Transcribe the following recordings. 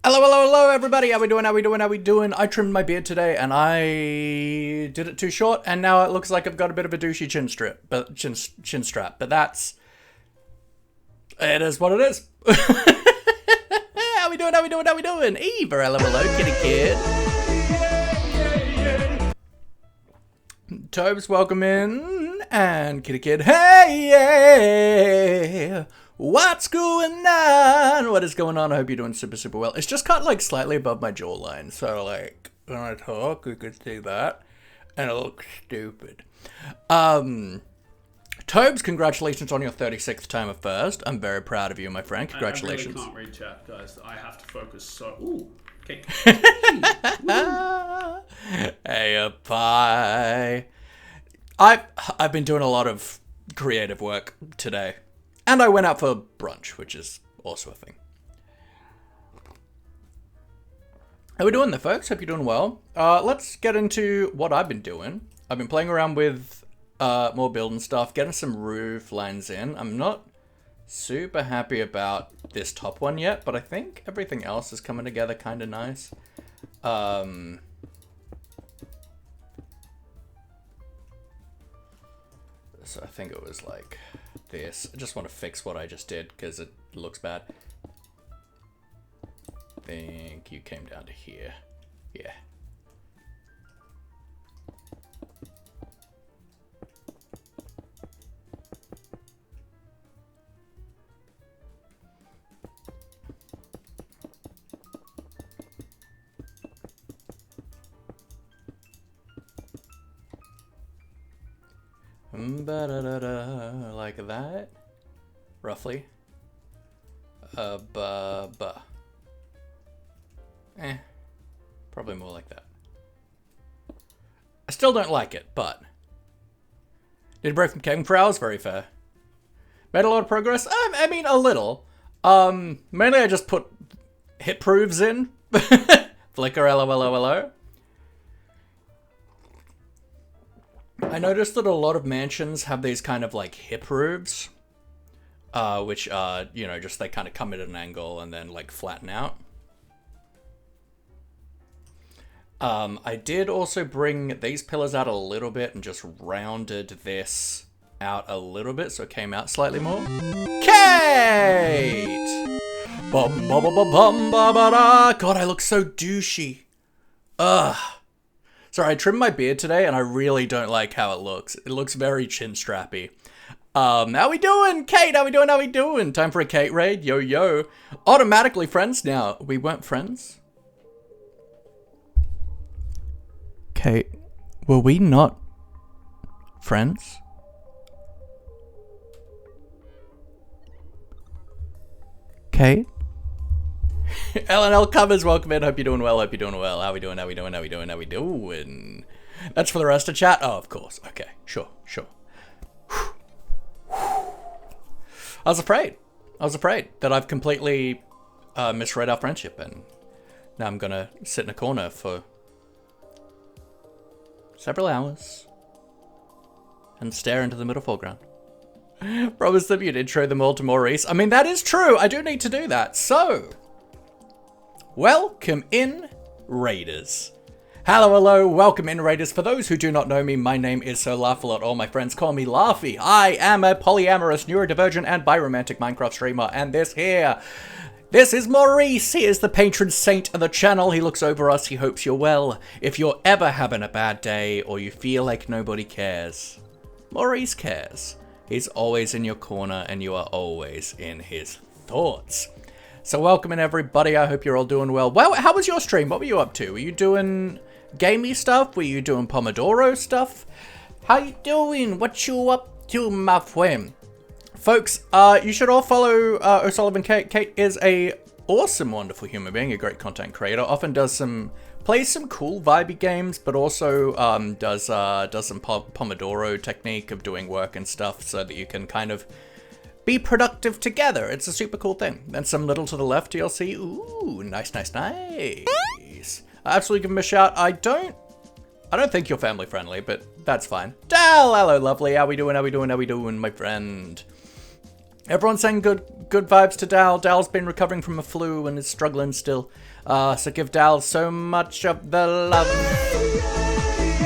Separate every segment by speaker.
Speaker 1: Hello, hello, hello, everybody. How we doing? How we doing? How we doing? I trimmed my beard today, and I did it too short, and now it looks like I've got a bit of a douchey chin strap. But that's it is what it is. How we doing? How we doing? How we doing? Eva, hello, hello, kitty kid. Tobes, welcome in, and kitty kid. Hey, yeah. What's going on? What is going on? I hope you're doing super, super well. It's just cut like slightly above my jawline. So like when I talk, you could see that. And it looks stupid. Tobes, congratulations on your 36th time of first. I'm very proud of you, my friend. Congratulations.
Speaker 2: I really can't read chat, guys. I have to focus so... Ooh, okay.
Speaker 1: Hey, pie. I've been doing a lot of creative work today. And I went out for brunch, which is also a thing. How we doing there, folks? Hope you're doing well. Let's get into what I've been doing. I've been playing around with more building stuff, getting some roof lines in. I'm not super happy about this top one yet, but I think everything else is coming together kind of nice. So I think it was like this. I just want to fix what I just did because it looks bad. I think you came down to here. Yeah. Like that, roughly. Probably more like that. I still don't like it, but did a break from caving for hours. Very fair. Made a lot of progress. I mean, a little. Mainly I just put hit proofs in. Flicker, LOLOLO. I noticed that a lot of mansions have these kind of like hip roofs, which are, you know, just they kind of come at an angle and then like flatten out. I did also bring these pillars out a little bit and just rounded this out a little bit so it came out slightly more. Kate! Bum ba ba ba bum ba ba da. God, I look so douchey. Ugh. Sorry, I trimmed my beard today, and I really don't like how it looks. It looks very chin-strappy. How we doing, Kate? How we doing? How we doing? Time for a Kate raid? Yo, yo. Automatically friends now. We weren't friends? Kate, were we not friends? Kate? LNL covers, welcome in. Hope you're doing well. Hope you're doing well. How we doing? How we doing? How we doing? How we doing? That's for the rest of chat. Oh, of course. Okay, sure. I was afraid that I've completely misread our friendship, and now I'm gonna sit in a corner for several hours and stare into the middle foreground. Promise them you'd intro them all to Maurice. I mean, that is true. I do need to do that. So, welcome in, Raiders. Hello, hello, welcome in, Raiders. For those who do not know me, my name is Sir Laughalot. All my friends call me Laughy. I am a polyamorous, neurodivergent, and biromantic Minecraft streamer, and this is Maurice. He is the patron saint of the channel. He looks over us. He hopes you're well. If you're ever having a bad day or you feel like nobody cares, Maurice cares. He's always in your corner and you are always in his thoughts. So welcome in, everybody. I hope you're all doing well. Well, how was your stream? What were you up to? Were you doing gamey stuff? Were you doing Pomodoro stuff? How you doing? What you up to, my friend? Folks, you should all follow O'Sullivan Kate. Kate is a awesome, wonderful human being, a great content creator. Often plays some cool vibey games, but also does some Pomodoro technique of doing work and stuff so that you can kind of be productive together. It's a super cool thing. Then some little to the left, you'll see. Ooh, nice. Absolutely give him a shout. I don't think you're family friendly, but that's fine. Dal, hello, lovely. How we doing, my friend? Everyone's saying good vibes to Dal. Dal's been recovering from a flu and is struggling still. So give Dal so much of the love.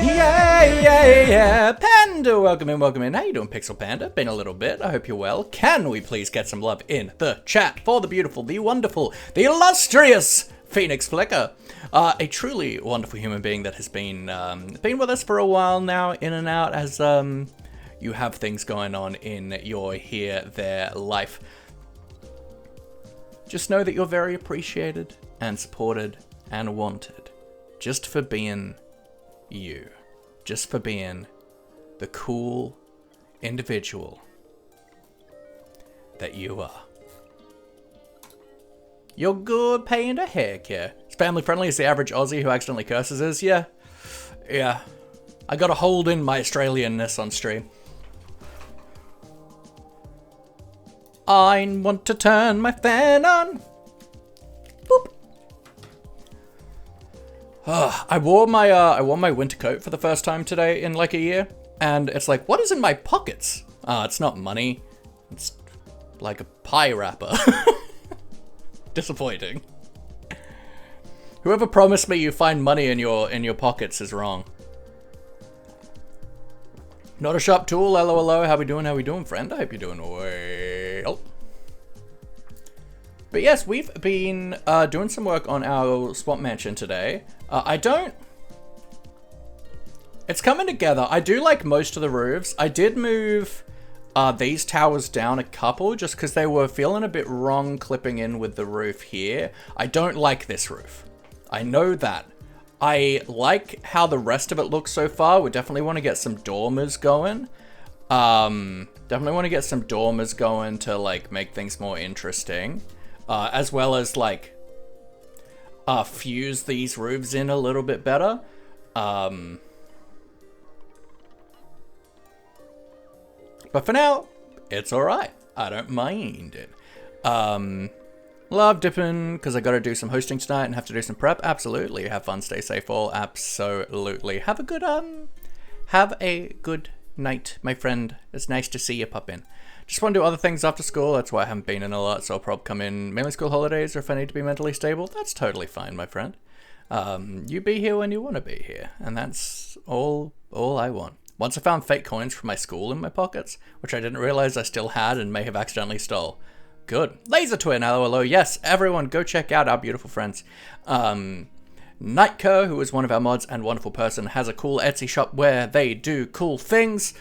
Speaker 1: Yeah. Panda, welcome in. How you doing, Pixel Panda? Been a little bit. I hope you're well. Can we please get some love in the chat for the beautiful, the wonderful, the illustrious Phoenix Flicker? A truly wonderful human being that has been with us for a while now, in and out, as you have things going on in your there life. Just know that you're very appreciated and supported and wanted, just for being you, just for being the cool individual that you are. You're good, Panda. Heck yeah. It's family friendly as the average Aussie who accidentally curses is. Yeah. I gotta hold in my Australianness on stream. I want to turn my fan on. Boop. I wore my winter coat for the first time today in like a year, and it's like, what is in my pockets? It's not money. It's like a pie wrapper. Disappointing. Whoever promised me you find money in your pockets is wrong. Not a sharp tool. Hello. How we doing, friend? I hope you're doing well. But yes, we've been doing some work on our swamp mansion today. It's coming together. I do like most of the roofs. I did move these towers down a couple just because they were feeling a bit wrong clipping in with the roof here. I don't like this roof. I know that. I like how the rest of it looks so far. We definitely want to get some dormers going. Definitely want to get some dormers going to like make things more interesting. As well as like fuse these roofs in a little bit better. But for now, it's alright. I don't mind it. Love dipping, because I gotta do some hosting tonight and have to do some prep. Absolutely. Have fun, stay safe all. Absolutely. Have a good night, my friend. It's nice to see you pop in. Just want to do other things after school. That's why I haven't been in a lot, so I'll probably come in mainly school holidays, or if I need to be mentally stable. That's totally fine, my friend. You be here when you want to be here, and that's all I want. Once I found fake coins from my school in my pockets, which I didn't realize I still had and may have accidentally stole. Good. Laser Twin, hello. Yes, everyone, go check out our beautiful friends. Nightco, who is one of our mods and wonderful person, has a cool Etsy shop where they do cool things,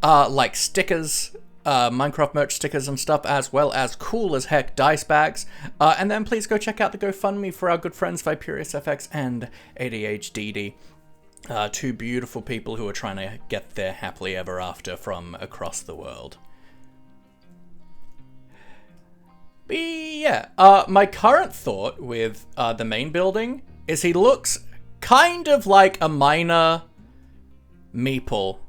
Speaker 1: like stickers, Minecraft merch stickers and stuff, as well as cool as heck dice bags. And then please go check out the GoFundMe for our good friends VipuriousFX and ADHDD. Two beautiful people who are trying to get their happily ever after from across the world. But yeah, my current thought with the main building is he looks kind of like a miner meeple.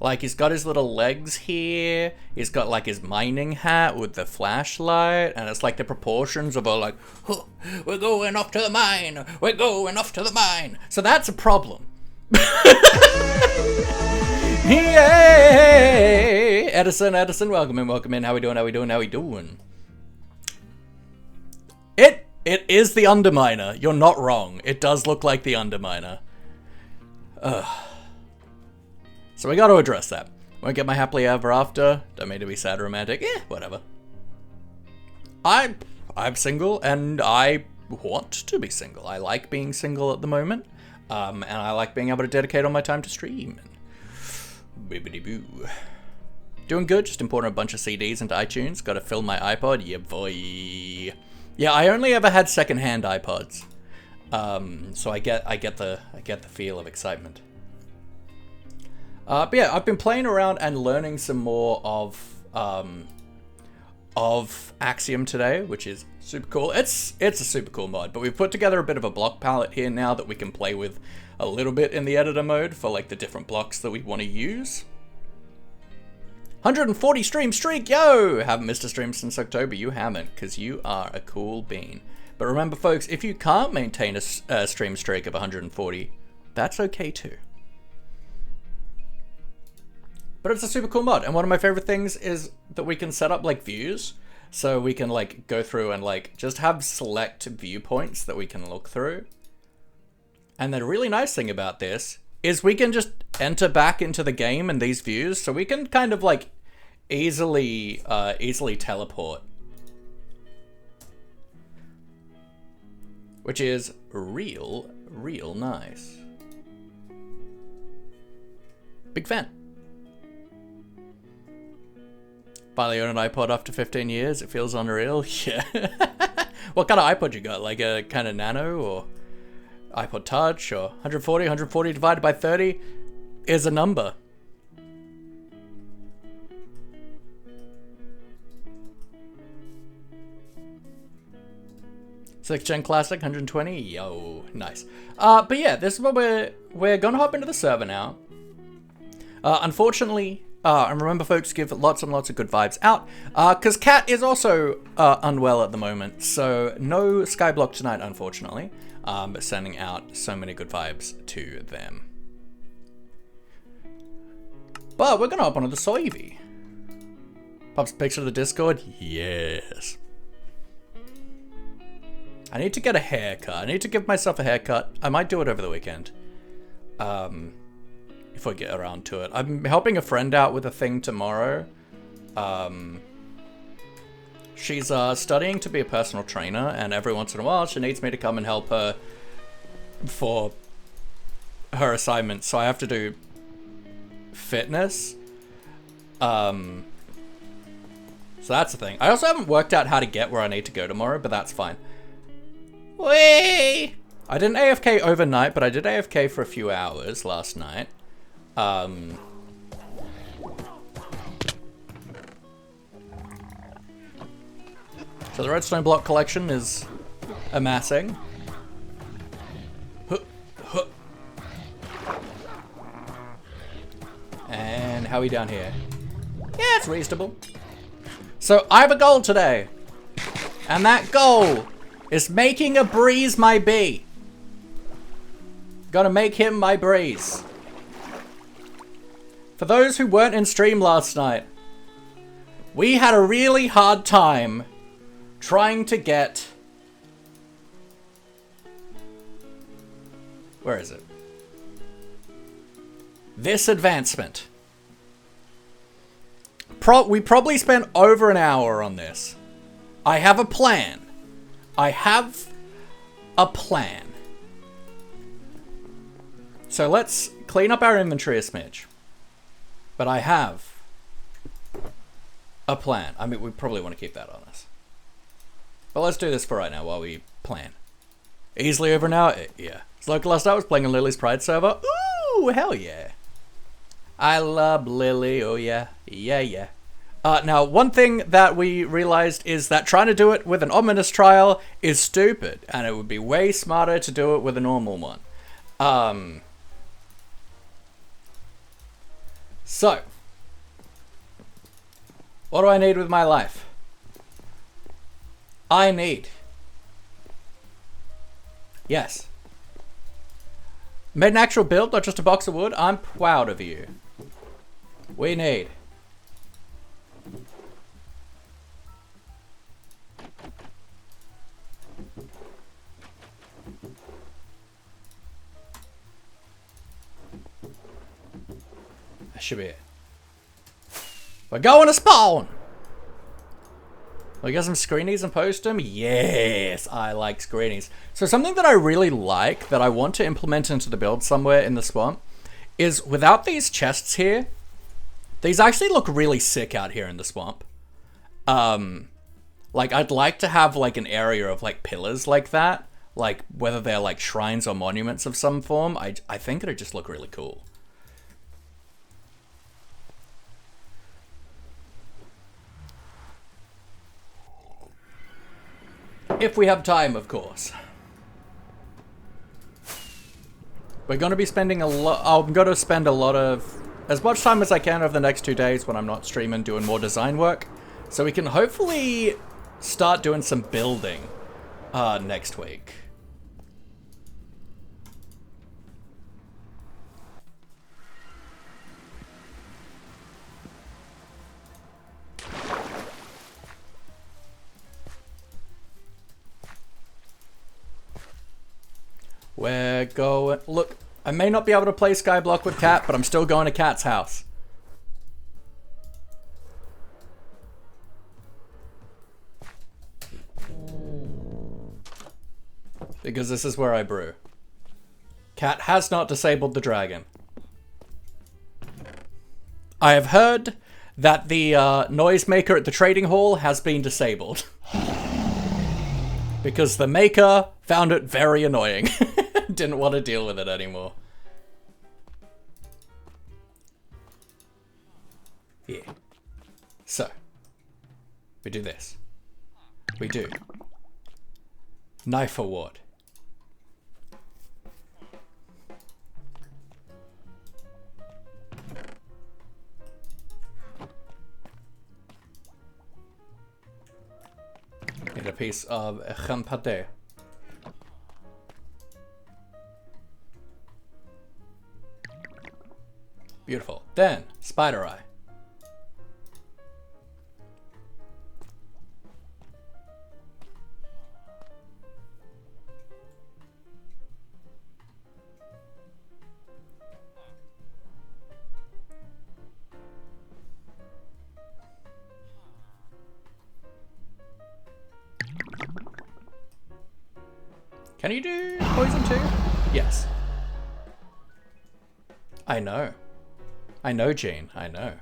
Speaker 1: Like, he's got his little legs here, he's got like his mining hat with the flashlight, and it's like the proportions of a like, huh, we're going off to the mine, we're going off to the mine. So that's a problem. Yay! Edison, welcome in. How we doing? It is the Underminer. You're not wrong. It does look like the Underminer. So we got to address that. Won't get my happily ever after. Don't mean to be sad romantic. Whatever. I'm single and I want to be single. I like being single at the moment. And I like being able to dedicate all my time to stream. Bibbidi boo. Doing good, just importing a bunch of CDs into iTunes. Gotta fill my iPod, yeah boy. Yeah, I only ever had secondhand iPods. So I get the feel of excitement. But yeah, I've been playing around and learning some more of Axiom today, which is super cool. It's a super cool mod, but we've put together a bit of a block palette here now that we can play with a little bit in the editor mode for like the different blocks that we want to use. 140 stream streak, yo! Haven't missed a stream since October. You haven't, because you are a cool bean. But remember, folks, if you can't maintain a stream streak of 140, that's okay too. But it's a super cool mod, and one of my favorite things is that we can set up like views, so we can like go through and like just have select viewpoints that we can look through. And the really nice thing about this is we can just enter back into the game in these views, so we can kind of like easily teleport. Which is real nice. Big fan. Finally own an iPod after 15 years. It feels unreal. Yeah. What kind of iPod you got? Like a kind of nano or iPod Touch or 140? 140 divided by 30 is a number. Sixth Gen Classic, 120. Yo, nice. But yeah, this is what we're gonna hop into the server now. Unfortunately, and remember folks, give lots and lots of good vibes out, because Cat is also unwell at the moment, so no Skyblock tonight, unfortunately, but sending out so many good vibes to them. But we're gonna hop onto the Soyvi. Pops a picture of the Discord? Yes. I need to get a haircut. I need to give myself a haircut. I might do it over the weekend. If I get around to it. I'm helping a friend out with a thing tomorrow. She's studying to be a personal trainer, and every once in a while she needs me to come and help her for her assignments. So I have to do fitness. So that's the thing. I also haven't worked out how to get where I need to go tomorrow, but that's fine. Whee! I didn't AFK overnight, but I did AFK for a few hours last night. So the redstone block collection is amassing. And how are we down here? Yeah, it's reasonable. So I have a goal today. And that goal is making a breeze my bee. Gotta make him my breeze. For those who weren't in stream last night, we had a really hard time trying to get... Where is it? This advancement. We probably spent over an hour on this. I have a plan. I have a plan. So let's clean up our inventory a smidge. But I have a plan. I mean, we probably want to keep that on us. But let's do this for right now while we plan. Easily over now? Yeah. It's like last night I was playing on Lily's Pride server. Ooh, hell yeah. I love Lily, oh yeah. Yeah, yeah. Now, one thing that we realized is that trying to do it with an ominous trial is stupid, and it would be way smarter to do it with a normal one. So, what do I need with my life? I need... Yes. Made an actual build, not just a box of wood. I'm proud of you. We need... That should be it. We're going to spawn! We got some screenies and post them? Yes, I like screenies. So something that I really like, that I want to implement into the build somewhere in the swamp, is without these chests here, these actually look really sick out here in the swamp. Like, I'd like to have, like, an area of, like, pillars like that. Like, whether they're, like, shrines or monuments of some form. I think it'd just look really cool. If we have time, of course. We're going to be spending a lot... I'm going to spend a lot of... as much time as I can over the next 2 days when I'm not streaming doing more design work. So we can hopefully start doing some building next week. We're going... Look, I may not be able to play Skyblock with Cat, but I'm still going to Cat's house. Because this is where I brew. Cat has not disabled the dragon. I have heard that the noisemaker at the trading hall has been disabled. Because the maker found it very annoying. Didn't want to deal with it anymore. Yeah. So. We do this. We do. Knife award. Need a piece of champate. Beautiful. Then, spider eye. Can you do poison too? Yes. I know. I know, Gene. I know.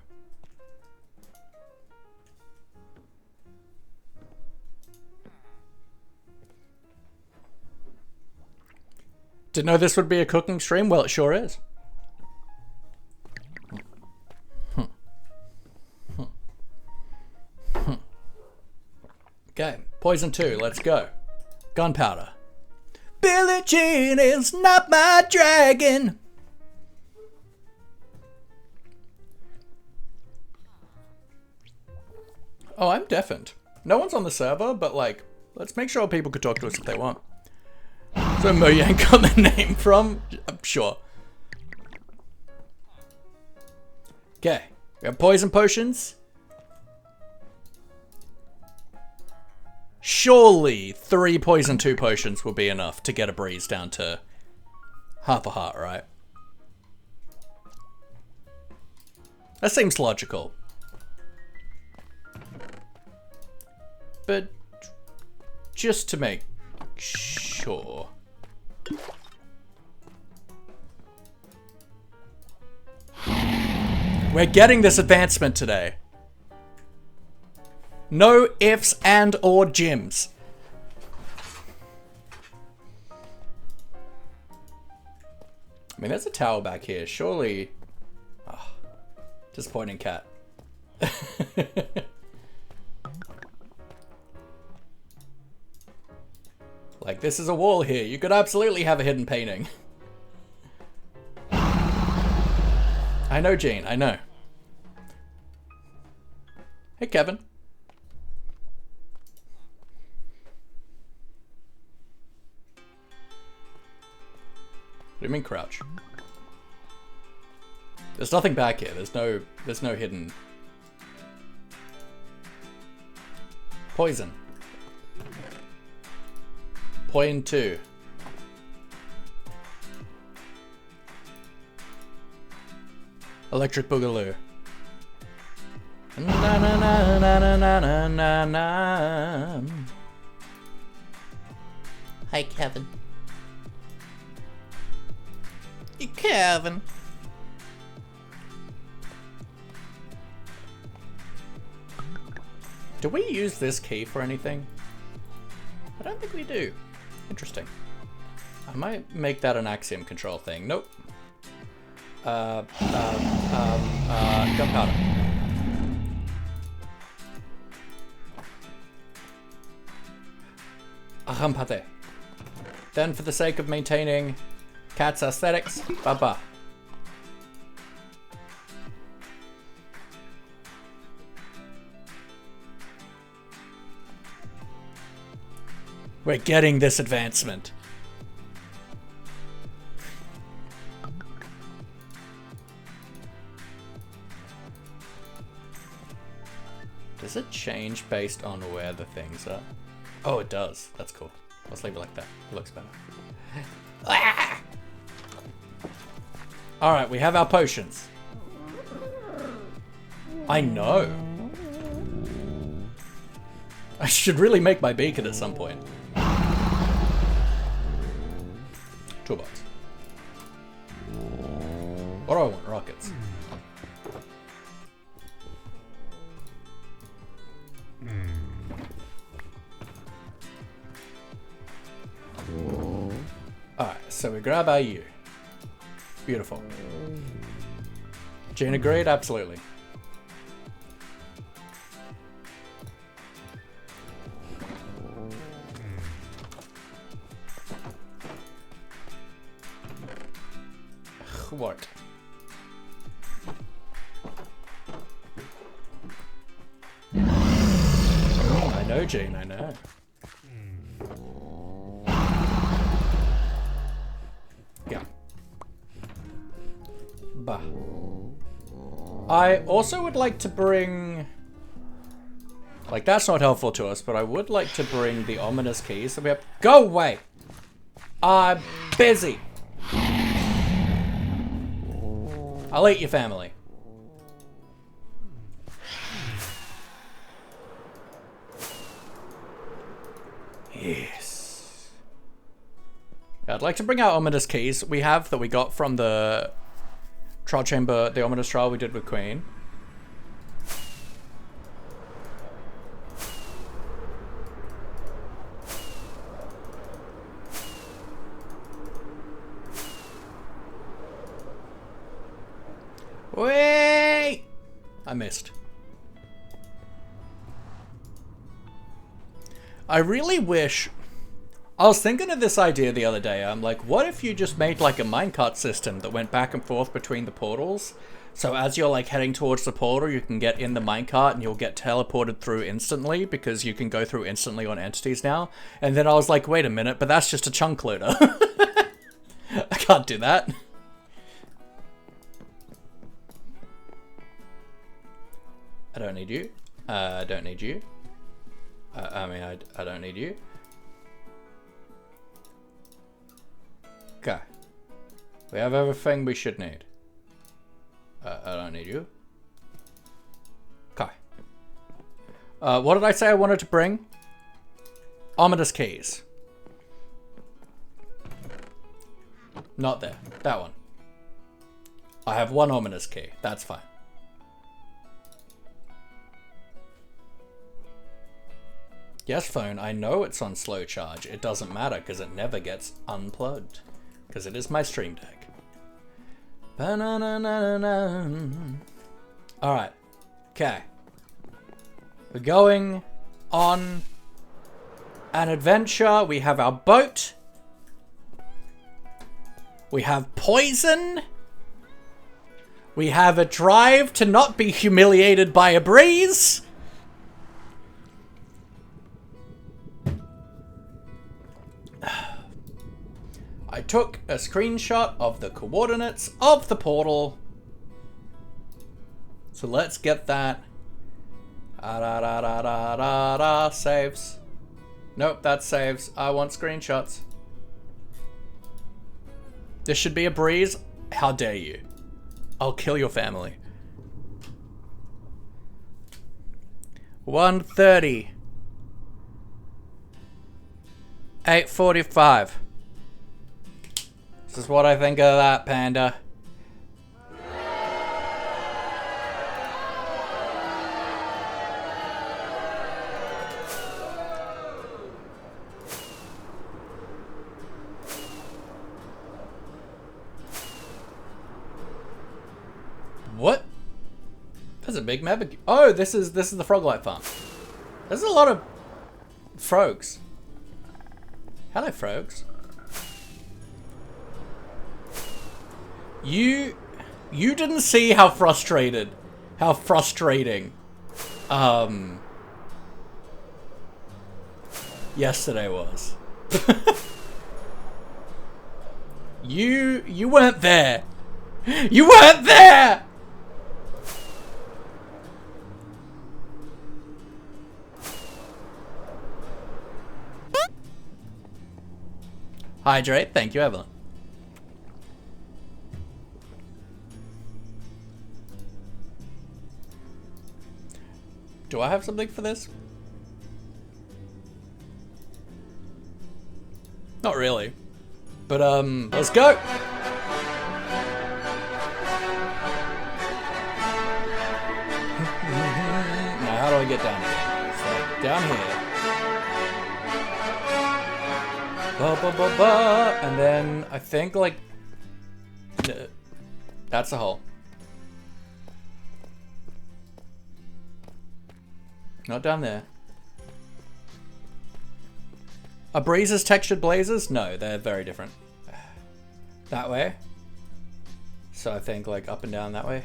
Speaker 1: Didn't know this would be a cooking stream? Well, it sure is. Okay, poison 2, let's go. Gunpowder. Billie Jean is not my dragon. Oh, I'm deafened. No one's on the server, but like, let's make sure people could talk to us if they want. So Moyank got the name from? I'm sure. Okay, we have poison potions. Surely 3 poison 2 potions will be enough to get a breeze down to half a heart, right? That seems logical. But just to make sure. We're getting this advancement today. No ifs and or gyms. I mean, there's a tower back here. Surely... Oh, disappointing cat. Like, this is a wall here. You could absolutely have a hidden painting. I know, Gene. I know. Hey, Kevin. What do you mean crouch? There's nothing back here. There's no hidden poison. Point 2. Electric Boogaloo. Na na na na na na na na. Hi, Kevin. Kevin. Do we use this key for anything? I don't think we do. Interesting. I might make that an axiom control thing. Nope. Gunpowder. Rampate. Then, for the sake of maintaining Cat's aesthetics, baba. We're getting this advancement. Does it change based on where the things are? Oh, it does. That's cool. Let's leave it like that. It looks better. Ah! Alright, we have our potions. I know. I should really make my beacon at some point. Toolbox. What do I want? Rockets. Alright, so we grab our U. Beautiful. Gene agreed? Absolutely. What? I know, Gene, I know. Yeah. Bah. I also would like to bring... Like, that's not helpful to us, but I would like to bring the ominous keys that we have... Go away! I'm busy! I'll eat your family. Yes. I'd like to bring out ominous keys we have that we got from the trial chamber, the ominous trial we did with Queen. Wait! I missed. I really wish... I was thinking of this idea the other day. I'm like, what if you just made like a minecart system that went back and forth between the portals? So as you're like heading towards the portal, you can get in the minecart and you'll get teleported through instantly because you can go through instantly on entities now. And then I was like, wait a minute, but that's just a chunk loader. I can't do that. I don't need you. I don't need you. I don't need you. Okay. We have everything we should need. I don't need you. Okay. What did I say I wanted to bring? Ominous keys. Not there. That one. I have one ominous key. That's fine. Yes, phone, I know it's on slow charge. It doesn't matter because it never gets unplugged. Because it is my stream deck. Alright. Okay. We're going on an adventure. We have our boat. We have poison. We have a drive to not be humiliated by a breeze. I took a screenshot of the coordinates of the portal. So let's get that. Saves. Nope, that saves. I want screenshots. This should be a breeze. How dare you? I'll kill your family. 1:30. 8:45. This is what I think of that, Panda. What? There's a big map. Oh, this is the Froglight farm. There's a lot of frogs. Hello, frogs. You didn't see how frustrating, yesterday was. You weren't there. You weren't there. Hydrate, thank you, Evelyn. Do I have something for this? Not really. But, let's go! Now, how do I get down here? It's like, down here. Ba, ba, ba, ba. And then, I think, like... That's a hole. Not down there. Are breezes textured blazes? No, they're very different. That way. So I think like up and down that way.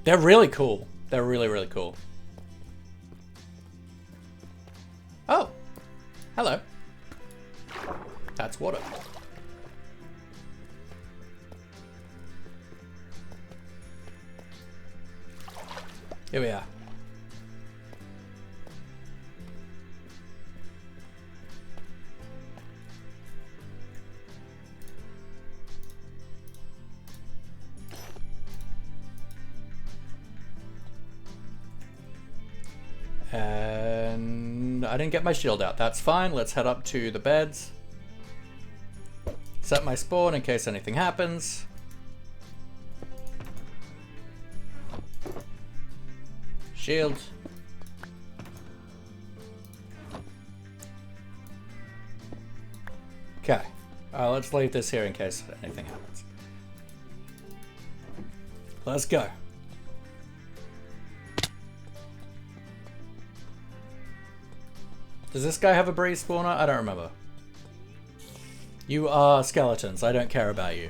Speaker 1: They're really cool. They're really, really cool. Oh. Hello. That's water. Here we are. And I didn't get my shield out. That's fine. Let's head up to the beds. Set my spawn in case anything happens. Shield. Okay. Let's leave this here in case anything happens. Let's go. Does this guy have a breeze spawner? I don't remember. You are skeletons. I don't care about you.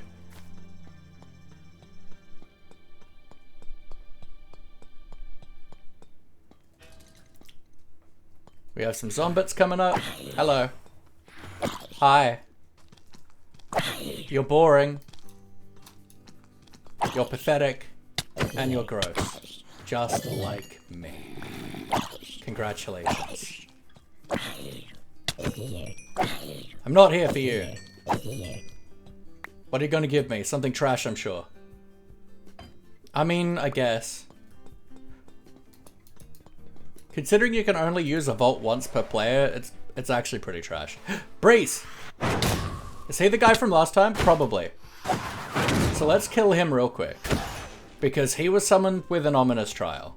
Speaker 1: We have some zombies coming up. Hello. Hi. You're boring. You're pathetic. And you're gross. Just like me. Congratulations. I'm not here for you. What are you gonna give me? Something trash, I'm sure. I mean, I guess. Considering you can only use a vault once per player, it's actually pretty trash. Breeze! Is he the guy from last time? Probably. So let's kill him real quick. Because he was summoned with an ominous trial.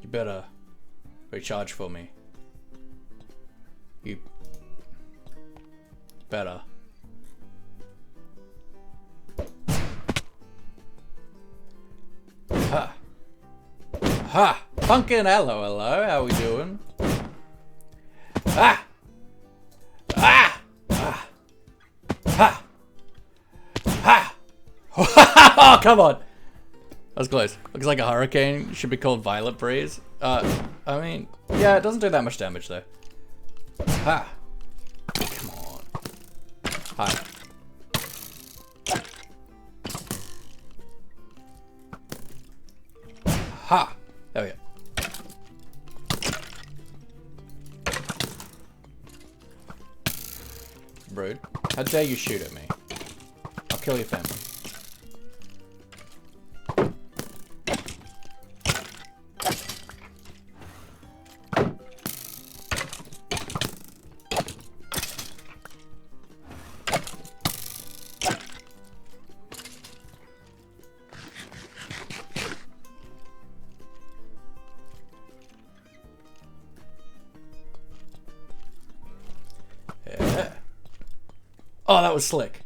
Speaker 1: You better recharge for me. You better. Ha! Ha! Pumpkin, hello, hello, how we doing? Ah! Ah! Ah! Ha! Ha! Oh, come on! That was close. Looks like a hurricane. It should be called Violet Breeze. I mean, yeah, it doesn't do that much damage though. Ha! Come on. Hi. Ha! There we go. Rude. How dare you shoot at me? I'll kill your family. Oh, that was slick.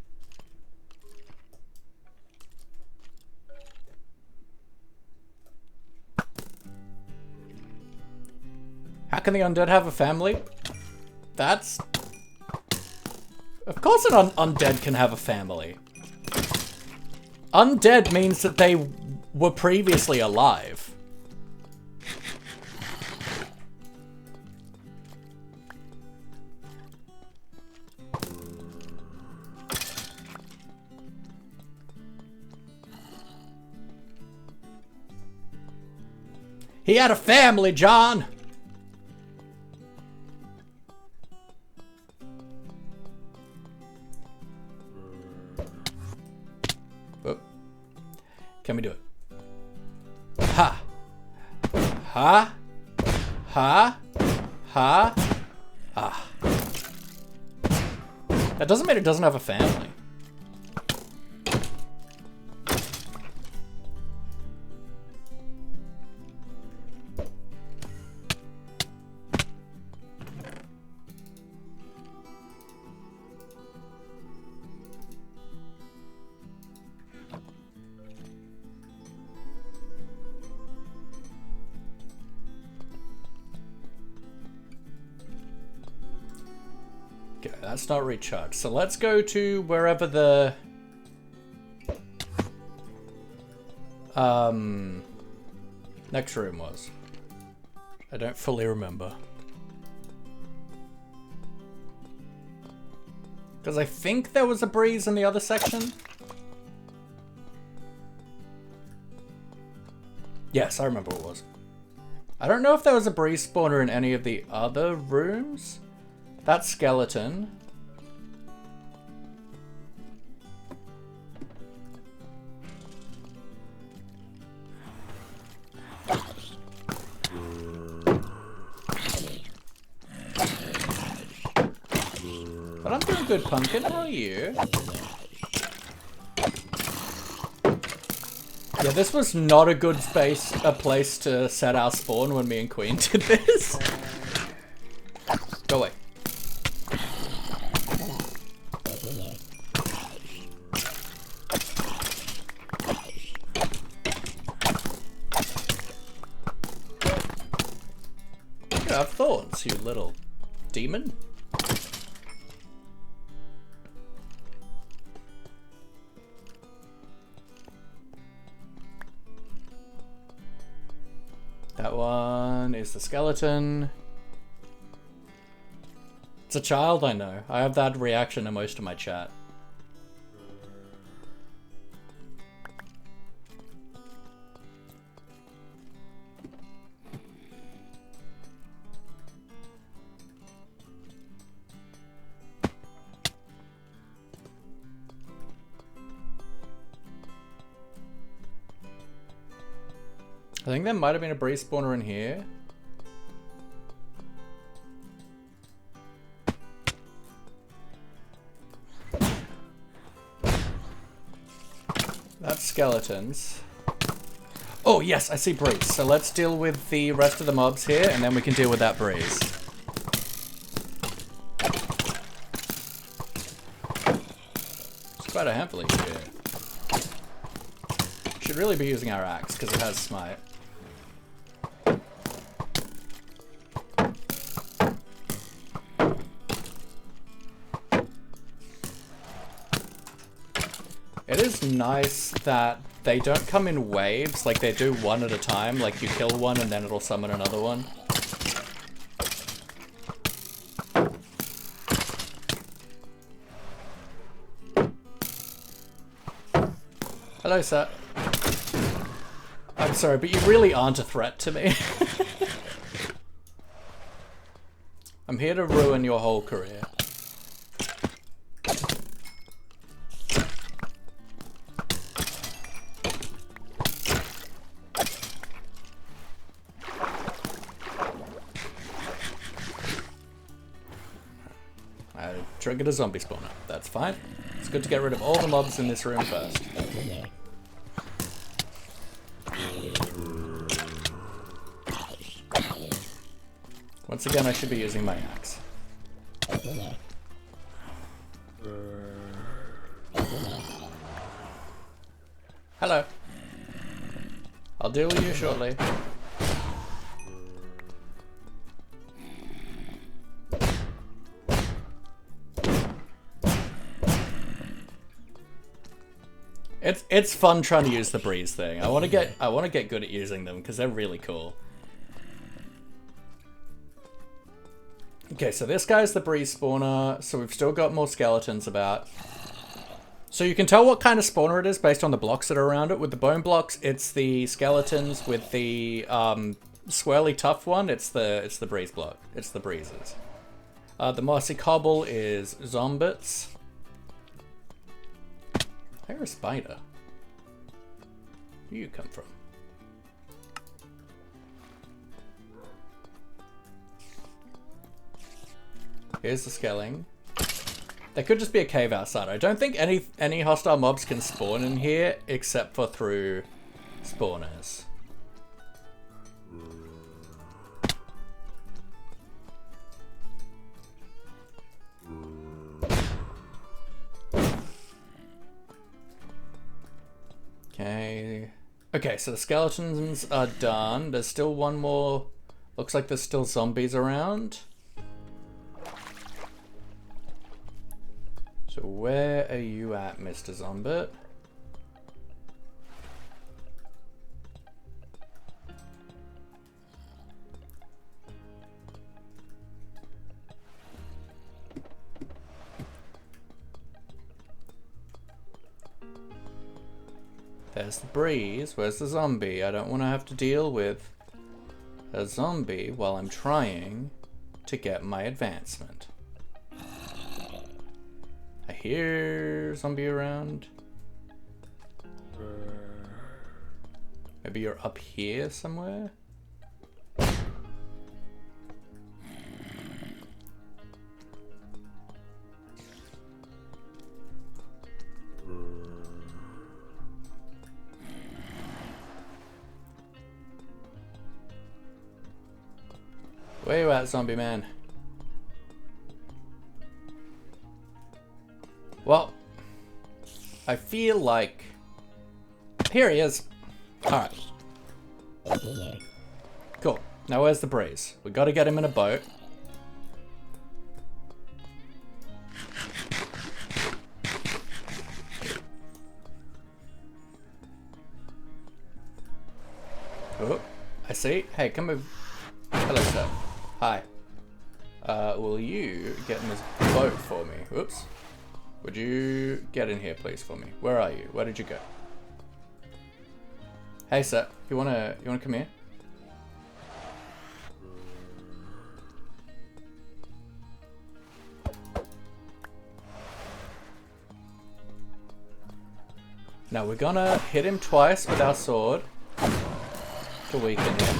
Speaker 1: How can the undead have a family? That's... Of course an undead can have a family. Undead means that they were previously alive. He had a family, John! Oh. Can we do it? Ha! Ha! Ha! Ha! Ah. That doesn't mean it doesn't have a family. Okay, that's not recharged. So let's go to wherever the next room was. I don't fully remember. Because I think there was a breeze in the other section. Yes, I remember what it was. I don't know if there was a breeze spawner in any of the other rooms. That skeleton. But I'm doing good, Pumpkin. How are you? Yeah, this was not a good place to set our spawn when me and Queen did this. Go away. You have thorns, you little demon. That one is the skeleton. It's a child, I know. I have that reaction in most of my chat. I think there might have been a breeze spawner in here. That's skeletons. Oh yes, I see breeze. So let's deal with the rest of the mobs here and then we can deal with that breeze. It's quite a handful of here. Should really be using our axe because it has smite. It is nice that they don't come in waves, like they do one at a time, like you kill one and then it'll summon another one. Hello, sir. I'm sorry, but you really aren't a threat to me. I'm here to ruin your whole career. I triggered a zombie spawner. That's fine. It's good to get rid of all the mobs in this room first. Once again, I should be using my axe. Hello. I'll deal with you shortly. It's fun trying to use the breeze thing. I want to get good at using them because they're really cool. Okay, so this guy's the breeze spawner, so we've still got more skeletons about. So you can tell what kind of spawner it is based on the blocks that are around it. With the bone blocks, it's the skeletons. With the swirly tough one, it's the breeze block. It's the breezes. The mossy cobble is zombits. I hear a spider. Where do you come from? Here's the skelling. There could just be a cave outside. I don't think any hostile mobs can spawn in here except for through spawners. Okay. Okay, so the skeletons are done. There's still one more. Looks like there's still zombies around. So where are you at, Mr. Zombit? There's the breeze. Where's the zombie? I don't want to have to deal with a zombie while I'm trying to get my advancement. I hear zombie around. Maybe you're up here somewhere? Where you at, zombie man? Well, I feel like... Here he is. Alright. Cool. Now where's the breeze? We gotta get him in a boat. Oh, I see. Hey, come over. Hello, sir. Hi. Will you get in this boat for me? Whoops. Would you get in here, please, for me? Where are you? Where did you go? Hey, sir. You wanna come here? Now we're gonna hit him twice with our sword to weaken him.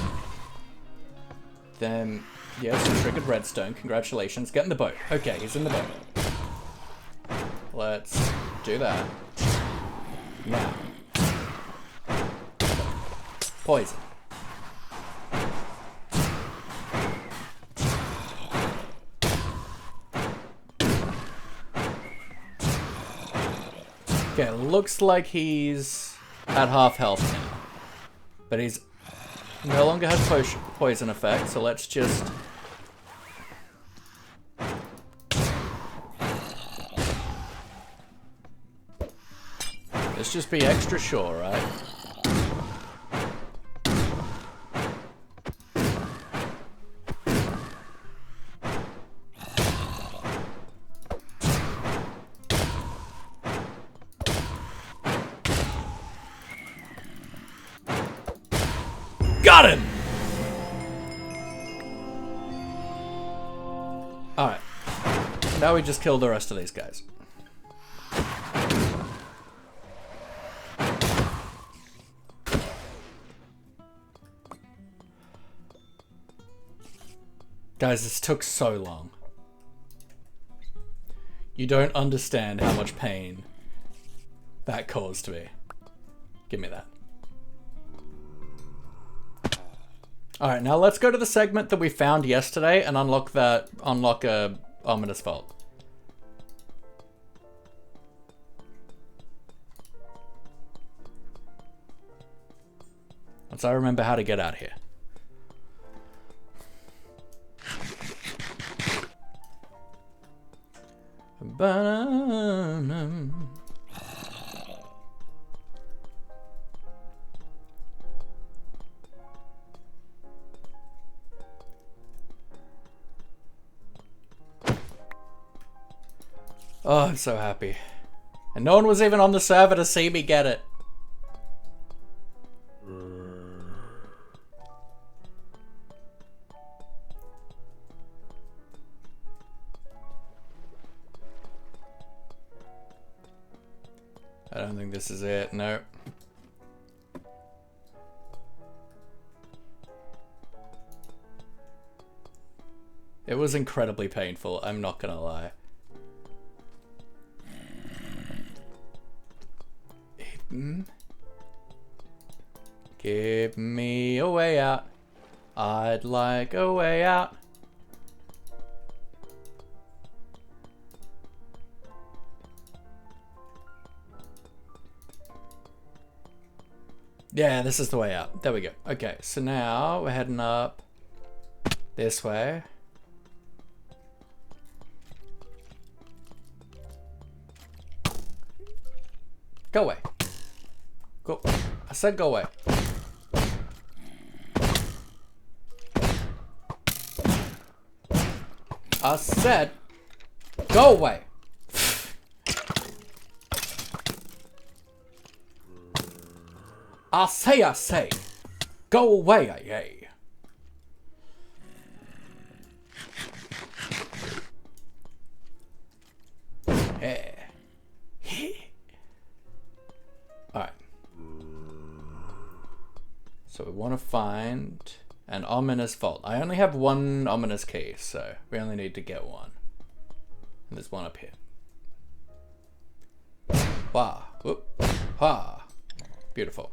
Speaker 1: Then, yes, triggered redstone. Congratulations. Get in the boat. Okay, he's in the boat. Let's do that. Now. Poison. Okay, looks like he's at half health now. But he's no longer has poison effect, so let's just... Let's just be extra sure, right? Got him! Alright. Now we just killed the rest of these guys. Guys, this took so long. You don't understand how much pain that caused me. Give me that. Alright, now let's go to the segment that we found yesterday and unlock a ominous vault. Once I remember how to get out of here. Oh, I'm so happy. And no one was even on the server to see me get it. I don't think this is it. No. It was incredibly painful, I'm not gonna lie. Give me a way out. I'd like a way out. Yeah, this is the way out. There we go. Okay, so now we're heading up this way. Go away. Go. I said go away. I said go away. I say, go away, I. Yeah. Alright. So we want to find an ominous vault. I only have one ominous key, so we only need to get one. And there's one up here. Wow. Whoop. Ha. Beautiful.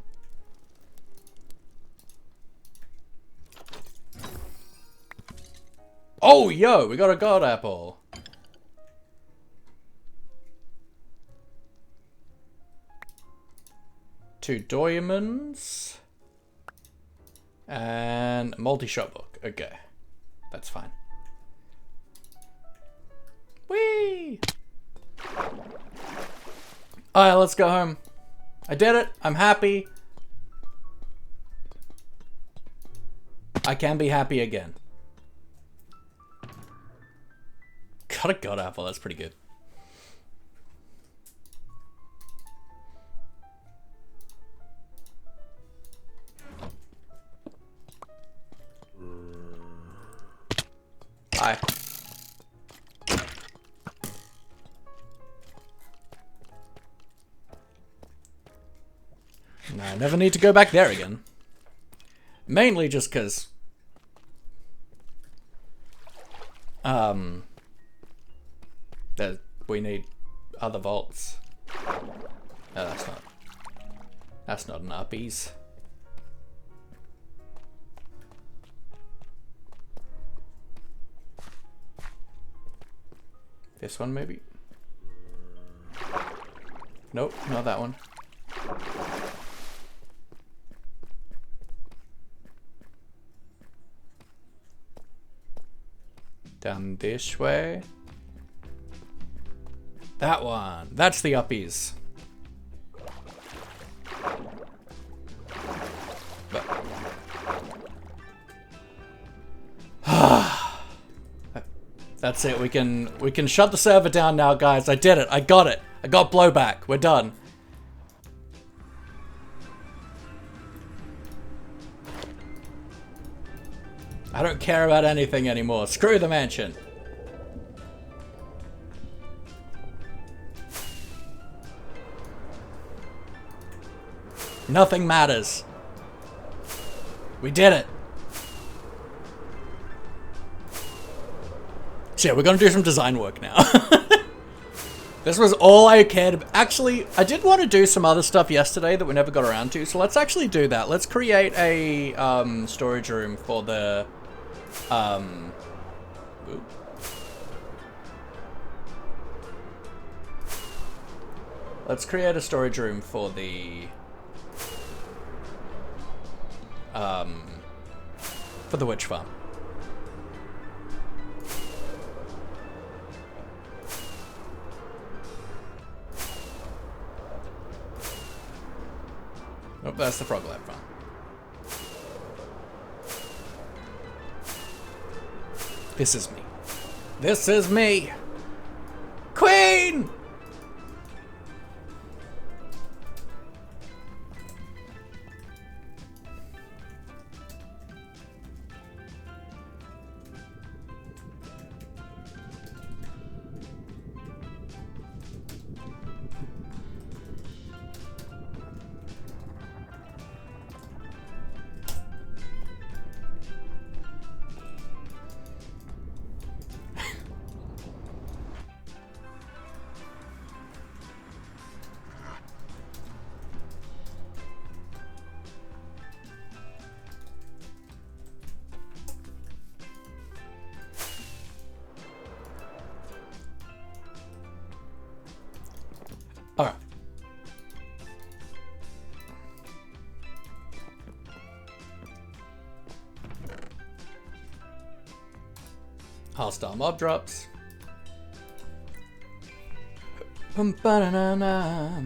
Speaker 1: Oh, yo, we got a god apple. Two diamonds. And multi-shot book. Okay. That's fine. Whee! Alright, let's go home. I did it. I'm happy. I can be happy again. Got a god apple, that's pretty good. Bye. No, I never need to go back there again. Mainly just because that we need other vaults. No, that's not an uppies. This one maybe? Nope, not that one. Down this way. That one. That's the uppies. But that's it. We can shut the server down now, guys. I did it. I got it. I got blowback. We're done. I don't care about anything anymore. Screw the mansion. Nothing matters. We did it. So yeah, we're gonna do some design work now. This was all I cared about. Actually, I did want to do some other stuff yesterday that we never got around to, so let's actually do that. Let's create a storage room for the let's create a storage room for the witch farm. Oh, that's the frog lab farm. This is me. This is me! Queen! Hostile mob drops. Bum-ba-da-na-na.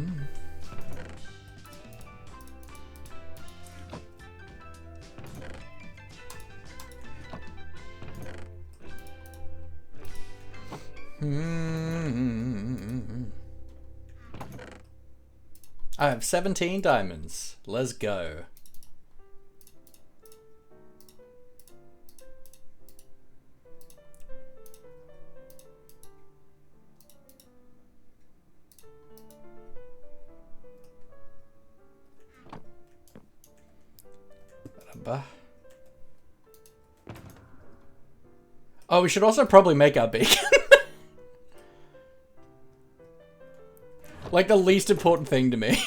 Speaker 1: I have 17 diamonds. Let's go. Oh, we should also probably make our beacon. Like the least important thing to me.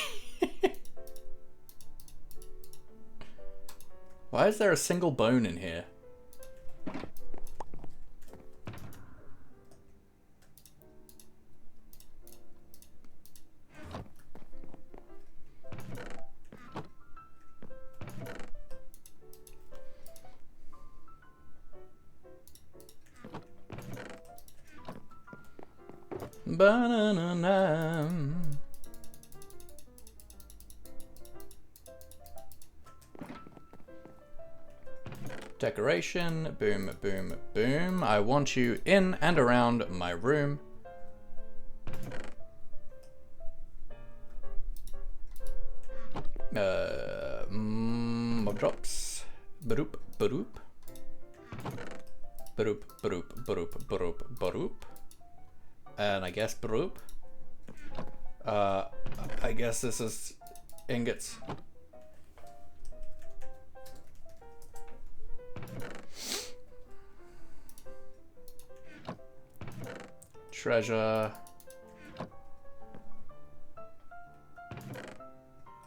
Speaker 1: Why is there a single bone in here? Ba-na-na-na. Decoration, boom, boom, boom. I want you in and around my room. Mob drops. Baroop, baroop. Baroop, baroop, baroop, baroop, baroop. And I guess baroop. I guess this is ingots. Treasure.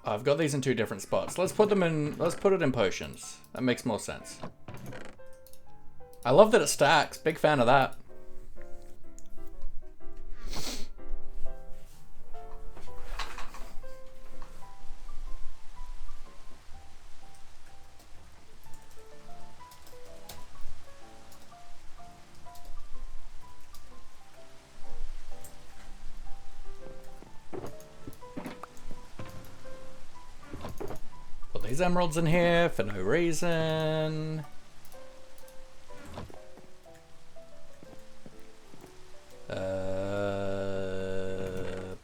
Speaker 1: I've got these in two different spots. Let's put them in, let's put it in potions. That makes more sense. I love that it stacks. Big fan of that. These emeralds in here for no reason.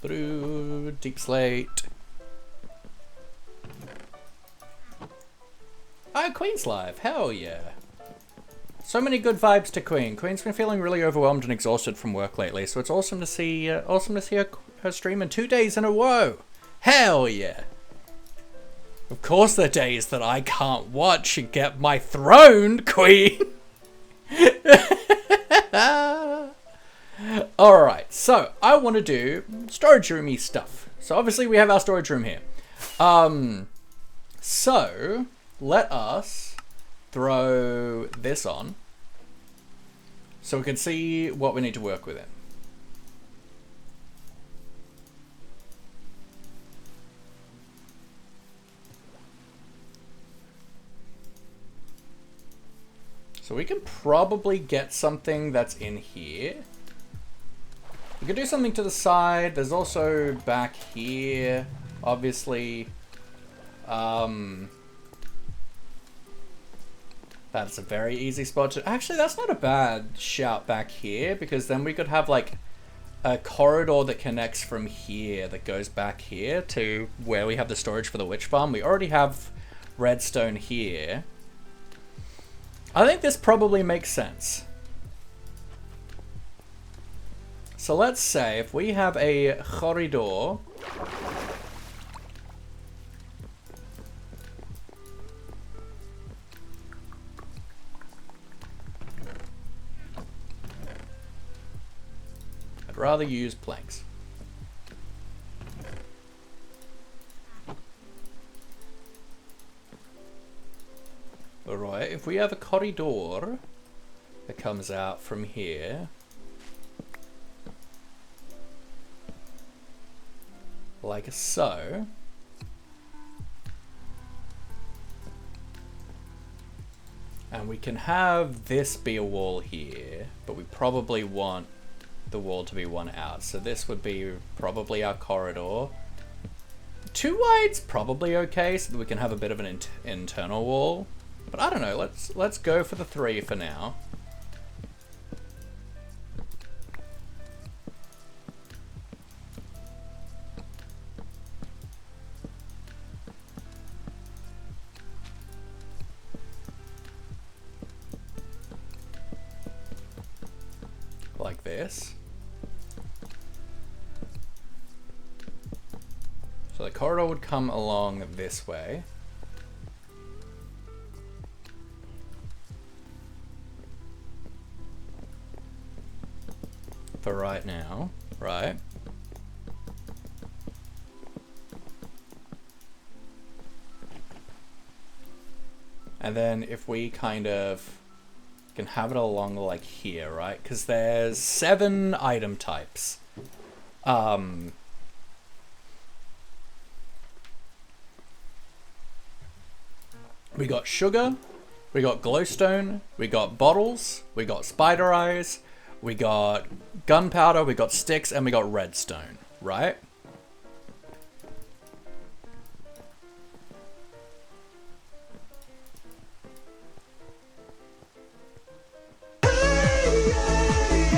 Speaker 1: Brew, deep slate. Oh, Queen's live. Hell yeah. So many good vibes to Queen. Queen's been feeling really overwhelmed and exhausted from work lately, so it's awesome to see her stream in 2 days in a row. Hell yeah. Of course there are days that I can't watch and get my throne, Queen! Alright, so I want to do storage roomy stuff. So obviously we have our storage room here. So let us throw this on so we can see what we need to work with it. So we can probably get something that's in here. We could do something to the side. There's also back here, obviously. That's a very easy spot to... Actually, that's not a bad shout back here, because then we could have like a corridor that connects from here that goes back here to where we have the storage for the witch farm. We already have redstone here. I think this probably makes sense. So let's say if we have a corridor. I'd rather use planks. Alright, if we have a corridor that comes out from here, like so, And we can have this be a wall here, but we probably want the wall to be one out. So this would be probably our corridor. 2 wide's probably okay, so that we can have a bit of an internal wall. But I don't know, let's go for the 3 for now. Like this. So the corridor would come along this way. For right now, right? And then if we kind of can have it along like here, right? Because there's 7 item types. We got sugar, we got glowstone, we got bottles, we got spider eyes, we got gunpowder, we got sticks, and we got redstone, right?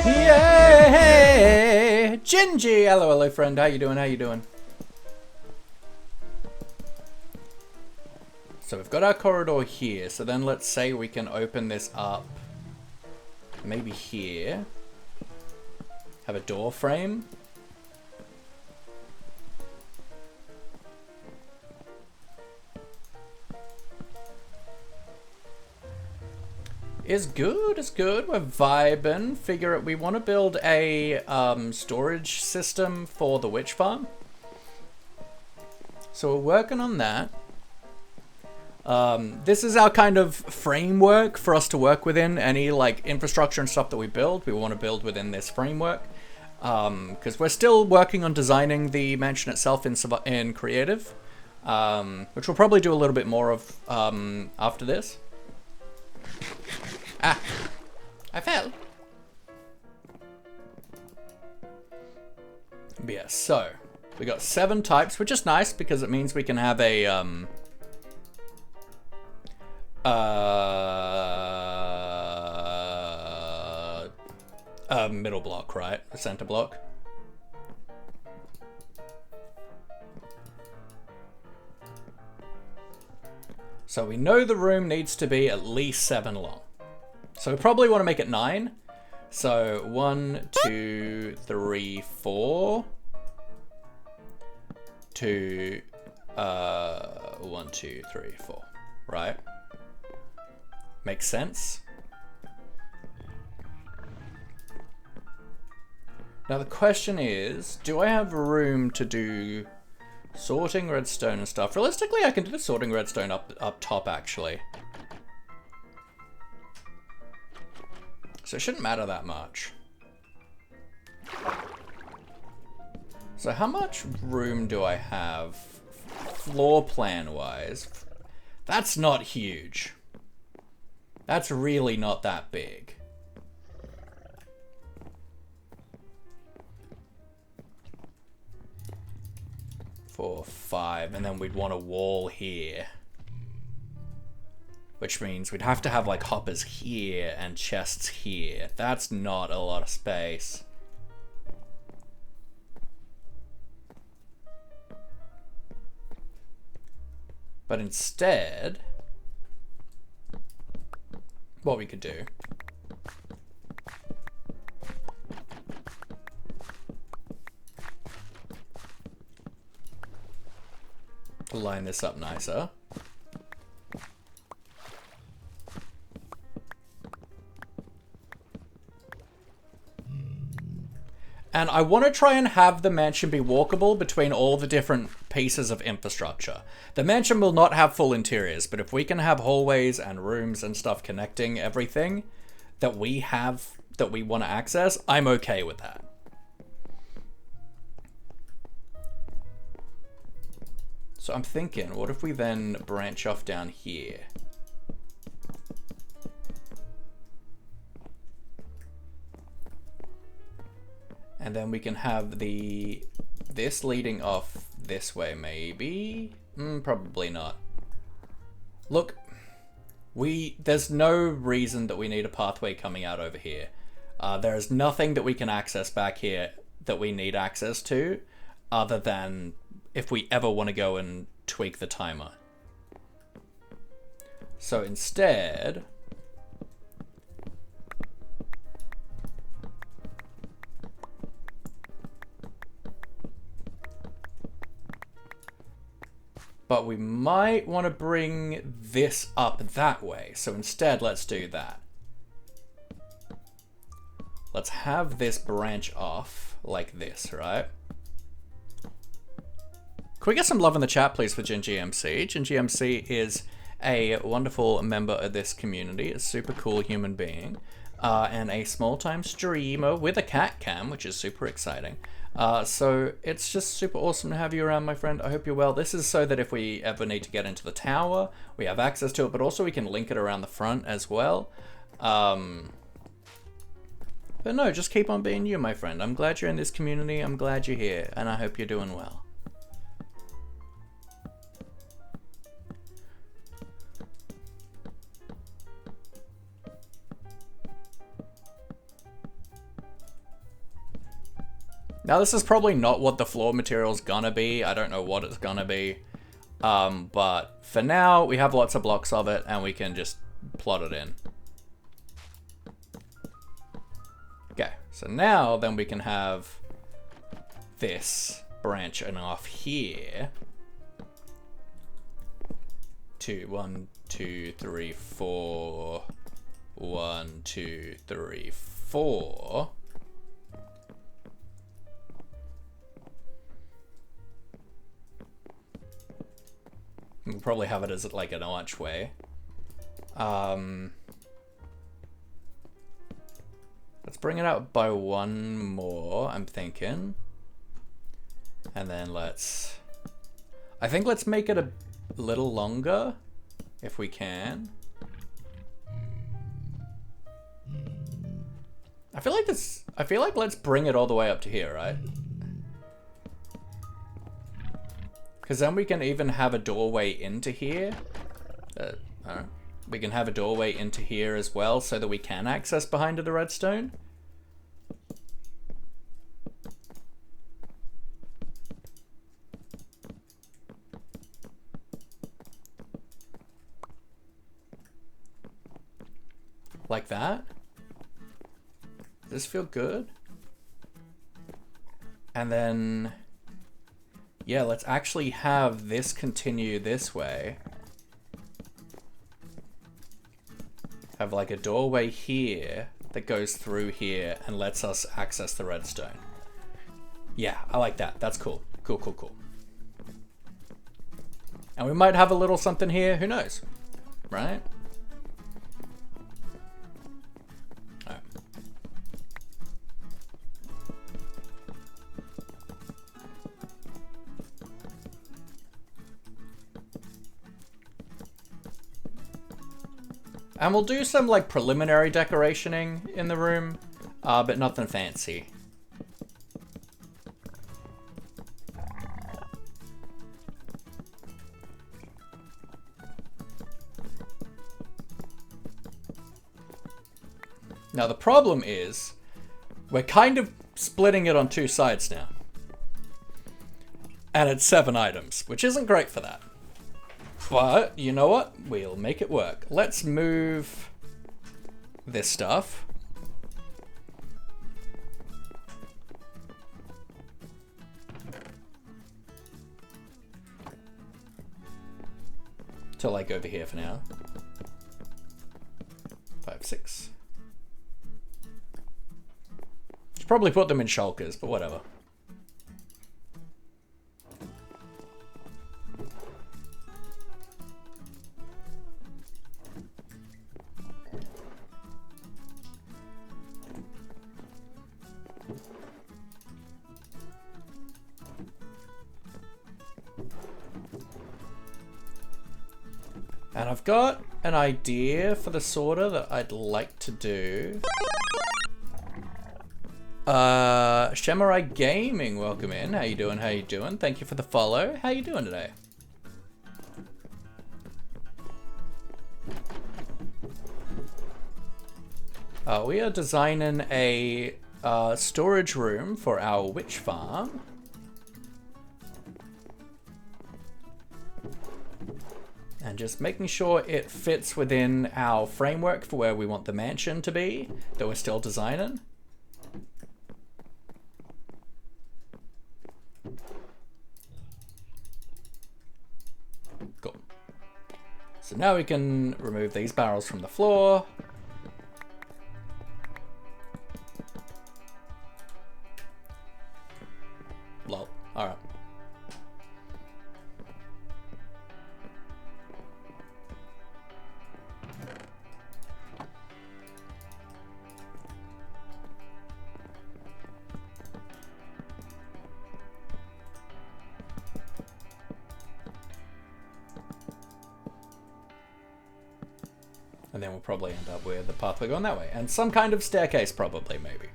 Speaker 1: Yay! Gingy! Hello friend, how you doing, how you doing? So we've got our corridor here, so then let's say we can open this up maybe here. Have a door frame. Is good, is good. We're vibing. Figure it. We want to build a storage system for the witch farm. So we're working on that. This is our kind of framework for us to work within. Any like infrastructure and stuff that we build, we want to build within this framework. Because we're still working on designing the mansion itself in creative, which we'll probably do a little bit more of after this. Ah, I fell. But yeah, so we got 7 types, which is nice because it means we can have a middle block, right? A center block. So we know the room needs to be at least 7 long. So we probably want to make it 9. So 1, 2, 3, 4. 2, 1, 2, 3, 4. Right? Makes sense. Now the question is, do I have room to do sorting redstone and stuff? Realistically, I can do the sorting redstone up top, actually. So it shouldn't matter that much. So how much room do I have floor plan wise? That's not huge. That's really not that big. 4, 5, and then we'd want a wall here. Which means we'd have to have like hoppers here and chests here. That's not a lot of space. But instead, what we could do to line this up nicer. And I want to try and have the mansion be walkable between all the different pieces of infrastructure. The mansion will not have full interiors, but if we can have hallways and rooms and stuff connecting everything that we have, that we want to access, I'm okay with that. So I'm thinking, what if we then branch off down here? we can have this leading off this way, maybe? Probably not. Look, there's no reason that we need a pathway coming out over here. There is nothing that we can access back here that we need access to, other than if we ever want to go and tweak the timer. So instead, but we might want to bring this up that way. So instead, let's do that. Let's have this branch off like this, right? Can we get some love in the chat, please, for GinGMC? GinGMC is a wonderful member of this community, a super cool human being, and a small-time streamer with a cat cam, which is super exciting. So it's just super awesome to have you around, my friend. I hope you're well. This is so that if we ever need to get into the tower, we have access to it, but also we can link it around the front as well. But no, just keep on being you, my friend. I'm glad you're in this community. I'm glad you're here, and I hope you're doing well. Now, this is probably not what the floor material's gonna be. I don't know what it's gonna be. But for now, we have lots of blocks of it, and we can just plot it in. Okay, so now then we can have this branching off here to 1, 2, 3, 4. 1, 2, 3, 4. We'll probably have it as like an archway. Let's bring it out by one more, I'm thinking. And then I think let's make it a little longer, if we can. I feel like let's bring it all the way up to here, right? Because then we can even have a doorway into here. We can have a doorway into here as well, so that we can access behind the redstone. Like that. Does this feel good? And then, yeah, let's actually have this continue this way. Have like a doorway here that goes through here and lets us access the redstone. Yeah, I like that. That's cool. Cool, cool, cool. And we might have a little something here. Who knows? Right? All right. And we'll do some like preliminary decorationing in the room, but nothing fancy. Now the problem is, we're kind of splitting it on two sides now. And it's 7 items, which isn't great for that. But, you know what? We'll make it work. Let's move this stuff. To like over here for now. 5, 6. Should probably put them in shulkers, but whatever. And I've got an idea for the sorter that I'd like to do. Shemurai Gaming, welcome in. How you doing? How you doing? Thank you for the follow. How you doing today? We are designing a storage room for our witch farm. And just making sure it fits within our framework for where we want the mansion to be, that we're still designing. Cool. So now we can remove these barrels from the floor. Lol. Alright. And then we'll probably end up with the pathway going that way. And some kind of staircase, probably, maybe.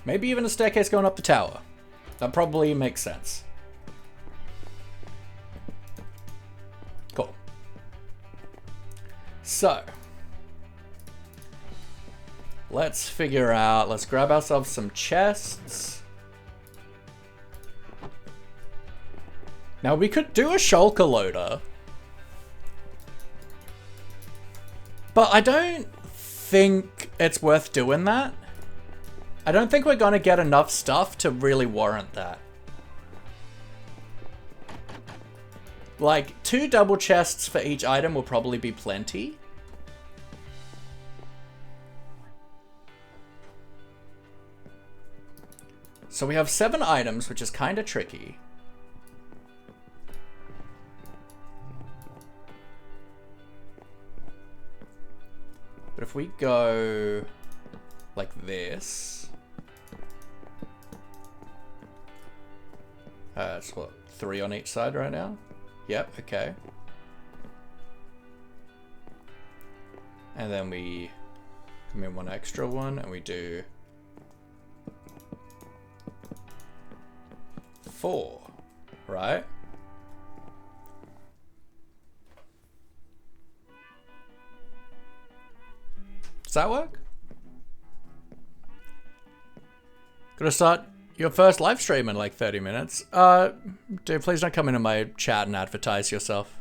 Speaker 1: Maybe even a staircase going up the tower. That probably makes sense. Cool. So. Let's figure out, let's grab ourselves some chests. Now we could do a shulker loader. But I don't think it's worth doing that. I don't think we're going to get enough stuff to really warrant that. Like, 2 double chests for each item will probably be plenty. So we have 7 items, which is kind of tricky. But if we go like this, it's what, 3 on each side right now? Yep, okay. And then we come in 1 extra one and we do 4, right? Does that work? Gonna start your first live stream in like 30 minutes. Dude, please don't come into my chat and advertise yourself.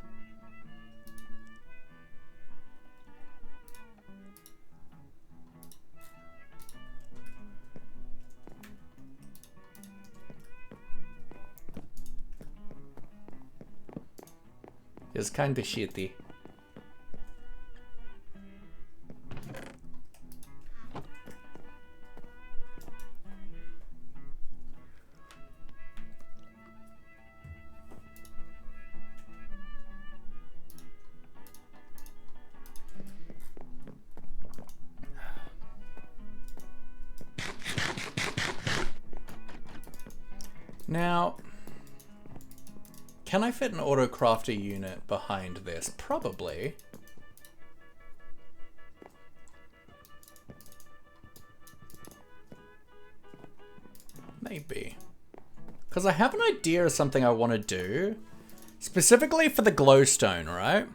Speaker 1: It's kinda shitty. Now, can I fit an auto crafter unit behind this? Probably. Maybe. Because I have an idea of something I want to do. Specifically for the glowstone, right?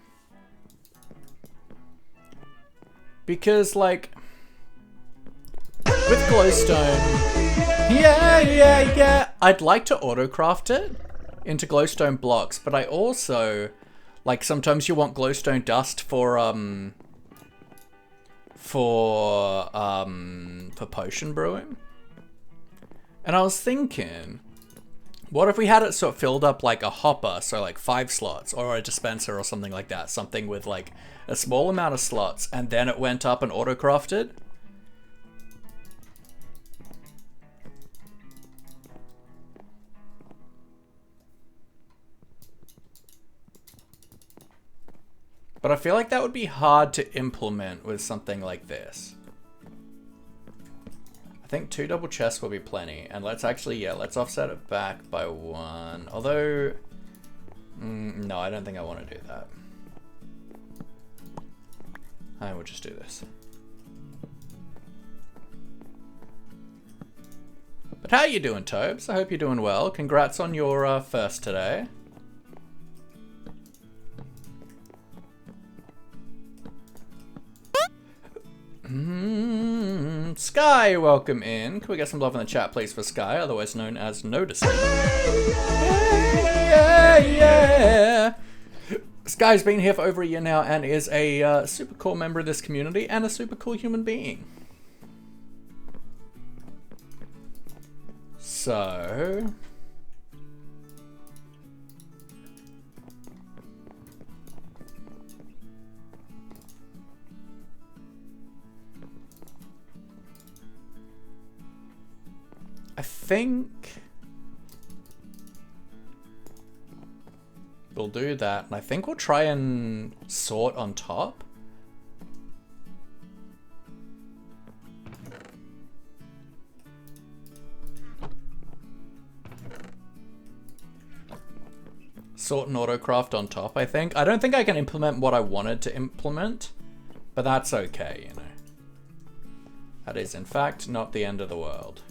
Speaker 1: Because, like, with glowstone... Yeah. I'd like to auto-craft it into glowstone blocks, but I also, like, sometimes you want glowstone dust for potion brewing. And I was thinking, what if we had it sort of filled up like a hopper, so like 5 slots, or a dispenser or something like that, something with like a small amount of slots, and then it went up and auto-crafted? But I feel like that would be hard to implement with something like this. I think 2 double chests will be plenty. And let's actually, yeah, let's offset it back by 1. Although, no, I don't think I want to do that. I will just do this. But how you doing, Tobes? I hope you're doing well. Congrats on your first today. Sky, welcome in. Can we get some love in the chat, please, for Sky, otherwise known as Noticing? Yeah. Sky's been here for over a year now and is a super cool member of this community and a super cool human being. So... I think we'll do that, and I think we'll try and sort on top. Sort and autocraft on top, I think. I don't think I can implement what I wanted to implement, but that's okay, you know. That is, in fact, not the end of the world.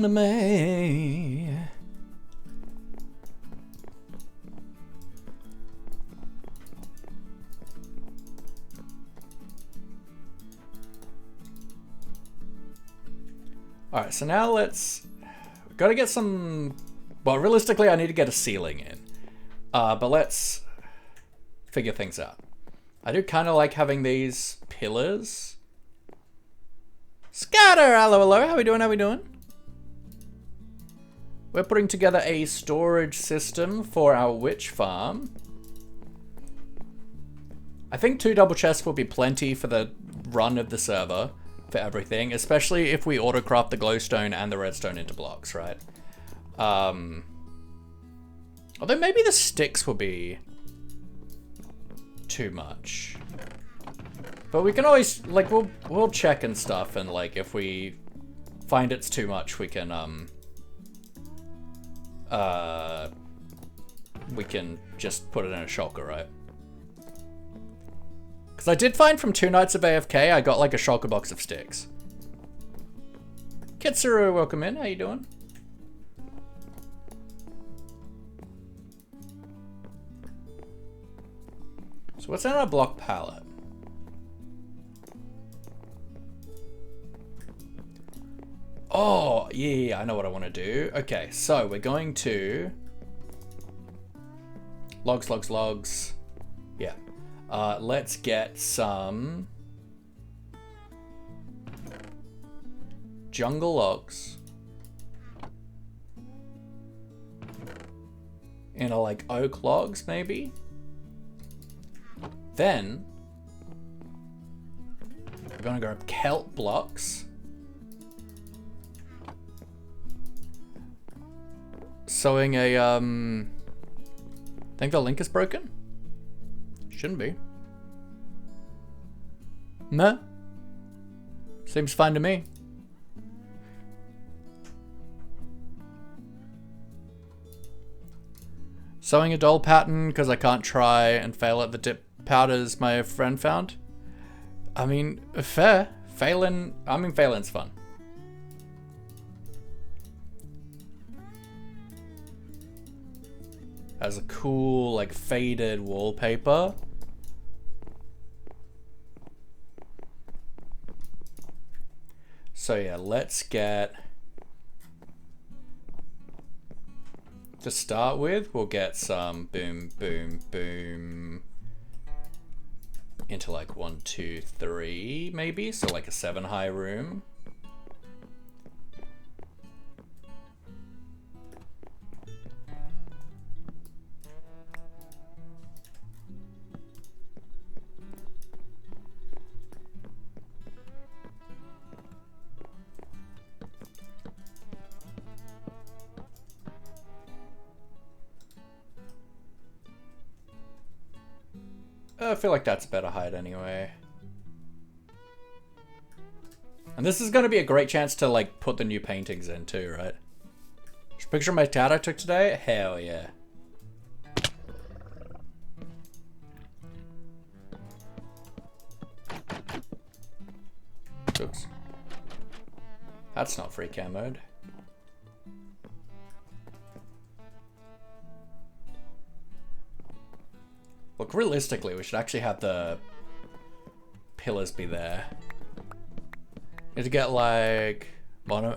Speaker 1: Me. Alright, so now let's... We've got to get some... Well, realistically, I need to get a ceiling in. But let's figure things out. I do kind of like having these pillars. Scatter! Hello, hello. How we doing? How we doing? We're putting together a storage system for our witch farm. I think 2 double chests will be plenty for the run of the server for everything, especially if we autocraft the glowstone and the redstone into blocks, right? Although maybe the sticks will be too much. But we can always, like, we'll check and stuff, and like if we find it's too much, we can just put it in a shulker, right? Because I did find from 2 nights of AFK, I got like a shulker box of sticks. Kitsuru, welcome in. How you doing? So what's in our block palette? Oh, yeah, I know what I want to do. Okay, so we're going to... Logs. Yeah. Let's get some... jungle logs. And like oak logs, maybe? Then... we're gonna grab kelp blocks. Sewing a, I think the link is broken? Shouldn't be. Nah. Seems fine to me. Sewing a doll pattern because I can't try and fail at the dip powders my friend found. I mean, fair. Failing's fun. Has a cool, like, faded wallpaper. So yeah, let's get... to start with, we'll get some boom, boom, boom. Into like 1, 2, 3, maybe? So like a 7 high room. I feel like that's a better height anyway. And this is going to be a great chance to like put the new paintings in too, right? Just picture my tat I took today? Hell yeah. Oops. That's not free cam mode. Look, realistically, we should actually have the pillars be there. Need to get like monomer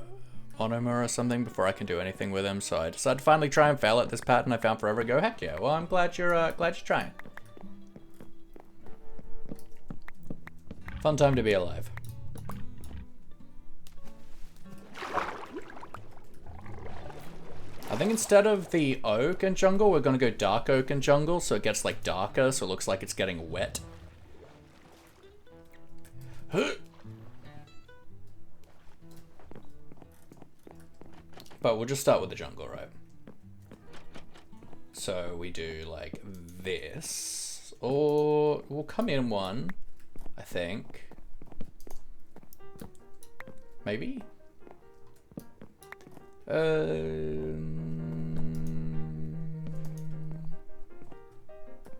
Speaker 1: or something before I can do anything with him. So I decided to finally try and fail at this pattern I found forever ago. Heck yeah! Well, I'm glad you're trying. Fun time to be alive. I think instead of the oak and jungle, we're gonna go dark oak and jungle, so it gets like darker, so it looks like it's getting wet. But we'll just start with the jungle, right? So we do like this, or we'll come in one, I think. Maybe? Well,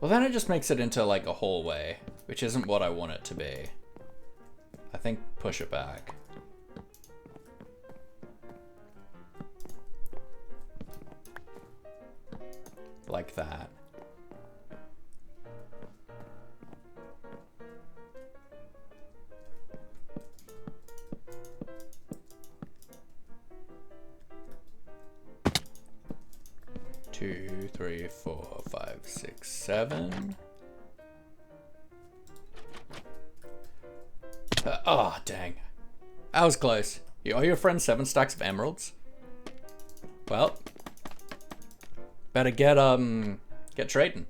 Speaker 1: then it just makes it into like a hallway, which isn't what I want it to be. I think push it back. Like that. Two, three, 4, 5, 6, 7. Oh, dang. That was close. You owe your friend 7 stacks of emeralds? Well, better get trading.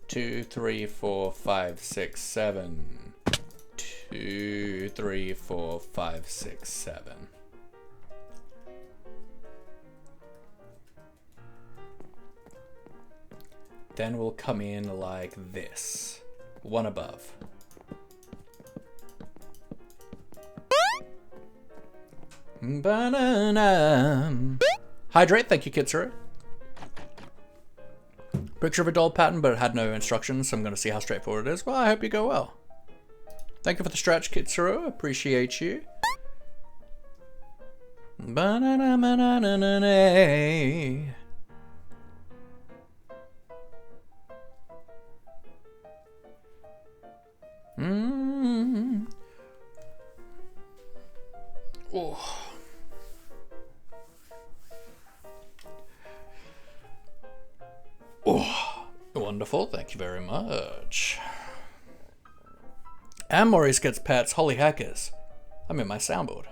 Speaker 1: Two, 3, 4, 5, 6, 7. 2, 3, 4, 5, 6, 7. Then we'll come in like this. One above. Banana. Hydrate, thank you, Kitsuru. Picture of a doll pattern, but it had no instructions, so I'm going to see how straightforward it is. Well, I hope you go well. Thank you for the stretch, Kitsuru. Appreciate you. Banana, banana, Oh. Oh. Wonderful. Thank you very much. And Maurice gets pets. Holy heckers. I'm in my soundboard.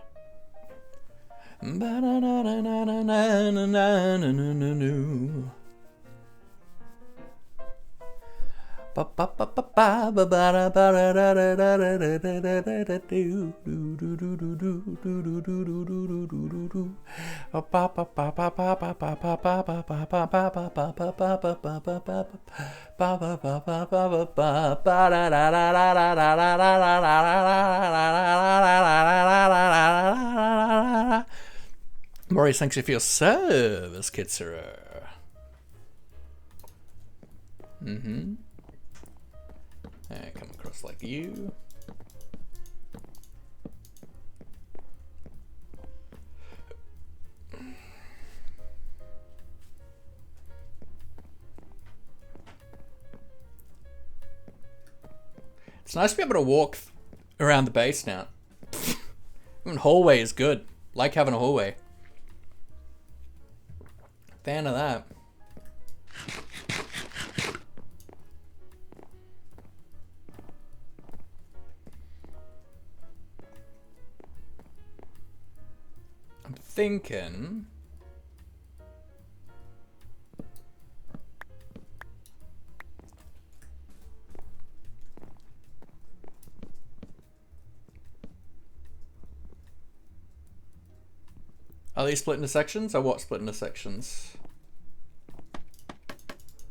Speaker 1: Maurice, thanks you for your service, Kitsuru. And come across like you. It's nice to be able to walk around the base now. Even hallway is good. Like having a hallway. Fan of that. I'm thinking. Are these split into sections or what split into sections?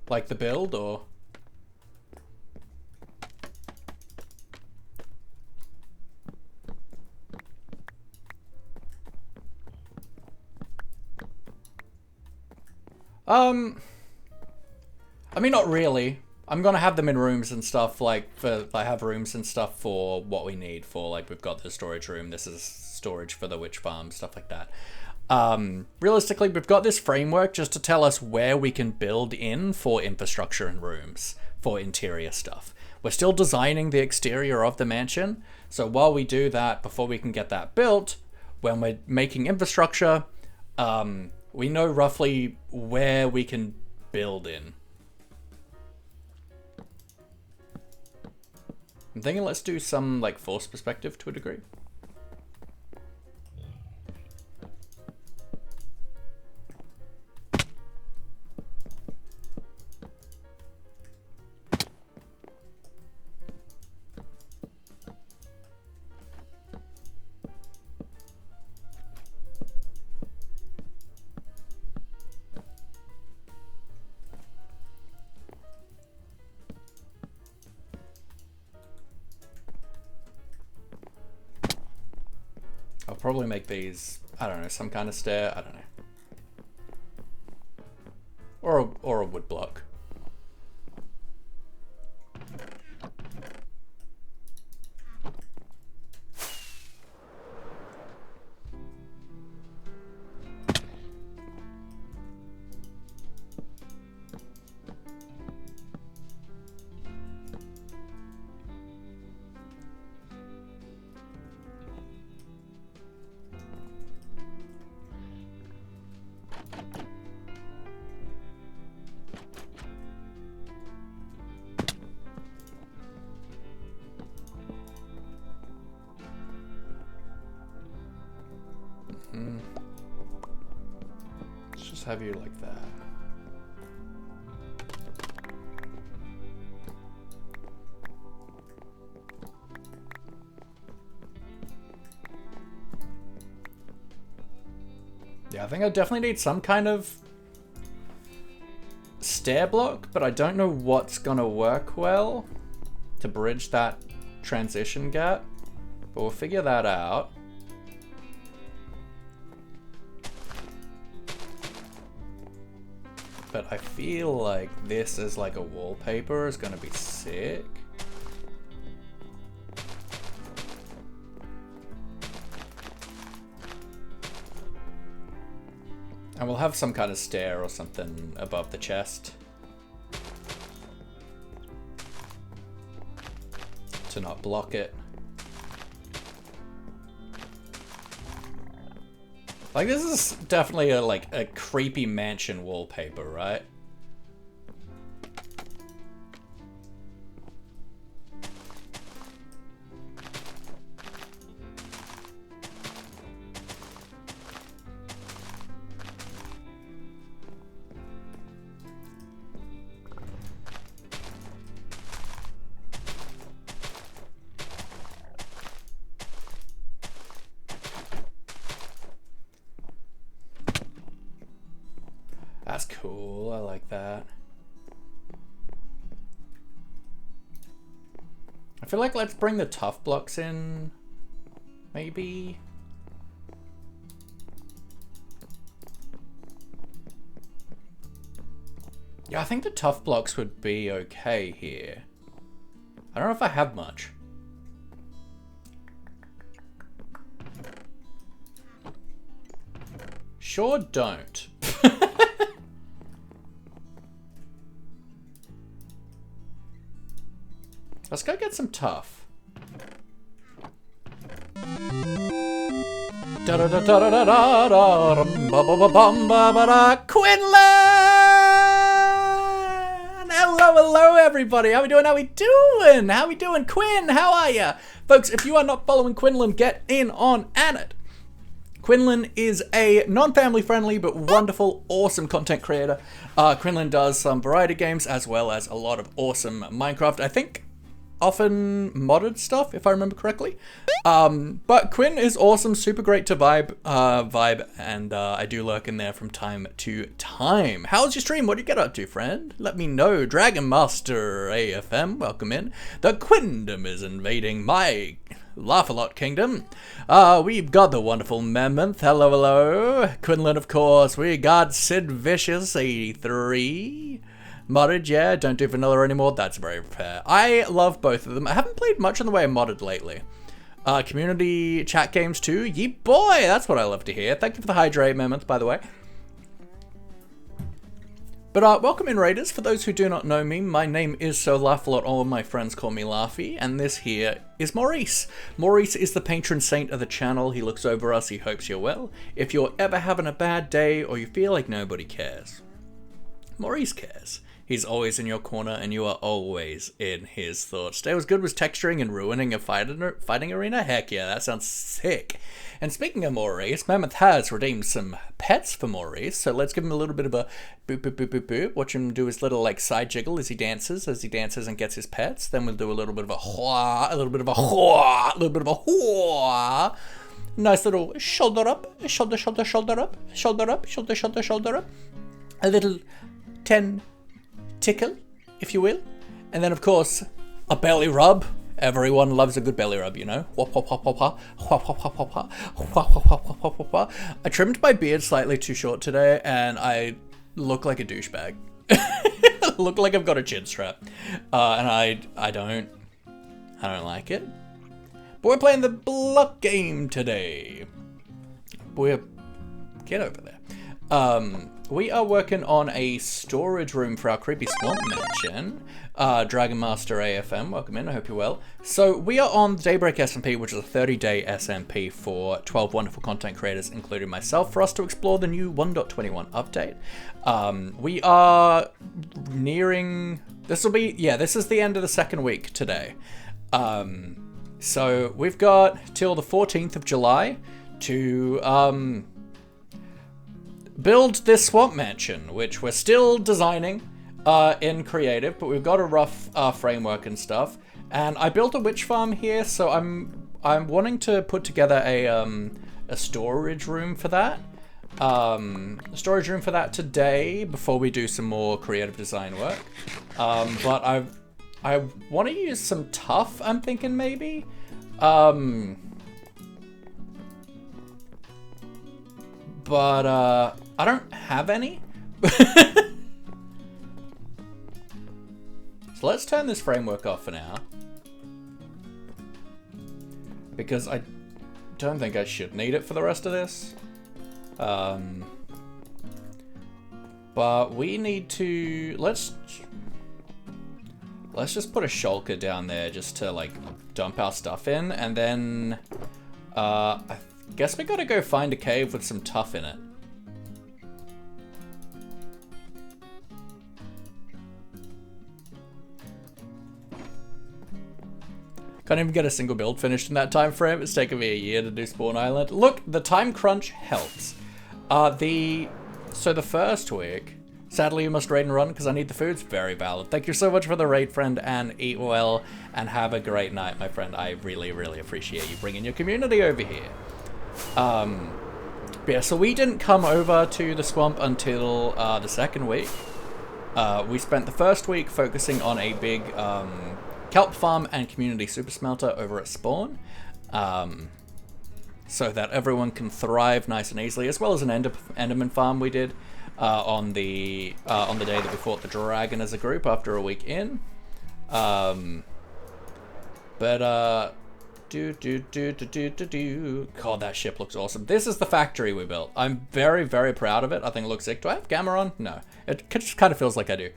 Speaker 1: Like the build, or? I mean, not really. I'm gonna have them in rooms and stuff, like, I have rooms and stuff for what we need for, like, we've got the storage room, this is storage for the witch farm, stuff like that. Realistically, we've got this framework just to tell us where we can build in for infrastructure and rooms, for interior stuff. We're still designing the exterior of the mansion, so while we do that, before we can get that built, when we're making infrastructure, we know roughly where we can build in. I'm thinking let's do some, like, force perspective to a degree. I'll probably make these, I don't know, some kind of stair, I don't know. Or a wood block. Let's just have you like that. Yeah, I think I definitely need some kind of stair block, but I don't know what's gonna work well to bridge that transition gap, but we'll figure that out. But I feel like this as like a wallpaper is gonna be sick. And we'll have some kind of stair or something above the chest to not block it. Like, this is definitely a creepy mansion wallpaper, right? That's cool, I like that. I feel like let's bring the tough blocks in, maybe. Yeah, I think the tough blocks would be okay here. I don't know if I have much. Sure don't. Let's go get some tough. Quinlan! Hello everybody. How we doing? How we doing? Quinn, how are ya? Folks, if you are not following Quinlan, get in on it. Quinlan is a non-family friendly but wonderful, awesome content creator. Quinlan does some variety games as well as a lot of awesome Minecraft. I think often modded stuff, if I remember correctly. But Quinn is awesome, super great to vibe, and I do lurk in there from time to time. How's your stream? What do you get up to, friend? Let me know. Dragon Master AFM, welcome in. The Quindom is invading my Laugh-A-Lot Kingdom. We've got the wonderful Mammoth. Hello, hello. Quinlan, of course. We got Sid Vicious 83. Modded, yeah. Don't do vanilla anymore. That's very fair. I love both of them. I haven't played much in the way of modded lately. Community chat games too. Ye boy, that's what I love to hear. Thank you for the hydrate, Mammoth, by the way. But welcome in, Raiders. For those who do not know me, my name is So Laugh-A-Lot. All of my friends call me Laughy, and this here is Maurice. Maurice is the patron saint of the channel. He looks over us. He hopes you're well. If you're ever having a bad day or you feel like nobody cares, Maurice cares. He's always in your corner, and you are always in his thoughts. Today was good was texturing and ruining a fighting arena? Heck yeah, that sounds sick. And speaking of Maurice, Mammoth has redeemed some pets for Maurice, so let's give him a little bit of a boop, boop, boop, boop, boop. Watch him do his little, like, side jiggle as he dances and gets his pets. Then we'll do a little bit of a hua, a little bit of a hua, a little bit of a hua. Nice little shoulder up, shoulder, shoulder, shoulder up, shoulder up, shoulder, shoulder, shoulder up. A little 10 tickle, if you will. And then, of course, a belly rub. Everyone loves a good belly rub, you know. I trimmed my beard slightly too short today, and I look like a douchebag. Look like I've got a chin strap, and I don't like it. But we're playing the block game today. Get over there. We are working on a storage room for our creepy swamp mansion. Dragon Master AFM, welcome in, I hope you're well. So we are on Daybreak SMP, which is a 30-day SMP for 12 wonderful content creators, including myself, for us to explore the new 1.21 update. We are nearing, this is the end of the second week today. So we've got till the 14th of July to build this swamp mansion, which we're still designing in creative, but we've got a rough framework and stuff. And I built a witch farm here, so I'm wanting to put together a storage room for that. Today before we do some more creative design work. But I want to use some tuff, I'm thinking maybe. But I don't have any. So let's turn this framework off for now. Because I don't think I should need it for the rest of this. But we need to, let's just put a shulker down there just to like dump our stuff in, and then I guess we gotta go find a cave with some tuff in it. Can't even get a single build finished in that time frame. It's taken me a year to do Spawn Island. Look, the time crunch helps. So the first week, sadly you must raid and run because I need the foods. Very valid. Thank you so much for the raid, friend, and eat well and have a great night, my friend. I really, really appreciate you bringing your community over here. Yeah, so we didn't come over to the swamp until the second week. We spent the first week focusing on a big kelp farm and community super smelter over at spawn, so that everyone can thrive nice and easily, as well as an enderman farm we did on the day that we fought the dragon as a group after a week in. God, that ship looks awesome. This is the factory we built. I'm very, very proud of it. I think it looks sick. Do I have gamma on? No. It just kind of feels like I do.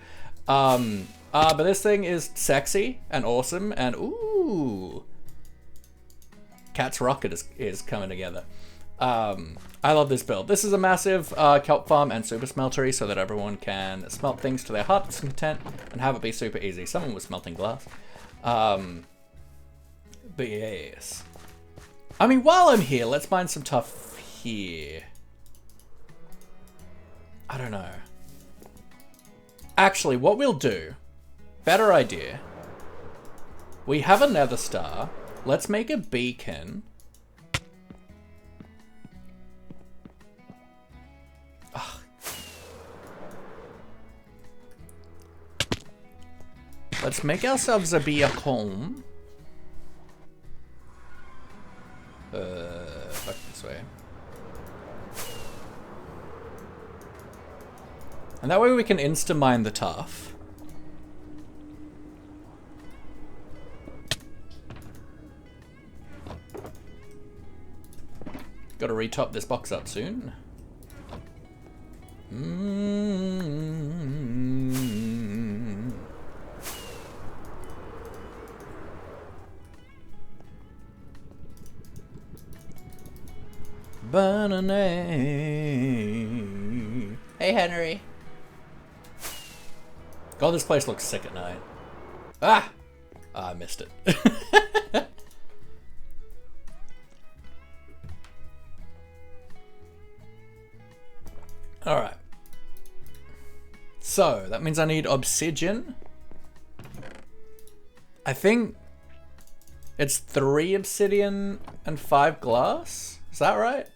Speaker 1: But this thing is sexy and awesome, and ooh, Cat's Rocket is coming together. I love this build. This is a massive kelp farm and super smeltery so that everyone can smelt things to their heart's content and have it be super easy. Someone was smelting glass. But yes. I mean, while I'm here, let's mine some tuff here. I don't know. Actually, what we'll do, better idea, We have a nether star. Let's make a beacon. Ugh. Let's make ourselves a beacon. Fuck this way. And that way we can insta-mine the tuff. Gotta retop this box up soon. Banana. Hey, Henry. God, this place looks sick at night. Ah! I missed it. Alright. So, that means I need obsidian. I think it's 3 obsidian and 5 glass. Is that right?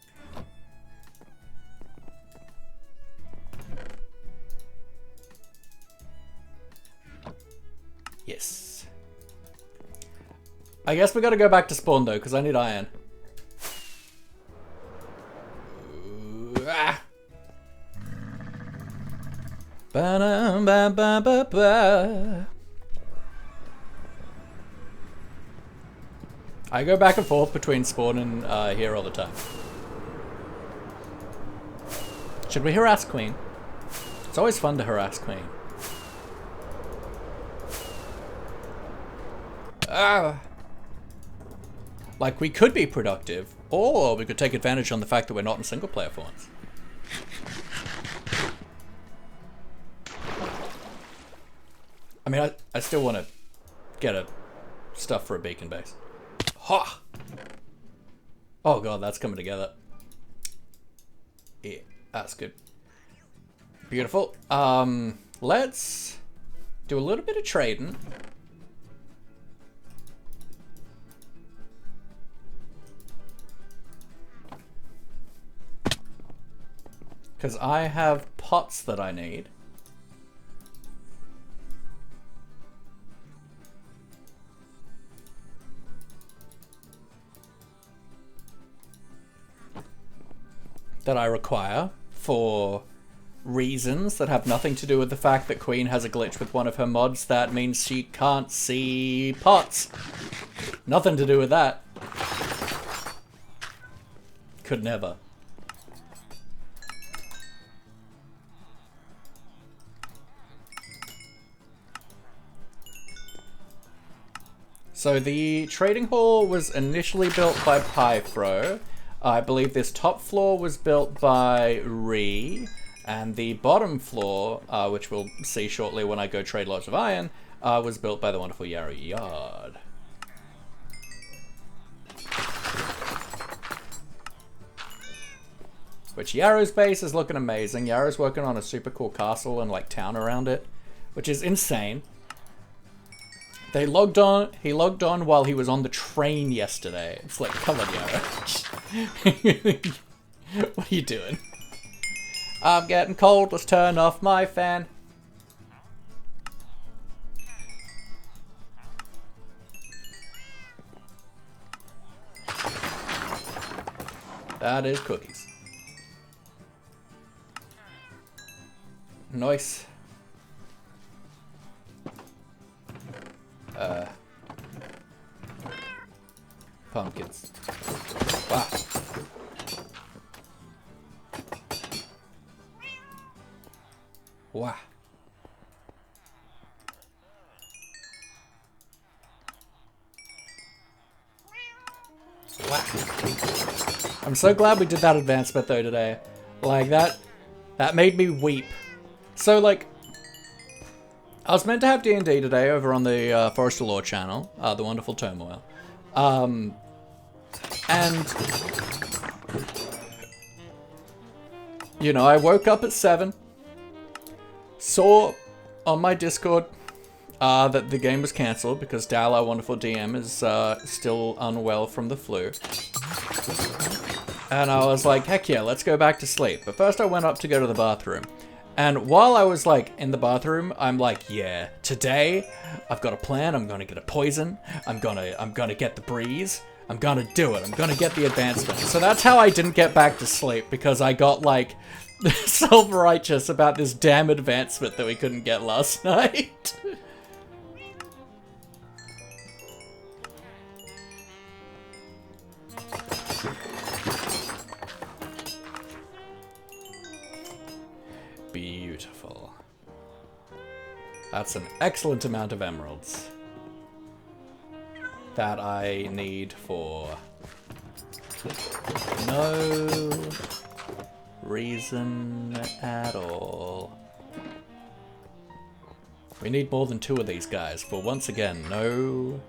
Speaker 1: Yes. I guess we gotta go back to spawn though, because I need iron. Ah. Ba-da-ba-ba-ba-ba. I go back and forth between spawn and here all the time. Should we harass Queen? It's always fun to harass Queen. Like, we could be productive, or we could take advantage on the fact that we're not in single player for once. I mean, I still want to get a stuff for a beacon base. Ha! Oh god, that's coming together. Yeah, that's good. Beautiful. Let's do a little bit of trading. Because I have pots that I need. That I require for reasons that have nothing to do with the fact that Queen has a glitch with one of her mods that means she can't see pots. Nothing to do with that. Could never. So the trading hall was initially built by Pyfro. I believe this top floor was built by Ree, and the bottom floor, which we'll see shortly when I go trade lots of iron, was built by the wonderful Yarrow Yard. Which Yarrow's base is looking amazing. Yarrow's working on a super cool castle and like town around it, which is insane. He logged on while he was on the train yesterday. It's like, come on, Yarrow. What are you doing? I'm getting cold, let's turn off my fan. That is cookies. Nice. Pumpkins. Wow. Wow. Wow. I'm so glad we did that advancement though today. Like that made me weep. So like, I was meant to have D&D today over on the Forest of Law channel, the wonderful Turmoil. And, you know, I woke up at 7, saw on my Discord that the game was cancelled because Dal, our wonderful DM, is still unwell from the flu. And I was like, heck yeah, let's go back to sleep. But first I went up to go to the bathroom. And while I was like in the bathroom, I'm like, yeah, today I've got a plan. I'm gonna get a poison. I'm gonna get the breeze. I'm gonna do it. I'm gonna get the advancement. So that's how I didn't get back to sleep, because I got like self-righteous about this damn advancement that we couldn't get last night. Beautiful. That's an excellent amount of emeralds that I need for no reason at all. We need more than 2 of these guys for, once again, no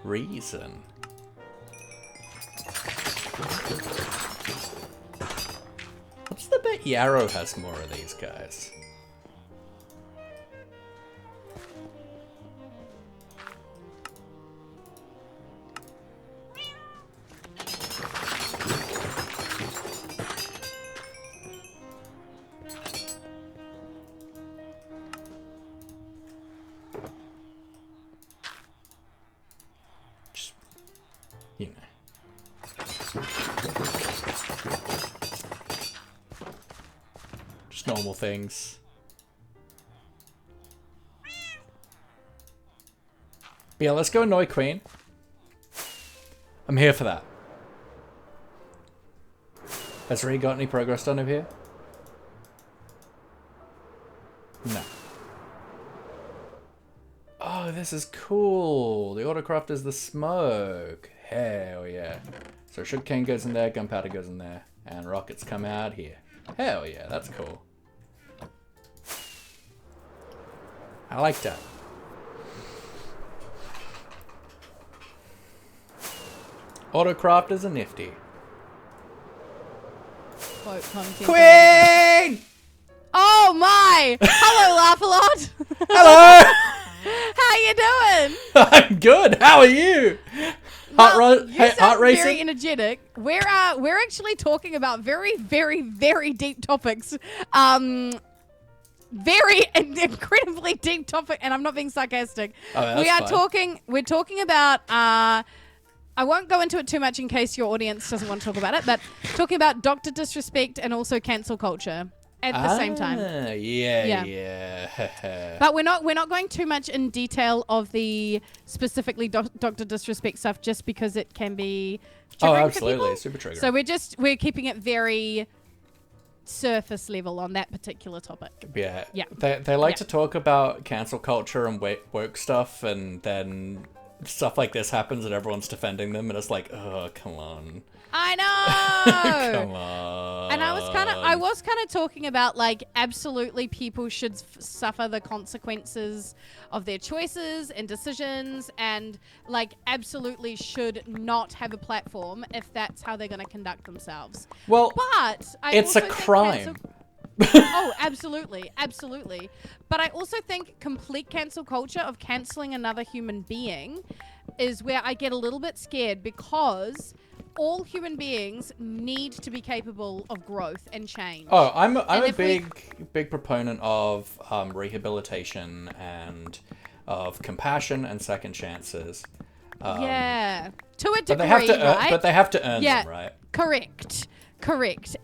Speaker 1: reason. What's the bet Yarrow has more of these guys? Just, you know. Just normal things. But yeah, let's go annoy Queen. I'm here for that. Has Ree got any progress done over here? No. Oh, this is cool. The autocraft is the smoke. Hell yeah. So sugarcane goes in there, gunpowder goes in there, and rockets come out here. Hell yeah, that's cool. I like that. Autocraft is a nifty. Queen!
Speaker 3: Oh my! Hello, Laugh-A-Lot!
Speaker 1: Hello!
Speaker 3: How you doing?
Speaker 1: I'm good. How are you? Heart racing?
Speaker 3: Very energetic. We're actually talking about very, very, very deep topics. Very incredibly deep topic, and I'm not being sarcastic.
Speaker 1: Oh,
Speaker 3: we are
Speaker 1: fine.
Speaker 3: talking. We're talking about. I won't go into it too much in case your audience doesn't want to talk about it, but talking about Dr. Disrespect and also cancel culture at the same time.
Speaker 1: Yeah.
Speaker 3: But we're not going too much in detail of the specifically Dr. Disrespect stuff, just because it can be triggering for people.
Speaker 1: Super triggering.
Speaker 3: So we're keeping it very surface level on that particular topic.
Speaker 1: Yeah.
Speaker 3: Yeah.
Speaker 1: They like to talk about cancel culture and woke stuff, and then stuff like this happens and everyone's defending them, and it's like, oh, come on.
Speaker 3: I know.
Speaker 1: Come on.
Speaker 3: And I was kind of talking about, like, absolutely people should suffer the consequences of their choices and decisions, and like absolutely should not have a platform if that's how they're going to conduct themselves.
Speaker 1: Well,
Speaker 3: but
Speaker 1: it's a crime.
Speaker 3: Oh, absolutely. Absolutely. But I also think complete cancel culture of canceling another human being is where I get a little bit scared, because all human beings need to be capable of growth and change.
Speaker 1: Oh, I'm a big proponent of rehabilitation and of compassion and second chances.
Speaker 3: Yeah. To a degree,
Speaker 1: but they have to
Speaker 3: right?
Speaker 1: But they have to earn them, right?
Speaker 3: Correct.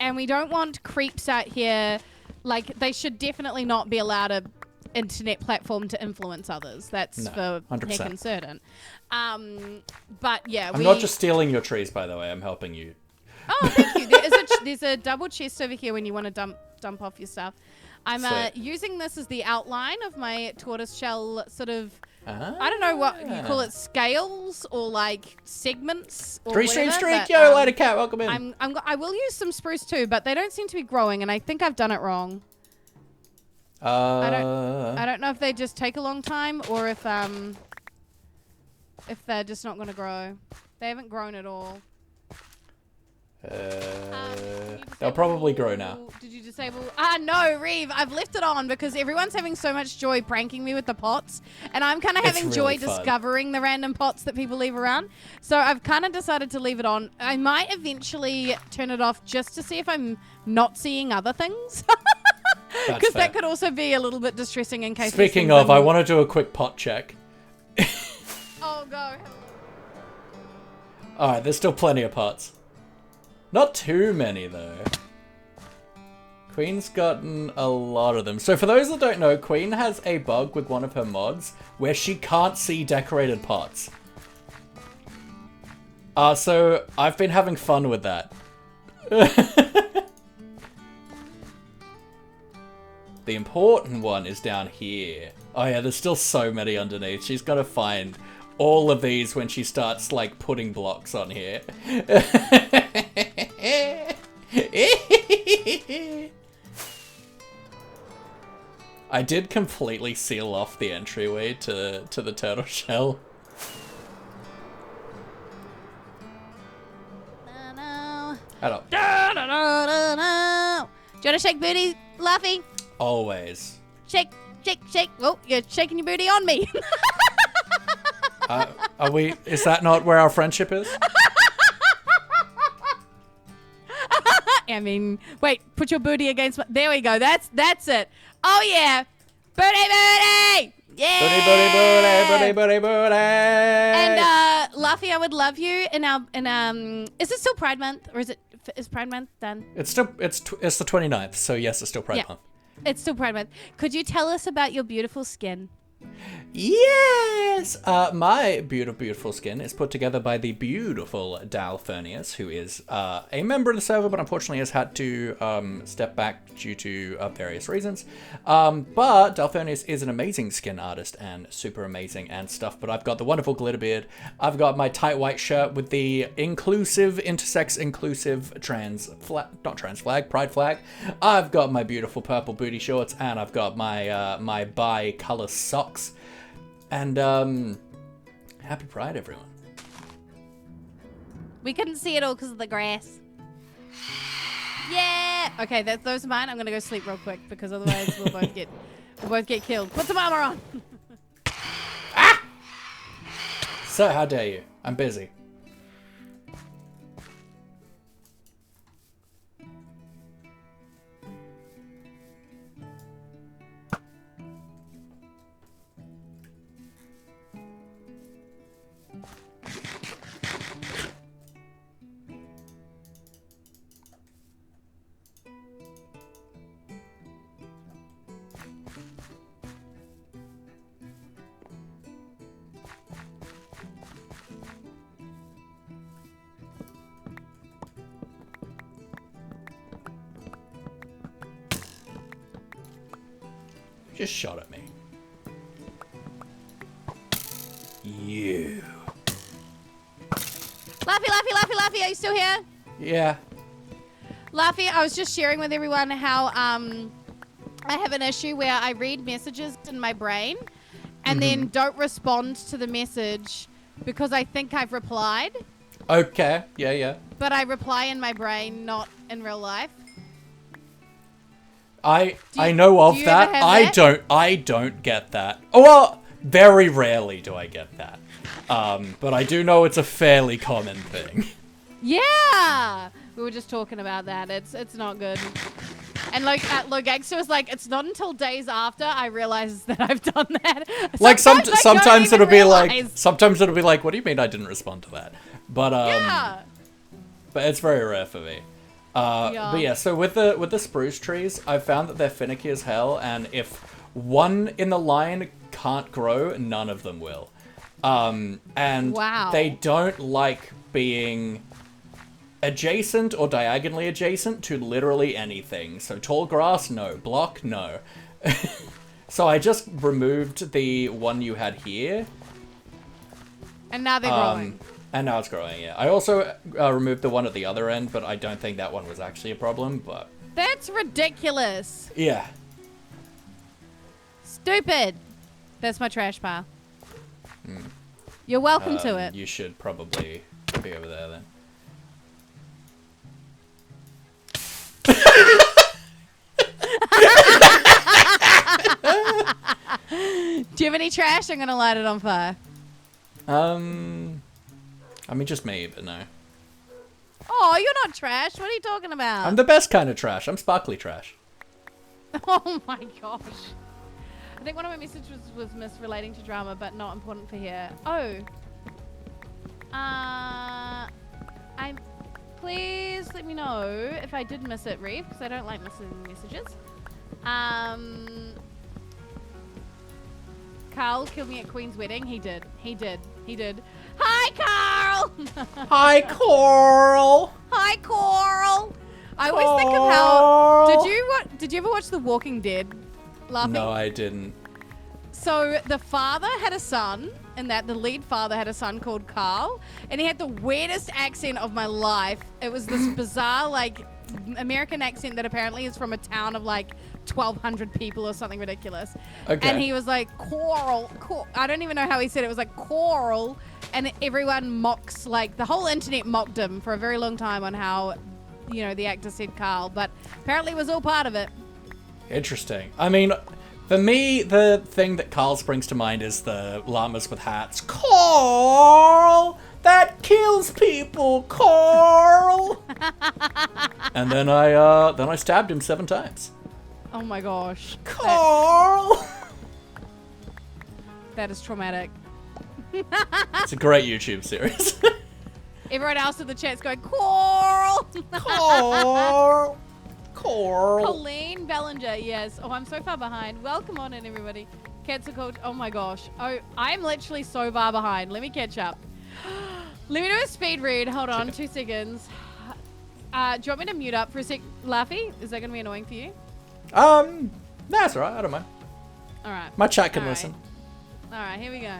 Speaker 3: And we don't want creeps out here. Like, they should definitely not be allowed a internet platform to influence others. That's for
Speaker 1: 100%.
Speaker 3: heck and certain. But yeah,
Speaker 1: I'm not just stealing your trees, by the way. I'm helping you.
Speaker 3: Oh, thank you. There's a double chest over here when you want to dump off your stuff. I'm using this as the outline of my tortoiseshell sort of. I don't know what you call it, scales or like segments or
Speaker 1: Three-stream
Speaker 3: whatever,
Speaker 1: streak,
Speaker 3: but,
Speaker 1: yo, Lady Cat, welcome in.
Speaker 3: I will use some spruce too, but they don't seem to be growing, and I think I've done it wrong. I don't know if they just take a long time or if they're just not going to grow. They haven't grown at all.
Speaker 1: They'll probably grow now.
Speaker 3: Did you disable? No, Reeve, I've left it on because everyone's having so much joy pranking me with the pots, and I'm kind of having
Speaker 1: really
Speaker 3: joy
Speaker 1: fun.
Speaker 3: discovering the random pots that people leave around. So I've kind of decided to leave it on. I might eventually turn it off just to see if I'm not seeing other things. Because that could also be a little bit distressing in case.
Speaker 1: Speaking of, I want to do a quick pot check.
Speaker 3: Oh, go.
Speaker 1: Alright, there's still plenty of pots. Not too many, though. Queen's gotten a lot of them. So for those that don't know, Queen has a bug with one of her mods where she can't see decorated pots. So I've been having fun with that. The important one is down here. Oh yeah, there's still so many underneath. She's got to find all of these when she starts, like, putting blocks on here. I did completely seal off the entryway to the turtle shell. Head up.
Speaker 3: Do you want to shake booty, Luffy?
Speaker 1: Always.
Speaker 3: Shake, shake, shake. Oh, you're shaking your booty on me.
Speaker 1: Are we? Is that not where our friendship is?
Speaker 3: I mean, wait. Put your booty against my... There we go. That's it. Oh yeah, booty, booty. Yeah.
Speaker 1: Booty, booty, booty, booty, booty, booty.
Speaker 3: And Luffy, I would love you in is it still Pride Month, or is Pride Month done?
Speaker 1: It's the 29th, so yes, it's still Pride Month.
Speaker 3: It's still Pride Month. Could you tell us about your beautiful skin?
Speaker 1: Yes! My beautiful skin is put together by the beautiful Dalfernius, who is a member of the server, but unfortunately has had to step back due to various reasons. But Dalfernius is an amazing skin artist and super amazing and stuff, but I've got the wonderful glitter beard. I've got my tight white shirt with the inclusive, intersex inclusive pride flag. I've got my beautiful purple booty shorts, and I've got my my bi-color socks. And happy Pride, everyone.
Speaker 3: We couldn't see it all because of the grass. Yeah. Okay, those are mine. I'm gonna go sleep real quick because otherwise we'll both get killed. Put some armor on.
Speaker 1: Ah! So how dare you? I'm busy. Just shot at me. You.
Speaker 3: Laffy, are you still here?
Speaker 1: Yeah.
Speaker 3: Laffy, I was just sharing with everyone how I have an issue where I read messages in my brain and then don't respond to the message because I think I've replied.
Speaker 1: Okay. Yeah.
Speaker 3: But I reply in my brain, not in real life.
Speaker 1: I know of that. I don't get that. Oh, well, very rarely do I get that. But I do know it's a fairly common thing.
Speaker 3: Yeah, we were just talking about that. It's not good. And like Logangster was like, it's not until days after I realize that I've done that.
Speaker 1: Like sometimes it'll be like, what do you mean I didn't respond to that? But
Speaker 3: yeah.
Speaker 1: But it's very rare for me. But yeah, so with the spruce trees, I've found that they're finicky as hell, and if one in the line can't grow, none of them will. And they don't like being adjacent or diagonally adjacent to literally anything. So tall grass, no. Block, no. So I just removed the one you had here.
Speaker 3: And now they're growing.
Speaker 1: And now it's growing, yeah. I also removed the one at the other end, but I don't think that one was actually a problem, but...
Speaker 3: That's ridiculous.
Speaker 1: Yeah.
Speaker 3: Stupid. That's my trash pile. You're welcome to it.
Speaker 1: You should probably be over there, then.
Speaker 3: Do you have any trash? I'm going to light it on fire.
Speaker 1: I mean, just me, but no.
Speaker 3: Oh, you're not trash. What are you talking about?
Speaker 1: I'm the best kind of trash. I'm sparkly trash.
Speaker 3: Oh my gosh. I think one of my messages was relating to drama, but not important for here. Oh. Please let me know if I did miss it, Reeve, because I don't like missing messages. Carl killed me at Queen's wedding. He did. Hi, Carl!
Speaker 1: Hi, Coral!
Speaker 3: Hi, Coral! I always think of how... Did you ever watch The Walking Dead, Laughing?
Speaker 1: No, I didn't.
Speaker 3: So the father had a son, and the lead father had a son called Carl, and he had the weirdest accent of my life. It was this bizarre, like, American accent that apparently is from a town of like 1,200 people or something ridiculous.
Speaker 1: Okay.
Speaker 3: And he was like, Coral. I don't even know how he said it. It was like, Coral. And everyone mocks, like, the whole internet mocked him for a very long time on how, you know, the actor said Carl, but apparently it was all part of it.
Speaker 1: Interesting. I mean, for me, the thing that Carl springs to mind is the llamas with hats. Carl! That kills people, Carl! And then I stabbed him 7 times.
Speaker 3: Oh my gosh.
Speaker 1: Carl!
Speaker 3: That is traumatic.
Speaker 1: It's a great YouTube series.
Speaker 3: Everyone else in the chat's going, Coral!
Speaker 1: Carl! Carl!
Speaker 3: Colleen Bellinger, yes. Oh, I'm so far behind. Welcome on in, everybody. Cancel culture. Oh my gosh. Oh, I'm literally so far behind. Let me catch up. Let me do a speed read. Hold on, 2 seconds. Do you want me to mute up for a sec, Laffy? Is that going to be annoying for you?
Speaker 1: That's alright. I don't mind.
Speaker 3: All right.
Speaker 1: My chat can
Speaker 3: All right.
Speaker 1: listen.
Speaker 3: All right, here we go.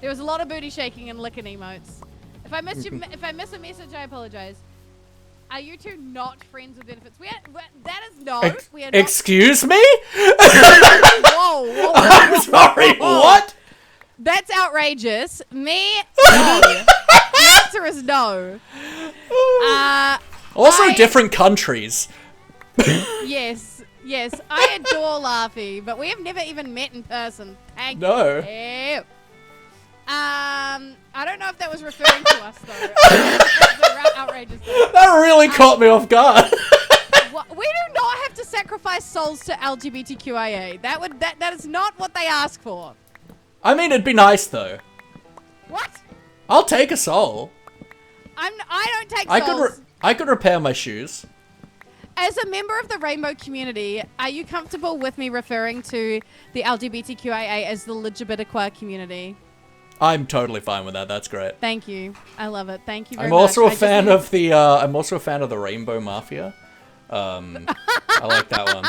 Speaker 3: There was a lot of booty shaking and licking emotes. If I miss if I miss a message, I apologize. Are you two not friends with benefits? That is no. We are not.
Speaker 1: Excuse me?
Speaker 3: Whoa.
Speaker 1: I'm sorry. What?
Speaker 3: That's outrageous. Me? No. The answer is no.
Speaker 1: Also, different countries.
Speaker 3: Yes. I adore Laffy, but we have never even met in person. Thank
Speaker 1: No.
Speaker 3: you. I don't know if that was referring to us though. That's outrageous.
Speaker 1: That really caught me off guard.
Speaker 3: We do not have to sacrifice souls to LGBTQIA. That is not what they ask for.
Speaker 1: I mean, it'd be nice though.
Speaker 3: What?
Speaker 1: I'll take a soul.
Speaker 3: I don't take souls.
Speaker 1: I could repair my shoes.
Speaker 3: As a member of the rainbow community, are you comfortable with me referring to the LGBTQIA as the LGBTQIA community?
Speaker 1: I'm totally fine with that. That's great.
Speaker 3: Thank you. I love it. Thank you very
Speaker 1: I'm
Speaker 3: much.
Speaker 1: also a fan of the. I'm also a fan of the Rainbow Mafia. I like that one.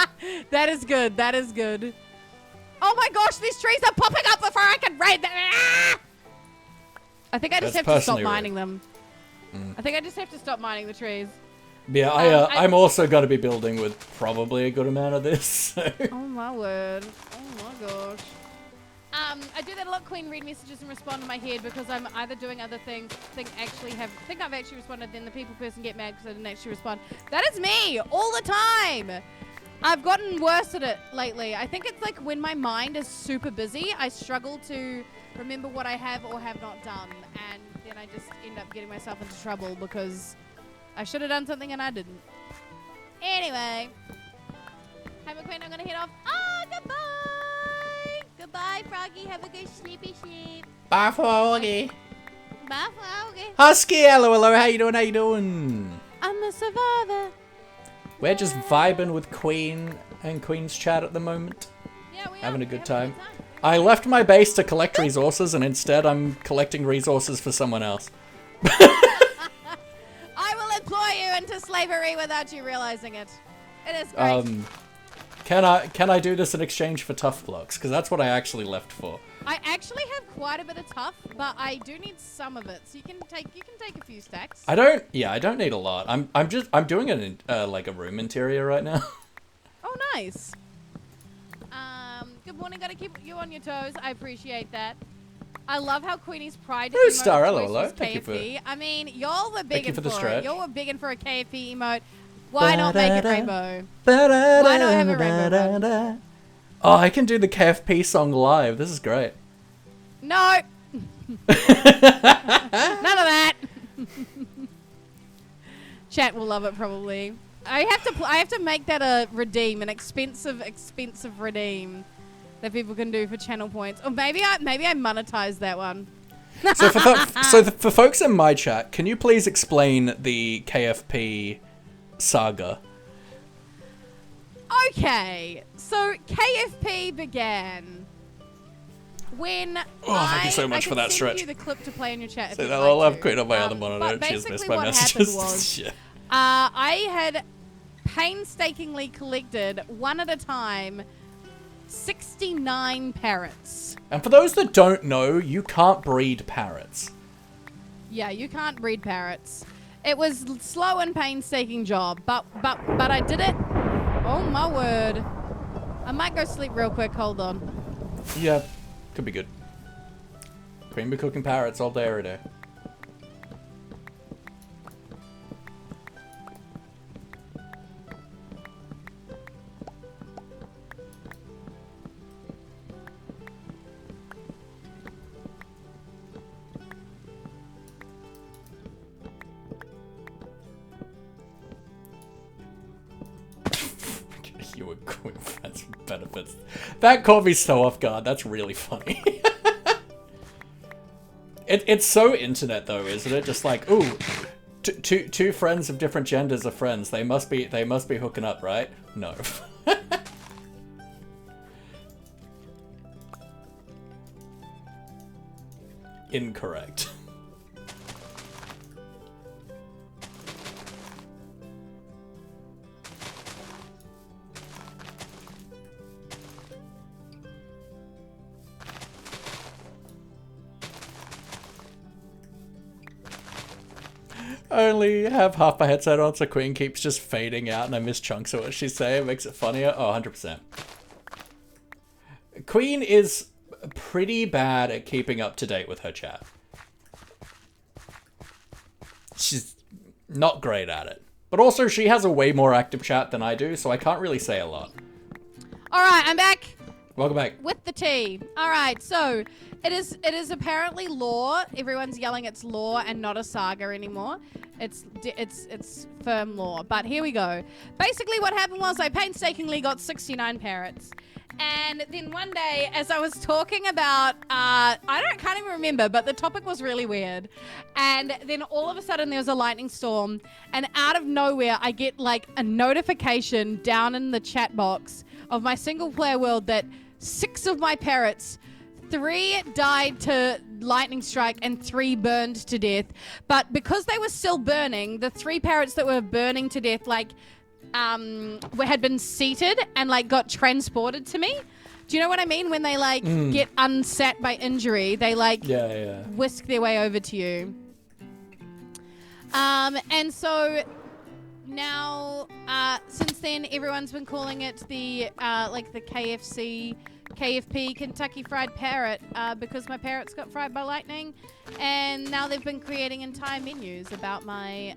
Speaker 3: That is good. That is good. Oh my gosh, these trees are popping up before I can raid them. Ah! I think I just have to stop mining them. I think I just have to stop mining the trees.
Speaker 1: Yeah, I'm also going to be building with probably a good amount of this. So.
Speaker 3: Oh my word. Oh my gosh. I do that a lot, Queen, read messages and respond in my head because I'm either doing other things, think I've actually responded, then the people person get mad because I didn't actually respond. That is me all the time. I've gotten worse at it lately. I think it's like when my mind is super busy, I struggle to remember what I have or have not done, and then I just end up getting myself into trouble because I should have done something and I didn't. Anyway. Hi, McQueen, I'm going to head off. Goodbye. Goodbye, Froggy. Have a good sleepy sleep.
Speaker 1: Bye, Froggy.
Speaker 3: Bye, Froggy.
Speaker 1: Husky, hello. How you doing?
Speaker 3: I'm a survivor.
Speaker 1: We're just vibing with Queen and Queen's chat at the moment.
Speaker 3: Yeah, we are.
Speaker 1: Having a good time. I left my base to collect resources, and instead I'm collecting resources for someone else.
Speaker 3: I will employ you into slavery without you realizing it. It is great.
Speaker 1: Can I do this in exchange for tough blocks? Because that's what I actually left for.
Speaker 3: I actually have quite a bit of tough, but I do need some of it. So you can take a few stacks.
Speaker 1: I don't need a lot. I'm doing it in like a room interior right now.
Speaker 3: Oh, nice. Good morning. Gotta keep you on your toes. I appreciate that. I love how Queenie's pride
Speaker 1: Ooh,
Speaker 3: emote
Speaker 1: Star,
Speaker 3: choice
Speaker 1: hello.
Speaker 3: was
Speaker 1: Thank you
Speaker 3: KFC. I mean, y'all were begging
Speaker 1: for the
Speaker 3: for
Speaker 1: stretch.
Speaker 3: it. Y'all were begging for a KFC emote. Why not make it rainbow? Why not have a rainbow one?
Speaker 1: Oh, I can do the KFP song live. This is great.
Speaker 3: No. None of that. Chat will love it probably. I have to make that a redeem, an expensive redeem that people can do for channel points. Or maybe I monetize that one.
Speaker 1: So for folks in my chat, can you please explain the KFP saga?
Speaker 3: Okay, so KFP began when
Speaker 1: thank you so much for that
Speaker 3: send
Speaker 1: stretch.
Speaker 3: you the clip to play in your chat. If
Speaker 1: So
Speaker 3: you'd
Speaker 1: that
Speaker 3: like
Speaker 1: I'll have
Speaker 3: to.
Speaker 1: Queen on my other monitor.
Speaker 3: But
Speaker 1: She's missed
Speaker 3: basically
Speaker 1: my
Speaker 3: what
Speaker 1: messages.
Speaker 3: happened was
Speaker 1: Yeah.
Speaker 3: I had painstakingly collected one at a time 69 parrots.
Speaker 1: And for those that don't know, you can't breed parrots.
Speaker 3: Yeah, you can't breed parrots. It was slow and painstaking job, but I did it. Oh my word! I might go sleep real quick. Hold on.
Speaker 1: Yeah, could be good. Queen be cooking parrots all day, every day. You were going friends with benefits. That caught me so off guard. That's really funny. It's so internet though, isn't it? Just like, ooh, two friends of different genders are friends. They must be hooking up, right? No. Incorrect. I only have half my headset on, so Queen keeps just fading out and I miss chunks of what she's saying. It makes it funnier. Oh, 100%. Queen is pretty bad at keeping up to date with her chat. She's not great at it. But also, she has a way more active chat than I do, so I can't really say a lot.
Speaker 3: Alright, I'm back.
Speaker 1: Welcome back.
Speaker 3: With the tea. Alright, so it is apparently lore. Everyone's yelling it's lore and not a saga anymore. It's firm lore. But here we go. Basically what happened was I painstakingly got 69 parrots. And then one day, as I was talking about, can't even remember, but the topic was really weird. And then all of a sudden there was a lightning storm, and out of nowhere I get like a notification down in the chat box of my single player world that 6 of my parrots, 3 died to lightning strike and 3 burned to death. But because they were still burning, the 3 parrots that were burning to death, like, had been seated and like got transported to me. Do you know what I mean? When they like get unsat by injury, they like whisk their way over to you. And so now, since then, everyone's been calling it the like the KFP Kentucky Fried Parrot because my parrots got fried by lightning, and now they've been creating entire menus about my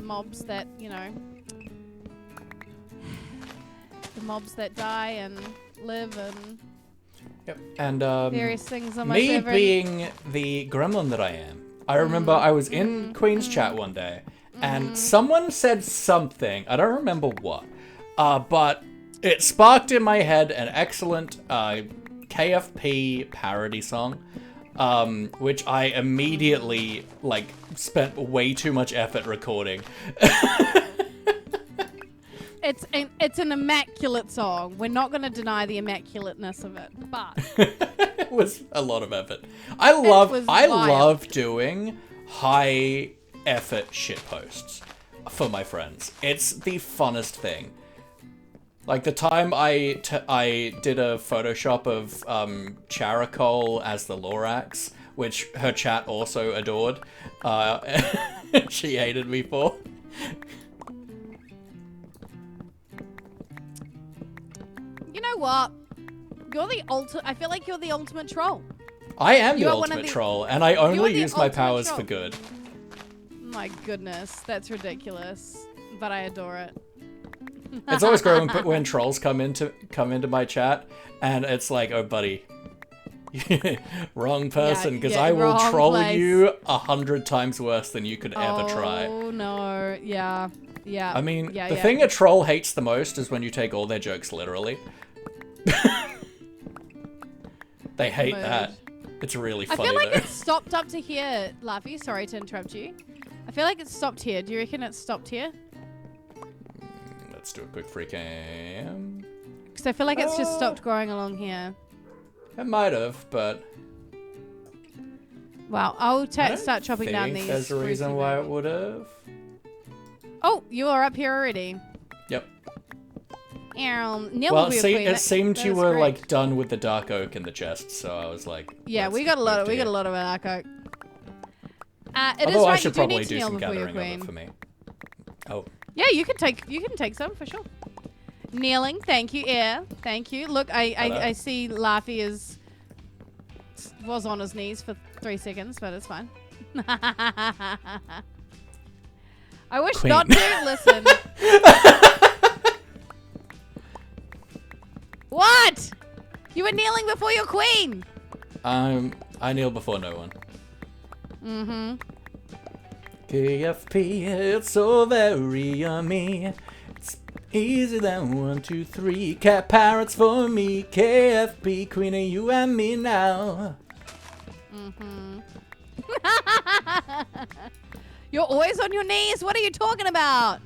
Speaker 3: mobs that, you know, the mobs that die and live and
Speaker 1: and
Speaker 3: various things on my
Speaker 1: me
Speaker 3: server.
Speaker 1: being the gremlin that I am, I remember I was in Queen's chat one day and someone said something, I don't remember what, but it sparked in my head an excellent KFP parody song, which I immediately like spent way too much effort recording.
Speaker 3: It's an immaculate song. We're not going to deny the immaculateness of it, but
Speaker 1: It was a lot of effort. I love doing high effort shitposts for my friends. It's the funnest thing. Like the time I did a Photoshop of Characol as the Lorax, which her chat also adored. She hated me for.
Speaker 3: you know what? I feel like you're the ultimate troll.
Speaker 1: I am
Speaker 3: You
Speaker 1: the
Speaker 3: are one of
Speaker 1: ultimate
Speaker 3: the-
Speaker 1: troll, and I only
Speaker 3: the
Speaker 1: use my
Speaker 3: ultimate
Speaker 1: powers
Speaker 3: troll.
Speaker 1: for good.
Speaker 3: My goodness, that's ridiculous, but I adore it.
Speaker 1: It's always great when trolls come into my chat, and it's like, oh, buddy, wrong person, because I will troll you 100 times worse than you could ever try.
Speaker 3: Oh no, yeah.
Speaker 1: I mean, the thing a troll hates the most is when you take all their jokes literally. They hate that. It's really funny.
Speaker 3: I feel like
Speaker 1: though.
Speaker 3: it's stopped up to here, Laffy. Sorry to interrupt you. I feel like it's stopped here. Do you reckon it's stopped here?
Speaker 1: Let's do a quick free cam.
Speaker 3: Because I feel like it's just stopped growing along here.
Speaker 1: It might have, but...
Speaker 3: Well, I'll start chopping down these.
Speaker 1: There's a reason why it would have.
Speaker 3: Oh, you are up here already.
Speaker 1: Yep.
Speaker 3: Neil
Speaker 1: Well,
Speaker 3: will be
Speaker 1: see,
Speaker 3: a queen.
Speaker 1: it seemed you were
Speaker 3: great.
Speaker 1: like done with the dark oak in the chest, so I was like,
Speaker 3: yeah, we got a lot of dark oak. It is
Speaker 1: Although
Speaker 3: right,
Speaker 1: I should
Speaker 3: you do
Speaker 1: probably
Speaker 3: need to
Speaker 1: do
Speaker 3: kneel
Speaker 1: some
Speaker 3: before you're
Speaker 1: gathering of
Speaker 3: queen.
Speaker 1: it for me. Oh.
Speaker 3: Yeah, you can take some for sure. Kneeling, thank you, Air. Thank you. Look, I see Laffy was on his knees for 3 seconds, but it's fine. I wish
Speaker 1: Queen.
Speaker 3: not to listen. What? You were kneeling before your queen.
Speaker 1: I kneel before no one.
Speaker 3: Mm-hmm.
Speaker 1: KFP, it's so very yummy. It's easy than 1, 2, 3. Cat parrots for me. KFP, queen of you and me now.
Speaker 3: Mm-hmm. You're always on your knees. What are you talking about?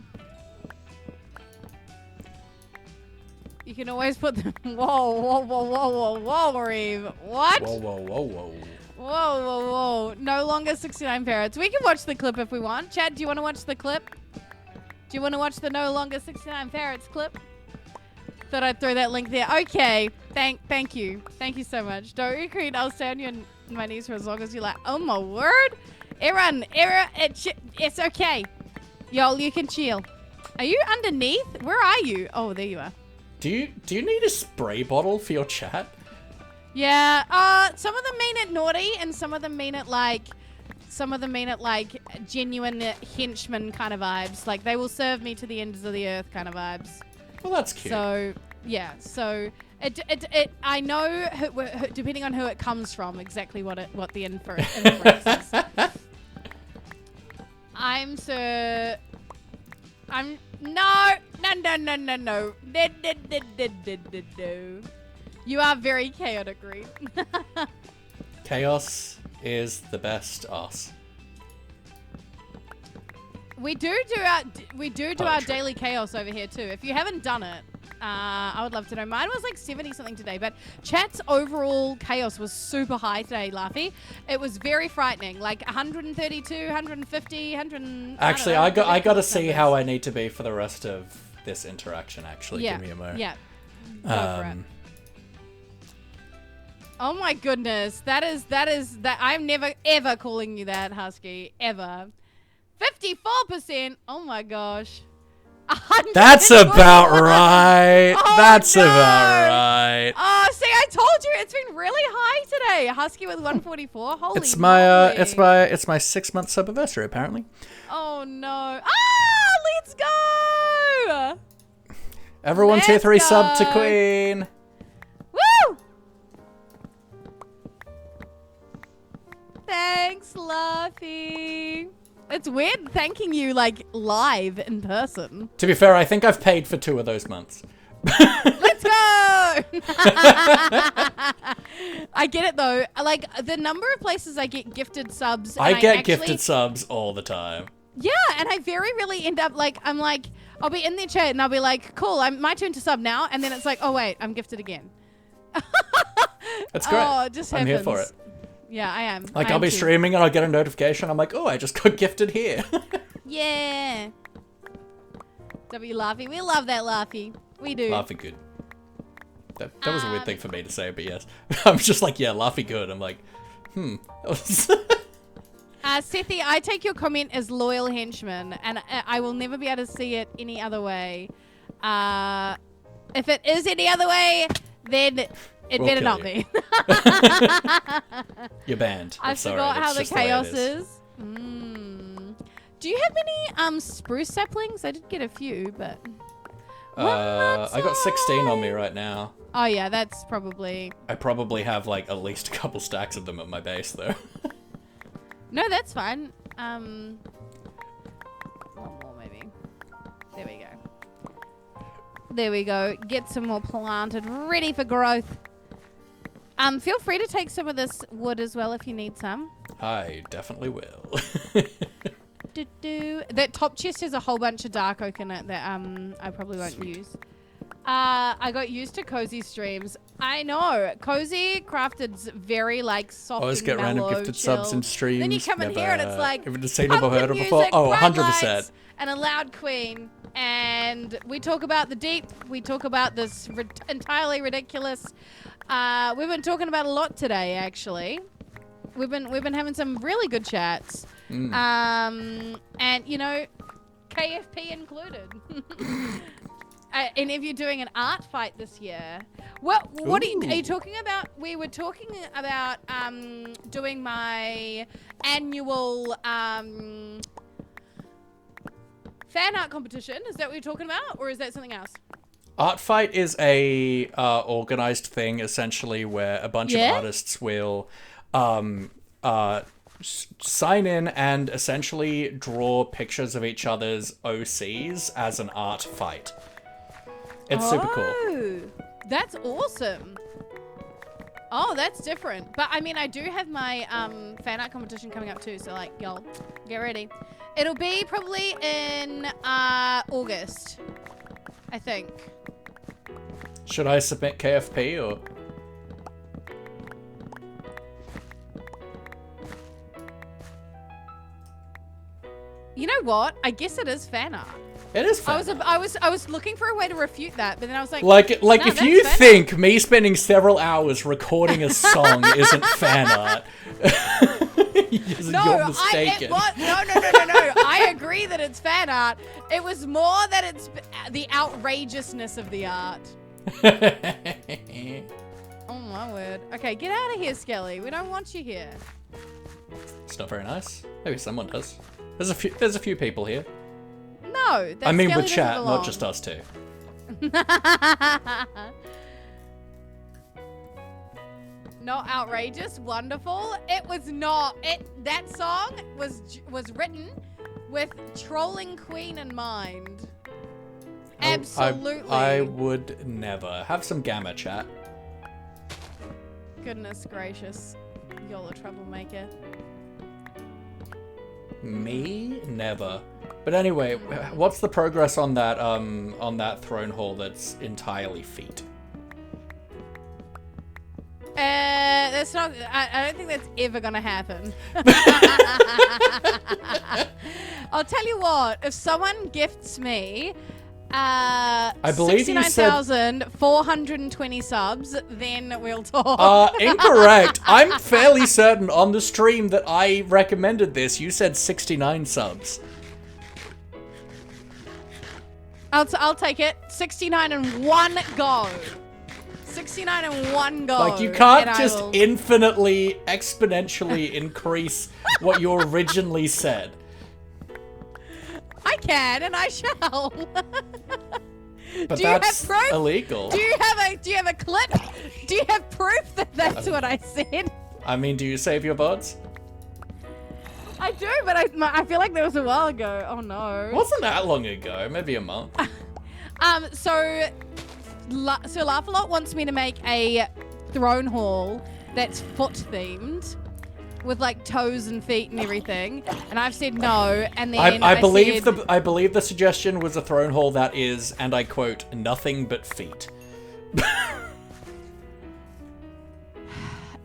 Speaker 3: You can always put them. Whoa, Reeve. What?
Speaker 1: Whoa.
Speaker 3: Whoa. No longer 69 parrots. We can watch the clip if we want. Chad, do you want to watch the clip? Do you want to watch the no longer 69 parrots clip? Thought I'd throw that link there. Okay. Thank you. Thank you so much. Don't you agree? I'll stay on my knees for as long as you like. Oh my word. Everyone, it's okay. Y'all, you can chill. Are you underneath? Where are you? Oh, there you are.
Speaker 1: Do you need a spray bottle for your chat?
Speaker 3: Yeah. Some of them mean it naughty, and some of them mean it like genuine henchman kind of vibes. Like they will serve me to the ends of the earth kind of vibes.
Speaker 1: Well, that's cute.
Speaker 3: So yeah. So it I know who, depending on who it comes from, exactly what the inference is. No. You are very chaotic, Reed.
Speaker 1: Chaos is the best us.
Speaker 3: We do our daily chaos over here too. If you haven't done it, I would love to know. Mine was like 70 something today, but chat's overall chaos was super high today, Laffy. It was very frightening, like 132, 150, 100.
Speaker 1: Actually, I got to see how I need to be for the rest of this interaction. Actually,
Speaker 3: yeah,
Speaker 1: give me a moment.
Speaker 3: Yeah. Go for it. Oh my goodness, that. I'm never ever calling you that, Husky, ever. 54%. Oh my gosh.
Speaker 1: That's about right.
Speaker 3: Oh,
Speaker 1: That's
Speaker 3: no.
Speaker 1: about right.
Speaker 3: Oh, see, I told you it's been really high today. Husky with 144. Holy
Speaker 1: It's
Speaker 3: moly.
Speaker 1: it's my 6-month subiversary apparently.
Speaker 3: Oh no. Ah, let's go.
Speaker 1: Everyone, tier 3 sub to
Speaker 3: go.
Speaker 1: Queen.
Speaker 3: Woo! Thanks, Luffy. It's weird thanking you like live in person.
Speaker 1: To be fair, I think I've paid for 2 of those months.
Speaker 3: Let's go! I get it though. Like the number of places I get gifted subs. And
Speaker 1: I get
Speaker 3: actually,
Speaker 1: gifted subs all the time.
Speaker 3: Yeah, and I very rarely end up like, I'll be in their chat and I'll be like, cool, my turn to sub now. And then it's like, oh wait, I'm gifted again.
Speaker 1: That's great.
Speaker 3: Oh, it just happens.
Speaker 1: I'm here for it.
Speaker 3: Yeah, I am.
Speaker 1: Like,
Speaker 3: I
Speaker 1: I'll
Speaker 3: am
Speaker 1: be
Speaker 3: too.
Speaker 1: streaming and I'll get a notification. I'm like, oh, I just got gifted here.
Speaker 3: Yeah. W Laffy. We love that Laffy. We do.
Speaker 1: Laffy good. That was a weird thing for me to say, but yes. I'm just like, yeah, Laffy good. I'm like,
Speaker 3: Sethi, I take your comment as loyal henchman, and I will never be able to see it any other way. If it is any other way, then it better not be.
Speaker 1: You're banned.
Speaker 3: I forgot how the chaos is. Do you have many spruce saplings? I did get a few, but
Speaker 1: I got 16 on me right now.
Speaker 3: Oh yeah, that's probably...
Speaker 1: I probably have like at least a couple stacks of them at my base though.
Speaker 3: No, that's fine. One more maybe. There we go. There we go. Get some more planted, ready for growth. Feel free to take some of this wood as well if you need some.
Speaker 1: I definitely will.
Speaker 3: That top chest has a whole bunch of dark oak in it that I probably won't use. I got used to Cozy streams. I know. Cozy Crafted's very like soft
Speaker 1: Always
Speaker 3: and
Speaker 1: get random
Speaker 3: mellow,
Speaker 1: gifted
Speaker 3: chill.
Speaker 1: subs and streams.
Speaker 3: Then you come in here and it's like
Speaker 1: never heard of before.
Speaker 3: music,
Speaker 1: Oh,
Speaker 3: bright
Speaker 1: 100%.
Speaker 3: lights, and a loud queen. And we talk about the deep. We talk about this entirely ridiculous. We've been talking about a lot today, actually. We've been having some really good chats. And you know, KFP included. And if you're doing an art fight this year, what are you talking about? We were talking about doing my annual fan art competition. Is that what you're talking about, or is that something else?
Speaker 1: Art fight is a organized thing essentially where a bunch of artists will sign in and essentially draw pictures of each other's OCs as an art fight. It's super cool.
Speaker 3: Oh, that's awesome. Oh, that's different. But I mean, I do have my fan art competition coming up too, so like, y'all, get ready. It'll be probably in August, I think.
Speaker 1: Should I submit KFP or?
Speaker 3: You know what? I guess it is fan art.
Speaker 1: It is fan art.
Speaker 3: I was looking for a way to refute that, but then I was like,
Speaker 1: like
Speaker 3: no,
Speaker 1: if you think me spending several hours recording a song isn't fan art, you're mistaken.
Speaker 3: No. I agree that it's fan art. It was more that it's the outrageousness of the art. Oh my word. Okay, get out of here, Skelly. We don't want you here.
Speaker 1: It's not very nice. Maybe someone does. There's a few people here.
Speaker 3: No,
Speaker 1: I mean
Speaker 3: Skelly
Speaker 1: with chat,
Speaker 3: doesn't
Speaker 1: not just us two.
Speaker 3: Not outrageous, wonderful. It was not. That song was written with trolling Queen in mind. Absolutely.
Speaker 1: I would never. Have some gamma chat.
Speaker 3: Goodness gracious. You're a troublemaker.
Speaker 1: Me? Never. But anyway, what's the progress on that throne hall that's entirely feet?
Speaker 3: That's not. I don't think that's ever gonna happen. I'll tell you what. If someone gifts me,
Speaker 1: I believe
Speaker 3: 69,420 subs, then we'll talk.
Speaker 1: Incorrect. I'm fairly certain on the stream that I recommended this. You said 69 subs.
Speaker 3: I'll take it. 69 and one go. 69 and one go.
Speaker 1: Like, you can't just infinitely, exponentially increase what you originally said.
Speaker 3: I can, and I shall.
Speaker 1: But that's illegal.
Speaker 3: Do you have a clip? Do you have proof that that's what I said?
Speaker 1: I mean, do you save your VODs?
Speaker 3: I do, but I feel like that was a while ago. Oh no.
Speaker 1: Wasn't that long ago? Maybe a month.
Speaker 3: So Laugh-A-Lot wants me to make a throne hall that's foot themed, with like toes and feet and everything, and I've said no. And then I believe
Speaker 1: the suggestion was a throne hall that is, and I quote, nothing but feet.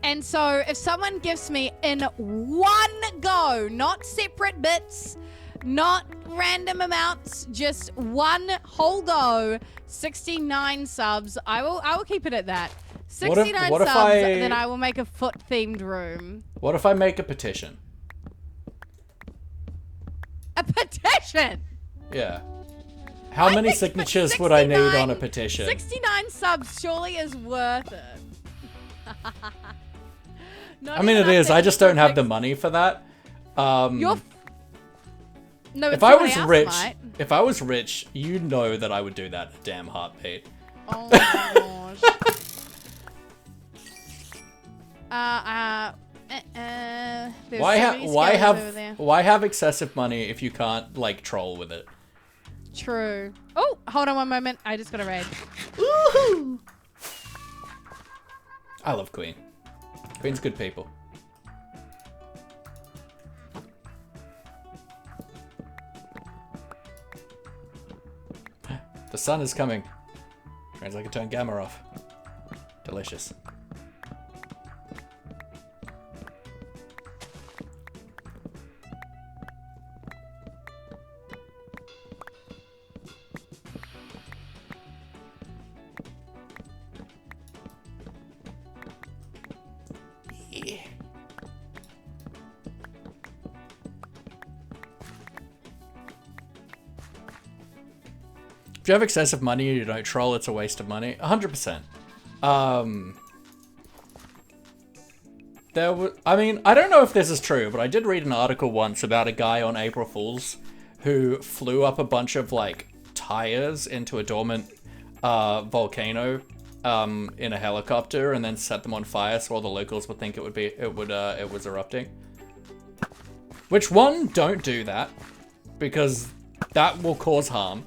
Speaker 3: And so if someone gives me in one go, not separate bits, not random amounts, just one whole go, 69 subs, I will keep it at that. 69 subs, then I will make a foot-themed room.
Speaker 1: What if I make a petition?
Speaker 3: A petition?
Speaker 1: Yeah. How many signatures would I need on a petition?
Speaker 3: 69 subs surely is worth it.
Speaker 1: I mean, it is. I just don't have the money for that.
Speaker 3: No, but
Speaker 1: If I was
Speaker 3: somebody else
Speaker 1: rich,
Speaker 3: might.
Speaker 1: if I was rich, you know that I would do that in a damn heartbeat.
Speaker 3: Oh my gosh. There's
Speaker 1: Why
Speaker 3: so many skeletons over there.
Speaker 1: why have excessive money if you can't like troll with it?
Speaker 3: True. Oh, hold on one moment. I just got a raid.
Speaker 1: Woohoo! I love Queen. Queen's good people. The sun is coming. Means I can turn gamma off. Delicious. Yeah. If you have excessive money and you don't troll, it's a waste of money. 100%. I mean, I don't know if this is true, but I did read an article once about a guy on April Fool's who flew up a bunch of, like, tires into a dormant volcano in a helicopter and then set them on fire so all the locals would think it was erupting. Which, one, don't do that, because that will cause harm.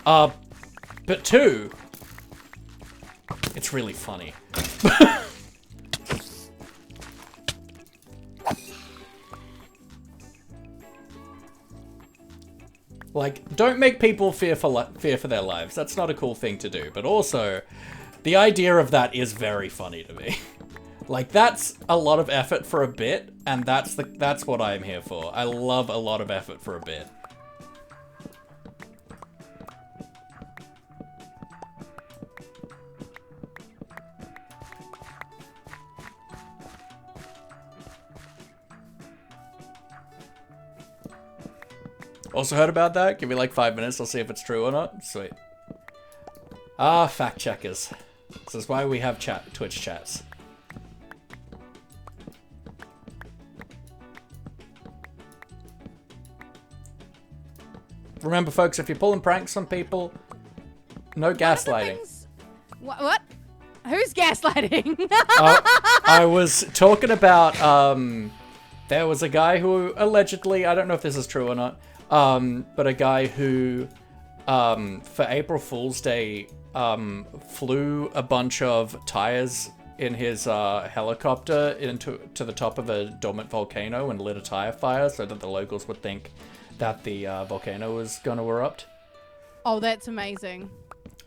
Speaker 1: But two, it's really funny. Like, don't make people fear for their lives. That's not a cool thing to do. But also, the idea of that is very funny to me. Like, that's a lot of effort for a bit, and that's what I'm here for. I love a lot of effort for a bit. Also heard about that? Give me like 5 minutes, I'll see if it's true or not. Sweet. Ah, fact checkers. This is why we have Twitch chats. Remember folks, if you're pulling pranks on people, no gaslighting.
Speaker 3: What? Who's gaslighting?
Speaker 1: I was talking about, there was a guy who allegedly, I don't know if this is true or not, but a guy who, for April Fool's Day, flew a bunch of tires in his helicopter to the top of a dormant volcano and lit a tire fire so that the locals would think that the volcano was going to erupt.
Speaker 3: Oh, that's amazing.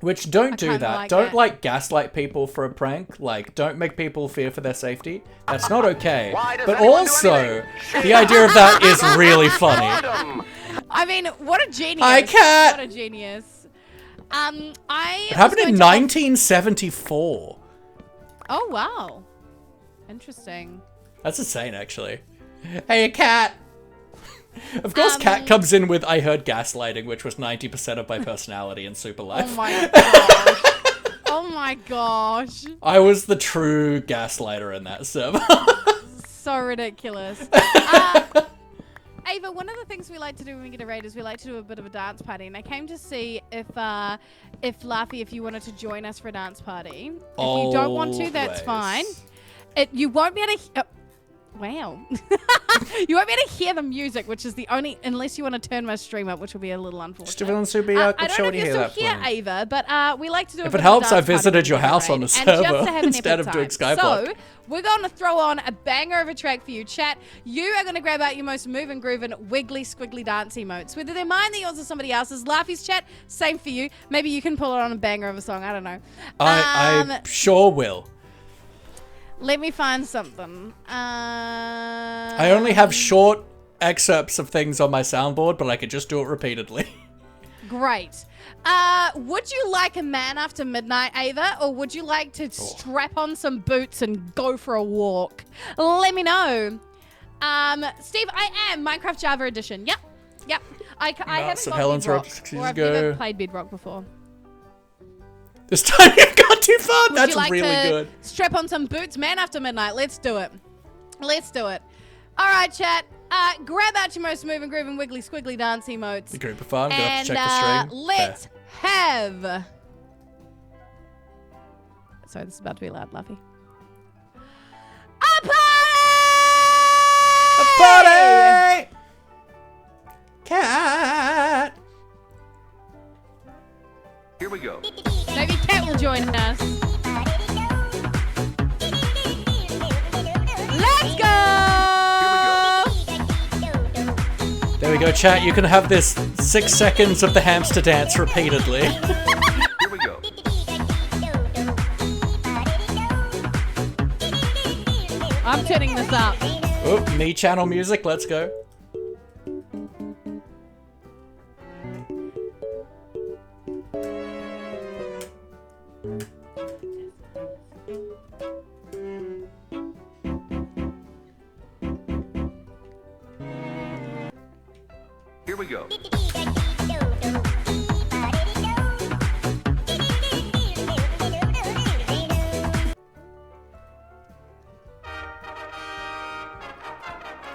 Speaker 1: Which, don't do that.
Speaker 3: Like
Speaker 1: Don't,
Speaker 3: that.
Speaker 1: like, gaslight people for a prank. Like, don't make people fear for their safety. That's not okay. But also, the idea of that is really funny.
Speaker 3: I mean, what a genius.
Speaker 1: I can't.
Speaker 3: What a genius.
Speaker 1: It happened in 1974.
Speaker 3: Oh, wow. Interesting.
Speaker 1: That's insane, actually. Hey, a cat! Of course, Cat comes in with, I heard gaslighting, which was 90% of my personality in Super Life.
Speaker 3: Oh my gosh. Oh my gosh.
Speaker 1: I was the true gaslighter in that server.
Speaker 3: So ridiculous. Ava, one of the things we like to do when we get a raid is we like to do a bit of a dance party, and I came to see if Laffy, if you wanted to join us for a dance party. If you don't want to, that's fine. You won't be able to... Wow. You won't be able to hear the music, which is the only... Unless you want to turn my stream up, which will be a little unfortunate.
Speaker 1: I don't know
Speaker 3: if you're still here, Ava, but we like to do a
Speaker 1: If
Speaker 3: bit
Speaker 1: it helps,
Speaker 3: of a
Speaker 1: I
Speaker 3: dance party
Speaker 1: visited your
Speaker 3: when we
Speaker 1: house
Speaker 3: get
Speaker 1: on
Speaker 3: a
Speaker 1: the
Speaker 3: raid. And just
Speaker 1: server
Speaker 3: to have an
Speaker 1: instead
Speaker 3: epic
Speaker 1: of doing
Speaker 3: time.
Speaker 1: Skyblock.
Speaker 3: So, we're going to throw on a banger of a track for you, chat. You are going to grab out your most moving, grooving, wiggly, squiggly dance emotes. Whether they're mine, they're yours, or somebody else's. Laffy's chat, same for you. Maybe you can pull it on a banger of a song. I don't know.
Speaker 1: I sure will.
Speaker 3: Let me find something.
Speaker 1: I only have short excerpts of things on my soundboard, but I could just do it repeatedly.
Speaker 3: Great. Would you like a man after midnight, Ava, or would you like to strap on some boots and go for a walk? Let me know. Steve, I am Minecraft Java Edition. Yep. I haven't got
Speaker 1: Helen's
Speaker 3: Bedrock,
Speaker 1: Rocks,
Speaker 3: or I've never played Bedrock before.
Speaker 1: This time you've gone too far.
Speaker 3: Would
Speaker 1: That's
Speaker 3: you like
Speaker 1: really
Speaker 3: to
Speaker 1: good.
Speaker 3: strap on some boots, man after midnight? Let's do it. Let's do it. All right, chat. Grab out your most moving, grooving, wiggly, squiggly dance emotes.
Speaker 1: The group of fun. Gonna have
Speaker 3: And
Speaker 1: to check the string.
Speaker 3: let's have. Sorry, this is about to be loud, Luffy. A party!
Speaker 1: A party! Cat!
Speaker 4: Here we go.
Speaker 3: Maybe Cat will join us. Let's go!
Speaker 1: There we go, chat. You can have this 6 seconds of the hamster dance repeatedly.
Speaker 4: Here we go.
Speaker 3: I'm turning this up.
Speaker 1: Oh, me channel music. Let's go.
Speaker 4: Here we go.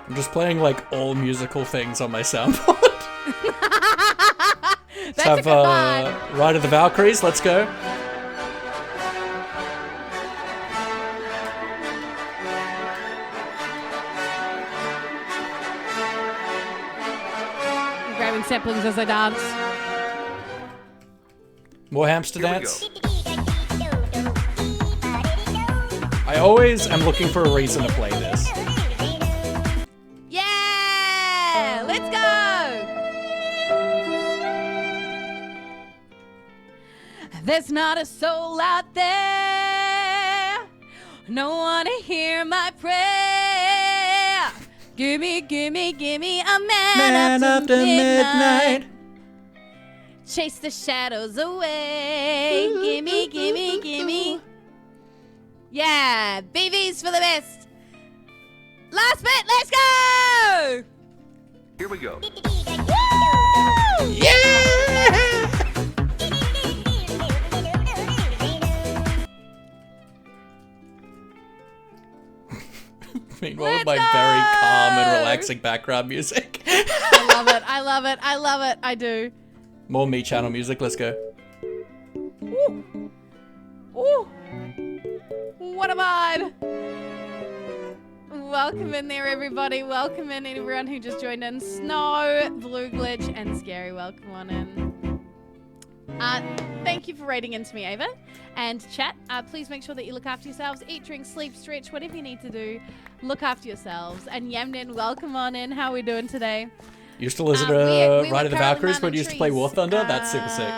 Speaker 1: I'm just playing like all musical things on my soundboard. Let's
Speaker 3: That's a
Speaker 1: have
Speaker 3: good vibe.
Speaker 1: Ride of the Valkyries. Let's go.
Speaker 3: I'm grabbing saplings as I dance.
Speaker 1: More hamster
Speaker 4: Here we
Speaker 1: dance. I always am looking for a reason to play this.
Speaker 3: Yeah! Let's go! There's not a soul out there, no one to hear my prayer. Gimme a man up to midnight. Chase the shadows away. Gimme. Yeah, BV's for the best. Last bit, let's go!
Speaker 4: Here we go.
Speaker 3: Woo!
Speaker 1: Yeah! Meanwhile,
Speaker 3: Let's
Speaker 1: my
Speaker 3: go!
Speaker 1: very calm and relaxing background music.
Speaker 3: I love it. I do.
Speaker 1: More me channel music. Let's go.
Speaker 3: Ooh. Ooh. What a vibe. Welcome in there, everybody. Welcome in everyone who just joined in. Snow, Blue Glitch, and Scary. Welcome on in. Thank you for raiding into me, Ava. And chat, please make sure that you look after yourselves. Eat, drink, sleep, stretch, whatever you need to do. Look after yourselves. And Yamden, welcome on in. How are we doing today?
Speaker 1: Used to listen to
Speaker 3: we
Speaker 1: Ride
Speaker 3: were
Speaker 1: of the
Speaker 3: currently
Speaker 1: Valkyries when
Speaker 3: mounting
Speaker 1: you used to play War
Speaker 3: trees.
Speaker 1: Thunder. That's super sick.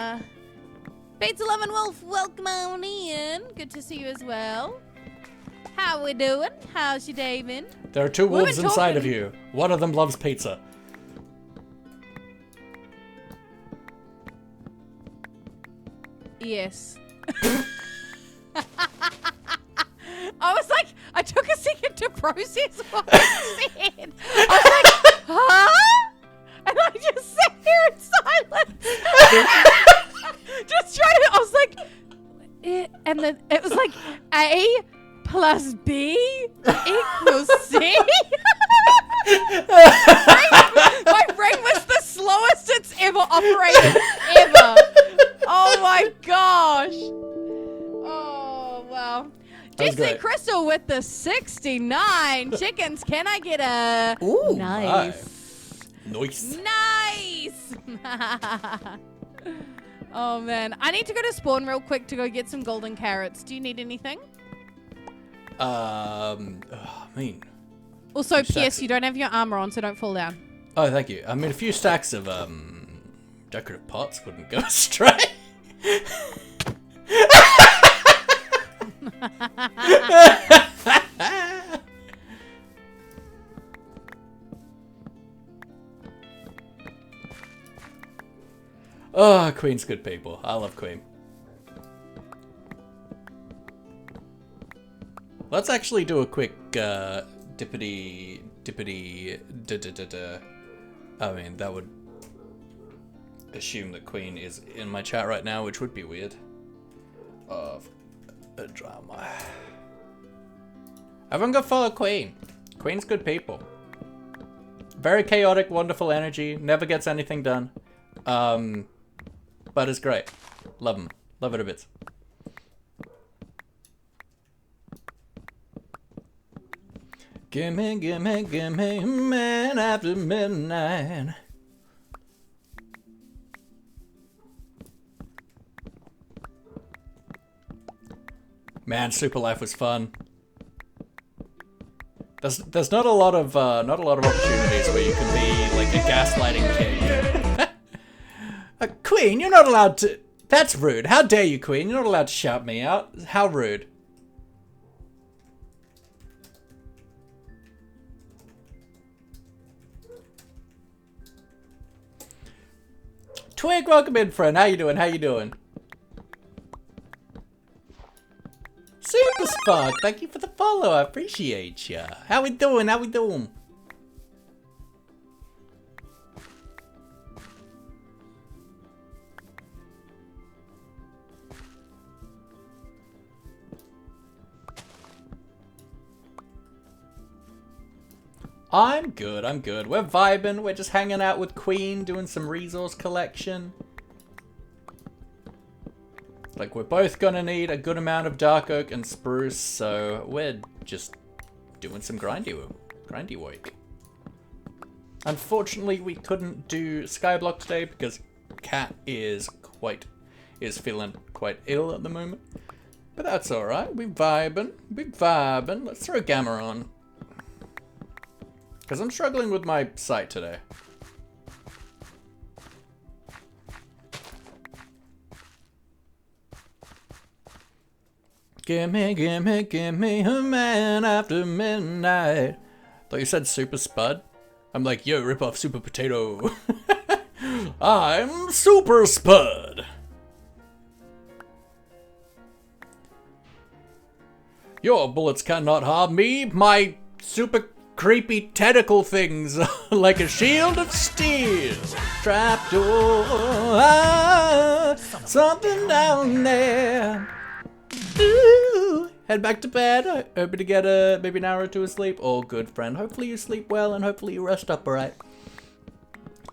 Speaker 3: Bates 11 Wolf, welcome on in. Good to see you as well. How we doing? How's your day been?
Speaker 1: There are two
Speaker 3: We've
Speaker 1: wolves
Speaker 3: been
Speaker 1: inside of
Speaker 3: talking-
Speaker 1: you. One of them loves pizza.
Speaker 3: Yes. I was like, I took a second to process what I said. I was like, huh? And I just sat here in silence. Just trying to, I was like, and then it was like, A plus B equals C. My brain was the slowest it's ever operated, ever. Oh my gosh. Oh, wow.
Speaker 1: That was
Speaker 3: Jesse
Speaker 1: great.
Speaker 3: Crystal with the 69 chickens. Can I get a...
Speaker 1: Ooh,
Speaker 3: nice.
Speaker 1: Nice.
Speaker 3: Nice. Oh, man. I need to go to spawn real quick to go get some golden carrots. Do you need anything?
Speaker 1: I mean.
Speaker 3: Also,
Speaker 1: Few stacks
Speaker 3: P.S. you don't have your armor on, so don't fall down.
Speaker 1: Oh, thank you. I mean, a few stacks of decorative pots wouldn't go astray. Oh, Queen's good people. I love Queen. Let's actually do a quick dippity da da da da. I mean, that would assume that Queen is in my chat right now, which would be weird. Of a drama. Everyone go follow Queen. Queen's good people. Very chaotic, wonderful energy. Never gets anything done. But it's great. Love him. Love it a bit. Gimme, gimme, gimme, man after midnight. Man, Super Life was fun. There's not a lot of opportunities where you can be like a gaslighting king. Queen, you're not allowed to. That's rude. How dare you, Queen? You're not allowed to shout me out. How rude. Twig, welcome in, friend. How you doing? How you doing? Super Spark, thank you for the follow. I appreciate ya. How we doing? How we doing? I'm good, I'm good. We're vibing, we're just hanging out with Queen, doing some resource collection. Like, we're both gonna need a good amount of dark oak and spruce, so we're just doing some grindy work. Unfortunately, we couldn't do Skyblock today because Cat is feeling quite ill at the moment. But that's alright, we vibing. Let's throw Gamma on. Because I'm struggling with my sight today. Gimme, gimme, gimme a man after midnight. Thought you said Super Spud. I'm like, yo, rip off Super Potato. I'm Super Spud. Your bullets cannot harm me. My super creepy tentacle things like a shield of steel. Trapdoor, something down there. Ooh. Head back to bed. Hoping to get maybe an hour or two of sleep. All good, friend. Hopefully you sleep well and hopefully you rest up alright.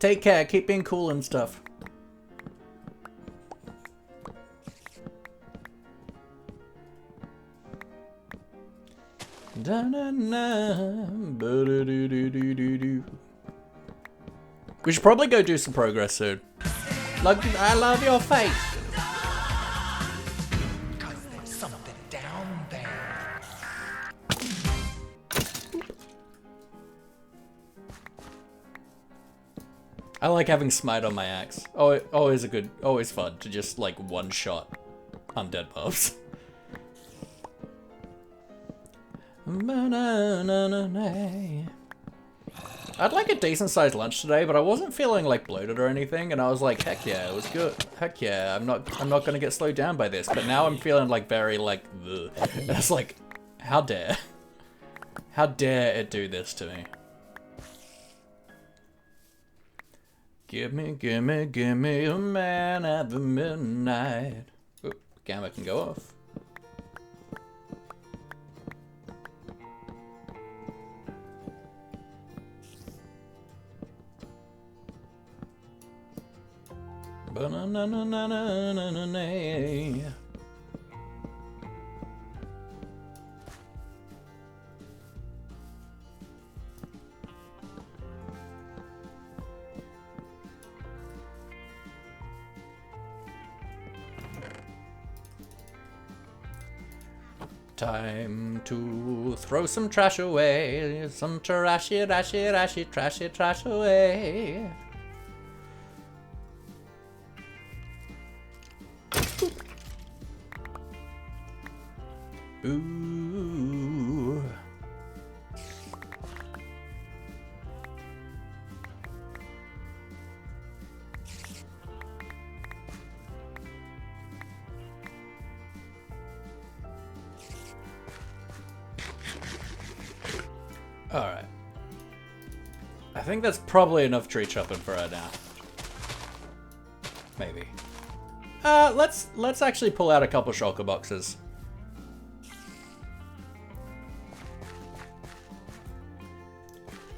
Speaker 1: Take care. Keep being cool and stuff. Da -na -na, -do -do -do -do -do. We should probably go do some progress soon. Like, I love your face.
Speaker 5: Cause there's something down there.
Speaker 1: I like having smite on my axe. Oh, always fun to just like one shot undead mobs. I'd like a decent sized lunch today, but I wasn't feeling like bloated or anything, and I was like, heck yeah, it was good. Heck yeah, I'm not gonna get slowed down by this. But now I'm feeling like very like, ugh. It's like, how dare it do this to me? Gimme a man at the midnight. Ooh, Gamma can go off. Ba-na-na-na-na-na-na-na. Time to throw some trash away, some trashy trash away. Ooh. Alright. I think that's probably enough tree chopping for right now. Maybe. Let's actually pull out a couple shulker boxes.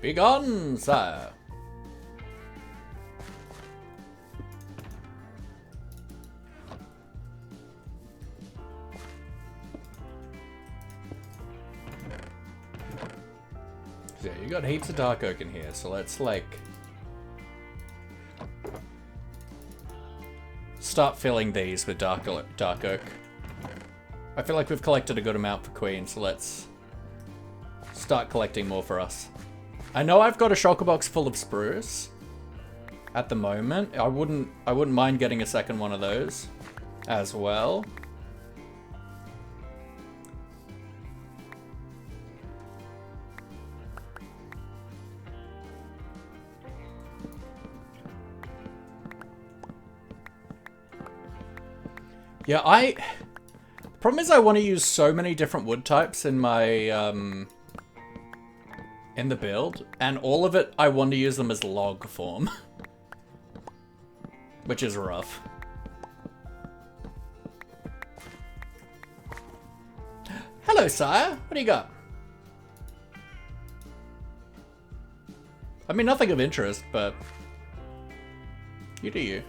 Speaker 1: Be gone, sire. Yeah, you got heaps of dark oak in here, so let's like start filling these with dark oak. I feel like we've collected a good amount for Queen, so let's start collecting more for us. I know I've got a shulker box full of spruce at the moment. I wouldn't mind getting a second one of those as well. Yeah, problem is I want to use so many different wood types in my, in the build, and all of it, I want to use them as log form. Which is rough. Hello, sire. What do you got? I mean, nothing of interest, but you do you.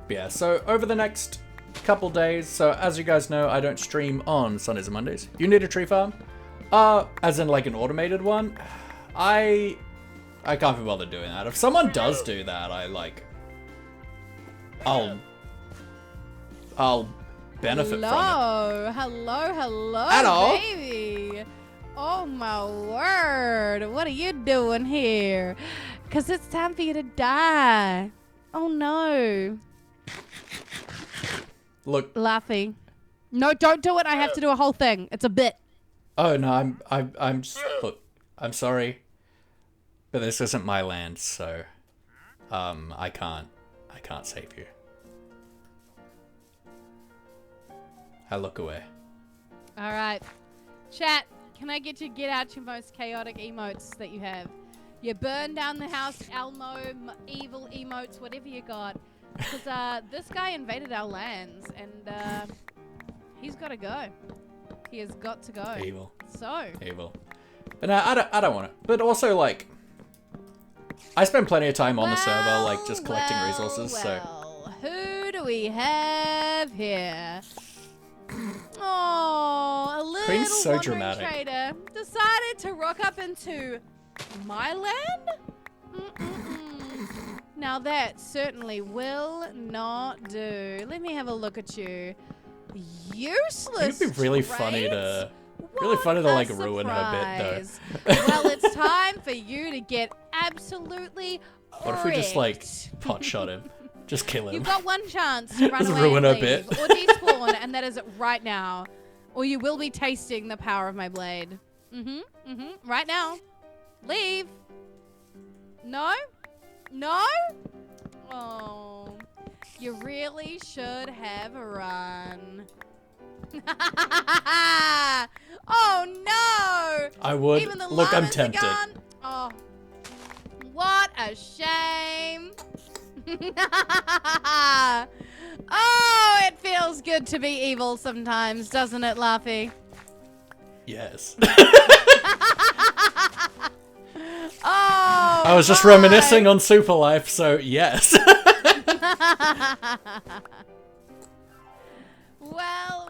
Speaker 1: Yeah, so over the next couple days, so as you guys know, I don't stream on Sundays and Mondays. You need a tree farm? As in like an automated one? I can't be bothered doing that. If someone does do that, I'll benefit from it.
Speaker 3: Hello, baby. Oh my word. What are you doing here? Because it's time for you to die. Oh no.
Speaker 1: Look.
Speaker 3: Laughing. No, don't do it. I have to do a whole thing. It's a bit.
Speaker 1: Oh no, I'm just, look, I'm sorry. But this isn't my land, so I can't save you. I look away.
Speaker 3: Alright. Chat. Can I get you to get out your most chaotic emotes that you have? You burn down the house, Elmo, evil emotes, whatever you got. Because this guy invaded our lands, and he's got to go. He has got to go.
Speaker 1: Evil.
Speaker 3: So.
Speaker 1: Evil. But no, I don't want it. But also, like, I spend plenty of time on the server, like, just collecting resources, so.
Speaker 3: Who do we have here? Oh, a little
Speaker 1: Queen's so
Speaker 3: wandering
Speaker 1: dramatic.
Speaker 3: trader decided to rock up into my land? Now that certainly will not do. Let me have a look at you. Useless.
Speaker 1: It'd be really funny to, like ruin her bit though.
Speaker 3: Well, it's time for you to get absolutely
Speaker 1: What if we just like
Speaker 3: wrecked.
Speaker 1: pot shot him? Just kill him.
Speaker 3: You've got one chance to run
Speaker 1: Just
Speaker 3: away
Speaker 1: ruin
Speaker 3: and
Speaker 1: her
Speaker 3: leave,
Speaker 1: bit.
Speaker 3: or despawn, and that is right now. Or you will be tasting the power of my blade. Right now. Leave. No? No? Oh. You really should have run. Oh no!
Speaker 1: I would.
Speaker 3: Even the
Speaker 1: Look, I'm
Speaker 3: llamas are
Speaker 1: tempted.
Speaker 3: gone. Oh. What a shame. Oh, it feels good to be evil sometimes, doesn't it, Laffy?
Speaker 1: Yes.
Speaker 3: Oh,
Speaker 1: I was just reminiscing on Super Life, so yes.
Speaker 3: Well.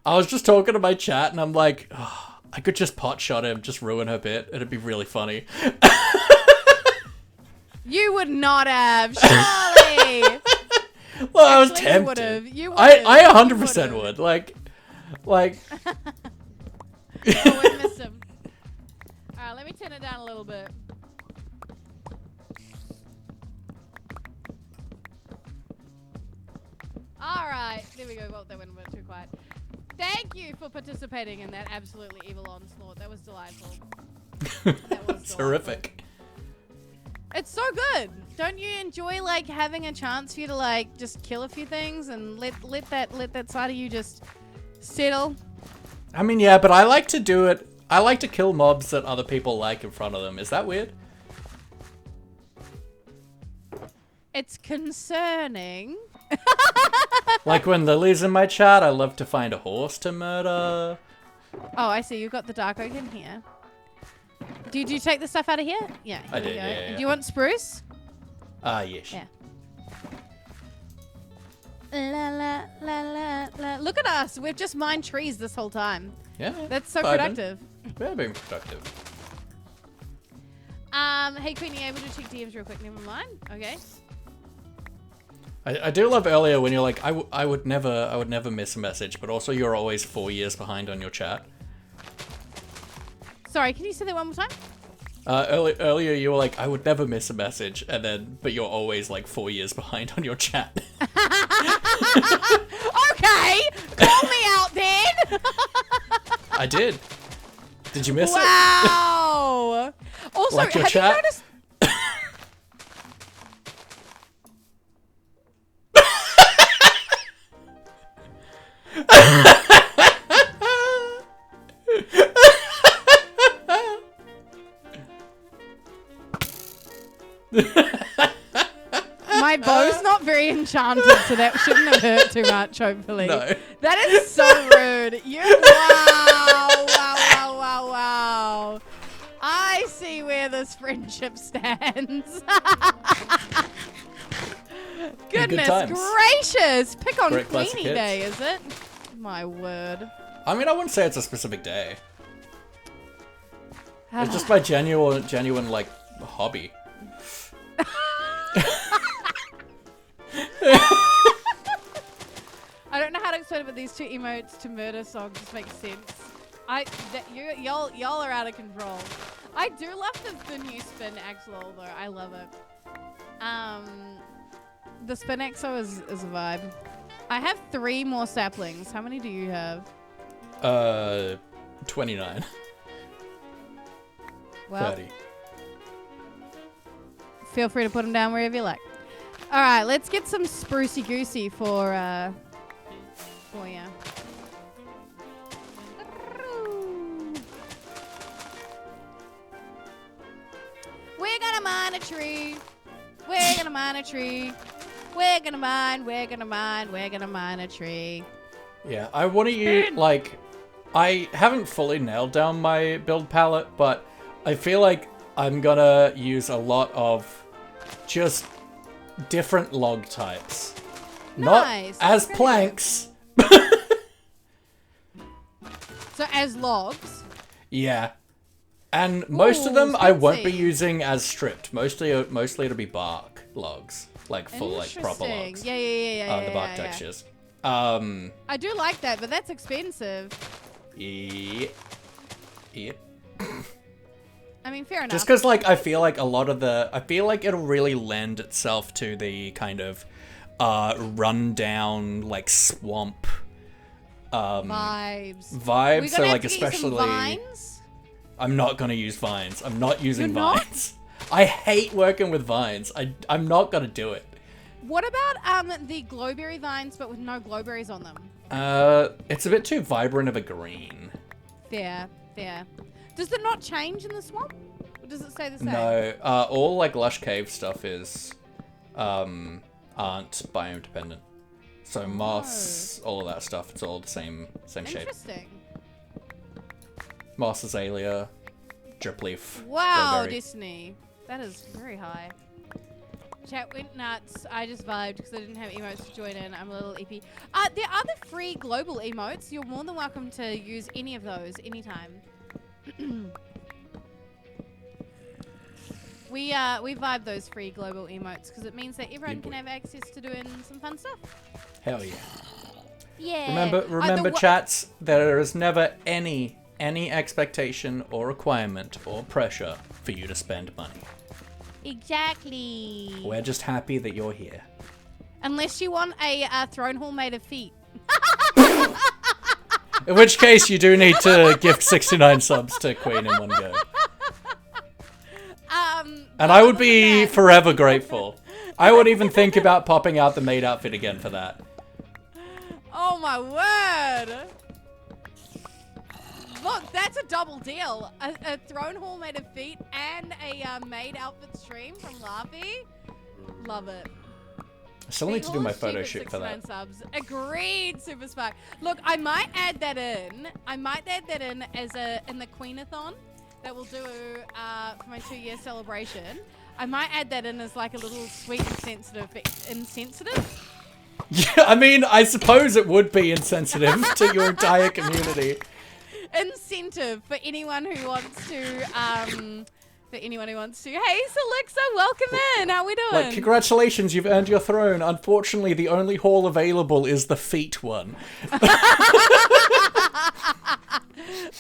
Speaker 1: I was just talking to my chat and I'm like, oh, I could just pot shot him, just ruin her bit. It'd be really funny.
Speaker 3: You would not have, surely.
Speaker 1: Well, I was
Speaker 3: Actually,
Speaker 1: tempted.
Speaker 3: You would've.
Speaker 1: I 100% would. Like.
Speaker 3: Oh, we missed him. Alright, let me turn it down a little bit. Alright, there we go. Well, that went a bit too quiet. Thank you for participating in that absolutely evil onslaught. That was delightful. That was delightful.
Speaker 1: Terrific.
Speaker 3: It's so good. Don't you enjoy like having a chance for you to like just kill a few things and let that side of you just settle?
Speaker 1: I mean, yeah, but I like to do it. I like to kill mobs that other people like in front of them. Is that weird?
Speaker 3: It's concerning.
Speaker 1: Like when Lily's in my chat, I love to find a horse to murder.
Speaker 3: Oh, I see. You've got the dark oak in here. Did you take the stuff out of here? Yeah.
Speaker 1: I
Speaker 3: here
Speaker 1: did,
Speaker 3: we go.
Speaker 1: yeah.
Speaker 3: Do you want spruce?
Speaker 1: Yes.
Speaker 3: Yeah. La la la la la. Look at us. We've just mined trees this whole time.
Speaker 1: Yeah.
Speaker 3: That's so
Speaker 1: vibing.
Speaker 3: productive.
Speaker 1: We're being productive.
Speaker 3: Hey Queen, you able to check DMs real quick? Never mind. Okay.
Speaker 1: I do love earlier when you're like, I would never miss a message, but also you're always 4 years behind on your chat.
Speaker 3: Sorry, can you say that one more time?
Speaker 1: Earlier you were like, I would never miss a message, and then, but you're always like 4 years behind on your chat.
Speaker 3: Okay, call me out then.
Speaker 1: I did. Did you miss it?
Speaker 3: Wow. Also,
Speaker 1: Like your
Speaker 3: have
Speaker 1: chat?
Speaker 3: you noticed? My bow's not very enchanted, so that shouldn't have hurt too much, hopefully.
Speaker 1: No.
Speaker 3: That is so rude. Wow. I see where this friendship stands. Goodness
Speaker 1: times.
Speaker 3: gracious. Pick on
Speaker 1: Great classic
Speaker 3: Queenie
Speaker 1: hits.
Speaker 3: Day, is it? My word.
Speaker 1: I mean, I wouldn't say it's a specific day. It's just my genuine like hobby.
Speaker 3: I don't know how to explain it, but these two emotes to murder songs just make sense. Y'all are out of control. I do love the new spin axle though. I love it. The spin axle is a vibe. I have 3 more saplings. How many do you have?
Speaker 1: 29.
Speaker 3: Well,
Speaker 1: 30.
Speaker 3: feel free to put them down wherever you like. All right, let's get some sprucey goosey for you. We're gonna mine a tree. We're gonna mine a tree. We're gonna mine a tree.
Speaker 1: Yeah, I want to use, like, I haven't fully nailed down my build palette, but I feel like I'm gonna use a lot of just different log types.
Speaker 3: Nice.
Speaker 1: Not as
Speaker 3: Very
Speaker 1: planks.
Speaker 3: So as logs.
Speaker 1: Yeah. And most of them
Speaker 3: Ooh,
Speaker 1: I won't be
Speaker 3: fancy.
Speaker 1: using as stripped. Mostly it'll be bark logs. Like full, like, proper
Speaker 3: Interesting.
Speaker 1: logs.
Speaker 3: Yeah.
Speaker 1: The bark
Speaker 3: yeah.
Speaker 1: textures.
Speaker 3: I do like that, but that's expensive.
Speaker 1: Yeah.
Speaker 3: I mean, fair enough.
Speaker 1: Just because, like, I feel like it'll really lend itself to the kind of rundown, like, swamp
Speaker 3: vibes.
Speaker 1: vibe.
Speaker 3: We're
Speaker 1: So,
Speaker 3: gonna have
Speaker 1: like,
Speaker 3: to get you some
Speaker 1: especially,
Speaker 3: vines.
Speaker 1: I'm not gonna use vines. I'm not using
Speaker 3: You're not?
Speaker 1: vines. I hate working with vines. I'm not gonna do it.
Speaker 3: What about the glowberry vines, but with no glowberries on them?
Speaker 1: It's a bit too vibrant of a green.
Speaker 3: Fair. Does it not change in the swamp? Or does it stay the same?
Speaker 1: No, all like lush cave stuff is aren't biome dependent. So moss, all of that stuff, it's all the same shape.
Speaker 3: Interesting.
Speaker 1: Moss, azalea, drip leaf.
Speaker 3: Wow,
Speaker 1: glowberry.
Speaker 3: Disney. That is very high. Chat went nuts. I just vibed because I didn't have emotes to join in. I'm a little EP. There are the free global emotes. You're more than welcome to use any of those anytime. We vibe those free global emotes because it means that everyone can have access to doing some fun stuff.
Speaker 1: Hell yeah.
Speaker 3: Yeah.
Speaker 1: Remember, chats. There is never any expectation or requirement or pressure for you to spend money.
Speaker 3: Exactly.
Speaker 1: We're just happy that you're here.
Speaker 3: Unless you want a throne hall made of feet.
Speaker 1: In which case, you do need to gift 69 subs to Queen in one go. And I would be forever grateful. I would even think about popping out the maid outfit again for that.
Speaker 3: Oh my word! Look, that's a double deal. A throne hall made of feet and a maid outfit stream from Laffy. Love it.
Speaker 1: I still need to do my photo
Speaker 3: Sheep
Speaker 1: shoot
Speaker 3: at
Speaker 1: for that.
Speaker 3: 69 subs. Agreed, Super Spark. Look, I might add that in. As in the Queenathon that we'll do for my 2-year celebration. I might add that in as like a little sweet insensitive.
Speaker 1: Yeah, I mean, I suppose it would be insensitive to your entire community.
Speaker 3: Incentive for anyone who wants to. Hey, Selixa, welcome in. How we doing?
Speaker 1: Like, congratulations, you've earned your throne. Unfortunately, the only hall available is the feet one.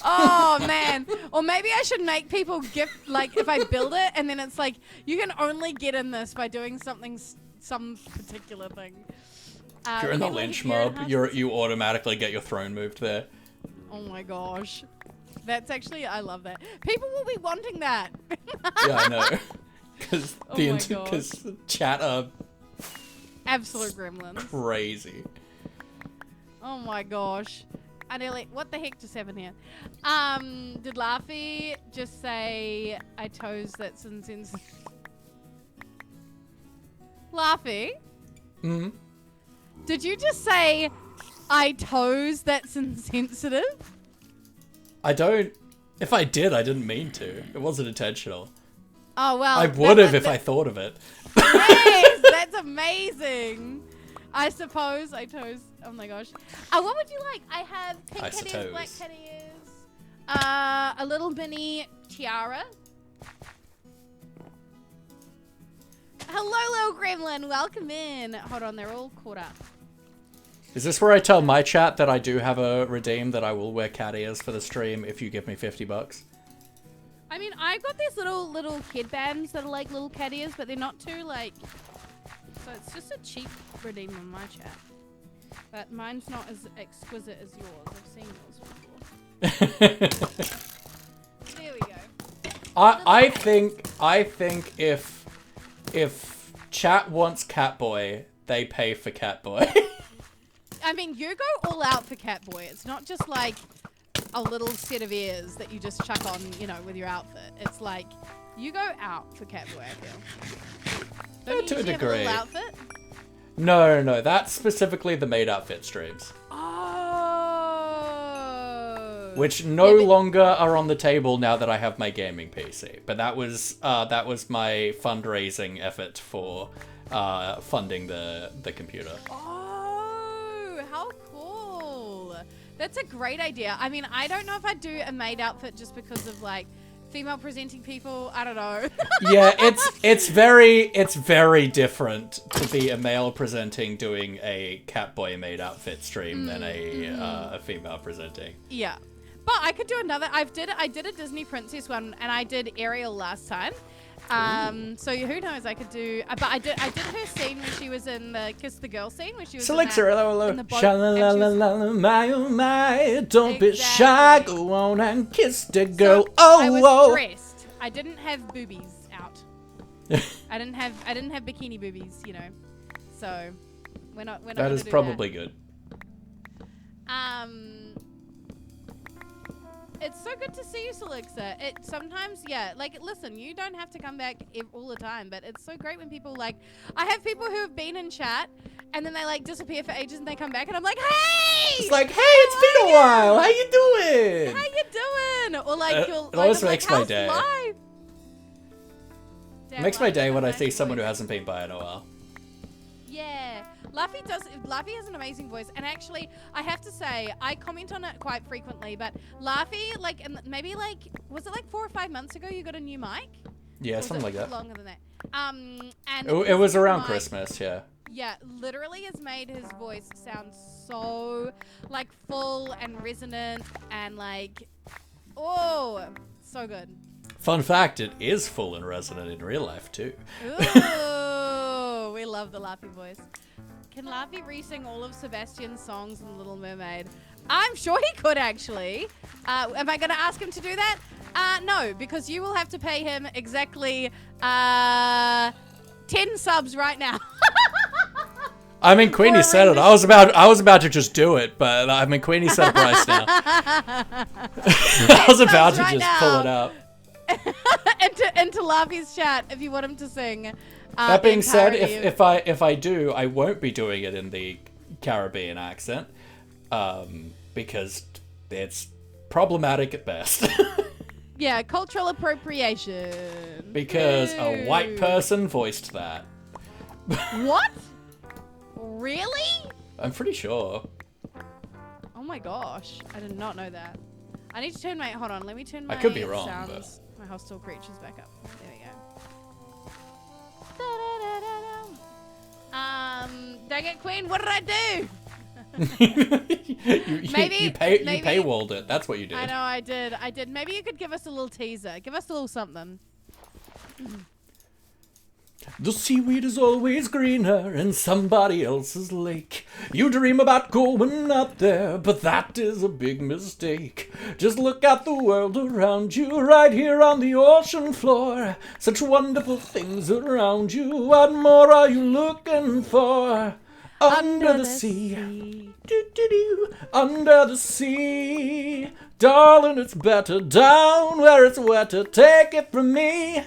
Speaker 3: Oh man. Or maybe I should make people gift, like, if I build it and then it's like, you can only get in this by doing some particular thing.
Speaker 1: If you're in the lynch mob, you automatically get your throne moved there.
Speaker 3: Oh my gosh. That's actually, I love that. People will be wanting that.
Speaker 1: Yeah, I know. Because
Speaker 3: gosh.
Speaker 1: chat are
Speaker 3: Absolute gremlins.
Speaker 1: crazy.
Speaker 3: Oh my gosh. I nearly, what the heck just happened here? Did Laffy just say, I toes that's insensitive? Laffy?
Speaker 1: Mm-hmm.
Speaker 3: Did you just say, I toes that's insensitive?
Speaker 1: I don't... If I did, I didn't mean to. It wasn't intentional.
Speaker 3: Oh, well.
Speaker 1: I would have if I thought of it.
Speaker 3: Yes, that's amazing. I suppose I toes. Oh my gosh. What would you like? I have pink cat ears, black cat ears, a little mini tiara. Hello, little gremlin. Welcome in. Hold on, they're all caught up.
Speaker 1: Is this where I tell my chat that I do have a redeem that I will wear cat ears for the stream if you give me $50?
Speaker 3: I mean, I've got these little headbands that are like little cat ears, but they're not too like. So it's just a cheap redeem on my chat. But mine's not as exquisite as yours. I've seen yours before. There we go.
Speaker 1: I think if chat wants Catboy, they pay for Catboy.
Speaker 3: I mean, you go all out for Catboy. It's not just like a little set of ears that you just chuck on, you know, with your outfit. It's like you go out for Catboy, I feel. Don't
Speaker 1: to
Speaker 3: you
Speaker 1: a
Speaker 3: usually have a
Speaker 1: degree.
Speaker 3: little outfit?
Speaker 1: No, that's specifically the made outfit streams.
Speaker 3: Oh.
Speaker 1: Which no longer are on the table now that I have my gaming PC. But that was my fundraising effort for funding the computer.
Speaker 3: Oh, how cool. That's a great idea. I mean, I don't know if I'd do a maid outfit just because of like female presenting people. I don't know.
Speaker 1: Yeah, it's very different to be a male presenting doing a Catboy maid outfit stream than a female presenting.
Speaker 3: Yeah. But I could do another. I did a Disney princess one, and I did Ariel last time. So who knows? I could do. But I did her scene when she was in the Kiss the Girl scene when she was.
Speaker 1: Selexer, hello.
Speaker 3: in the boat,
Speaker 1: Sha-la-la-la-la, my oh my, don't be shy, go on and kiss the girl.
Speaker 3: So
Speaker 1: Oh,
Speaker 3: I was
Speaker 1: whoa.
Speaker 3: dressed. I didn't have boobies out. I didn't have bikini boobies, you know. So we're not
Speaker 1: That is probably good.
Speaker 3: It's so good to see you, Selixa. It sometimes, yeah, like, listen, you don't have to come back all the time, but it's so great when people, like, I have people who have been in chat, and then they, like, disappear for ages, and they come back, and I'm like, hey!
Speaker 1: It's like, hey, it's been a while. How you doing?
Speaker 3: How you doing? Or, like, you'll,
Speaker 1: it always
Speaker 3: like,
Speaker 1: makes my
Speaker 3: how's
Speaker 1: day.
Speaker 3: life?
Speaker 1: It makes my day when I see someone who hasn't been by in a while.
Speaker 3: Yeah, Laffy has an amazing voice, and actually, I have to say, I comment on it quite frequently. But Laffy, like, maybe like, was it like 4 or 5 months ago you got a new mic?
Speaker 1: Yeah, something like that.
Speaker 3: Longer than that. And
Speaker 1: It was around
Speaker 3: mic,
Speaker 1: Christmas, yeah.
Speaker 3: Yeah, literally has made his voice sound so like full and resonant and like, oh, so good.
Speaker 1: Fun fact, it is full and resonant in real life too.
Speaker 3: Ooh, we love the Laffy voice. Can Laffy re-sing all of Sebastian's songs in The Little Mermaid? I'm sure he could, actually. Am I going to ask him to do that? No, because you will have to pay him exactly 10 subs right now.
Speaker 1: I mean, Queenie said it. I was about to just do it, but I mean, Queenie said a price now. I was about to just pull it out.
Speaker 3: into Laffy's chat if you want him to sing.
Speaker 1: That being said,
Speaker 3: parody
Speaker 1: if I do, I won't be doing it in the Caribbean accent, because it's problematic at best.
Speaker 3: Yeah, cultural appropriation.
Speaker 1: Because a white
Speaker 3: Ooh.
Speaker 1: person voiced that.
Speaker 3: What? Really?
Speaker 1: I'm pretty sure.
Speaker 3: Oh my gosh, I did not know that. I need to turn my, hold on, let me turn my
Speaker 1: I could be wrong,
Speaker 3: sounds, my hostile creatures back up. There we go. Dang it, Queen, what did I do?
Speaker 1: you
Speaker 3: Maybe-
Speaker 1: paywalled it. That's what you did.
Speaker 3: I know I did. Maybe you could give us a little teaser. Give us a little something.
Speaker 1: The seaweed is always greener in somebody else's lake. You dream about going out there, but that is a big mistake. Just look at the world around you, right here on the ocean floor. Such wonderful things around you. What more are you looking for? Under the sea. Do-do-do. Under the sea. Darling, it's better down where it's wetter. Take it from me.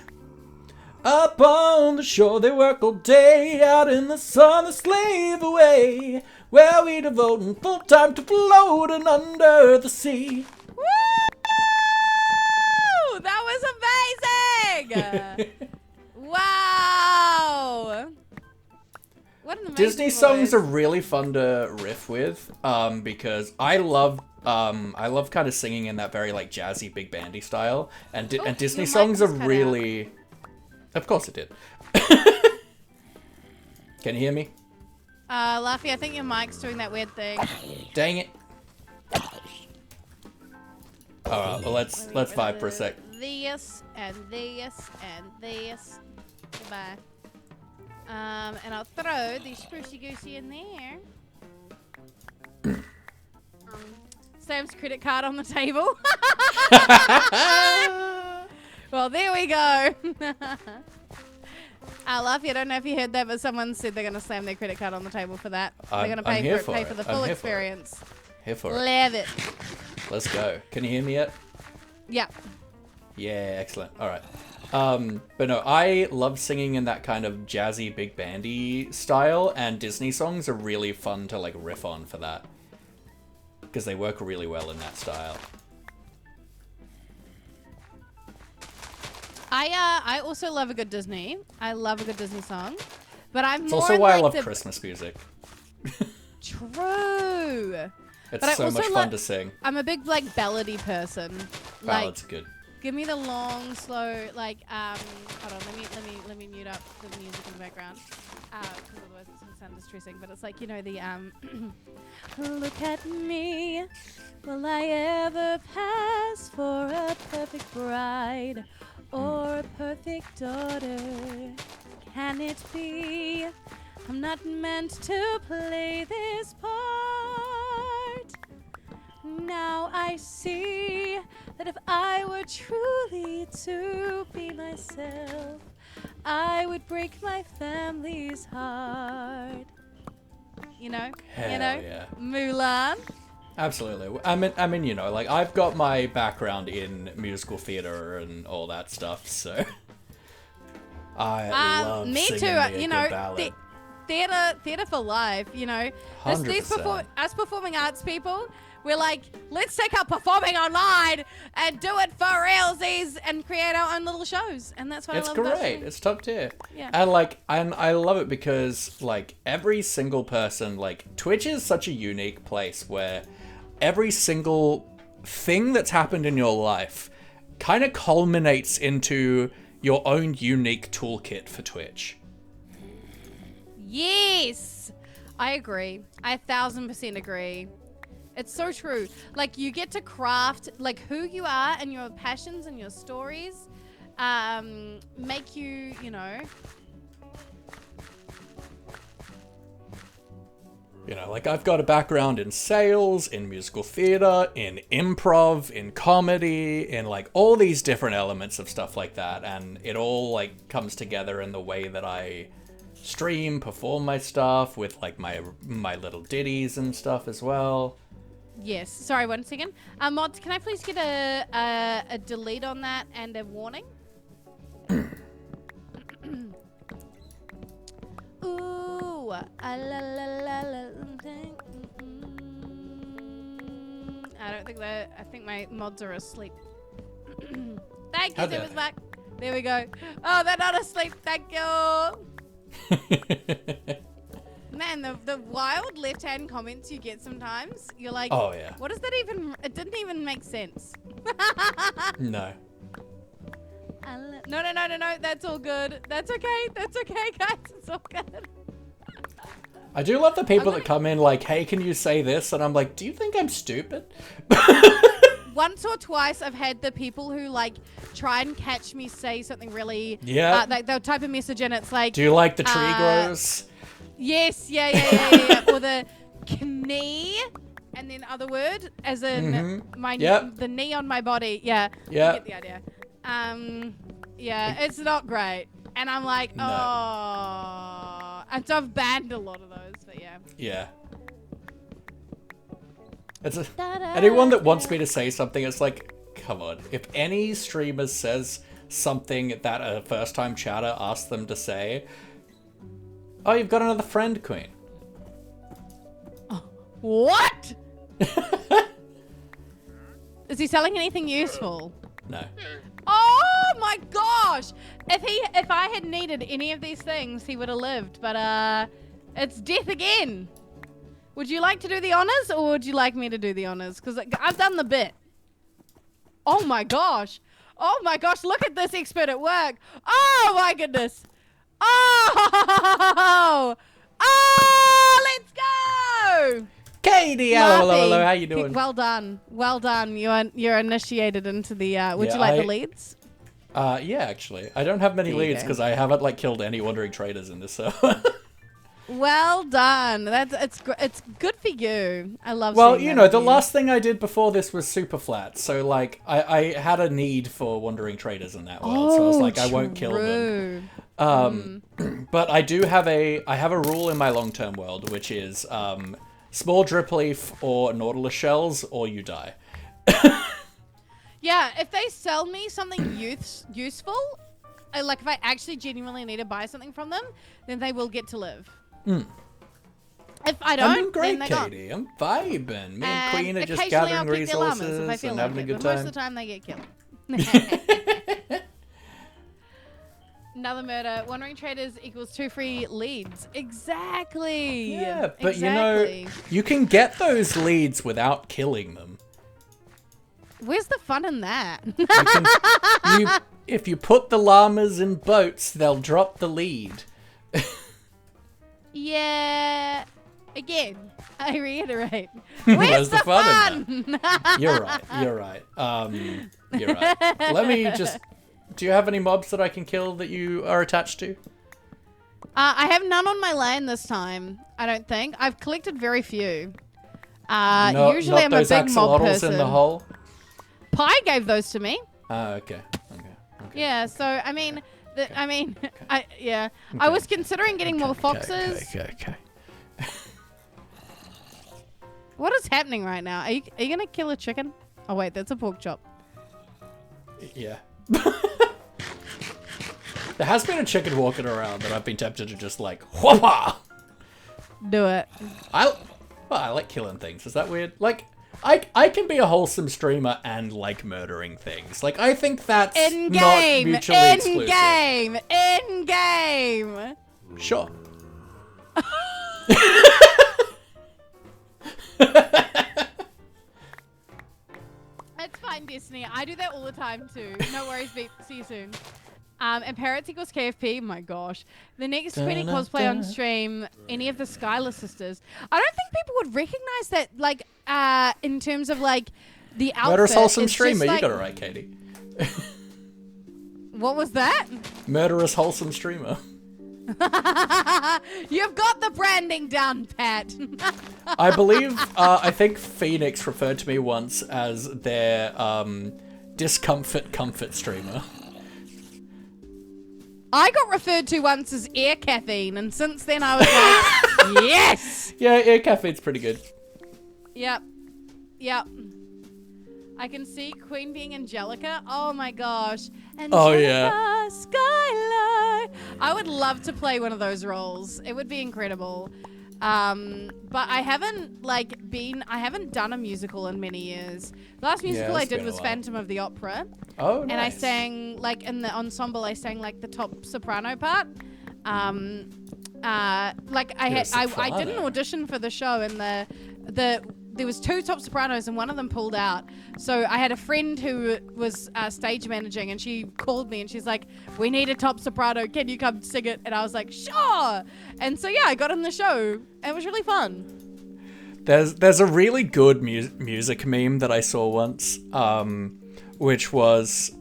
Speaker 1: Up on the shore they work all day, out in the sun they slave away, where we devote full time to floating under the sea.
Speaker 3: Woo! That was amazing! Wow! What an amazing
Speaker 1: Disney songs
Speaker 3: voice.
Speaker 1: are really fun to riff with, because I love kind of singing in that very like jazzy big bandy style, and Disney
Speaker 3: your mic
Speaker 1: songs are
Speaker 3: just cut out.
Speaker 1: really. Of course it did. Can you hear me?
Speaker 3: Laffy, I think your mic's doing that weird thing.
Speaker 1: Dang it. Alright, well let's vibe for a sec.
Speaker 3: This and this and this. Goodbye. And I'll throw the sprucey goosey in there. Sam's credit card on the table. Well, there we go. Laffy, I don't know if you heard that, but someone said they're going to slam their credit card on the table for that. They're going to
Speaker 1: I'm
Speaker 3: pay
Speaker 1: here
Speaker 3: for it, pay
Speaker 1: for
Speaker 3: for
Speaker 1: it.
Speaker 3: the
Speaker 1: I'm
Speaker 3: full
Speaker 1: here for it.
Speaker 3: experience.
Speaker 1: Here for it.
Speaker 3: Love it.
Speaker 1: Let's go. Can you hear me yet?
Speaker 3: Yeah.
Speaker 1: Yeah, excellent. Alright. But no, I love singing in that kind of jazzy big bandy style, and Disney songs are really fun to like riff on for that. Because they work really well in that style.
Speaker 3: I also love a good Disney. I love a good Disney song. But I'm
Speaker 1: It's
Speaker 3: more
Speaker 1: also
Speaker 3: in,
Speaker 1: why I
Speaker 3: like,
Speaker 1: love
Speaker 3: the...
Speaker 1: Christmas music.
Speaker 3: True.
Speaker 1: It's
Speaker 3: But I
Speaker 1: so
Speaker 3: also
Speaker 1: much fun to sing.
Speaker 3: I'm a big like ballady person. Like,
Speaker 1: Ballads are good.
Speaker 3: give me the long, slow, like hold on, let me mute up the music in the background. Because otherwise it's gonna sound distressing. But it's like, you know, the look at me. Will I ever pass for a perfect bride or a perfect daughter? Can it be? I'm not meant to play this part. Now I see that if I were truly to be myself, I would break my family's heart. You know?
Speaker 1: Hell
Speaker 3: you know?
Speaker 1: yeah.
Speaker 3: Mulan.
Speaker 1: Absolutely. I mean, you know, like I've got my background in musical theater and all that stuff, so I love
Speaker 3: me
Speaker 1: singing
Speaker 3: too.
Speaker 1: me a
Speaker 3: You
Speaker 1: good
Speaker 3: know,
Speaker 1: ballad.
Speaker 3: theater for life. You know, these
Speaker 1: 100%.
Speaker 3: us performing arts people, we're like, let's take up performing online and do it for realsies and create our own little shows. And that's what
Speaker 1: It's
Speaker 3: I love about
Speaker 1: great.
Speaker 3: singing.
Speaker 1: It's top tier.
Speaker 3: Yeah.
Speaker 1: And I love it because like every single person, like Twitch is such a unique place where every single thing that's happened in your life kind of culminates into your own unique toolkit for Twitch.
Speaker 3: Yes, I agree. I 1000% agree. It's so true. Like, you get to craft like who you are and your passions and your stories make you, you know.
Speaker 1: You know, like I've got a background in sales, in musical theater, in improv, in comedy, in like all these different elements of stuff like that, and it all like comes together in the way that I stream, perform my stuff with like my little ditties and stuff as well.
Speaker 3: Yes. Sorry, 1 second. Mods, can I please get a delete on that and a warning? Ooh, la la la la. I don't think that. I think my mods are asleep. Thank you, Super Smack. There we go. Oh, they're not asleep. Thank you. Man, the wild left-hand comments you get sometimes, you're like,
Speaker 1: oh yeah.
Speaker 3: What does that even? It didn't even make sense.
Speaker 1: No.
Speaker 3: No. That's all good. That's okay. That's okay, guys. It's all good.
Speaker 1: I do love the people that come in like, hey, can you say this? And I'm like, do you think I'm stupid?
Speaker 3: Once or twice I've had the people who like try and catch me say something really...
Speaker 1: Yeah.
Speaker 3: They'll type a message and it's like...
Speaker 1: Do you like the tree grows?
Speaker 3: Yes, yeah. Or the knee and then other word as in the knee on my body. Yeah.
Speaker 1: Yeah.
Speaker 3: You get the idea. Yeah, it's not great. And I'm like,
Speaker 1: No.
Speaker 3: oh. And so I've banned a lot of those, but yeah.
Speaker 1: Yeah. Anyone that wants me to say something, it's like, come on. If any streamer says something that a first-time chatter asks them to say, oh, you've got another friend, Queen.
Speaker 3: Oh, what? Is he selling anything useful?
Speaker 1: No.
Speaker 3: Oh my gosh! If I had needed any of these things, he would have lived. But it's death again. Would you like to do the honors, or would you like me to do the honors? Because I've done the bit. Oh my gosh! Oh my gosh! Look at this expert at work! Oh my goodness! Oh! Oh! Let's go!
Speaker 1: Katie, hello, how you doing?
Speaker 3: Well done. You're initiated into the. Would you like the leads?
Speaker 1: Yeah, actually, I don't have many leads because I haven't like killed any wandering traders in this. So.
Speaker 3: Well done. It's good for you. I love.
Speaker 1: Well, you know, the last thing I did before this was super flat, so like I had a need for wandering traders in that world, so I was like, I won't kill them. But I do have a rule in my long-term world, which is small drip leaf or nautilus shells, or you die.
Speaker 3: Yeah, if they sell me something useful, like if I actually genuinely need to buy something from them, then they will get to live. If I don't,
Speaker 1: I'm doing great,
Speaker 3: then
Speaker 1: Katie. I'm vibing. Me and Queen are just
Speaker 3: occasionally
Speaker 1: gathering
Speaker 3: I'll pick their llamas if I
Speaker 1: resources
Speaker 3: feel
Speaker 1: and
Speaker 3: like
Speaker 1: having a
Speaker 3: it,
Speaker 1: good
Speaker 3: but most
Speaker 1: time.
Speaker 3: of the time they get killed. Another murder. Wandering traders equals 2 free leads. Exactly.
Speaker 1: Yeah, but you know, you can get those leads without killing them.
Speaker 3: Where's the fun in that?
Speaker 1: If you put the llamas in boats, they'll drop the lead.
Speaker 3: Yeah. Again, I reiterate. Where's the fun?
Speaker 1: In that? You're right. You're right. Let me just... Do you have any mobs that I can kill that you are attached to?
Speaker 3: I have none on my land this time, I don't think. I've collected very few. Usually I'm a big mob person.
Speaker 1: In the hole?
Speaker 3: Pi gave those to me.
Speaker 1: Oh, okay.
Speaker 3: Yeah, so I mean, I was considering getting more foxes.
Speaker 1: Okay.
Speaker 3: What is happening right now? Are you gonna kill a chicken? Oh wait, that's a pork chop.
Speaker 1: Yeah. There has been a chicken walking around that I've been tempted to just like whoppa.
Speaker 3: Do it.
Speaker 1: I like killing things. Is that weird? Like. I can be a wholesome streamer and like murdering things. Like, I think that's not mutually exclusive.
Speaker 3: In game.
Speaker 1: Sure.
Speaker 3: It's fine, Destiny. I do that all the time too. No worries, Beep. See you soon. And Parrots equals KFP. My gosh. The next Penny cosplay on stream, any of the Skylar sisters. I don't think people would recognize that, like, in terms of, like, the outfit.
Speaker 1: Murderous Wholesome
Speaker 3: it's
Speaker 1: Streamer.
Speaker 3: like...
Speaker 1: You got it right, Katie.
Speaker 3: What was that?
Speaker 1: Murderous Wholesome Streamer.
Speaker 3: You've got the branding down, Pat.
Speaker 1: I believe, I think Phoenix referred to me once as their discomfort comfort streamer.
Speaker 3: I got referred to once as Air Caffeine, and since then I was like, yes!
Speaker 1: Yeah, Air Caffeine's pretty good.
Speaker 3: Yep. Yep. I can see Queen being Angelica. Oh my gosh. Angelica,
Speaker 1: Oh, yeah.
Speaker 3: Skylar. I would love to play one of those roles. It would be incredible. But I haven't done a musical in many years. The last musical I
Speaker 1: it's
Speaker 3: did
Speaker 1: been a
Speaker 3: was
Speaker 1: while.
Speaker 3: Phantom of the Opera.
Speaker 1: Oh, nice.
Speaker 3: And I sang, like, in the ensemble, I sang, like, the top soprano part. I did an audition for the show, and there was 2 top sopranos, and one of them pulled out. So I had a friend who was stage managing, and she called me, and she's like, "We need a top soprano. Can you come sing it?" And I was like, "Sure." And so yeah, I got in the show. It was really fun.
Speaker 1: There's a really good music meme that I saw once, which was,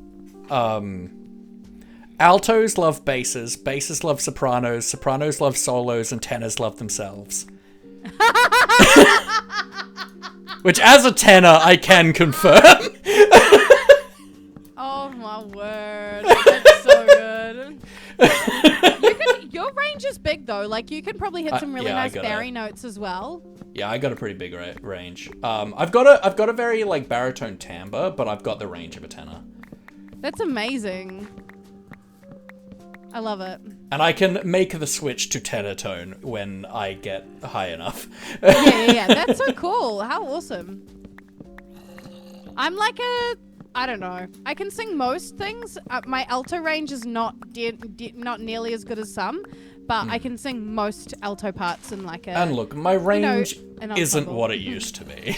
Speaker 1: altos love basses, basses love sopranos, sopranos love solos, and tenors love themselves. Which, as a tenor, I can confirm.
Speaker 3: Oh my word, that's so good. Your range is big though. Like you can probably hit some really nice bari notes as well.
Speaker 1: Yeah, I got a pretty big range. I've got a very like baritone timbre, but I've got the range of a tenor.
Speaker 3: That's amazing. I love it.
Speaker 1: And I can make the switch to tenor tone when I get high enough.
Speaker 3: Yeah. That's so cool. How awesome. I'm like I don't know. I can sing most things. My alto range is not nearly as good as some, but I can sing most alto parts in like a...
Speaker 1: And look, my range
Speaker 3: an
Speaker 1: isn't
Speaker 3: ensemble.
Speaker 1: what it used to be.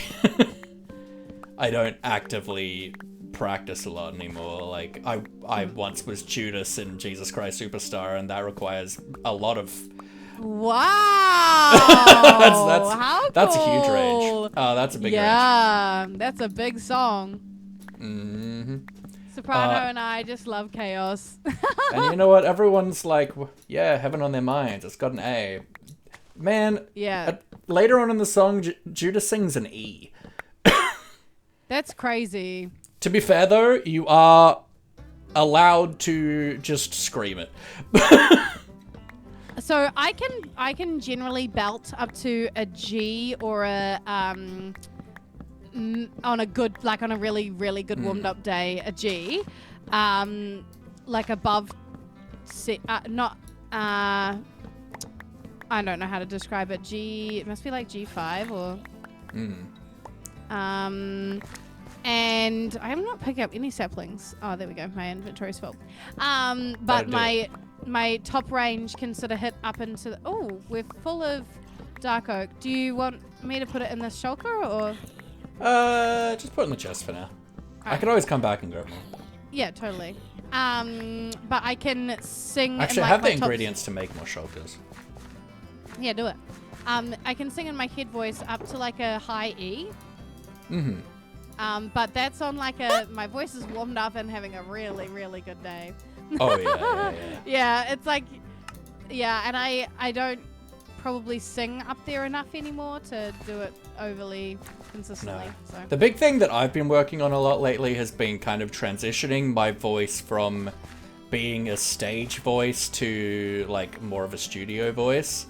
Speaker 1: I don't actively practice a lot anymore. Like I once was Judas in Jesus Christ Superstar, and that requires a lot of...
Speaker 3: Wow!
Speaker 1: That's a huge range. Oh, that's a big range.
Speaker 3: Yeah, that's a big song.
Speaker 1: Mm-hmm.
Speaker 3: Soprano and I just love chaos.
Speaker 1: And you know what? Everyone's like, yeah, heaven on their minds. It's got an A. Man,
Speaker 3: Yeah.
Speaker 1: Later on in the song, Judas sings an E.
Speaker 3: That's crazy.
Speaker 1: To be fair, though, you are allowed to just scream it.
Speaker 3: So I can generally belt up to a G or a on a really really good warmed up day, a G, like above C, not I don't know how to describe it. G, it must be like G5 or and I'm not picking up any saplings. Oh, there we go. My inventory's full. But my top range can sort of hit up into the... Oh, we're full of dark oak. Do you want me to put it in the shulker or...
Speaker 1: Just put it in the chest for now. I can always come back and grab more.
Speaker 3: Yeah, totally. But I can sing...
Speaker 1: Actually, I have the ingredients to make more shulkers.
Speaker 3: Yeah, do it. I can sing in my head voice up to like a high E.
Speaker 1: Mm-hmm.
Speaker 3: But that's on like my voice is warmed up and having a really, really good day.
Speaker 1: Oh, yeah.
Speaker 3: Yeah, it's like, yeah, and I don't probably sing up there enough anymore to do it overly consistently.
Speaker 1: No.
Speaker 3: So.
Speaker 1: The big thing that I've been working on a lot lately has been kind of transitioning my voice from being a stage voice to like more of a studio voice.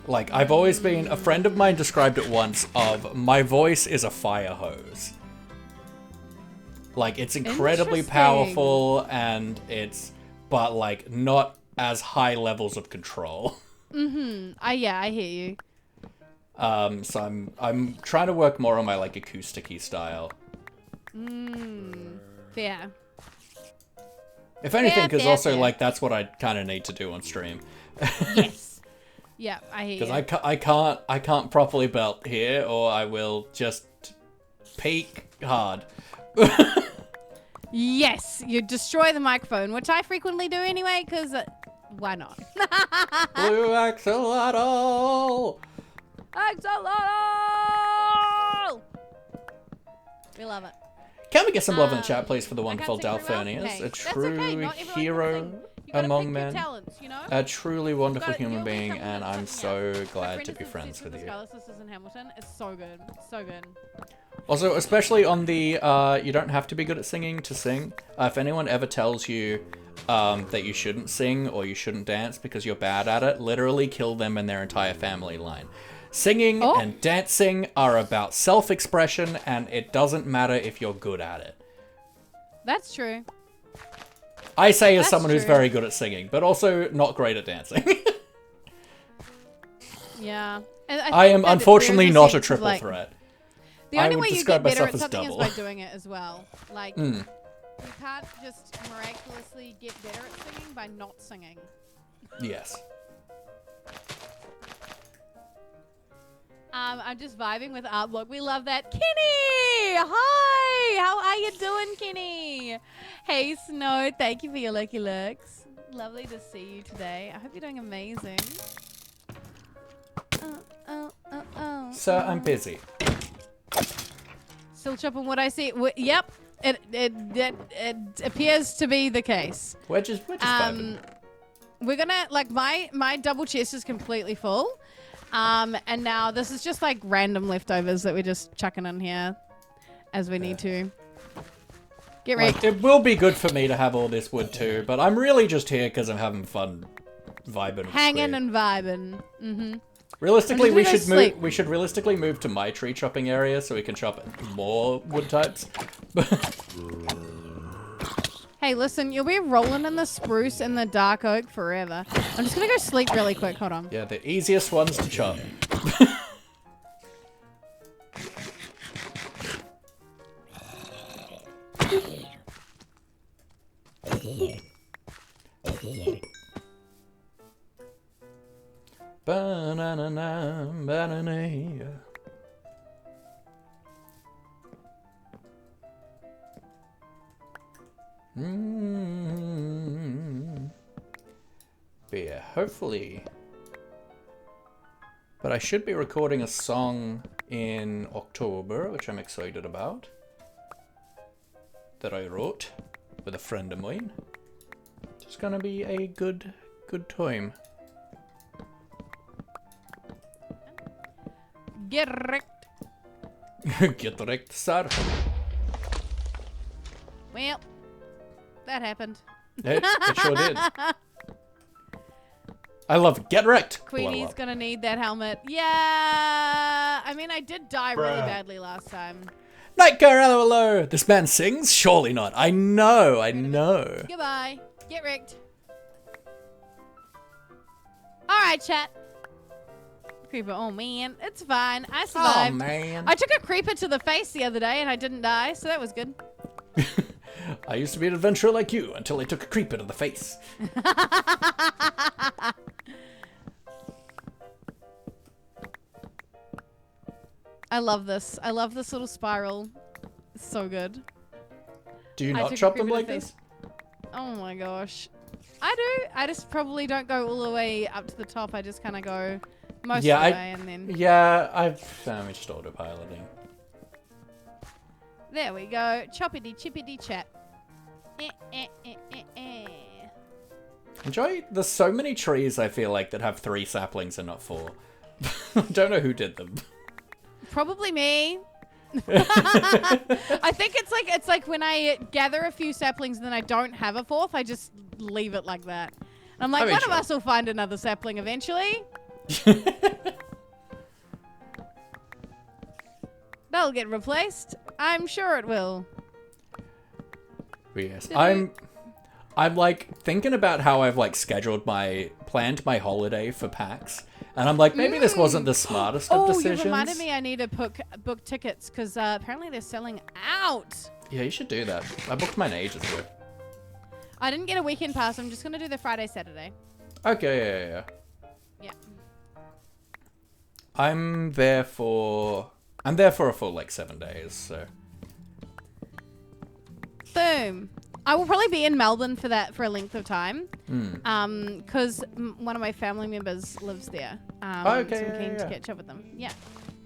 Speaker 1: Like, I've always been... A friend of mine described it once of, my voice is a fire hose. Like, it's incredibly powerful, and it's... But, like, not as high levels of control.
Speaker 3: Mm-hmm. I hear you.
Speaker 1: So I'm trying to work more on my, like, acoustic-y style.
Speaker 3: Fair.
Speaker 1: If anything, because also,
Speaker 3: fair.
Speaker 1: like, that's what I kind of need to do on stream.
Speaker 3: Yes. Yeah, I hear you.
Speaker 1: Because I can't properly belt here, or I will just peak hard.
Speaker 3: Yes, you destroy the microphone, which I frequently do anyway, because why not?
Speaker 1: Blue axolotl!
Speaker 3: Axolotl! We love it.
Speaker 1: Can we get some love in the chat, please, for the wonderful
Speaker 3: I can't sing very well?
Speaker 1: Dalphonius,
Speaker 3: Okay.
Speaker 1: a
Speaker 3: That's okay,
Speaker 1: true
Speaker 3: not everyone can
Speaker 1: hero
Speaker 3: sing. You gotta
Speaker 1: among
Speaker 3: pick your
Speaker 1: men,
Speaker 3: talents, you know?
Speaker 1: a truly wonderful
Speaker 3: You'll
Speaker 1: human
Speaker 3: be
Speaker 1: being,
Speaker 3: something
Speaker 1: and
Speaker 3: that's
Speaker 1: I'm
Speaker 3: something
Speaker 1: so
Speaker 3: else.
Speaker 1: glad to be friends with you.
Speaker 3: This is in Hamilton. It's so good. So good.
Speaker 1: Also, especially on the you don't have to be good at singing to sing. If anyone ever tells you that you shouldn't sing or you shouldn't dance because you're bad at it, literally kill them and their entire family line. Singing
Speaker 3: Oh.
Speaker 1: and dancing are about self-expression, and it doesn't matter if you're good at it.
Speaker 3: That's true.
Speaker 1: I say as
Speaker 3: That's
Speaker 1: someone who's
Speaker 3: true.
Speaker 1: very good at singing, but also not great at dancing.
Speaker 3: Yeah. And
Speaker 1: I am
Speaker 3: think that
Speaker 1: unfortunately
Speaker 3: there's
Speaker 1: not a
Speaker 3: sense of,
Speaker 1: triple
Speaker 3: like,
Speaker 1: threat.
Speaker 3: The
Speaker 1: I
Speaker 3: only
Speaker 1: would
Speaker 3: way you
Speaker 1: describe
Speaker 3: get better
Speaker 1: myself
Speaker 3: at
Speaker 1: as
Speaker 3: something
Speaker 1: double.
Speaker 3: is by doing it as well. Like, you can't just miraculously get better at singing by not singing.
Speaker 1: Yes.
Speaker 3: I'm just vibing with Artblock. We love that. Kenny! Hi! How are you doing, Kenny? Hey, Snow. Thank you for your lucky looks. Lovely to see you today. I hope you're doing amazing.
Speaker 1: So I'm busy.
Speaker 3: Still chopping what I see. Yep. It appears to be the case.
Speaker 1: We're just vibing.
Speaker 3: We're gonna, like, my double chest is completely full. And now this is just like random leftovers that we're just chucking in here as we need to. Get ready.
Speaker 1: Like, it will be good for me to have all this wood too, but I'm really just here because I'm having fun vibing.
Speaker 3: Hanging and vibing. Mm-hmm.
Speaker 1: Realistically,
Speaker 3: I'm
Speaker 1: we
Speaker 3: just
Speaker 1: should
Speaker 3: gonna
Speaker 1: move.
Speaker 3: sleep.
Speaker 1: We should realistically move to my tree chopping area so we can chop more wood types.
Speaker 3: Hey, listen, you'll be rolling in the spruce and the dark oak forever. I'm just gonna go sleep really quick. Hold on.
Speaker 1: Yeah, the easiest ones to chop. Banana, banana. But yeah, hopefully. But I should be recording a song in October, which I'm excited about. That I wrote with a friend of mine. It's gonna be a good time.
Speaker 3: Get wrecked.
Speaker 1: Get wrecked, sir.
Speaker 3: Well, that happened.
Speaker 1: It sure did. I love it. Get wrecked.
Speaker 3: Queenie's
Speaker 1: Blow up.
Speaker 3: gonna need that helmet. Yeah, I mean, I did die really badly last time.
Speaker 1: Nightcar, hello. This man sings? Surely not. I know.
Speaker 3: Goodbye. Get wrecked. Alright, chat. Creeper. Oh, man. It's fine. I survived.
Speaker 1: Oh, man.
Speaker 3: I took a creeper to the face the other day and I didn't die, so that was good.
Speaker 1: I used to be an adventurer like you until I took a creeper to the face.
Speaker 3: I love this. I love this little spiral. It's so good.
Speaker 1: Do you
Speaker 3: I
Speaker 1: not
Speaker 3: took a
Speaker 1: chop them
Speaker 3: creeper
Speaker 1: like
Speaker 3: to the
Speaker 1: this?
Speaker 3: face. Oh my gosh. I do. I just probably don't go all the way up to the top. I just kind of go most of the way and then...
Speaker 1: Yeah, I'm just autopiloting.
Speaker 3: There we go. Choppity chippity chap.
Speaker 1: Enjoy. There's so many trees I feel like that have 3 saplings and not 4. I don't know who did them.
Speaker 3: Probably me. I think it's like when I gather a few saplings and then I don't have a 4th, I just leave it like that. And I'm like, one of us will find another sapling eventually. They'll get replaced. I'm sure it will.
Speaker 1: But yes, I'm like thinking about how I've like planned my holiday for PAX, and I'm like, maybe this wasn't the smartest of decisions.
Speaker 3: You reminded me I need to book tickets because apparently they're selling out.
Speaker 1: Yeah, you should do that. I booked mine ages ago.
Speaker 3: I didn't get a weekend pass. I'm just gonna do the Friday, Saturday.
Speaker 1: Okay, yeah.
Speaker 3: Yeah.
Speaker 1: I'm there for a full like 7 days, so.
Speaker 3: Boom. I will probably be in Melbourne for a length of time. Because one of my family members lives there. So I'm keen to catch up with them. Yeah.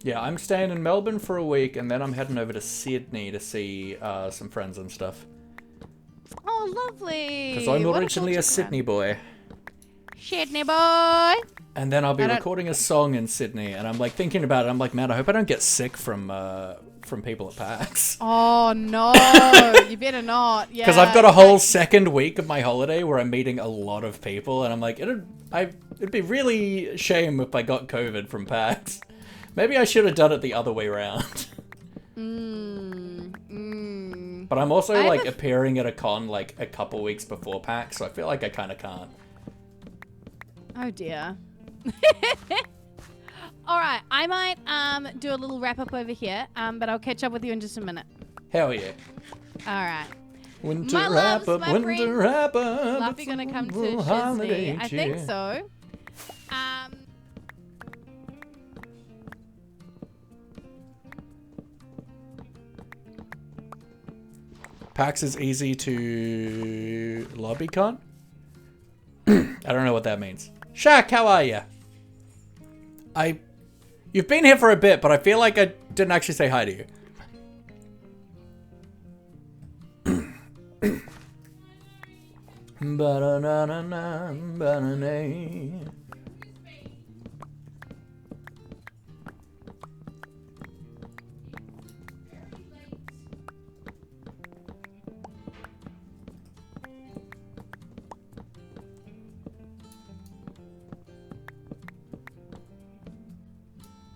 Speaker 1: Yeah, I'm staying in Melbourne for a week, and then I'm heading over to Sydney to see some friends and stuff.
Speaker 3: Oh, lovely.
Speaker 1: Because I'm
Speaker 3: What
Speaker 1: originally
Speaker 3: cool
Speaker 1: a Sydney boy.
Speaker 3: Sydney boy.
Speaker 1: And then I'll be recording a song in Sydney, and I'm like thinking about it. I'm like, man, I hope I don't get sick from people at PAX.
Speaker 3: Oh no, you better not. Yeah.
Speaker 1: Because I've got a whole second week of my holiday where I'm meeting a lot of people, and I'm like, it'd be really a shame if I got COVID from PAX. Maybe I should have done it the other way around. But I'm also like appearing at a con like a couple weeks before PAX, so I feel like I kind of can't.
Speaker 3: Oh dear. All right, I might do a little wrap up over here, but I'll catch up with you in just a minute.
Speaker 1: Hell yeah.
Speaker 3: All right.
Speaker 1: Winter
Speaker 3: My
Speaker 1: wrap
Speaker 3: loves,
Speaker 1: up,
Speaker 3: my
Speaker 1: winter
Speaker 3: friends.
Speaker 1: wrap up.
Speaker 3: Luffy gonna come to
Speaker 1: it's a holiday
Speaker 3: Disney. I
Speaker 1: cheer.
Speaker 3: think so.
Speaker 1: PAX is easy to lobby con? I don't know what that means. Shaq, how are ya? You've been here for a bit, but I feel like I didn't actually say hi to you.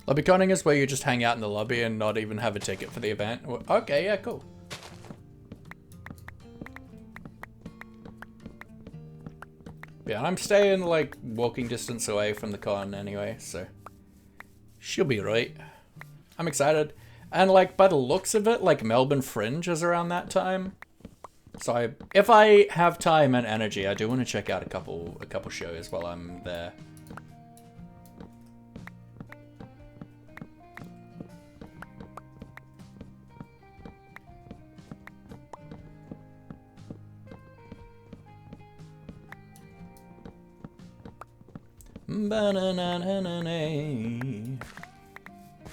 Speaker 1: Lobby conning is where you just hang out in the lobby and not even have a ticket for the event. Okay, yeah, cool. Yeah, I'm staying like walking distance away from the con anyway, so she'll be right. I'm excited. And like by the looks of it, like Melbourne Fringe is around that time. So if I have time and energy, I do want to check out a couple shows while I'm there.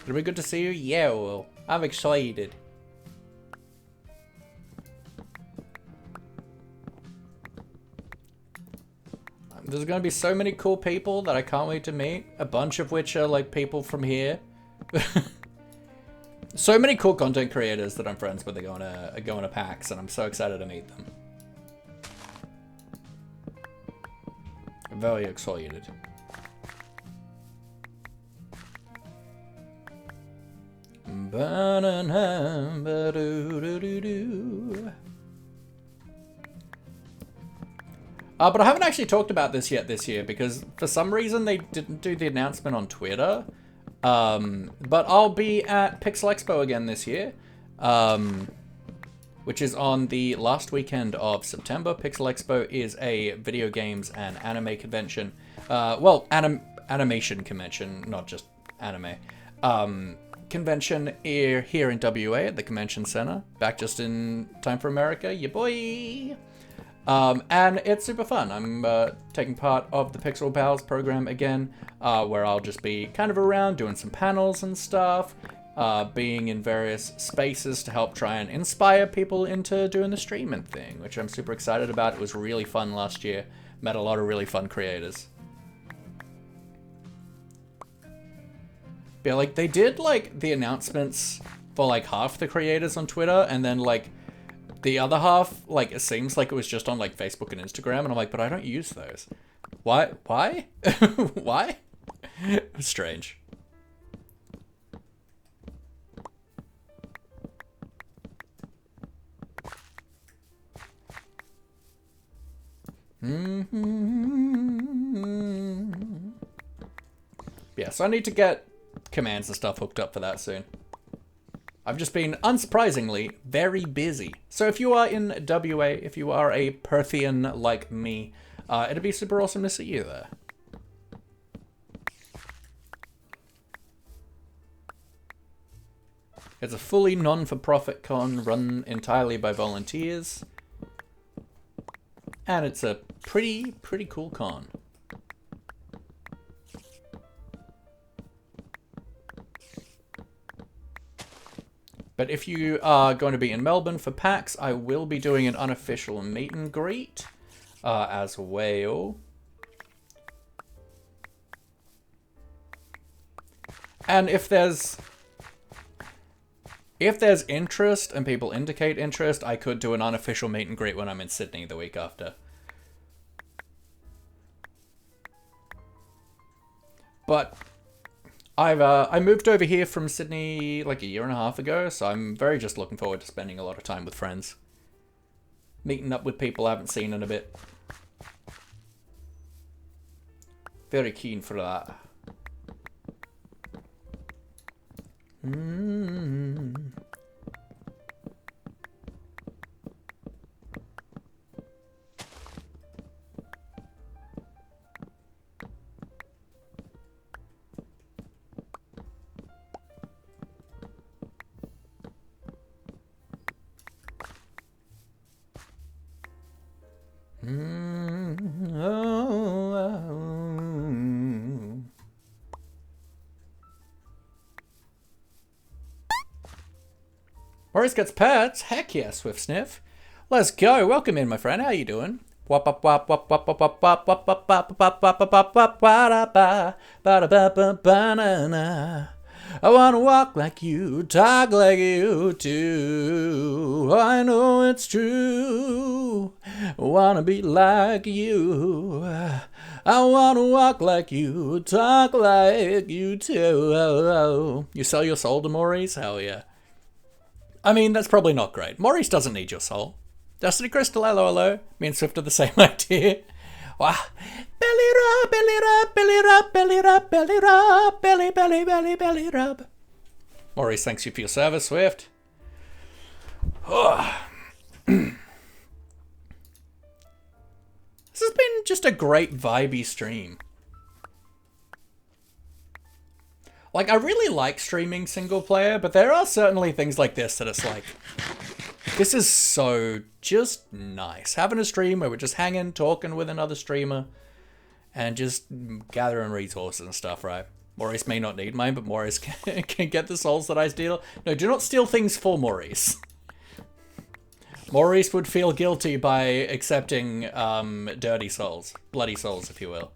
Speaker 1: It'll be good to see you. Yeah, well, I'm excited. There's gonna be so many cool people that I can't wait to meet. A bunch of which are like people from here. So many cool content creators that I'm friends with are going to PAX, and I'm so excited to meet them. I'm very excited. But I haven't actually talked about this yet this year because for some reason they didn't do the announcement on Twitter. But I'll be at Pixel Expo again this year, which is on the last weekend of September. Pixel Expo is a video games and anime convention. Well, animation convention, not just anime. Convention here in WA at the Convention Center. Back just in time for America, ya boy! And it's super fun. I'm taking part of the Pixel Pals program again, where I'll just be kind of around doing some panels and stuff, being in various spaces to help try and inspire people into doing the streaming thing, which I'm super excited about. It was really fun last year. Met a lot of really fun creators. Yeah, like they did like the announcements for like half the creators on Twitter, and then like the other half, like it seems like it was just on like Facebook and Instagram, and I'm like, but I don't use those. Why? Why? Why? Strange. Yeah, so I need to get commands and stuff hooked up for that soon. I've just been, unsurprisingly, very busy. So if you are in WA, if you are a Perthian like me, it'd be super awesome to see you there. It's a fully non-for-profit con run entirely by volunteers. And it's a pretty cool con. But if you are going to be in Melbourne for PAX, I will be doing an unofficial meet and greet as well. And if there's interest and people indicate interest, I could do an unofficial meet and greet when I'm in Sydney the week after. But I moved over here from Sydney like a year and a half ago, so I'm very just looking forward to spending a lot of time with friends. Meeting up with people I haven't seen in a bit. Very keen for that. Maurice gets pets? Heck yeah, Swift Sniff. Let's go. Welcome in, my friend. How you doing? Wop up wop wop wop wop wop wop wop wop wop wop wop wop wop banana. I wanna walk like you, talk like you too. I know it's true. Wanna be like you. I wanna walk like you, talk like you too. You sell your soul to Maurice? Hell yeah. I mean, that's probably not great. Maurice doesn't need your soul. Destiny Crystal, hello, hello. Me and Swift are the same idea. Wow. Belly rub, belly rub, belly rub, belly rub, belly rub, belly, belly, belly, belly rub. Maurice, thanks you for your service, Swift. This has been just a great vibey stream. Like, I really like streaming single player, but there are certainly things like this that it's like, this is so just nice. Having a stream where we're just hanging, talking with another streamer, and just gathering resources and stuff, right? Maurice may not need mine, but Maurice can get the souls that I steal. No, do not steal things for Maurice. Maurice would feel guilty by accepting dirty souls. Bloody souls, if you will.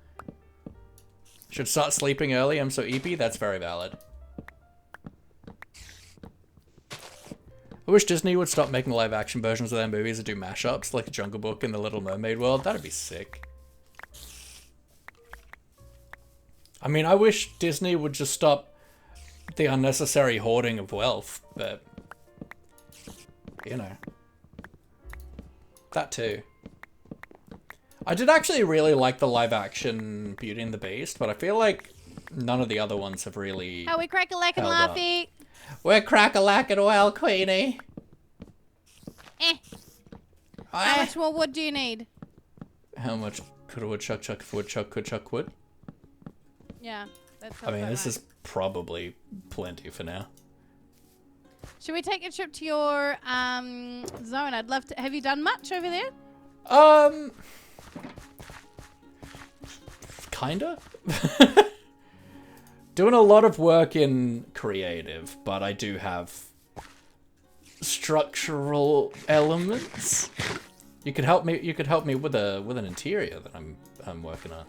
Speaker 1: Should start sleeping early, I'm so eepy. That's very valid. I wish Disney would stop making live action versions of their movies and do mashups like Jungle Book and The Little Mermaid world. That'd be sick. I mean, I wish Disney would just stop the unnecessary hoarding of wealth, but, you know, that too. I did actually really like the live action Beauty and the Beast, but I feel like none of the other ones have really.
Speaker 3: Are we crack-a-lackin' Laffy?
Speaker 1: We're crack-a-lackin' well, Queenie.
Speaker 3: How much more wood do you need?
Speaker 1: How much could a woodchuck chuck if a woodchuck could chuck wood?
Speaker 3: Yeah, that's.
Speaker 1: I mean, this is probably plenty for now.
Speaker 3: Should we take a trip to your zone? I'd love to. Have you done much over there?
Speaker 1: Kinda. Doing a lot of work in creative, but I do have structural elements. You could help me. You could help me with an interior that I'm working on.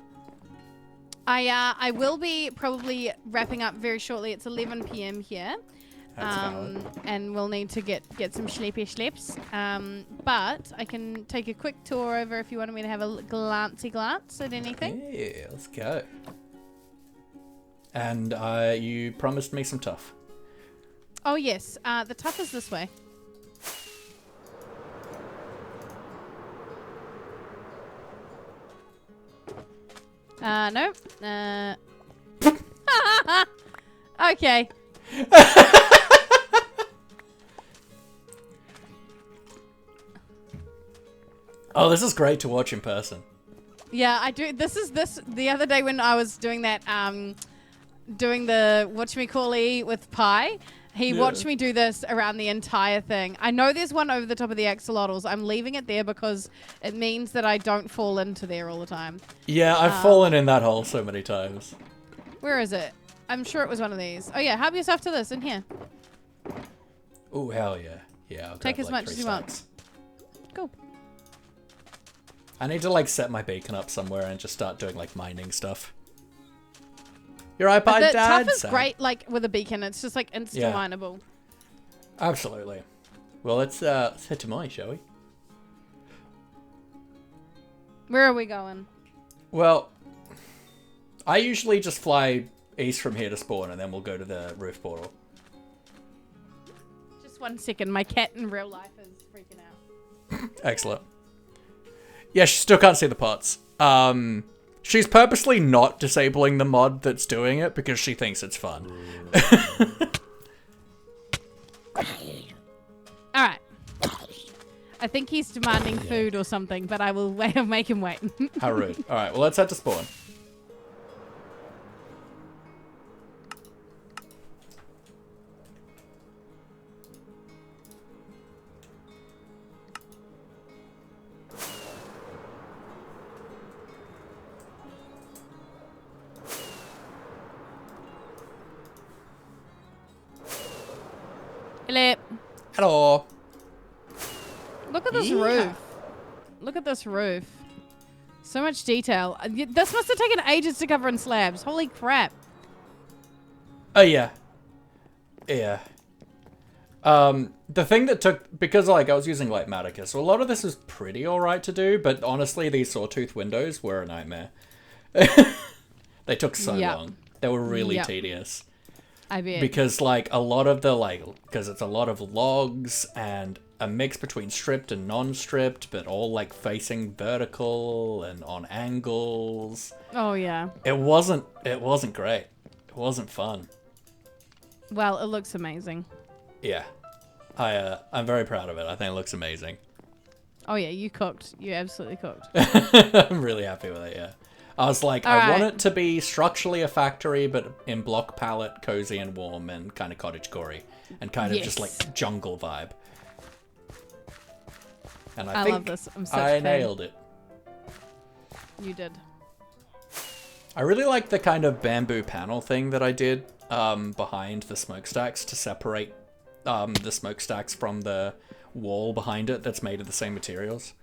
Speaker 3: I will be probably wrapping up very shortly. It's 11 p.m. here. And we'll need to get some sleepy sleeps. But I can take a quick tour over if you wanted me to have a glancey glance at anything.
Speaker 1: Yeah, let's go. And you promised me some tough.
Speaker 3: Oh yes, the tough is this way. Nope. Okay.
Speaker 1: Oh, this is great to watch in person.
Speaker 3: Yeah, I do. This the other day when I was doing that, doing the whatchamacallit with Pi. He watched me do this around the entire thing. I know there's one over the top of the axolotls. I'm leaving it there because it means that I don't fall into there all the time.
Speaker 1: Yeah, I've fallen in that hole so many times.
Speaker 3: Where is it? I'm sure it was one of these. Oh yeah, help yourself to this in here.
Speaker 1: Oh, hell yeah. Yeah, I'll
Speaker 3: Take
Speaker 1: grab,
Speaker 3: as
Speaker 1: like,
Speaker 3: much
Speaker 1: 3
Speaker 3: as you want.
Speaker 1: stacks.
Speaker 3: Cool.
Speaker 1: I need to, like, set my beacon up somewhere and just start doing, like, mining stuff. Your iPod,
Speaker 3: The
Speaker 1: Dad?
Speaker 3: tough is great, like, with a beacon. It's just, like, insta-mineable.
Speaker 1: Absolutely. Well, let's head to mine, shall we?
Speaker 3: Where are we going?
Speaker 1: Well, I usually just fly east from here to spawn, and then we'll go to the roof portal.
Speaker 3: Just 1 second. My cat in real life is freaking out.
Speaker 1: Excellent. Yeah, she still can't see the pots. She's purposely not disabling the mod that's doing it because she thinks it's fun.
Speaker 3: Alright. I think he's demanding food or something, but I will make him wait.
Speaker 1: How rude. Alright, well, let's head to spawn.
Speaker 3: Hello.
Speaker 1: Hello.
Speaker 3: Look at this roof. Look at this roof. So much detail. This must have taken ages to cover in slabs. Holy crap.
Speaker 1: Oh, yeah. Yeah. The thing that took... Because, like, I was using Lightmatica, so a lot of this is pretty alright to do, but honestly, these sawtooth windows were a nightmare. They took so long. They were really tedious.
Speaker 3: I bet.
Speaker 1: Because, like, a lot of the, like... Because it's a lot of logs and a mix between stripped and non-stripped, but all, like, facing vertical and on angles.
Speaker 3: Oh, yeah.
Speaker 1: It wasn't great. It wasn't fun.
Speaker 3: Well, it looks amazing.
Speaker 1: Yeah. I'm very proud of it. I think it looks amazing.
Speaker 3: Oh, yeah, you cooked. You absolutely cooked.
Speaker 1: I'm really happy with it, yeah. I was like,
Speaker 3: All
Speaker 1: I want
Speaker 3: right.
Speaker 1: it to be structurally a factory, but in block palette, cozy and warm, and kind of cottagecore, and kind of just like jungle vibe. And I think
Speaker 3: love this. I'm such a
Speaker 1: I
Speaker 3: fan.
Speaker 1: nailed it.
Speaker 3: You did.
Speaker 1: I really like the kind of bamboo panel thing that I did behind the smokestacks to separate the smokestacks from the wall behind it that's made of the same materials.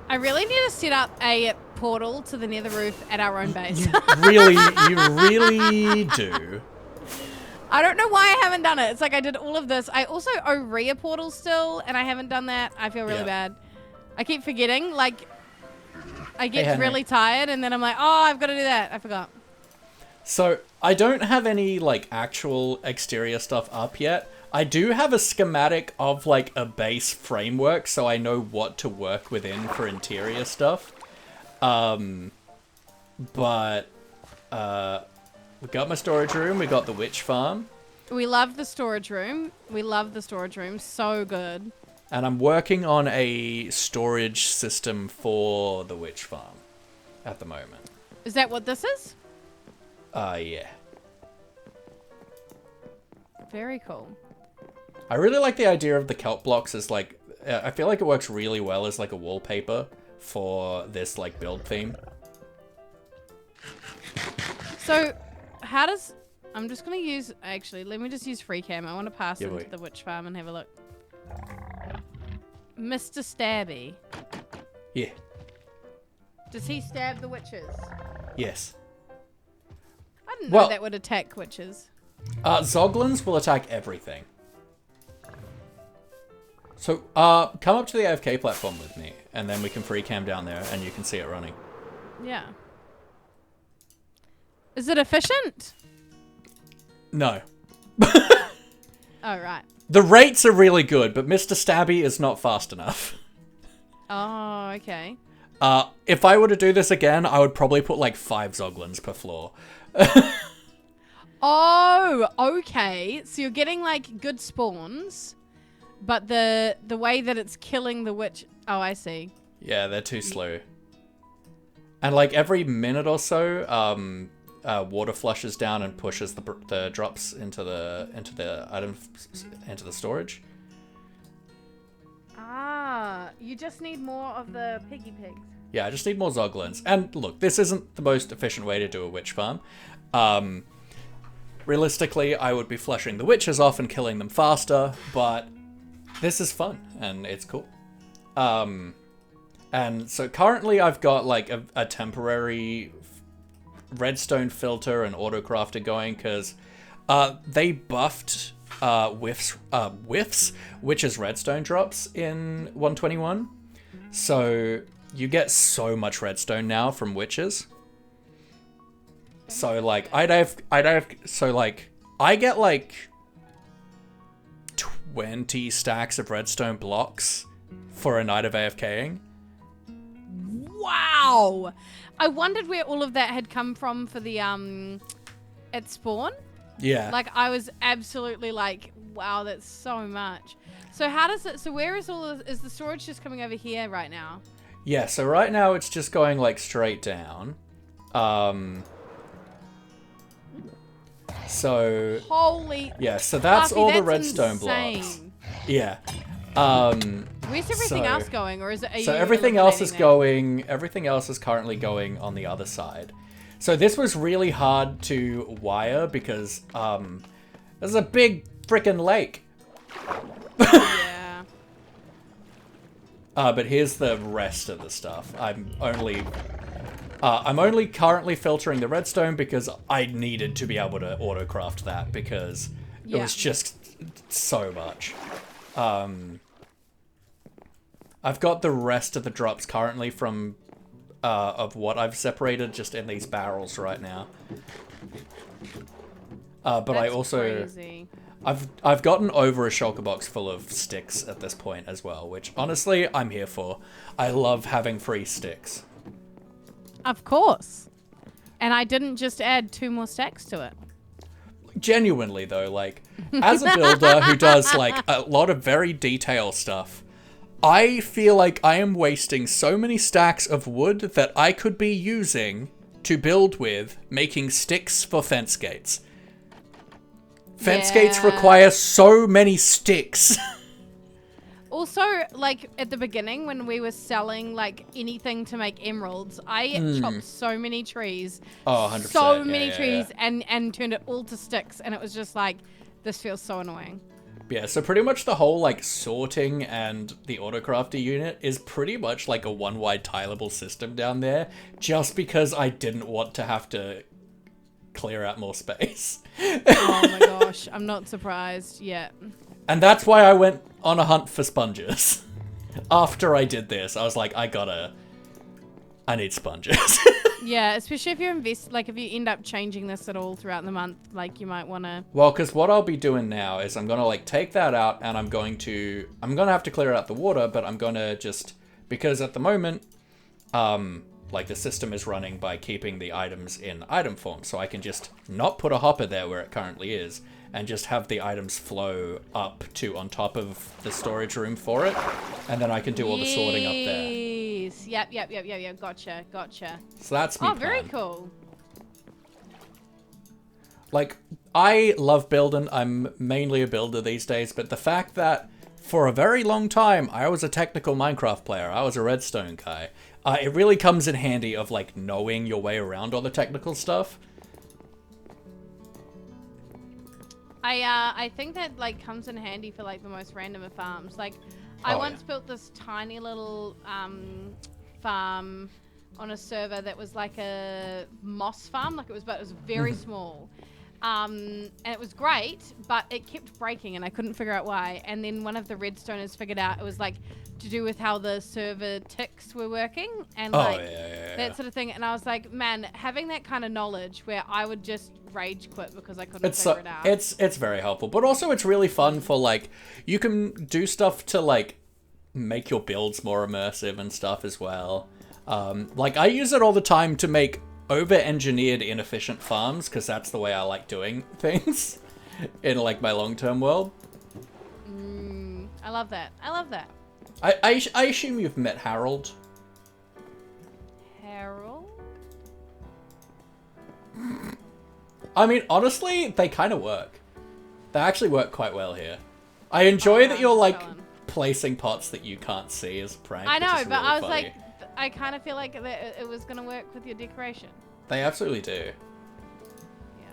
Speaker 3: I really need to set up a portal to the nether roof at our own base.
Speaker 1: You really do.
Speaker 3: I don't know why I haven't done it. It's like I did all of this. I also owe Rhea portal still, and I haven't done that. I feel really bad. I keep forgetting. Like, I get really tired, and then I'm like, oh, I've got to do that. I forgot.
Speaker 1: So, I don't have any, like, actual exterior stuff up yet. I do have a schematic of, like, a base framework, so I know what to work within for interior stuff. We got my storage room, we got the witch farm.
Speaker 3: We love the storage room. We love the storage room. So good.
Speaker 1: And I'm working on a storage system for the witch farm at the moment.
Speaker 3: Is that what this is?
Speaker 1: Yeah.
Speaker 3: Very cool.
Speaker 1: I really like the idea of the kelp blocks as, like, I feel like it works really well as, like, a wallpaper for this, like, build theme.
Speaker 3: So, how does... I'm just going to use... Actually, let me just use free cam. I want to pass into the witch farm and have a look. Mr. Stabby.
Speaker 1: Yeah.
Speaker 3: Does he stab the witches?
Speaker 1: Yes.
Speaker 3: I didn't know that would attack witches.
Speaker 1: Zoglins will attack everything. So, come up to the AFK platform with me, and then we can free cam down there, and you can see it running.
Speaker 3: Yeah. Is it efficient?
Speaker 1: No.
Speaker 3: Oh, right.
Speaker 1: The rates are really good, but Mr. Stabby is not fast enough.
Speaker 3: Oh, okay.
Speaker 1: If I were to do this again, I would probably put, like, 5 Zoglins per floor.
Speaker 3: Oh, okay. So you're getting, like, good spawns, but the way that it's killing the witch... Oh, I see.
Speaker 1: Yeah, they're too slow. And, like, every minute or so, water flushes down and pushes the drops into the storage.
Speaker 3: Ah, you just need more of the piggy pigs.
Speaker 1: Yeah, I just need more Zoglins. And look, this isn't the most efficient way to do a witch farm. Realistically, I would be flushing the witches off and killing them faster, but this is fun and it's cool. And so currently I've got like a temporary redstone filter and autocrafter going because they buffed witches redstone drops in 121. So you get so much redstone now from witches. So like I get like 20 stacks of redstone blocks for a night of AFKing.
Speaker 3: Wow! I wondered where all of that had come from for the at spawn.
Speaker 1: Yeah.
Speaker 3: Like I was absolutely like, wow, that's so much. So how does it? So where is is the storage just coming over here right now?
Speaker 1: Yeah. So right now it's just going like straight down. So
Speaker 3: holy.
Speaker 1: yeah. So that's
Speaker 3: Buffy,
Speaker 1: all the
Speaker 3: that's
Speaker 1: redstone
Speaker 3: insane.
Speaker 1: blocks. Yeah.
Speaker 3: Where's everything else going, or is it?
Speaker 1: So everything else is going. Everything else is currently going on the other side. So this was really hard to wire because there's a big freaking lake.
Speaker 3: Yeah.
Speaker 1: But here's the rest of the stuff. I'm only currently filtering the redstone because I needed to be able to autocraft that because it was just so much. I've got the rest of the drops currently from of what I've separated just in these barrels right now. But
Speaker 3: That's
Speaker 1: I also
Speaker 3: crazy.
Speaker 1: I've gotten over a shulker box full of sticks at this point as well, which honestly I'm here for. I love having free sticks.
Speaker 3: Of course. And I didn't just add 2 more stacks to it.
Speaker 1: Genuinely though, like as a builder who does like a lot of very detailed stuff, I feel like I am wasting so many stacks of wood that I could be using to build with, making sticks for fence gates. Fence gates require so many sticks.
Speaker 3: Also, like at the beginning when we were selling like anything to make emeralds, I chopped so many trees.
Speaker 1: Oh, 100%.
Speaker 3: So many trees and turned it all to sticks, and it was just like, this feels so annoying.
Speaker 1: Yeah, so pretty much the whole like sorting and the autocrafter unit is pretty much like a one-wide tileable system down there, just because I didn't want to have to clear out more space.
Speaker 3: Oh my gosh, I'm not surprised yet.
Speaker 1: And that's why I went on a hunt for sponges. After I did this, I was like, I need sponges.
Speaker 3: Yeah, especially if you if you end up changing this at all throughout the month, like you might want to.
Speaker 1: Well, because what I'll be doing now is I'm gonna like take that out, and I'm gonna have to clear out the water, but I'm gonna just, because at the moment, like the system is running by keeping the items in item form, so I can just not put a hopper there where it currently is, and just have the items flow up to on top of the storage room for it, and then I can do all the sorting up there.
Speaker 3: Yes. Yep. Gotcha.
Speaker 1: So that's me.
Speaker 3: Oh, very cool.
Speaker 1: Like, I love building. I'm mainly a builder these days, but the fact that for a very long time I was a technical Minecraft player, I was a redstone guy, it really comes in handy of like knowing your way around all the technical stuff.
Speaker 3: I think that like comes in handy for like the most random of farms. Like I once built this tiny little farm on a server that was like a moss farm, but it was very small. And it was great, but it kept breaking and I couldn't figure out why. And then one of the redstoners figured out it was like to do with how the server ticks were working and that sort of thing. And I was like, man, having that kind of knowledge where I would just rage quit because I couldn't figure it out.
Speaker 1: It's very helpful, but also it's really fun for like, you can do stuff to like make your builds more immersive and stuff as well. Like I use it all the time to make over-engineered inefficient farms, because that's the way I like doing things in like my long-term world.
Speaker 3: I love that.
Speaker 1: I assume you've met Harold.
Speaker 3: Harold?
Speaker 1: I mean, honestly, they kind of work. They actually work quite well here. I enjoy that you're like placing pots that you can't see as a prank.
Speaker 3: I know, but
Speaker 1: really
Speaker 3: I was
Speaker 1: funny.
Speaker 3: like, I kind of feel like it was going to work with your decoration.
Speaker 1: They absolutely do.
Speaker 3: Yeah.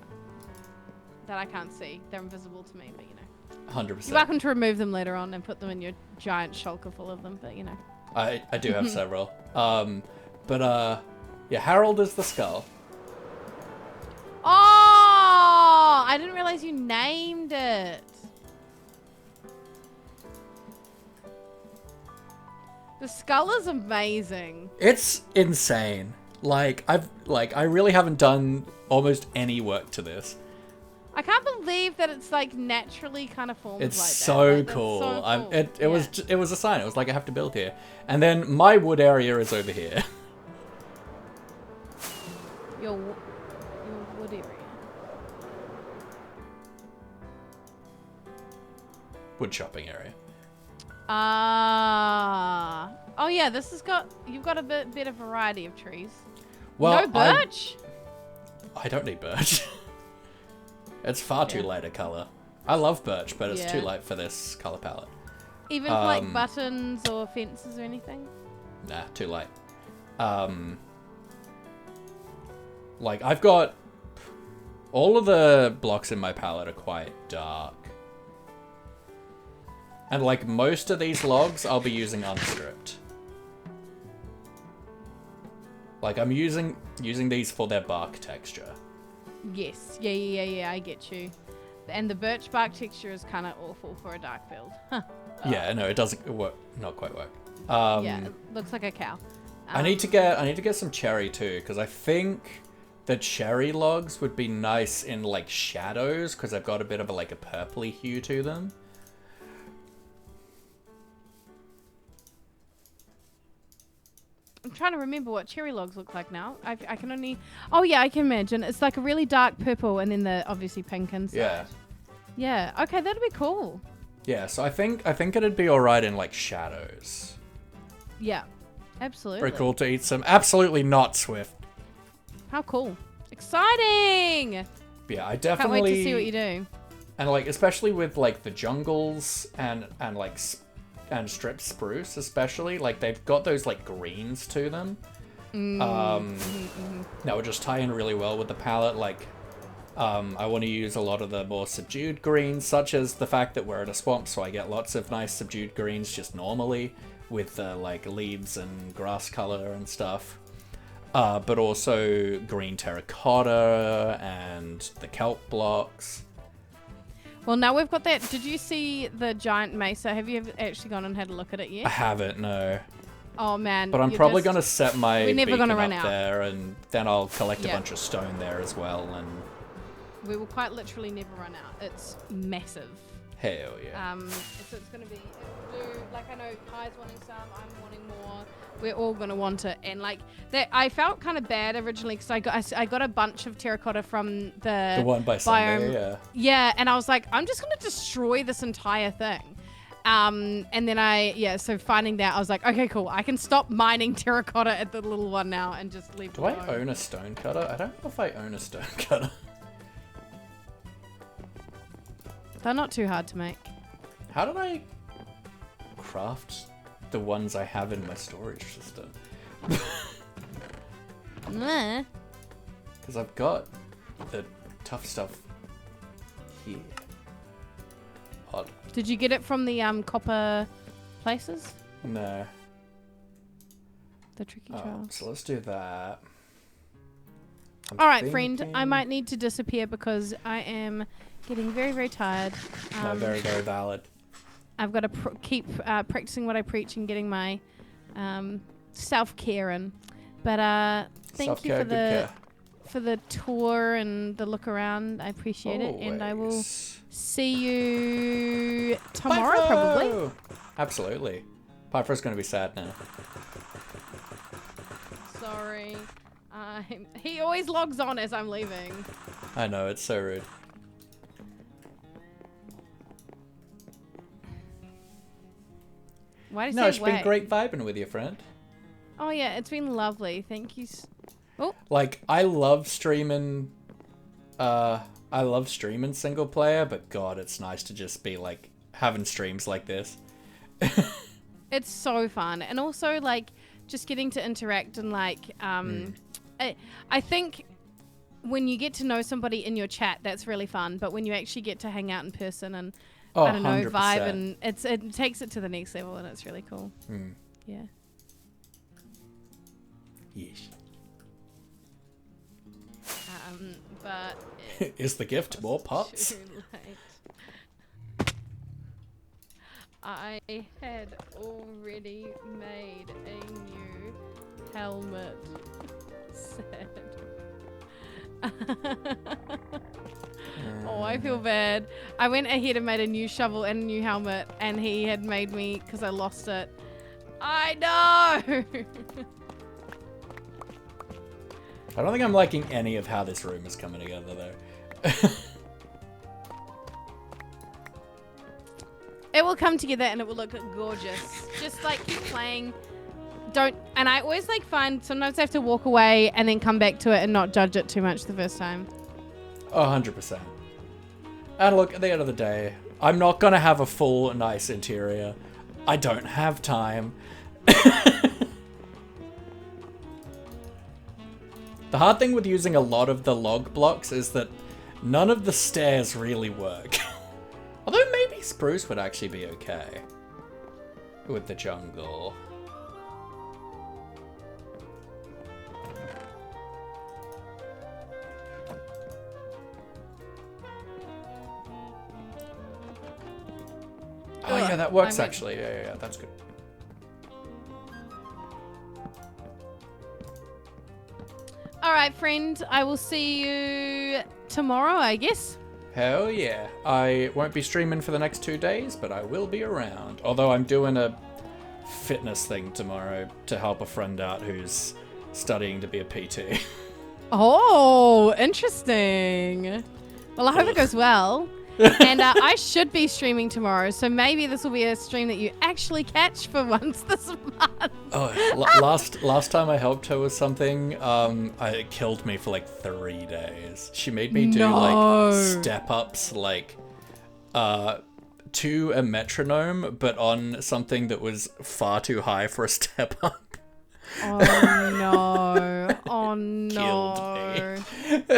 Speaker 3: That I can't see. They're invisible to me, but you know.
Speaker 1: 100%.
Speaker 3: You're welcome to remove them later on and put them in your giant shulker full of them, but you know.
Speaker 1: I do have several. Yeah, Harold is the skull.
Speaker 3: Oh! I didn't realize you named it. The skull is amazing.
Speaker 1: It's insane. I really haven't done almost any work to this.
Speaker 3: I can't believe that it's like naturally kind of formed
Speaker 1: It's
Speaker 3: like that.
Speaker 1: so
Speaker 3: Like, that's
Speaker 1: cool.
Speaker 3: so cool.
Speaker 1: It was a sign. It was like I have to build here. And then my wood area is over here.
Speaker 3: Your wood area.
Speaker 1: Wood chopping area.
Speaker 3: Ah. Oh yeah, you've got a bit of variety of trees.
Speaker 1: Well,
Speaker 3: no birch?
Speaker 1: I don't need birch. It's far too light a color. I love birch, but it's too light for this color palette.
Speaker 3: Even for like buttons or fences or anything?
Speaker 1: Nah, too light. Like I've got all of the blocks in my palette are quite dark. And like most of these logs I'll be using unstripped. Like I'm using these for their bark texture.
Speaker 3: Yes. Yeah, I get you. And the birch bark texture is kind of awful for a dark build.
Speaker 1: Yeah, no, it doesn't work. Not quite work.
Speaker 3: Yeah, it looks like a cow.
Speaker 1: I need to get some cherry too, because I think the cherry logs would be nice in like shadows, because they've got a bit of a purpley hue to them.
Speaker 3: I'm trying to remember what cherry logs look like now. I can only... Oh, yeah, I can imagine. It's like a really dark purple and then the obviously pink inside.
Speaker 1: Yeah.
Speaker 3: Yeah. Okay, that'd be cool.
Speaker 1: Yeah, so I think it'd be alright in like shadows.
Speaker 3: Yeah. Absolutely.
Speaker 1: Pretty cool to eat some. Absolutely not Swift.
Speaker 3: How cool. Exciting!
Speaker 1: Yeah, I
Speaker 3: Can't
Speaker 1: definitely...
Speaker 3: wait to see what you do.
Speaker 1: And like, especially with like the jungles and strip spruce especially, like they've got those like greens to them. That would just tie in really well with the palette. Like I want to use a lot of the more subdued greens, such as the fact that we're in a swamp, so I get lots of nice subdued greens just normally with like leaves and grass color and stuff. But also green terracotta and the kelp blocks.
Speaker 3: Well, now we've got that. Did you see the giant mesa? Have you actually gone and had a look at it
Speaker 1: I
Speaker 3: yet?
Speaker 1: haven't, no.
Speaker 3: Oh, man.
Speaker 1: But I'm probably going to set my
Speaker 3: We're never
Speaker 1: beacon
Speaker 3: gonna run
Speaker 1: up
Speaker 3: out.
Speaker 1: there, and then I'll collect a
Speaker 3: Yeah.
Speaker 1: bunch of stone there as well, and
Speaker 3: We will quite literally never run out. It's massive.
Speaker 1: hell yeah.
Speaker 3: So it's going to be... Like, I know Kai's wanting some. I'm wanting more. We're all going to want it. And, like, that I felt kind of bad originally because I got a bunch of terracotta from the
Speaker 1: The one by Sunday, yeah.
Speaker 3: Yeah, and I was like, I'm just going to destroy this entire thing. And then so finding that, I was like, okay, cool. I can stop mining terracotta at the little one now and just leave it
Speaker 1: Do I
Speaker 3: alone.
Speaker 1: own a stone cutter? I don't know if I own a stone cutter.
Speaker 3: They're not too hard to make.
Speaker 1: How did I craft the ones I have in my storage system?
Speaker 3: Meh.
Speaker 1: Because I've got the tough stuff here. Odd.
Speaker 3: Did you get it from the copper places?
Speaker 1: No.
Speaker 3: The tricky
Speaker 1: Oh,
Speaker 3: trials.
Speaker 1: so let's do that. I'm
Speaker 3: All right, friend. I
Speaker 1: thinking-
Speaker 3: might need to disappear because I am getting very, very tired.
Speaker 1: No, very, very valid.
Speaker 3: I've got to keep practicing what I preach and getting my self-care in. But thank you
Speaker 1: Self-care,
Speaker 3: for
Speaker 1: good
Speaker 3: the
Speaker 1: care.
Speaker 3: for the tour and the look around. I appreciate it, and I will
Speaker 1: Always.
Speaker 3: see you tomorrow, probably.
Speaker 1: Pythro! Absolutely. Pythro's going to be sad now.
Speaker 3: Sorry. He always logs on as I'm leaving.
Speaker 1: I know, it's so rude.
Speaker 3: Why did
Speaker 1: No,
Speaker 3: you
Speaker 1: it's
Speaker 3: say
Speaker 1: been
Speaker 3: wait?
Speaker 1: great vibing with you, friend.
Speaker 3: Oh yeah, it's been lovely. Thank you. Oh,
Speaker 1: Like, I love streaming single player, but God, it's nice to just be like having streams like this.
Speaker 3: it's so fun, and also like just getting to interact and like I think when you get to know somebody in your chat, that's really fun. But when you actually get to hang out in person and I don't know,
Speaker 1: 100%.
Speaker 3: vibe, and it takes it to the next level, and it's really cool. Yeah.
Speaker 1: Yes.
Speaker 3: But
Speaker 1: Is the gift more pots?
Speaker 3: too late. I had already made a new helmet. Sad. Oh, I feel bad. I went ahead and made a new shovel and a new helmet, and he had made me because I lost it. I know.
Speaker 1: I don't think I'm liking any of how this room is coming together, though.
Speaker 3: It will come together and it will look gorgeous. Just like keep playing. And I always like find sometimes I have to walk away and then come back to it and not judge it too much the first time.
Speaker 1: 100%. And look, at the end of the day, I'm not gonna have a full, nice interior. I don't have time. The hard thing with using a lot of the log blocks is that none of the stairs really work. Although maybe spruce would actually be okay with the jungle. Oh yeah, that works actually. Yeah, that's good.
Speaker 3: All right, friend. I will see you tomorrow, I guess.
Speaker 1: Hell yeah. I won't be streaming for the next 2 days, but I will be around. Although I'm doing a fitness thing tomorrow to help a friend out who's studying to be a PT.
Speaker 3: Oh, interesting. Well, I hope it goes well. And I should be streaming tomorrow, so maybe this will be a stream that you actually catch for once this month.
Speaker 1: Oh, last time I helped her with something, it killed me for like 3 days. She made me do like step-ups, like to a metronome, but on something that was far too high for a step-up.
Speaker 3: Oh no! Oh no!
Speaker 1: Killed me.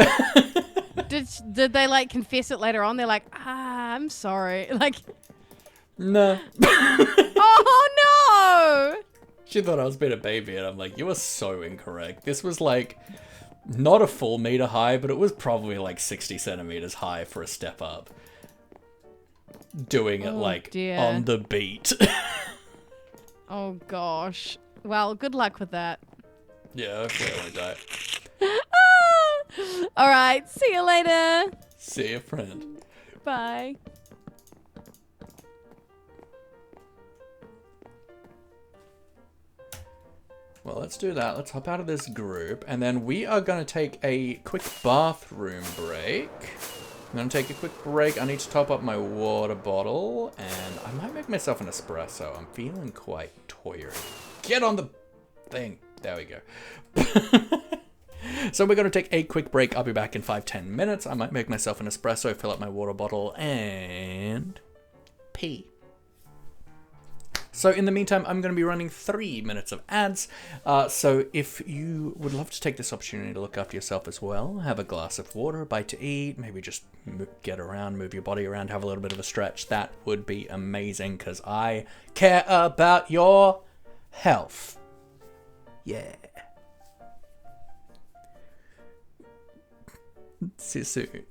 Speaker 3: Did they like confess it later on? They're like, I'm sorry. Like,
Speaker 1: No.
Speaker 3: Oh no!
Speaker 1: She thought I was being a baby, and I'm like, you are so incorrect. This was like not a full meter high, but it was probably like 60 centimeters high for a step up. Doing it like
Speaker 3: dear.
Speaker 1: on the beat.
Speaker 3: Oh gosh. Well, good luck with that.
Speaker 1: Yeah, hopefully I won't die.
Speaker 3: All right. See you later.
Speaker 1: See you, friend.
Speaker 3: Bye.
Speaker 1: Well, let's do that. Let's hop out of this group, and then we are going to take a quick bathroom break. I'm going to take a quick break. I need to top up my water bottle, and I might make myself an espresso. I'm feeling quite tired. Get on the thing. There we go. So we're going to take a quick break. I'll be back in 5-10 minutes. I might make myself an espresso, fill up my water bottle, and pee. So in the meantime, I'm going to be running 3 minutes of ads. So if you would love to take this opportunity to look after yourself as well, have a glass of water, a bite to eat, maybe just get around, move your body around, have a little bit of a stretch, that would be amazing because I care about your health. Yeah. See you soon.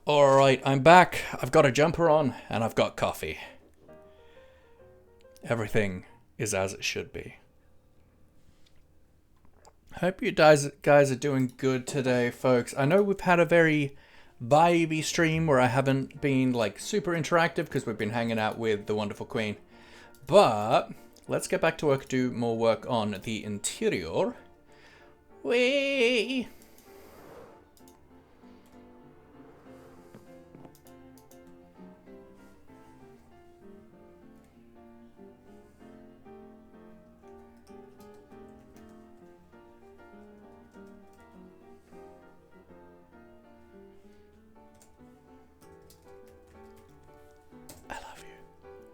Speaker 1: Alright, I'm back. I've got a jumper on and I've got coffee. Everything is as it should be. Hope you guys are doing good today, folks. I know we've had a very vibey stream where I haven't been like super interactive because we've been hanging out with the wonderful Queen. But let's get back to work, do more work on the interior. Whee!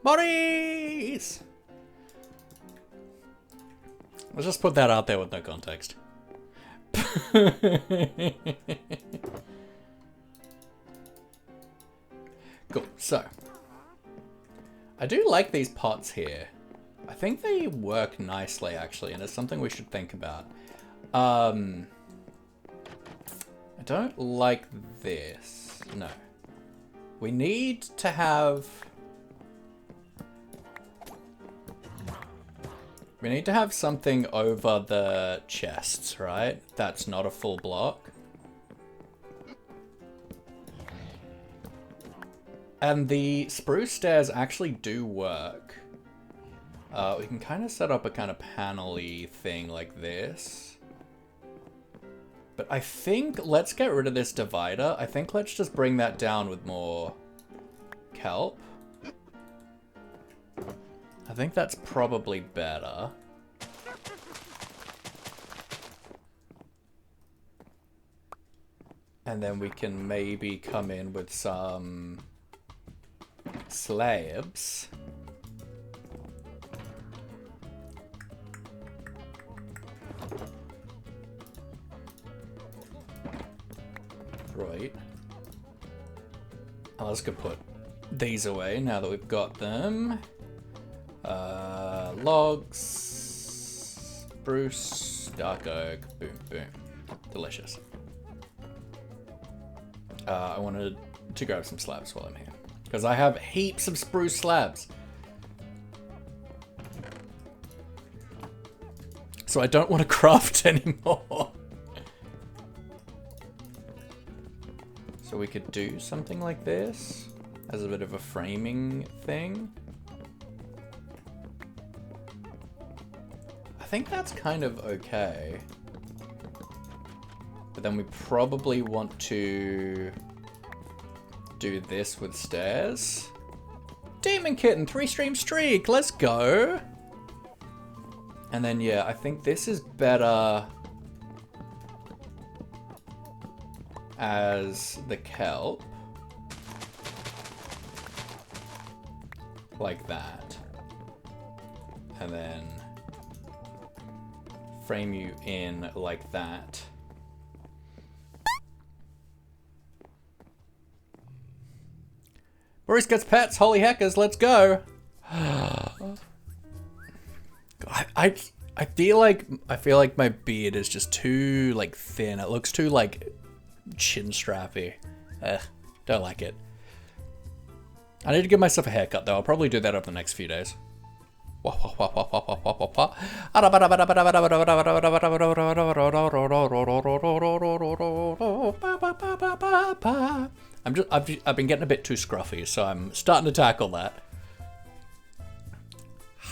Speaker 1: Maurice! Let's just put that out there with no context. Cool, so. I do like these pots here. I think they work nicely, actually, and it's something we should think about. I don't like this. No. We need to have... We need to have something over the chests, right? That's not a full block. And the spruce stairs actually do work. We can kind of set up a kind of panel-y thing like this. But I think let's get rid of this divider. I think let's just bring that down with more kelp. I think that's probably better. And then we can maybe come in with some slabs. Right. Let's go put these away now that we've got them. Logs, spruce, dark oak, boom, boom. Delicious. I wanted to grab some slabs while I'm here, because I have heaps of spruce slabs. So I don't want to craft anymore. So we could do something like this as a bit of a framing thing. I think that's kind of okay. But then we probably want to do this with stairs. Demon Kitten, 3-stream streak, let's go. And then, yeah, I think this is better as the kelp. Like that. And then frame you in like that. Boris gets pets, holy heckers, let's go. I feel like my beard is just too like thin. It looks too like chin strappy. Don't like it. I need to give myself a haircut though. I'll probably do that over the next few days. I've been getting a bit too scruffy, so I'm starting to tackle that.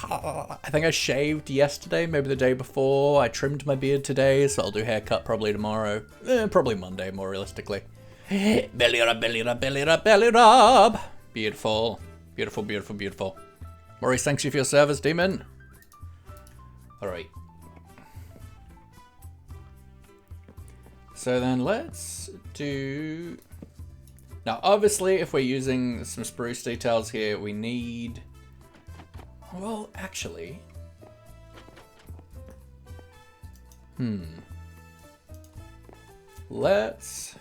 Speaker 1: I think I shaved yesterday, maybe the day before. I trimmed my beard today, so I'll do haircut probably tomorrow. Probably Monday, more realistically. Belly rub, belly rub, belly rub, belly rub. Beautiful. Beautiful, beautiful, beautiful. Maurice, thanks you for your service, demon. Alright. So then let's do... Now, obviously, if we're using some spruce details here, we need... Well, actually... Let's...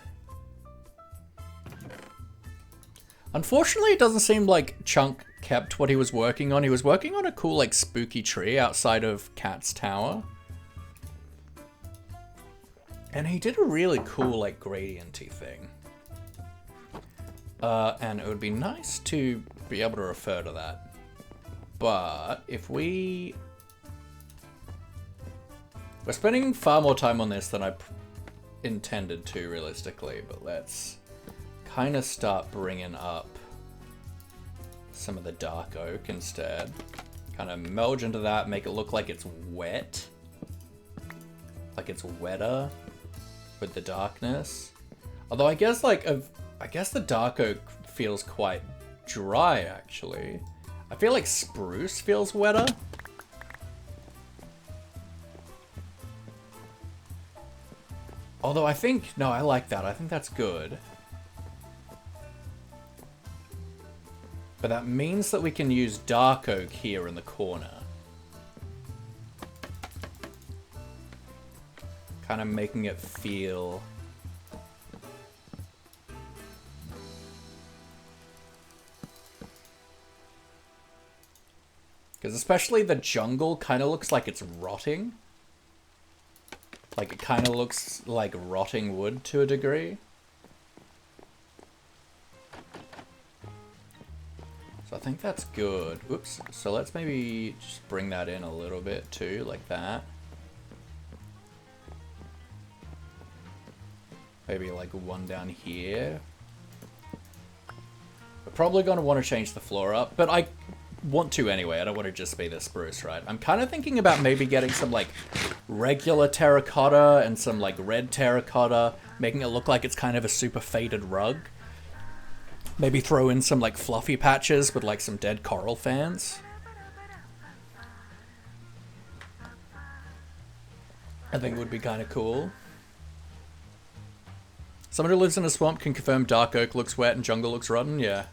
Speaker 1: Unfortunately, it doesn't seem like Chunk kept what he was working on. He was working on a cool, like, spooky tree outside of Cat's Tower. And he did a really cool, like, gradient-y thing. And it would be nice to be able to refer to that. But if we're spending far more time on this than I intended to, realistically. But let's kind of start bringing up some of the dark oak instead. Kind of merge into that, make it look like it's wet. Like it's wetter with the darkness. Although I guess the dark oak feels quite dry, actually. I feel like spruce feels wetter. Although I think, no, I like that. I think that's good. But that means that we can use dark oak here in the corner. kind of making it feel... Because especially the jungle kind of looks like it's rotting. Like, it kind of looks like rotting wood to a degree. So I think that's good. Oops. So let's maybe just bring that in a little bit too, like that. Maybe like one down here. We're probably going to want to change the floor up, but I want to anyway. I don't want to just be the spruce, right? I'm kind of thinking about maybe getting some like regular terracotta and some like red terracotta, making it look like it's kind of a super faded rug. Maybe throw in some like fluffy patches with like some dead coral fans. I think would be kind of cool. Someone who lives in a swamp can confirm dark oak looks wet and jungle looks rotten? Yeah.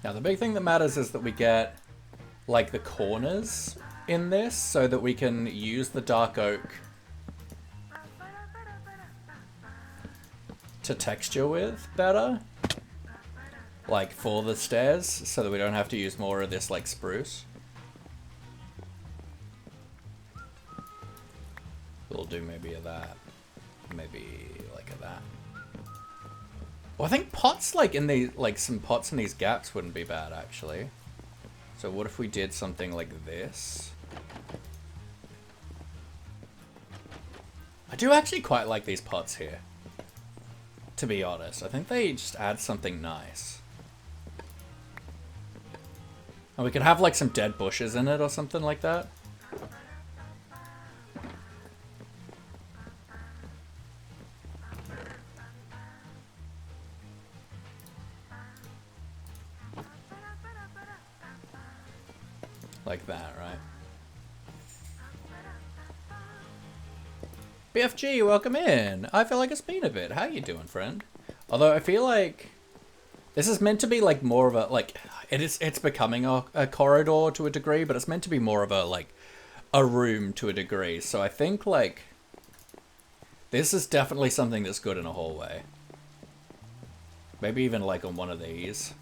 Speaker 1: Now the big thing that matters is that we get like the corners in this so that we can use the dark oak to texture with better. Like for the stairs so that we don't have to use more of this like spruce. We'll do maybe of that. Maybe like of that. Well, I think pots like in the some pots in these gaps wouldn't be bad actually. So what if we did something like this? I do actually quite like these pots here. To be honest, I think they just add something nice. And we could have like some dead bushes in it or something like that. Like that, right? BFG, welcome in. I feel like it's been a bit. How you doing, friend? Although I feel like this is meant to be like more of a it's becoming a corridor to a degree, but it's meant to be more of a room to a degree. So I think like this is definitely something that's good in a hallway. Maybe even like on one of these.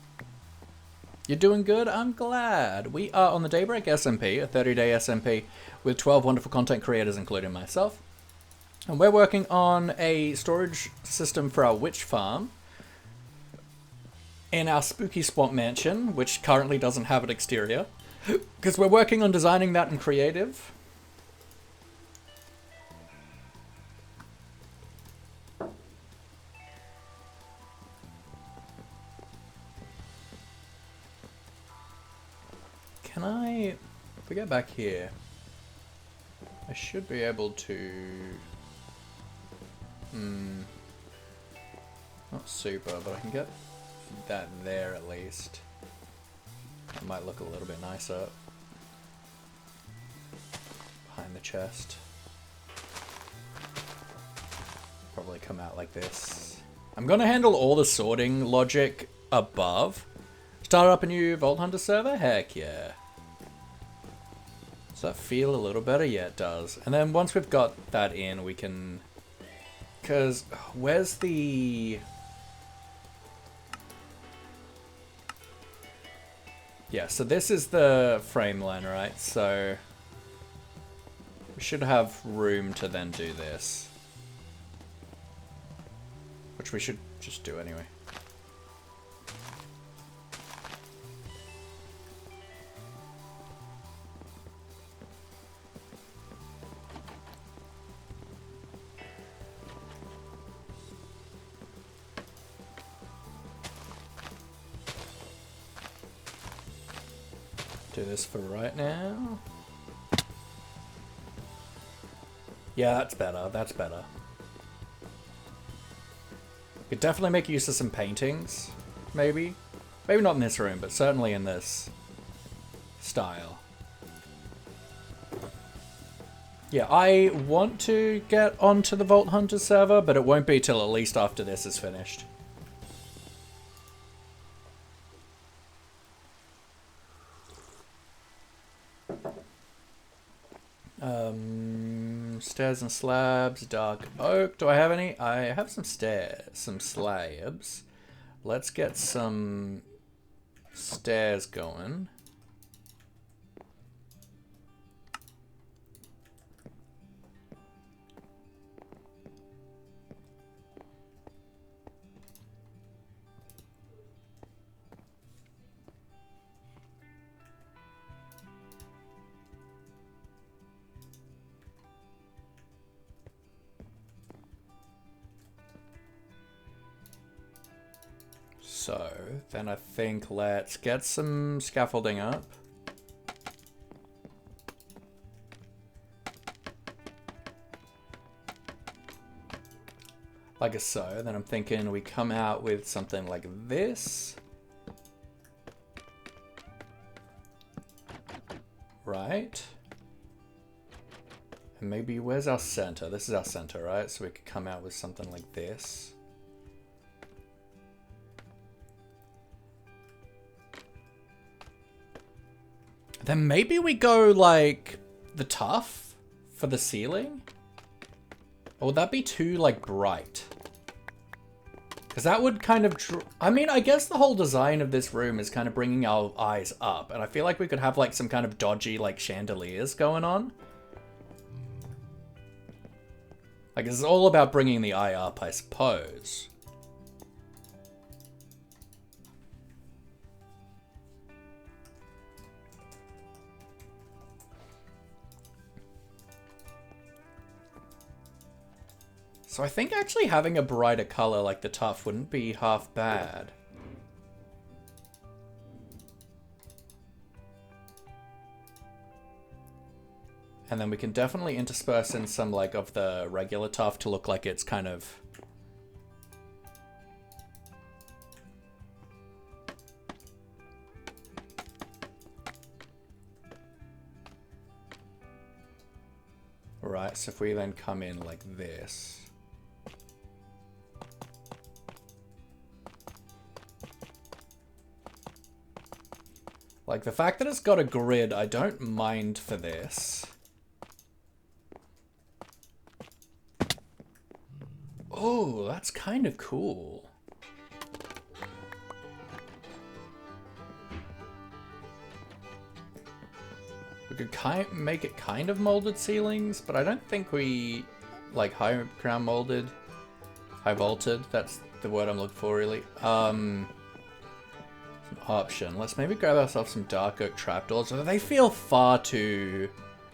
Speaker 1: You're doing good? I'm glad. We are on the Daybreak SMP, a 30-day SMP with 12 wonderful content creators, including myself. And we're working on a storage system for our witch farm in our spooky swamp mansion, which currently doesn't have an exterior, because we're working on designing that in creative. Can I, if we go back here, I should be able to, not super, but I can get that there at least. It might look a little bit nicer behind the chest. Probably come out like this. I'm gonna handle all the sorting logic above. Start up a new Vault Hunter server? Heck yeah. Does that feel a little better? Yeah, it does. And then once we've got that in, we can... Because, where's the... Yeah, so this is the frame line, right? So... we should have room to then do this. Which we should just do anyway. Do this for right now. Yeah, that's better. That's better. Could definitely make use of some paintings, maybe. Maybe not in this room, but certainly in this style. Yeah, I want to get onto the Vault Hunter server, but it won't be till at least after this is finished. Stairs and slabs, dark oak. Do I have any? I have some stairs, some slabs. Let's get some stairs going. So, then I think let's get some scaffolding up. Like so, then I'm thinking we come out with something like this. Right? And maybe, where's our center? This is our center, right? So we could come out with something like this. Then maybe we go, like, the tuff for the ceiling? Or would that be too, like, bright? Because that would kind of... I mean, I guess the whole design of this room is kind of bringing our eyes up. And I feel like we could have, like, some kind of dodgy, like, chandeliers going on. Like, it's all about bringing the eye up, I suppose. So I think actually having a brighter color like the tuff wouldn't be half bad. And then we can definitely intersperse in some like of the regular tuff to look like it's kind of... Right, so if we then come in like this... Like, the fact that it's got a grid, I don't mind for this. Oh, that's kind of cool. We could make it kind of molded ceilings, but I don't think we, like, high ground molded, high vaulted, that's the word I'm looking for, really. Option. Let's maybe grab ourselves some dark oak trapdoors. They feel far too...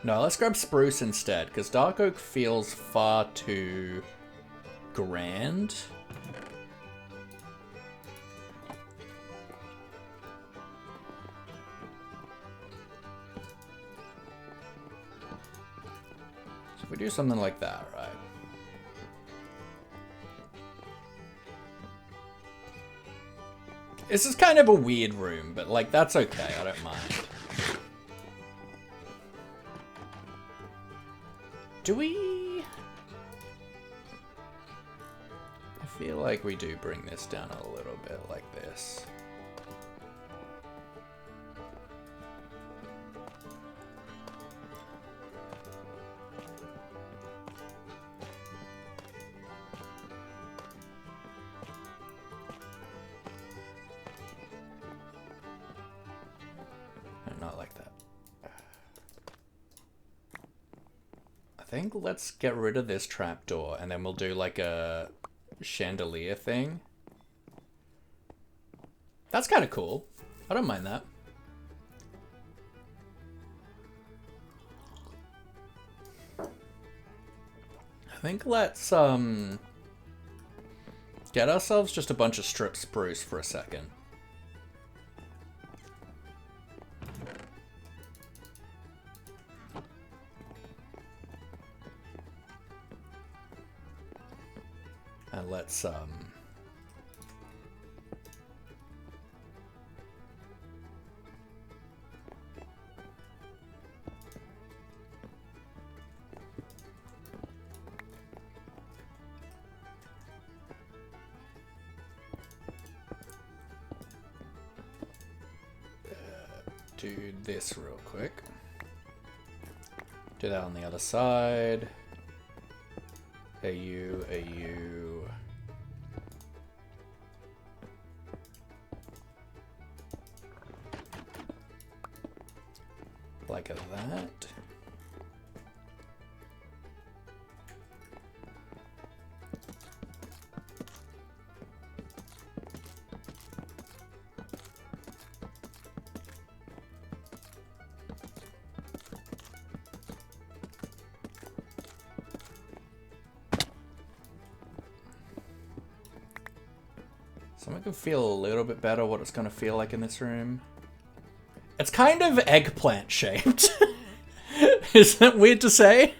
Speaker 1: No, let's grab spruce instead, because dark oak feels far too grand. So if we do something like that, right? This is kind of a weird room, but like, that's okay, I don't mind. Do we... I feel like we do bring this down a little bit like this. Not like that. I think let's get rid of this trapdoor and then we'll do like a chandelier thing. That's kind of cool. I don't mind that. I think let's get ourselves just a bunch of strip spruce for a second. And let's do this real quick. Do that on the other side. AU. Like that. So I can feel a little bit better what it's going to feel like in this room. It's kind of eggplant shaped. Is that weird to say?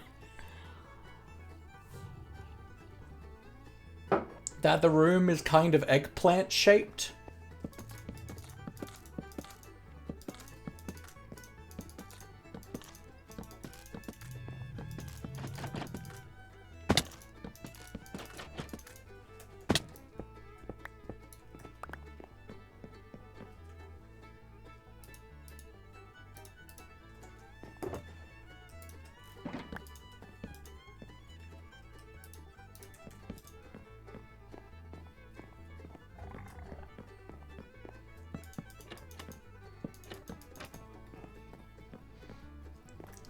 Speaker 1: That the room is kind of eggplant shaped?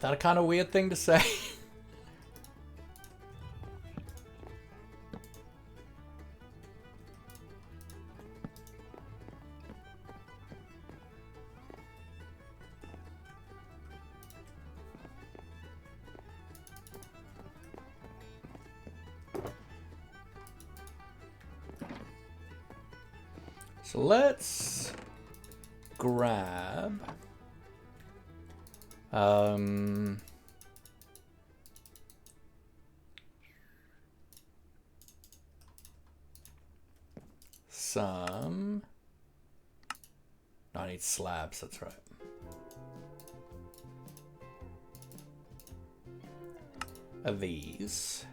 Speaker 1: That a kind of weird thing to say? So let's grab some. No, I need slabs, that's right. Of these.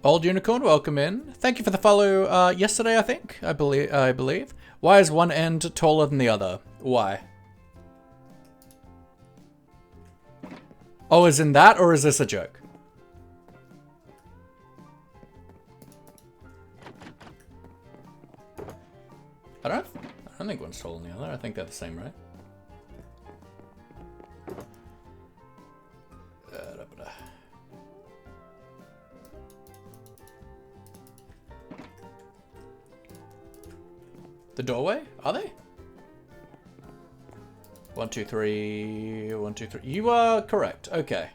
Speaker 1: Old Unicorn, welcome in. Thank you for the follow yesterday, I think. I believe. Why is one end taller than the other? Why? Oh, is in that, or is this a joke? I don't think one's taller than the other. I think they're the same, right? The doorway? Are they? 1, 2, 3. 1, 2, 3. You are correct. Okay.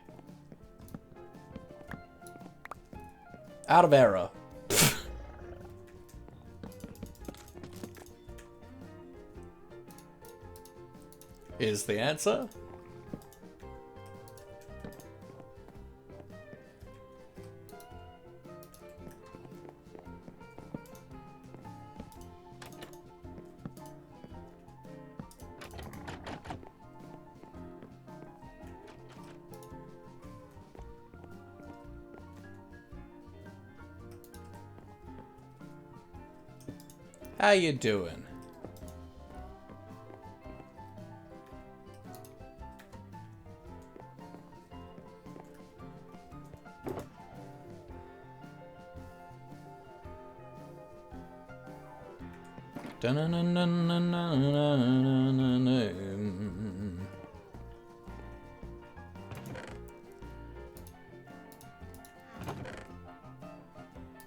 Speaker 1: Out of error. Is the answer? How you doing?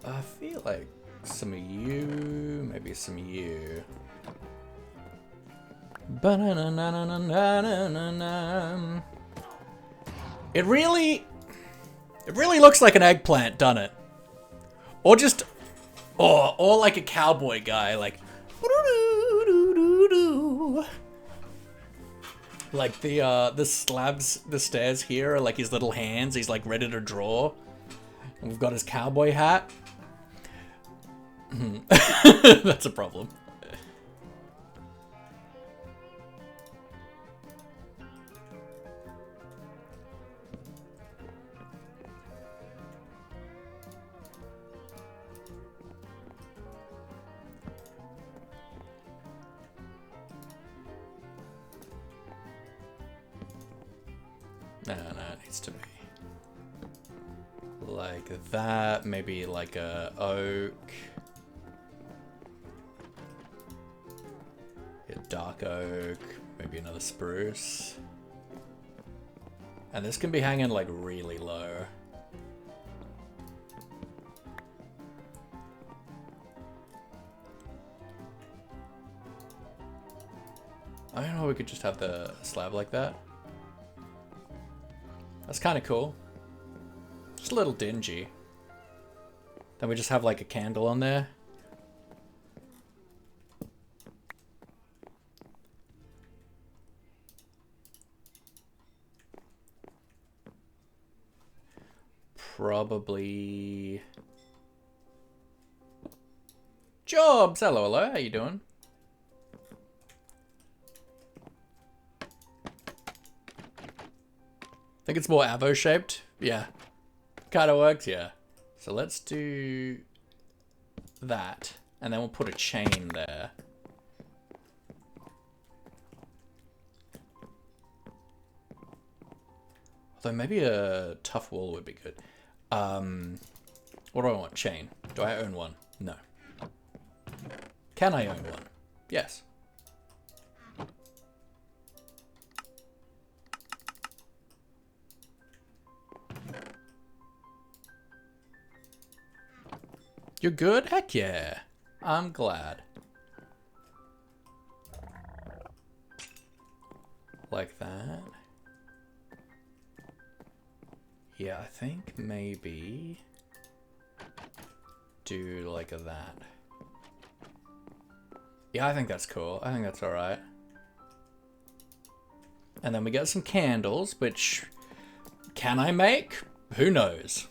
Speaker 1: I feel like some of you, maybe some of you. It really looks like an eggplant, doesn't it? Or just, or like a cowboy guy, like the slabs, the stairs here are like his little hands. He's like ready to draw. And we've got his cowboy hat. That's a problem. No, it needs to be like that. Maybe like a oak. A dark oak. Maybe another spruce. And this can be hanging like really low. I don't know, we could just have the slab like that. That's kind of cool. Just a little dingy. Then we just have like a candle on there. Probably... Jobs! Hello, how you doing? Think it's more Avo shaped? Yeah. Kinda works, yeah. So let's do that. And then we'll put a chain there. Although maybe a tough wall would be good. What do I want? Chain. Do I own one? No. Can I own one? Yes. You're good? Heck yeah. I'm glad. Like that. Yeah, I think maybe do like that. Yeah, I think that's cool. I think that's alright. And then we get some candles, which can I make? Who knows?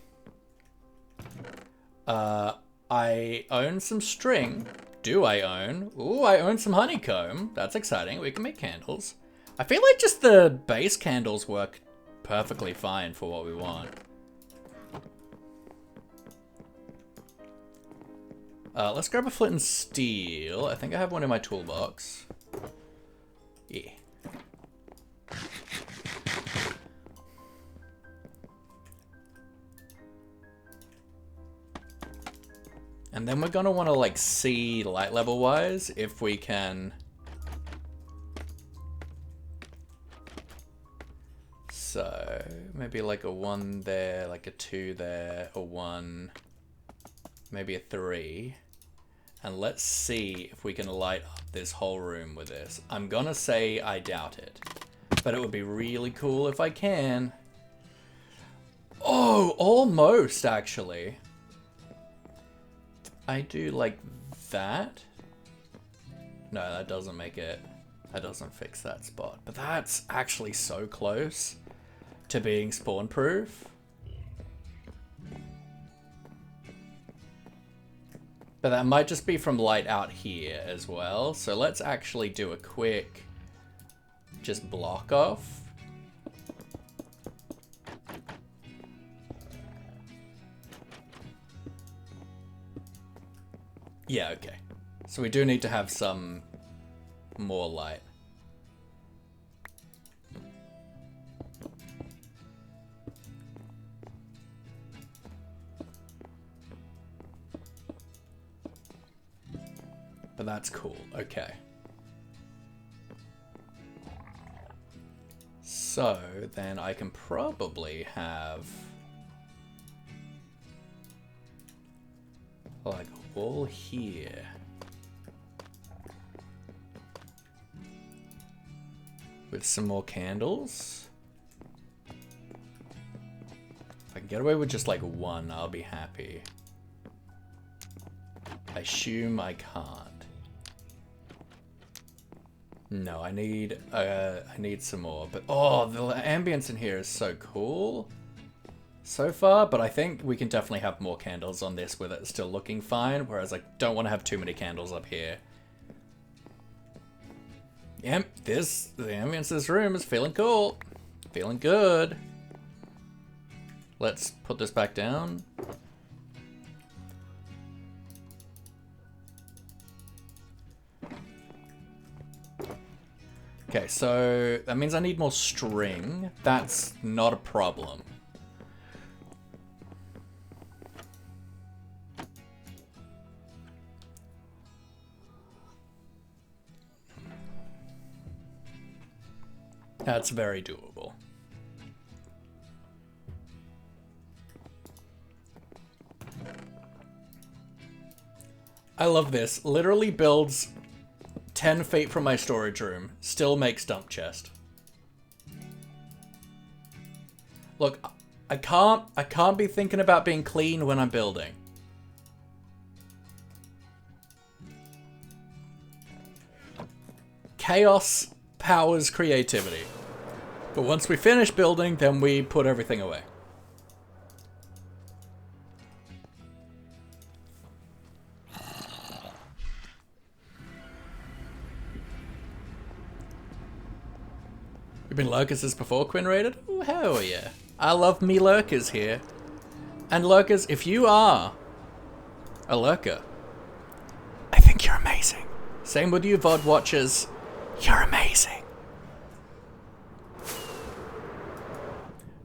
Speaker 1: I own some string. Do I own? Ooh, I own some honeycomb. That's exciting. We can make candles. I feel like just the base candles work perfectly fine for what we want. Let's grab a flint and steel. I think I have one in my toolbox. Yeah. And then we're gonna want to like see light level wise if we can. So maybe like a 1 there, like a 2 there, a 1, maybe a 3. And let's see if we can light up this whole room with this. I'm gonna say I doubt it, but it would be really cool if I can. Oh, almost actually. I do like that. No, that doesn't make it. That doesn't fix that spot. But that's actually so close to being spawn proof. But that might just be from light out here as well. So let's actually do a quick just block off. Yeah, okay. So we do need to have some more light. But that's cool, okay. So then I can probably have like a wall here. With some more candles. If I can get away with just like 1, I'll be happy. I assume I can't. No, I need some more. But oh, the ambience in here is so cool so far. But I think we can definitely have more candles on this with it still looking fine. Whereas I don't want to have too many candles up here. Yep, the ambience of this room is feeling cool. Feeling good. Let's put this back down. Okay, so that means I need more string. That's not a problem. That's very doable. I love this. Literally builds 10 feet from my storage room. Still makes dump chest. Look, I can't be thinking about being clean when I'm building. Chaos powers creativity. But once we finish building, then we put everything away. You've been lurkers since before Quinn raided? Oh, hell yeah. I love me lurkers here. And lurkers, if you are a lurker, I think you're amazing. Same with you VOD watchers. You're amazing.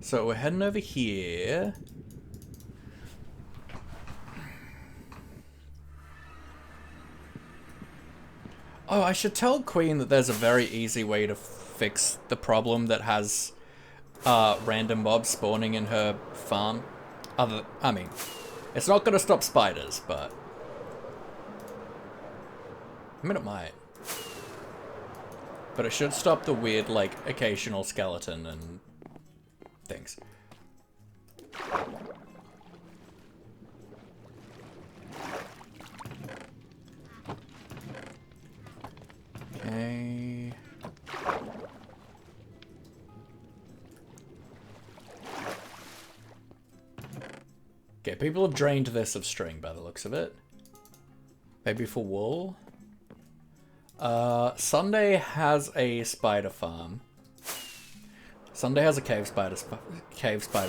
Speaker 1: So we're heading over here. Oh, I should tell Queen that there's a very easy way to fix the problem that has random mobs spawning in her farm. I mean, it's not gonna stop spiders, but I mean it might. But it should stop the weird, like, occasional skeleton and things. Okay. Okay, people have drained this of string by the looks of it. Maybe for wool. Sunday has a spider farm. Sunday has a cave spider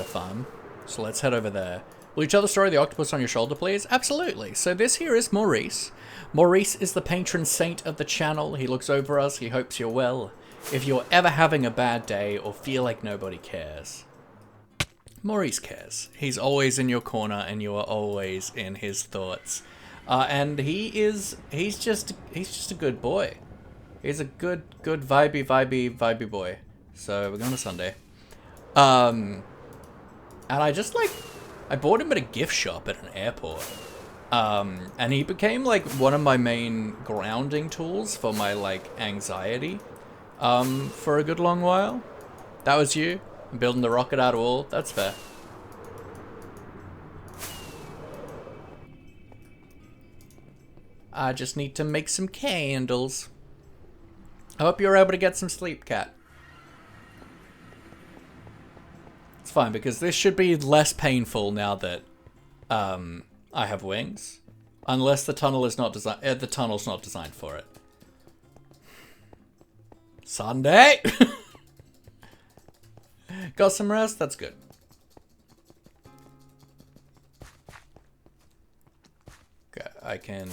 Speaker 1: farm. So let's head over there. Will you tell the story of the octopus on your shoulder, please? Absolutely. So this here is Maurice. Maurice is the patron saint of the channel. He looks over us. He hopes you're well. If you're ever having a bad day or feel like nobody cares, Maurice cares. He's always in your corner and you are always in his thoughts. And he's just a good boy. He's a good vibey boy. So we're going to Sunday. And I bought him at a gift shop at an airport. And he became like one of my main grounding tools for my like anxiety. For a good long while. That was you. I'm building the rocket out of wool. That's fair. I just need to make some candles. I hope you're able to get some sleep, cat. It's fine, because this should be less painful now that I have wings. Unless the tunnel is not designed. The tunnel's not designed for it. Sunday! Got some rest? That's good. Okay, I can...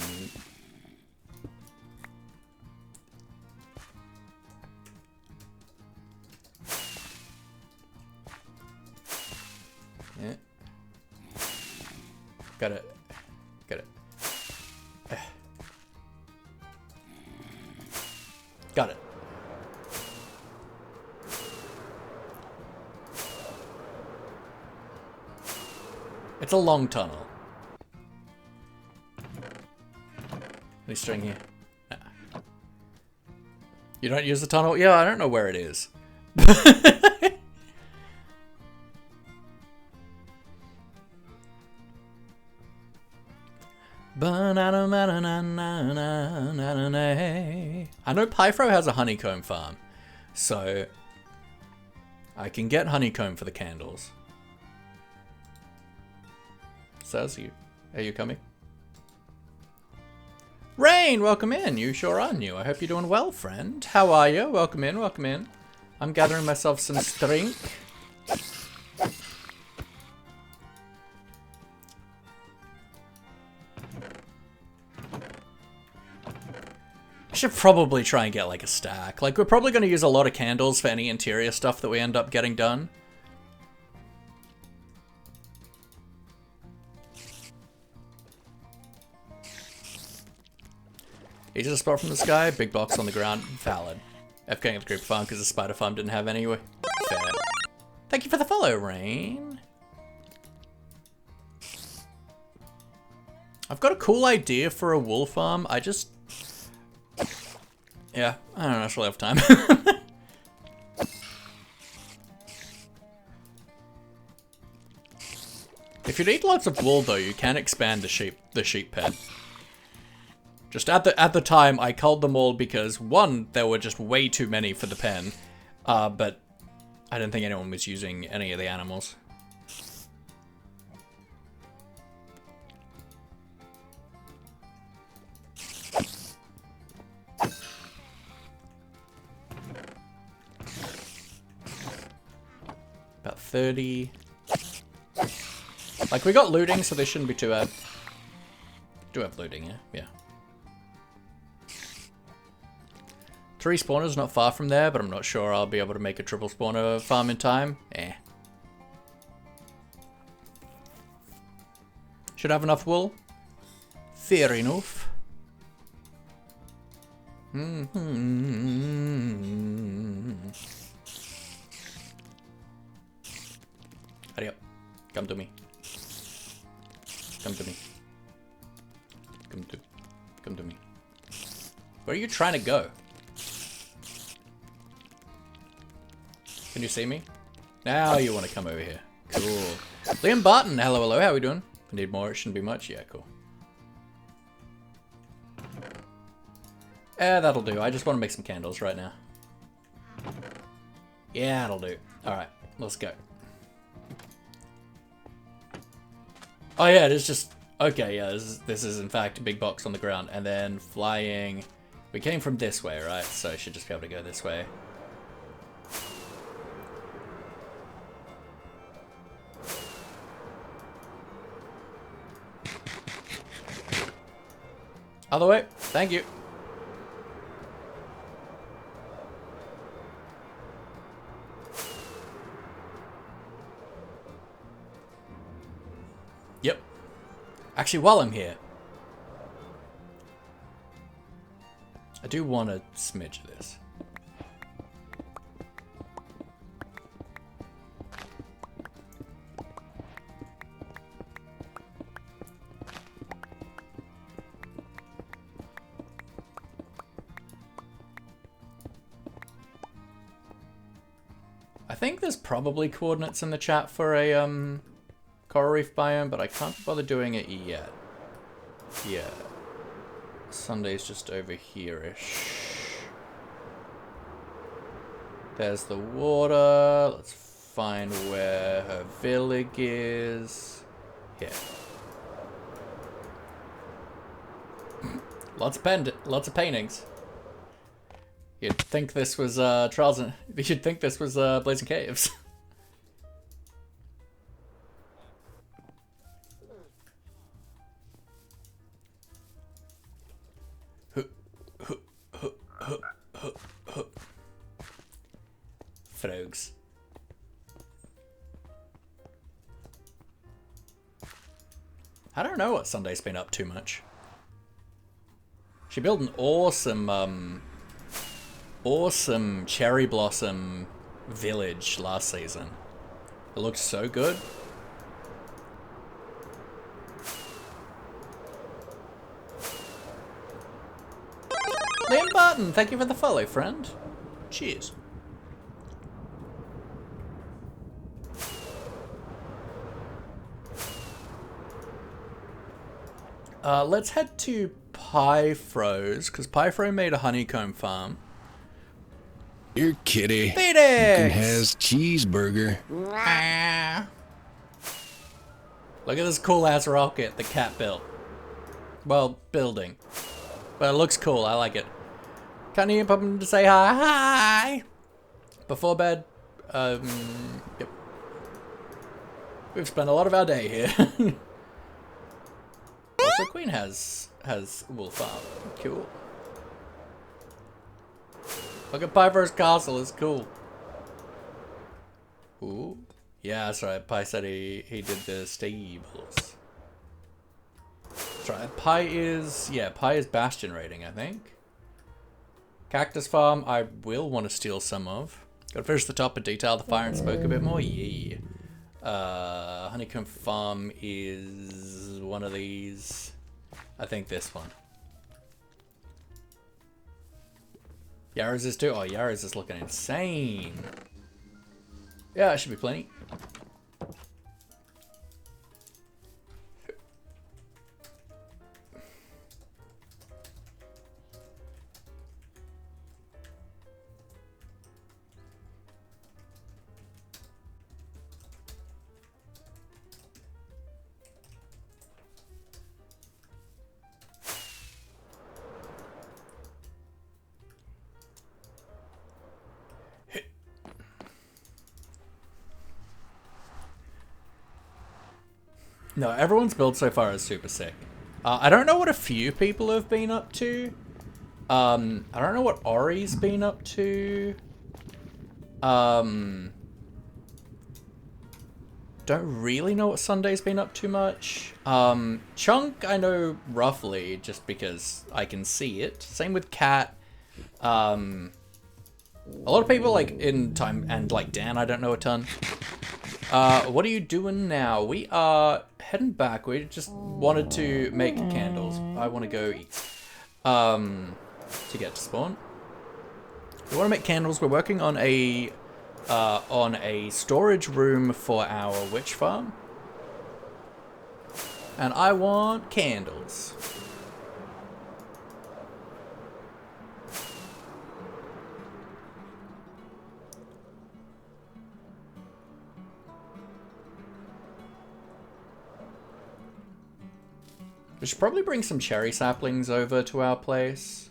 Speaker 1: Yeah. Got it. Got it. Got it. It's a long tunnel. Any string here? Nah. You don't use the tunnel? Yeah, I don't know where it is. I know Pyfro has a honeycomb farm, so I can get honeycomb for the candles. Says you. Are you coming? Rain, welcome in. You sure are new. I hope you're doing well, friend. How are you? Welcome in, welcome in. I'm gathering myself some strength. should probably try and get like a stack. Like, we're probably going to use a lot of candles for any interior stuff that we end up getting done. Easy to spot from the sky, big box on the ground, valid. FKing at the creeper farm because the spider farm didn't have any. Fair. Thank you for the follow, Rain. I've got a cool idea for a wool farm. I just... Yeah, I don't actually have time. If you need lots of wool though, you can expand the sheep pen. Just at the time, I culled them all because, one, there were just way too many for the pen, but I didn't think anyone was using any of the animals. About 30. Like, we got looting, so they shouldn't be too bad. Do have looting, yeah? Yeah. 3 spawners not far from there, but I'm not sure I'll be able to make a triple spawner farm in time. Eh. Should have enough wool. Fair enough. Hurry up. Come to me. Come to me. Come to me. Where are you trying to go? Can you see me? Now you want to come over here. Cool. Liam Barton, hello, hello, how are we doing? If we need more, it shouldn't be much. Yeah, cool. That'll do. I just want to make some candles right now. Yeah, that'll do. Alright, let's go. Oh yeah, it is just... Okay, yeah, this is in fact a big box on the ground. And then flying... We came from this way, right? So I should just be able to go this way. Other way. Thank you. Yep. Actually, while I'm here, I do want a smidge of this. I think there's probably coordinates in the chat for a coral reef biome, but I can't bother doing it yet. Yeah. Sunday's just over here-ish. There's the water. Let's find where her village is. Yeah. Lots of paintings. You'd think this was Trials and... You'd think this was Blazing Caves. Frogs. I don't know what Sunday's been up to much. She built an awesome cherry blossom village last season. It looked so good. Liam Barton, thank you for the follow, friend. Cheers. Let's head to Pyfro's, because Pyfro made a honeycomb farm.
Speaker 6: Here, kitty.
Speaker 1: Phoenix!
Speaker 6: Has cheeseburger.
Speaker 1: Look at this cool ass rocket the cat built. Well, building. But it looks cool, I like it. Can't even pop him to say hi. Before bed, yep. We've spent a lot of our day here. Also, Queen has wool farm. Cool. Look at Pyro's castle, it's cool. Ooh. Yeah, that's right. Pi said he did the stables. That's right. Pi is bastion raiding, I think. Cactus farm, I will want to steal some of. Gotta finish the top and detail the fire and smoke a bit more. Yeah. Honeycomb farm is one of these. I think this one. Yarrows is too. Oh, Yarrows is looking insane. Yeah, it should be plenty. No, everyone's build so far is super sick. I don't know what a few people have been up to. I don't know what Ori's been up to. Don't really know what Sunday's been up to much. Chunk, I know roughly, just because I can see it. Same with Cat. A lot of people, like, in time, and, like, Dan, I don't know a ton. What are you doing now? We are heading back. We just wanted to make candles. I want to go eat. To get to spawn. We want to make candles. We're working on a storage room for our witch farm. And I want candles. We should probably bring some cherry saplings over to our place.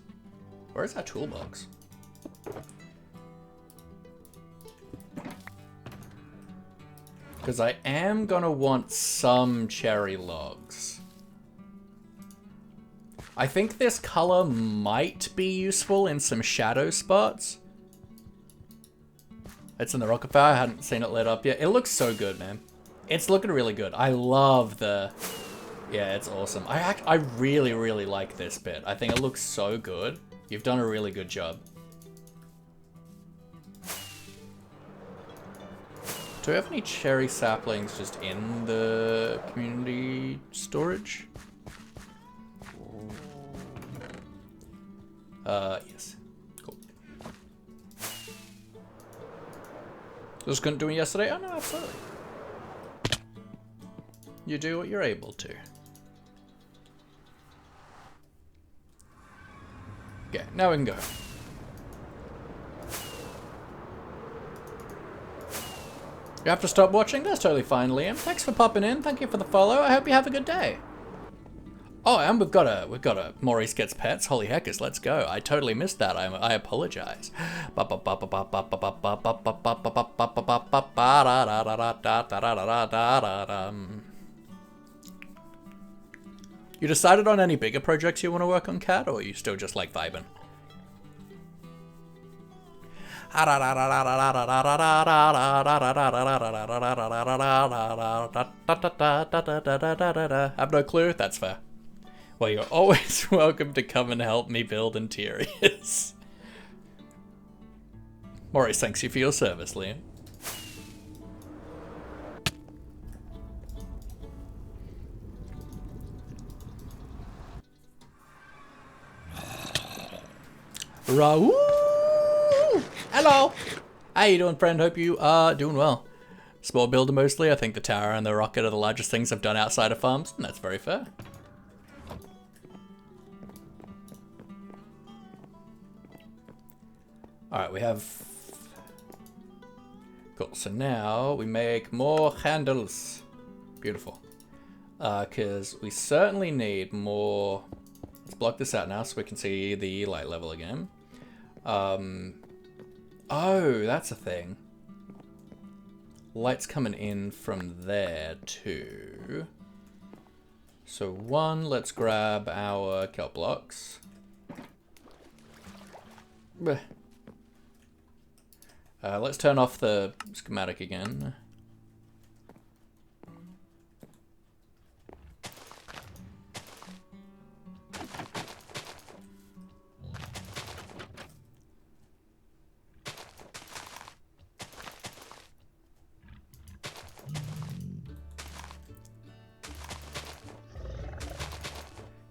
Speaker 1: Where is our toolbox? Because I am gonna want some cherry logs. I think this color might be useful in some shadow spots. It's in the rocket fire. I hadn't seen it lit up yet. It looks so good, man. It's looking really good. I love the... Yeah, it's awesome. I really, really like this bit. I think it looks so good. You've done a really good job. Do we have any cherry saplings just in the community storage? Yes. Cool. Just couldn't do it yesterday? Oh, no, absolutely. You do what you're able to. Okay, now we can go. You have to stop watching? That's totally fine, Liam. Thanks for popping in. Thank you for the follow. I hope you have a good day. Oh, and we've got a Maurice Gets Pets. Holy heckers, let's go. I totally missed that. I apologize. You decided on any bigger projects you want to work on, Kat, or are you still just like vibing? I have no clue. That's fair. Well, you're always welcome to come and help me build interiors. Maurice, thanks you for your service, Liam. Raoul! Hello! How you doing, friend? Hope you are doing well. Small builder mostly. I think the tower and the rocket are the largest things I've done outside of farms, and that's very fair. Alright, we have... Cool, so now we make more candles. Beautiful. Because we certainly need more... Let's block this out now so we can see the light level again. Oh, that's a thing. Light's coming in from there too. So one, let's grab our kelp blocks. Blech. Let's turn off the schematic again.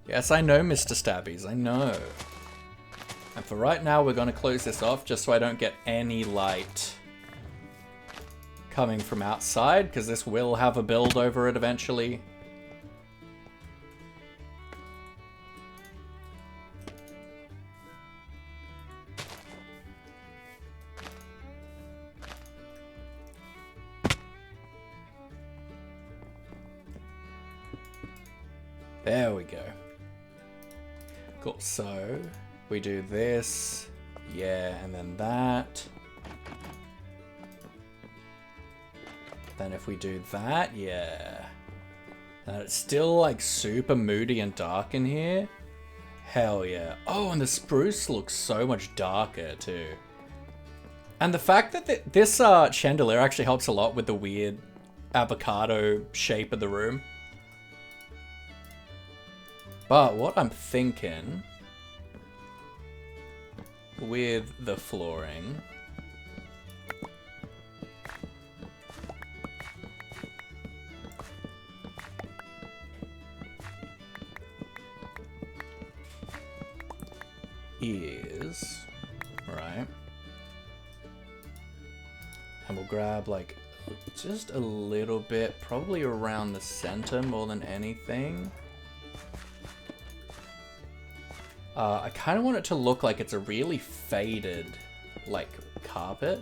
Speaker 1: Yes, I know, Mr. Stabbies, I know. And for right now, we're going to close this off just so I don't get any light coming from outside, because this will have a build over it eventually. There we go. Cool, so we do this, yeah, and then that. Then if we do that, yeah. And it's still like super moody and dark in here. Hell yeah. Oh, and the spruce looks so much darker too. And the fact that this chandelier actually helps a lot with the weird avocado shape of the room. But what I'm thinking with the flooring is, right, and we'll grab like just a little bit, probably around the center more than anything. I kind of want it to look like it's a really faded, like, carpet.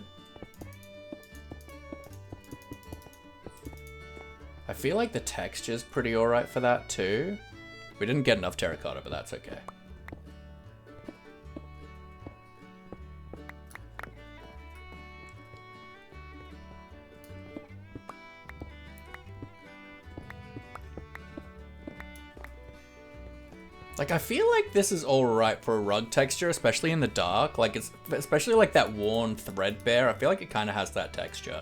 Speaker 1: I feel like the texture's pretty alright for that too. We didn't get enough terracotta, but that's okay. Like, I feel like this is alright for a rug texture, especially in the dark. Like, it's especially like that worn threadbare. I feel like it kind of has that texture.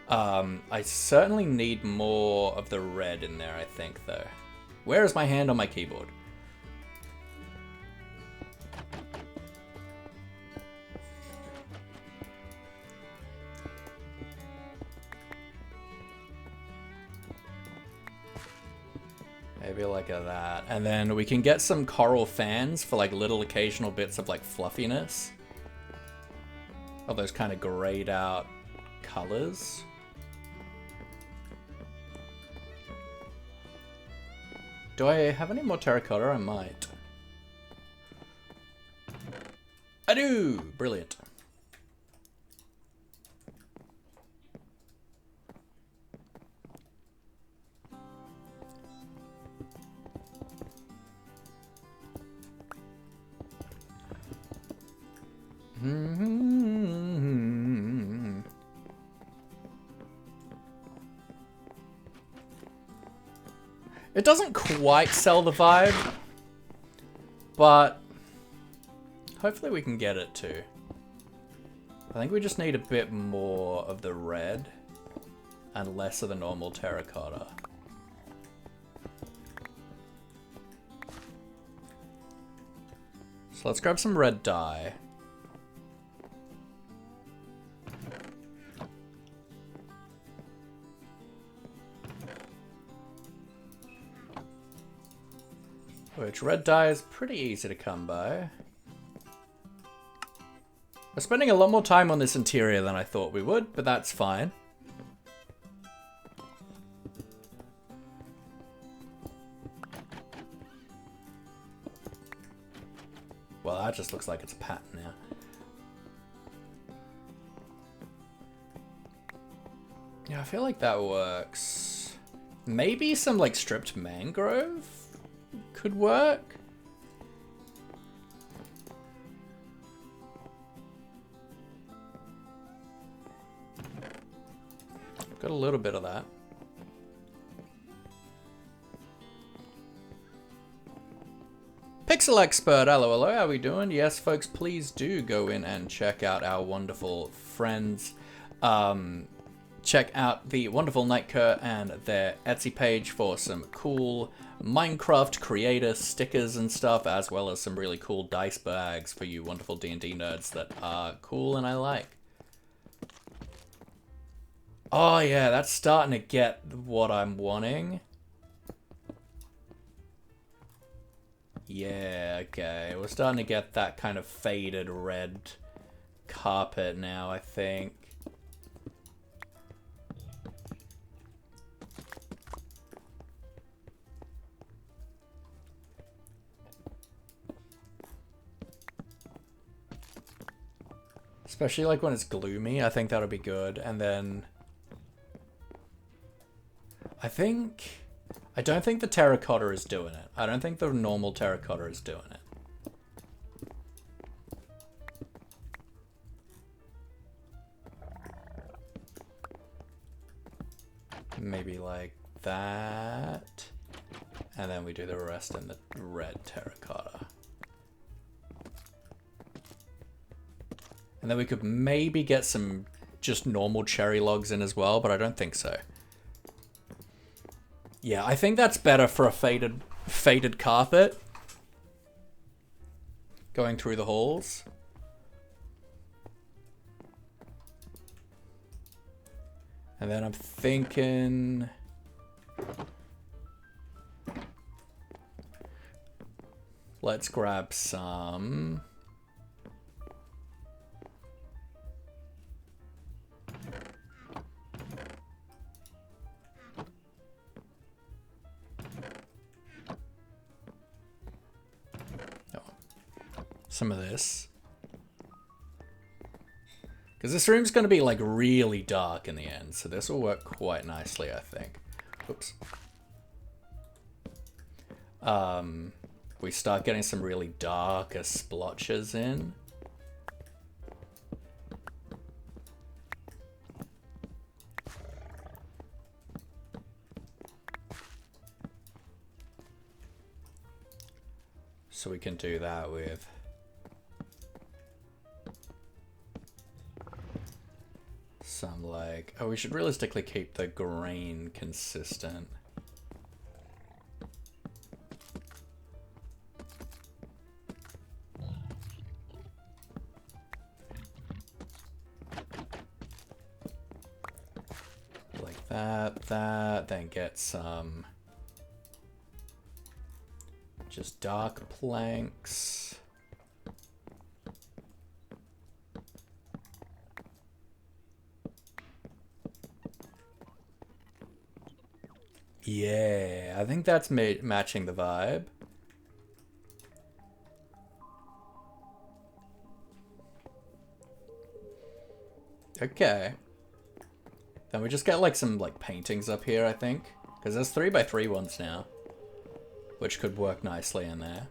Speaker 1: I certainly need more of the red in there, I think, though. Where is my hand on my keyboard? Maybe like that. And then we can get some coral fans for like little occasional bits of like fluffiness. Of those kind of grayed out colors. Do I have any more terracotta? I might. I do! Brilliant. It doesn't quite sell the vibe, but hopefully we can get it to. I think we just need a bit more of the red and less of the normal terracotta. So let's grab some red dye. Which red dye is pretty easy to come by. We're spending a lot more time on this interior than I thought we would, but that's fine. Well, that just looks like it's a pattern now. Yeah, I feel like that works. Maybe some like stripped mangrove could work. Got a little bit of that. Pixel Expert, hello, how we doing? Yes, folks, please do go in and check out our wonderful friends. Check out the wonderful Nightcur and their Etsy page for some cool Minecraft creator stickers and stuff, as well as some really cool dice bags for you wonderful D&D nerds that are cool and I like. Oh yeah, that's starting to get what I'm wanting. Yeah, okay. We're starting to get that kind of faded red carpet now, I think. Especially like when it's gloomy, I think that'll be good. And then I don't think the terracotta is doing it. I don't think the normal terracotta is doing it. Maybe like that. And then we do the rest in the red terracotta. And then we could maybe get some just normal cherry logs in as well, but I don't think so. Yeah, I think that's better for a faded carpet. Going through the halls. And then I'm thinking... let's grab some... some of this. Because this room's going to be like really dark in the end, so this will work quite nicely, I think. Oops. We start getting some really darker splotches in. So we can do that with some like, oh, we should realistically keep the grain consistent. Like that, then get some just dark planks. Yeah, I think that's matching the vibe. Okay. Then we just get like some like paintings up here, I think. Because there's 3x3 ones now. Which could work nicely in there.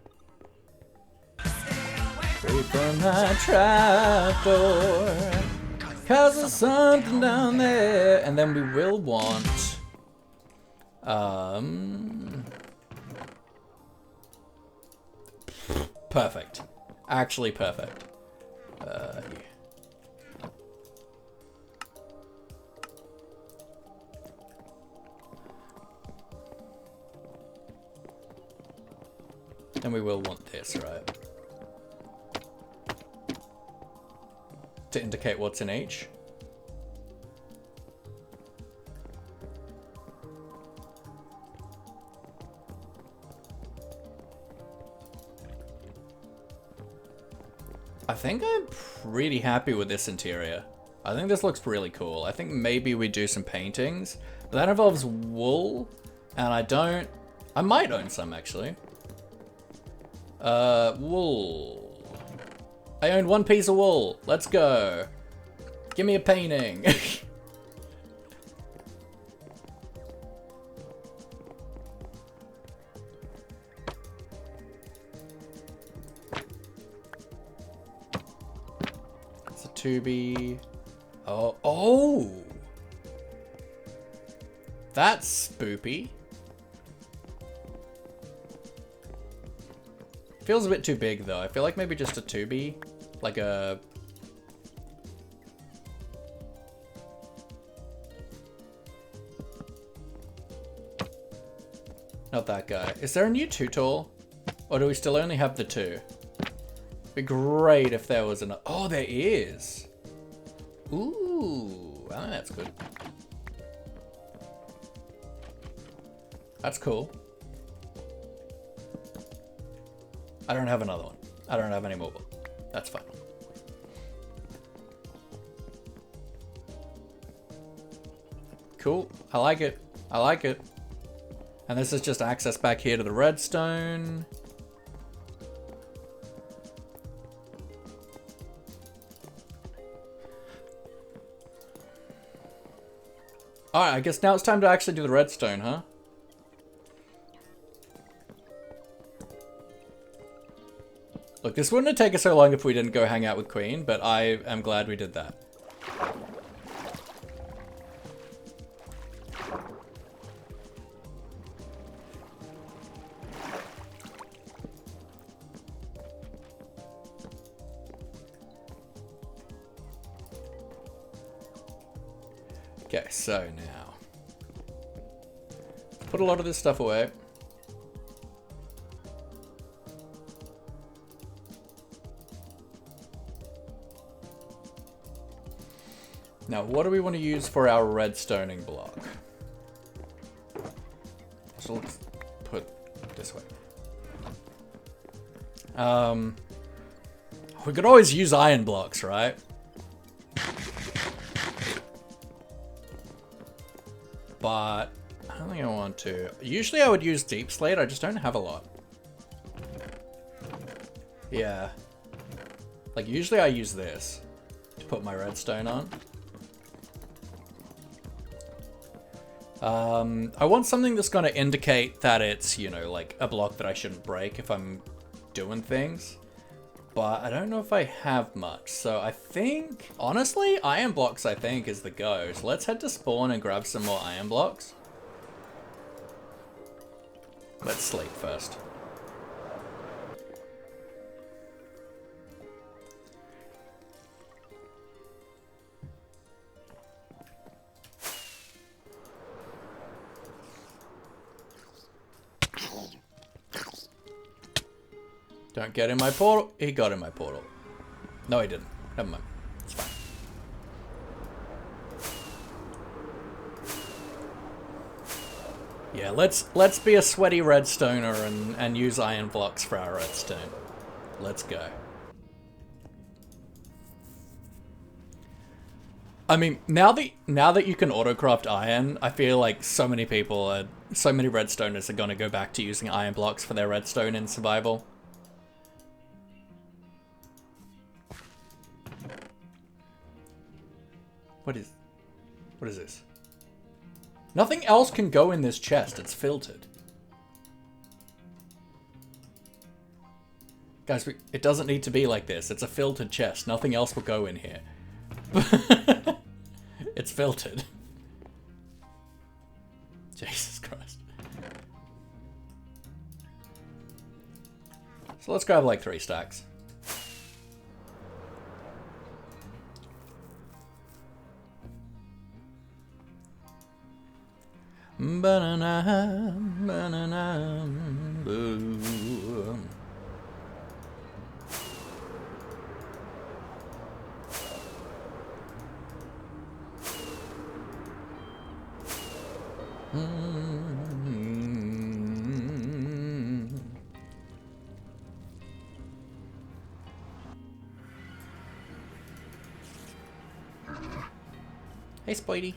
Speaker 1: Free from my trapdoor. Cause there's something down there. And then we will want... perfect. Actually perfect. Yeah. And we will want this, right? To indicate what's in each. I think I'm pretty happy with this interior. I think this looks really cool. I think maybe we do some paintings, but that involves wool, and I might own some actually. Wool. I own one piece of wool. Let's go. Give me a painting. It's a 2B. Oh. That's spoopy. Feels a bit too big though. I feel like maybe just a 2B. Like a... Not that guy. Is there a new 2 tall? Or do we still only have the 2? Be great if there was another. Oh, there is. Ooh, I think that's good. That's cool. I don't have another one. I don't have any more. That's fine. Cool. I like it. I like it. And this is just access back here to the redstone. Alright, I guess now it's time to actually do the redstone, huh? Look, this wouldn't have taken so long if we didn't go hang out with Queen, but I am glad we did that. Okay, so now, put a lot of this stuff away. Now, what do we want to use for our redstoning block? So let's put it this way. We could always use iron blocks, right? But I don't think I want to. Usually I would use deep slate, I just don't have a lot. Yeah. Like usually I use this to put my redstone on. I want something that's going to indicate that it's, you know, like a block that I shouldn't break if I'm doing things. But I don't know if I have much. So I think, honestly, iron blocks I think is the go. So let's head to spawn and grab some more iron blocks. Let's sleep first. Don't get in my portal. He got in my portal. No, he didn't. Never mind. It's fine. Yeah, let's be a sweaty redstoner and use iron blocks for our redstone. Let's go. I mean, now that you can autocraft iron, I feel like so many redstoners are gonna go back to using iron blocks for their redstone in survival. What is this? Nothing else can go in this chest. It's filtered. Guys, it doesn't need to be like this. It's a filtered chest. Nothing else will go in here. It's filtered. Jesus Christ. So let's grab like 3 stacks. Banana, banana, boo. Hey, Spidey.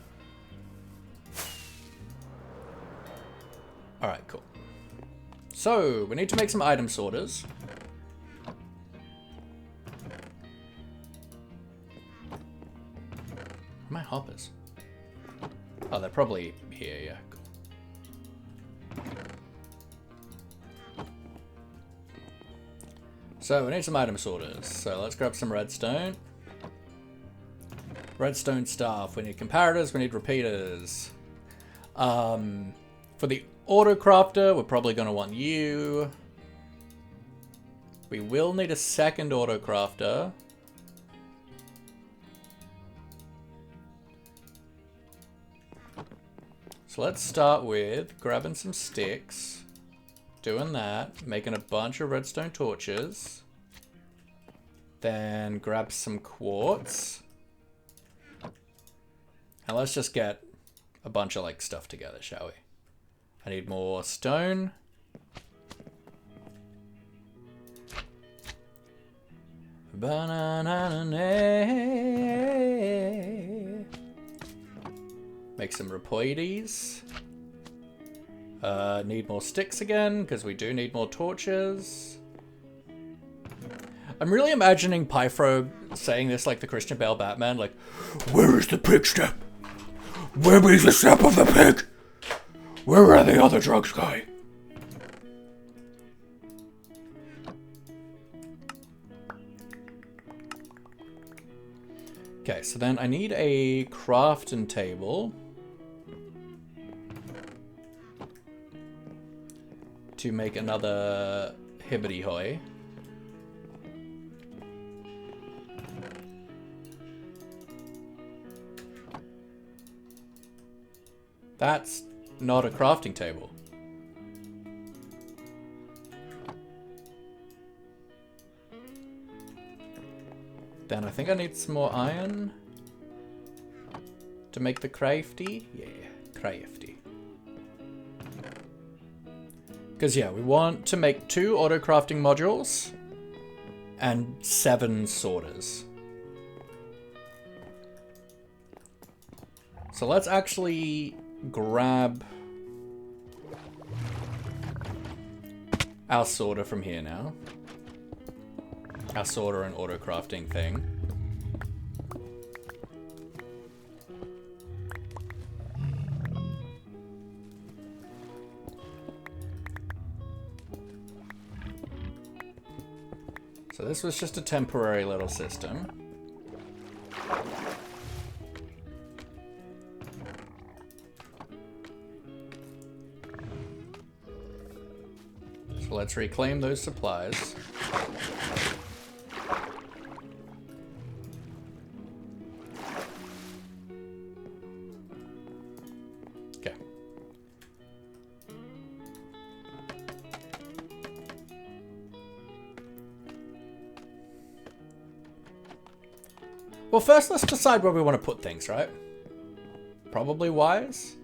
Speaker 1: Alright, cool. So, we need to make some item sorters. Where are my hoppers? Oh, they're probably here, yeah. Cool. So, we need some item sorters. So, let's grab some redstone. Redstone stuff. We need comparators, we need repeaters. For the auto crafter, we're probably going to want you. We will need a second auto crafter. So let's start with grabbing some sticks, doing that, making a bunch of redstone torches, then grab some quartz, and let's just get a bunch of like stuff together, shall we? I need more stone. Make some rapoides. Need more sticks again, because we do need more torches. I'm really imagining Pythro saying this like the Christian Bale Batman, like, where is the pig step? Where is the step of the pig? Where are the other drugs, guy? Okay, so then I need a crafting table to make another hibbity hoy. That's not a crafting table. Then I think I need some more iron to make the crafty. Yeah, crafty. Because yeah, we want to make 2 auto crafting modules and 7 sorters. So let's actually grab our sorter from here now. Our sorter and auto crafting thing. So this was just a temporary little system. So let's reclaim those supplies. Okay. Well, first let's decide where we want to put things, right? Probably wise.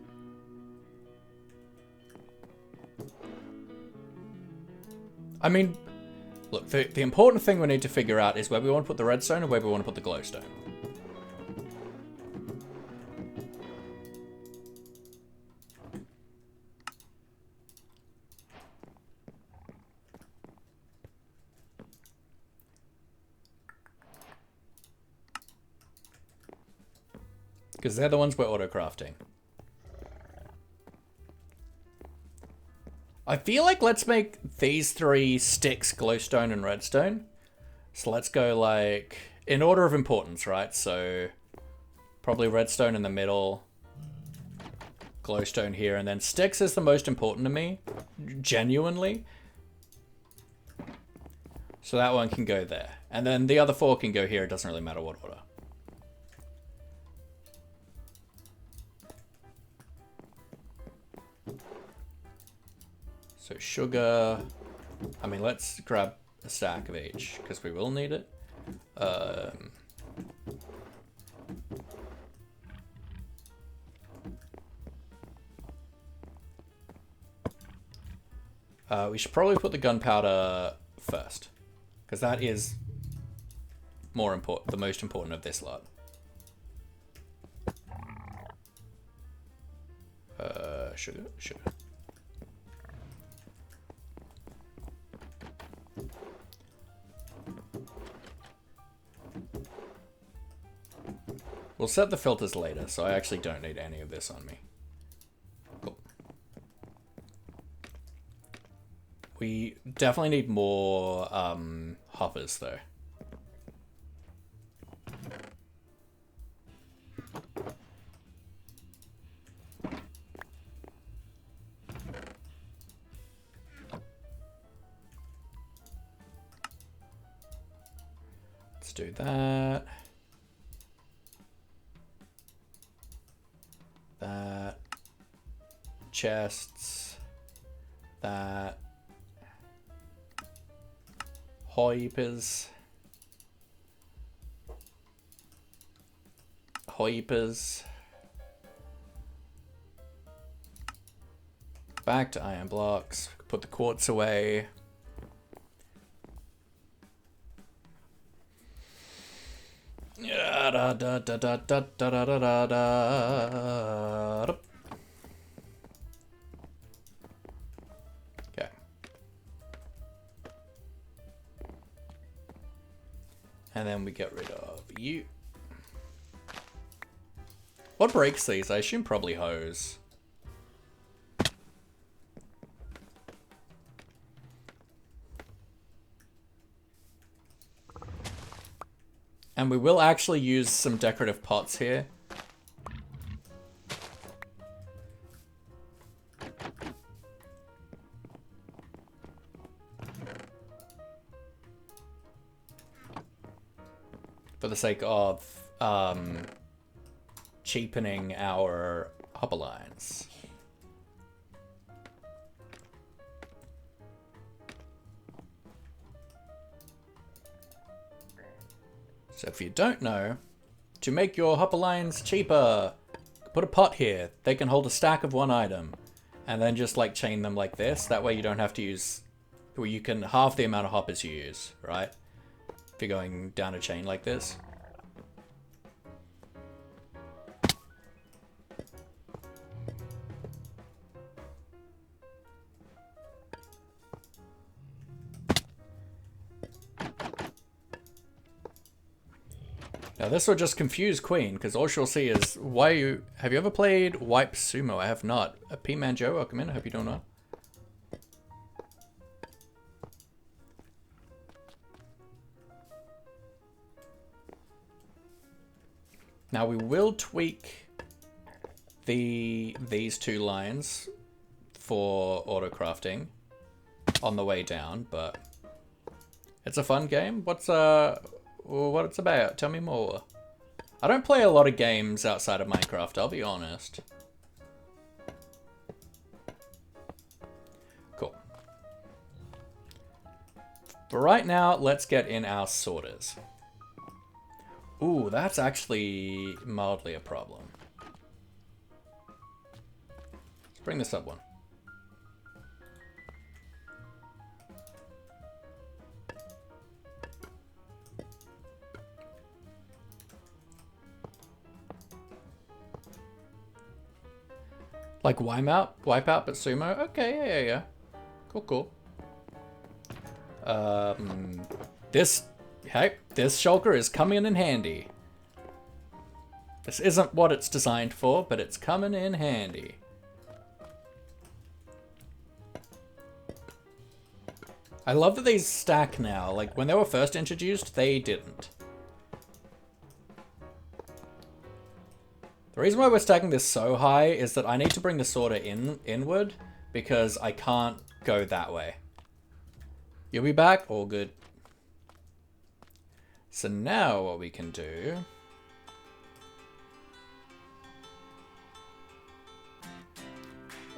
Speaker 1: I mean, look, the important thing we need to figure out is where we want to put the redstone and where we want to put the glowstone. Because they're the ones we're auto-crafting. I feel like let's make these 3 sticks, glowstone, and redstone. So let's go like in order of importance, right? So probably redstone in the middle, glowstone here, and then sticks is the most important to me, genuinely. So that one can go there. And then the other 4 can go here, it doesn't really matter what order. So sugar, I mean, let's grab a stack of each, because we will need it. We should probably put the gunpowder first, because that is more important, the most important of this lot. Sugar. We'll set the filters later, so I actually don't need any of this on me. Cool. We definitely need more hoppers, though. Let's do that. That. Chests. That. Hoipers. Hoipers. Back to iron blocks. Put the quartz away. Okay. And then we get rid of you. What breaks these? I assume probably hose. And we will actually use some decorative pots here. For the sake of cheapening our hopper lines. So if you don't know, to make your hopper lines cheaper, put a pot here. They can hold a stack of one item. And then just like chain them like this. That way you don't have to use, or you can halve the amount of hoppers you use, right? If you're going down a chain like this. Now this will just confuse Queen, because all she'll see is, why you... Have you ever played Wipe Sumo? I have not. P-Man Joe, welcome in. I hope you don't know. Now we will tweak these two lines for auto-crafting on the way down, but it's a fun game. What's what it's about? Tell me more. I don't play a lot of games outside of Minecraft, I'll be honest. Cool. But right now, let's get in our sorters. Ooh, that's actually mildly a problem. Let's bring this up one. Like Wipeout but sumo? Okay, yeah. Cool. This shulker is coming in handy. This isn't what it's designed for, but it's coming in handy. I love that these stack now. Like, when they were first introduced, they didn't. The reason why we're stacking this so high is that I need to bring the sorter inward because I can't go that way. You'll be back? All good. So now what we can do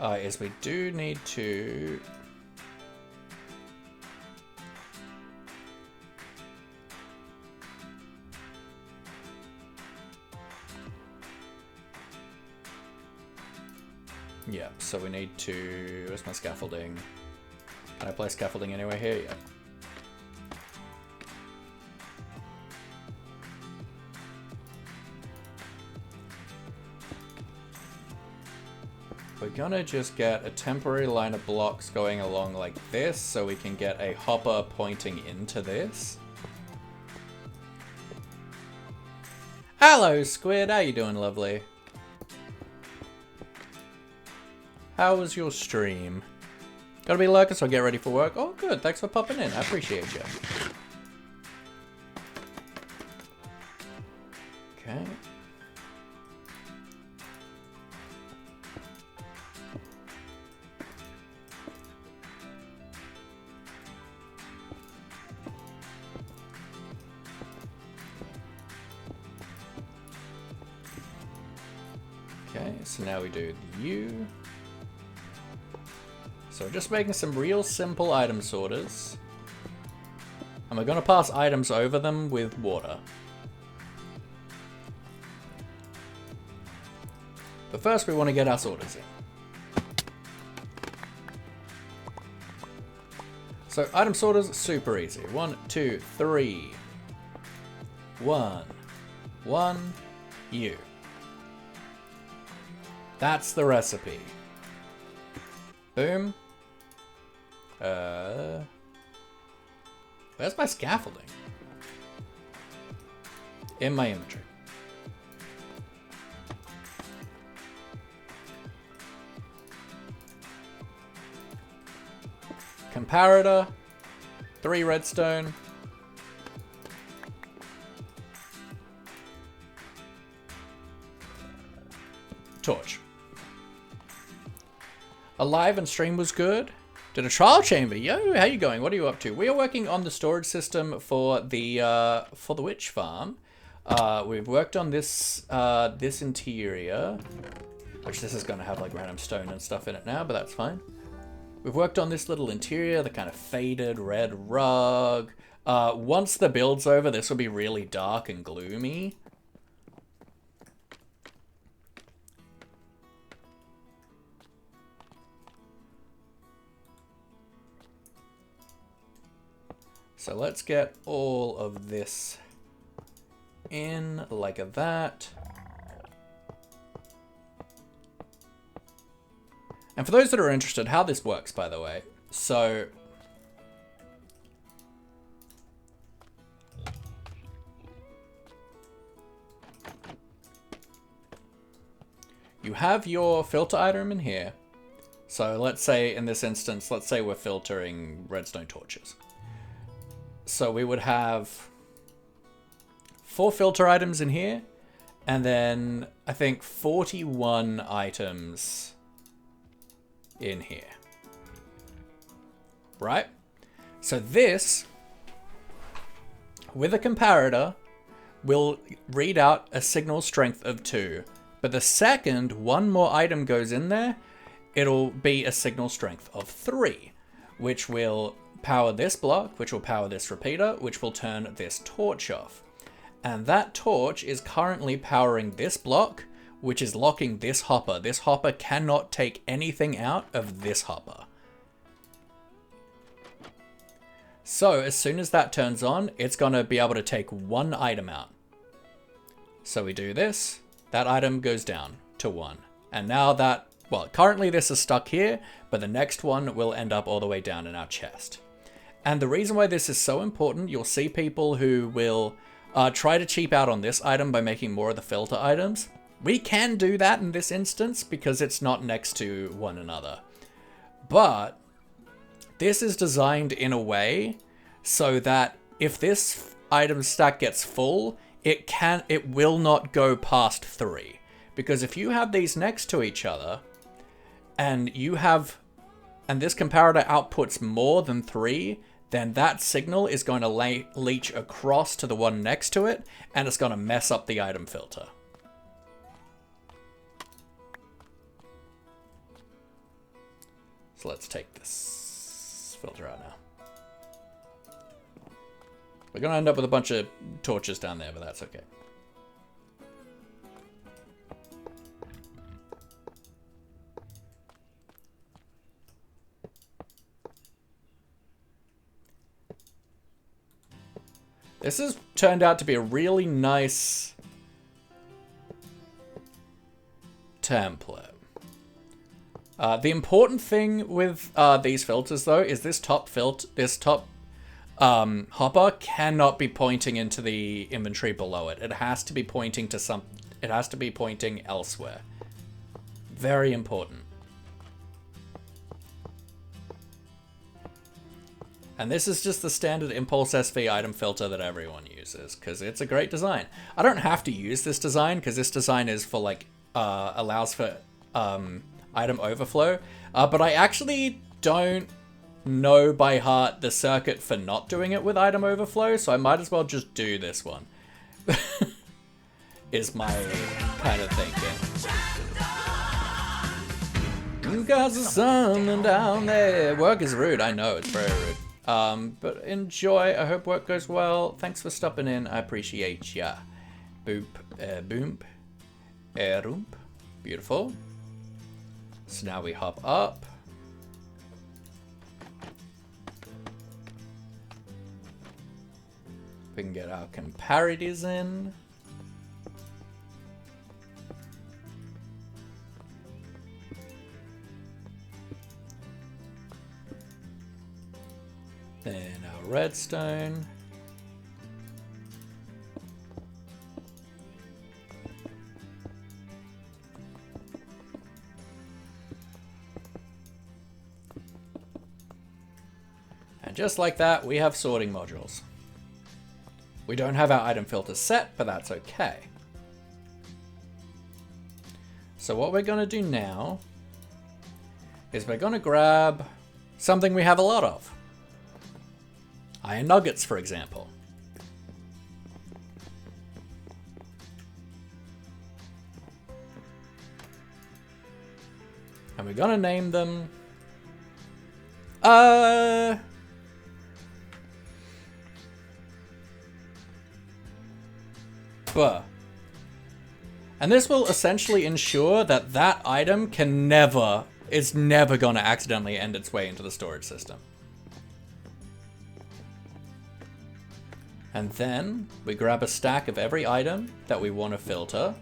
Speaker 1: is we do need to yeah, so we need to... Where's my scaffolding? Can I place scaffolding anywhere here? Yeah. We're gonna just get a temporary line of blocks going along like this so we can get a hopper pointing into this. Hello, Squid. How you doing, lovely? How was your stream? Gotta be lurking, so I'll get ready for work. Oh, good. Thanks for popping in. I appreciate you. Okay. So now we do the U. So we're just making some real simple item sorters. And we're going to pass items over them with water. But first we want to get our sorters in. So item sorters, super easy. 1, 2, 3. 1. 1. U. That's the recipe. Boom. Where's my scaffolding? In my inventory. Comparator. 3 redstone. Torch. Alive and stream was good. Did a trial chamber. Yo, how you going? What are you up to? We are working on the storage system for the witch farm. We've worked on this this interior, which this is going to have like random stone and stuff in it now, but that's fine. We've worked on this little interior, the kind of faded red rug. Once the build's over, this will be really dark and gloomy. So let's get all of this in like that. And for those that are interested, how this works, by the way. So you have your filter item in here. So let's say in this instance, let's say we're filtering redstone torches. So we would have 4 filter items in here, and then I think 41 items in here. Right? So this, with a comparator, will read out a signal strength of 2. But the second one more item goes in there, it'll be a signal strength of 3, which will power this block, which will power this repeater, which will turn this torch off. And that torch is currently powering this block, which is locking this hopper. This hopper cannot take anything out of this hopper. So as soon as that turns on, it's going to be able to take 1 item out. So we do this, that item goes down to 1. And now that, well, currently this is stuck here, but the next one will end up all the way down in our chest. And the reason why this is so important, you'll see people who will try to cheap out on this item by making more of the filter items. We can do that in this instance because it's not next to one another. But this is designed in a way so that if this item stack gets full, it will not go past 3. Because if you have these next to each other and this comparator outputs more than 3, then that signal is going to leach across to the one next to it, and it's going to mess up the item filter. So let's take this filter out now. We're going to end up with a bunch of torches down there, but that's okay. This has turned out to be a really nice template. The important thing with these filters, though, is this top hopper cannot be pointing into the inventory below it. It has to be pointing to it has to be pointing elsewhere. Very important. And this is just the standard Impulse SV item filter that everyone uses, because it's a great design. I don't have to use this design, because this design is for, like, allows for item overflow. But I actually don't know by heart the circuit for not doing it with item overflow, so I might as well just do this one. Is my kind of thinking.
Speaker 5: 'Cause
Speaker 1: Got
Speaker 5: there's
Speaker 1: something down there. Work is rude, I know, it's very rude. But enjoy, I hope work goes well. Thanks for stopping in, I appreciate ya. Boop, boom, roomp. Beautiful. So now we hop up. We can get our comparatives in. Then our redstone. And just like that, we have sorting modules. We don't have our item filters set, but that's okay. So what we're going to do now is we're going to grab something we have a lot of. Iron nuggets, for example. And we're going to name them... And this will essentially ensure that that item is never going to accidentally end its way into the storage system. And then we grab a stack of every item that we want to filter.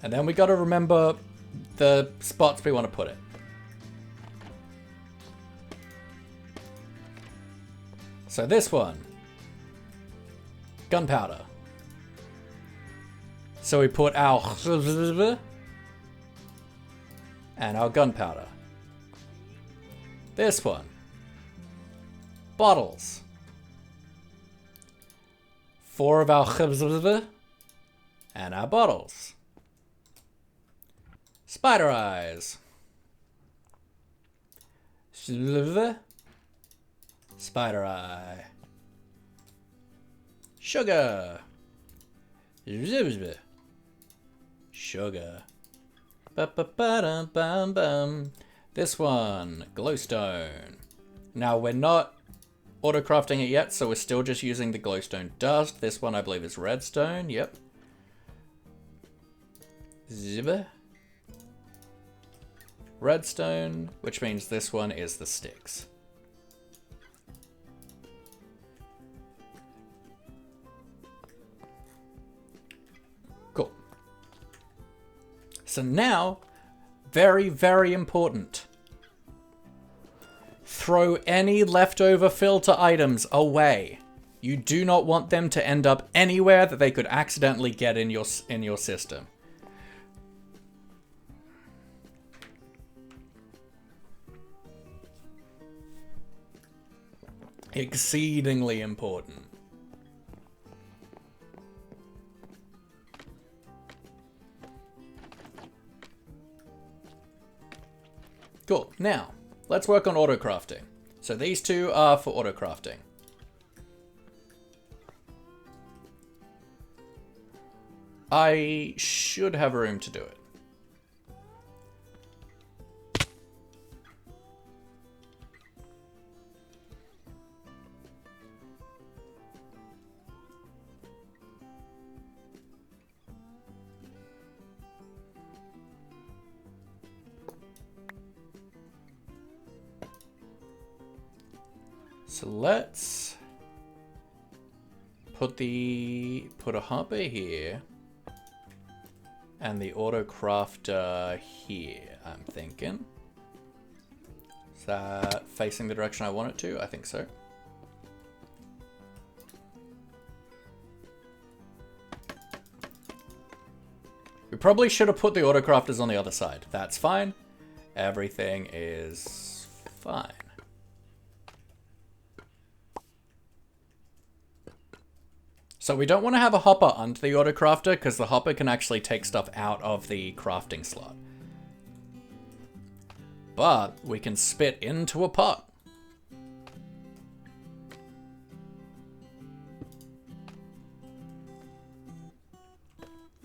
Speaker 1: And then we got to remember the spots we want to put it. So this one, gunpowder. So we put our and our gunpowder. This one, bottles. 4 of our and our bottles. Spider eyes. Spider eye. Sugar. Sugar. Ba-ba-ba-dum-bum-bum. This one, glowstone. Now we're not auto-crafting it yet, so we're still just using the glowstone dust. This one I believe is redstone, yep. Zibba. Redstone, which means this one is the sticks. Cool. So now, very, very important. Throw any leftover filter items away. You do not want them to end up anywhere that they could accidentally get in your system. Exceedingly important. Cool. Now, let's work on auto crafting. So these two are for auto crafting. I should have room to do it. So let's put a hopper here and the auto crafter here, I'm thinking. Is that facing the direction I want it to? I think so. We probably should have put the auto crafters on the other side. That's fine. Everything is fine. So we don't want to have a hopper under the auto crafter because the hopper can actually take stuff out of the crafting slot. but we can spit into a pot.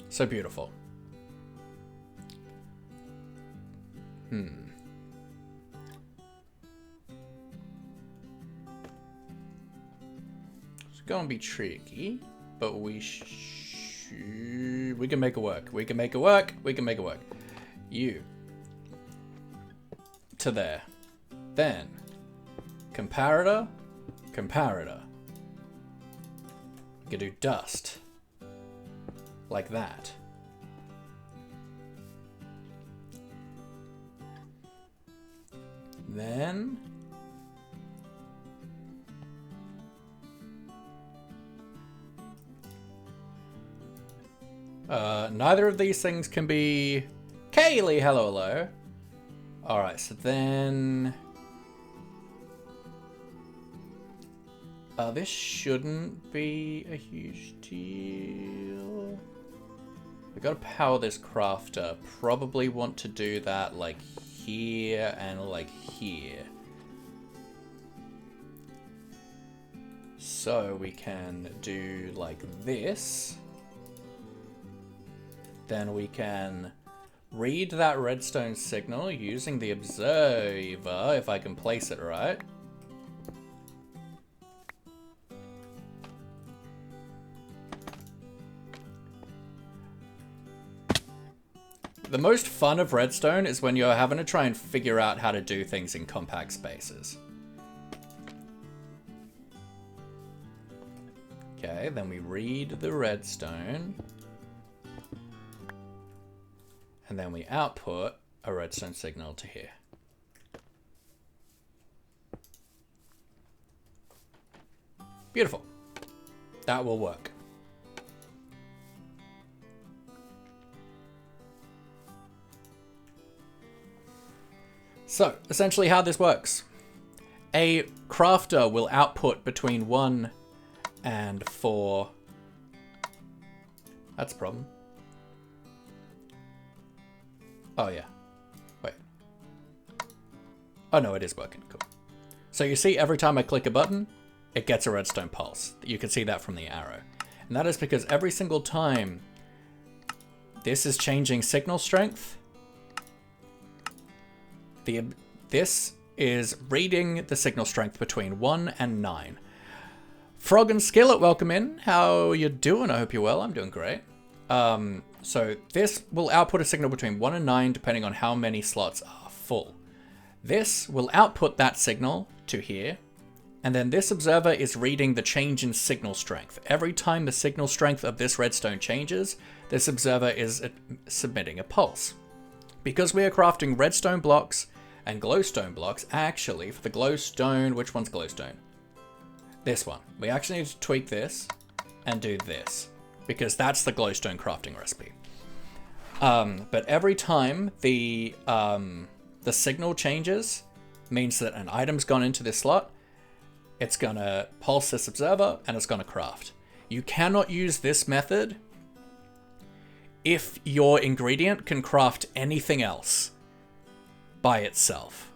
Speaker 1: So beautiful. It's gonna be tricky, but we can make it work. We can make it work. We can make it work. You to there. Then comparator, comparator. We can do dust. Like that. Then neither of these things can be Kaylee, hello. Alright, so then this shouldn't be a huge deal. We gotta power this crafter. Probably want to do that like here and like here. So we can do like this. Then we can read that redstone signal using the observer, if I can place it right. The most fun of redstone is when you're having to try and figure out how to do things in compact spaces. Okay, then we read the redstone. And then we output a redstone signal to here. Beautiful. That will work. So, essentially how this works. A crafter will output between 1 and 4. That's a problem. Oh yeah. Wait. Oh no, it is working. Cool. So you see every time I click a button, it gets a redstone pulse. You can see that from the arrow. And that is because every single time this is changing signal strength, this is reading the signal strength between 1 and 9. Frog and Skillet, welcome in. How you doing? I hope you're well. I'm doing great. So this will output a signal between 1 and 9 depending on how many slots are full. This will output that signal to here, and then this observer is reading the change in signal strength. Every time the signal strength of this redstone changes, this observer is submitting a pulse. Because we are crafting redstone blocks and glowstone blocks, actually, for the glowstone, which one's glowstone? This one. We actually need to tweak this and do this, because that's the glowstone crafting recipe. But every time the signal changes, means that an item's gone into this slot, it's gonna pulse this observer, and it's gonna craft. You cannot use this method if your ingredient can craft anything else by itself.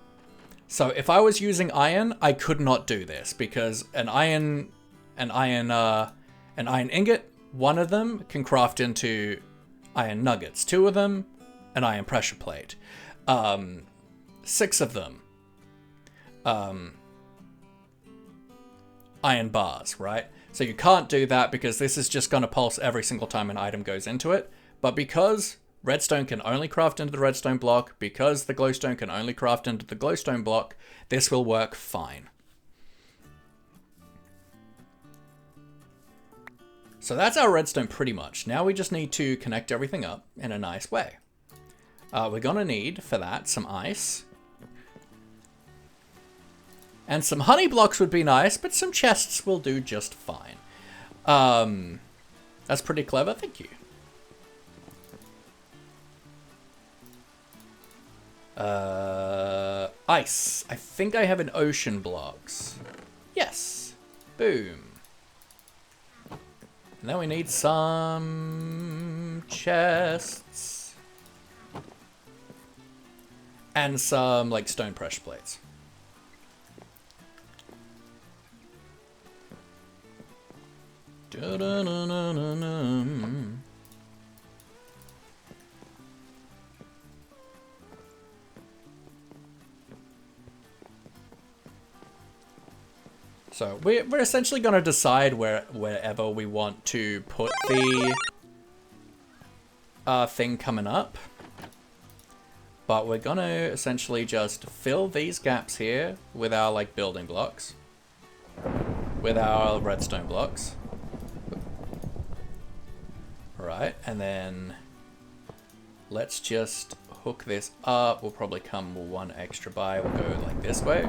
Speaker 1: So if I was using iron, I could not do this, because an iron ingot, one of them can craft into iron nuggets. 2 of them, an iron pressure plate. 6 of them, iron bars, right? So you can't do that because this is just going to pulse every single time an item goes into it. But because redstone can only craft into the redstone block, because the glowstone can only craft into the glowstone block, this will work fine. So that's our redstone pretty much. Now we just need to connect everything up in a nice way. We're gonna need, for that, some ice. And some honey blocks would be nice, but some chests will do just fine. That's pretty clever, thank you. Ice. I think I have an ocean blocks. Yes. Boom. And then we need some chests. And some, like, stone pressure plates. So we're essentially going to decide wherever we want to put the thing coming up. But we're going to essentially just fill these gaps here with our, like, building blocks. With our redstone blocks. Right, and then let's just hook this up. We'll probably come one extra by. We'll go like this way.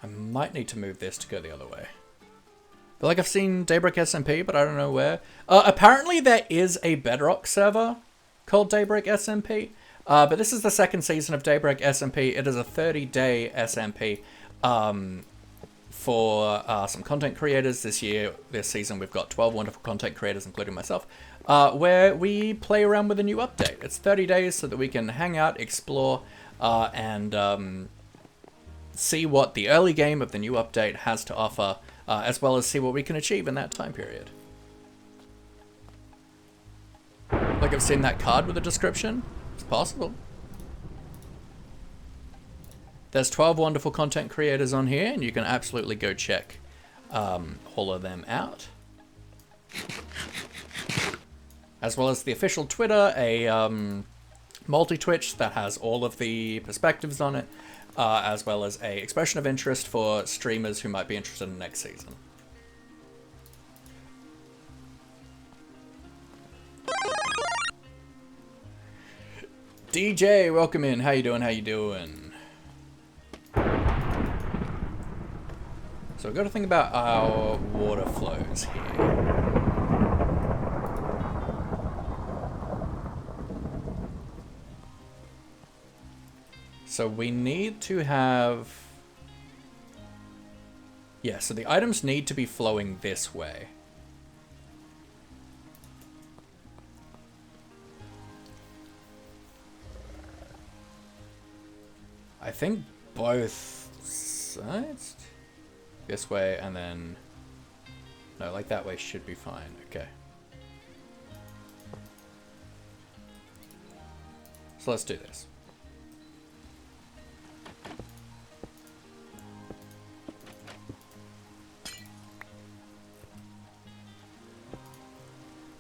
Speaker 1: I might need to move this to go the other way. I feel like I've seen Daybreak SMP, but I don't know where. Apparently there is a Bedrock server called Daybreak SMP. But this is the second season of Daybreak SMP. It is a 30-day SMP for some content creators this season. We've got 12 wonderful content creators, including myself, where we play around with a new update. It's 30 days so that we can hang out, explore, and see what the early game of the new update has to offer, as well as see what we can achieve in that time period. Like, I've seen that card with a description. It's possible. There's 12 wonderful content creators on here, and you can absolutely go check all of them out. As well as the official Twitter, a multi-Twitch that has all of the perspectives on it, as well as a expression of interest for streamers who might be interested in next season. DJ, welcome in. How you doing? How you doing? So we've got to think about our water flows here. So we need to have... Yeah, so the items need to be flowing this way. I think both sides? This way and then... No, like that way should be fine. Okay. So let's do this.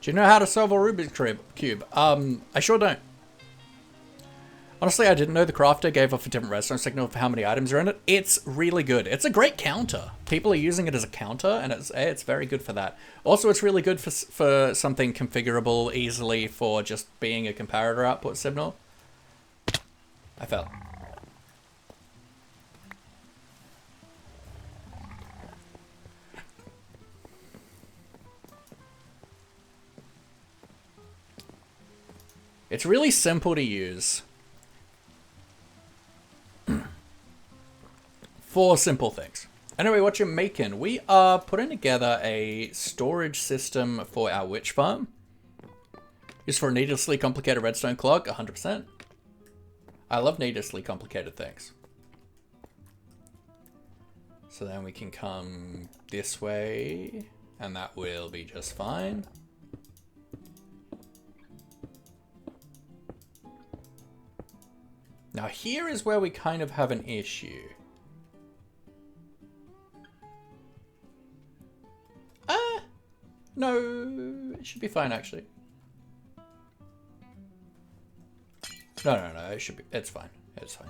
Speaker 1: Do you know how to solve a Rubik's Cube? I sure don't. Honestly, I didn't know the crafter gave off a different redstone signal for how many items are in it. It's really good. It's a great counter. People are using it as a counter, and it's very good for that. Also, it's really good for something configurable easily for just being a comparator output signal. I fell. It's really simple to use. 4 simple things. Anyway, what you're making? We are putting together a storage system for our witch farm. Used for a needlessly complicated redstone clock, 100%. I love needlessly complicated things. So then we can come this way, and that will be just fine. Now here is where we kind of have an issue. No, it should be fine actually. No, it should be, it's fine. It's fine.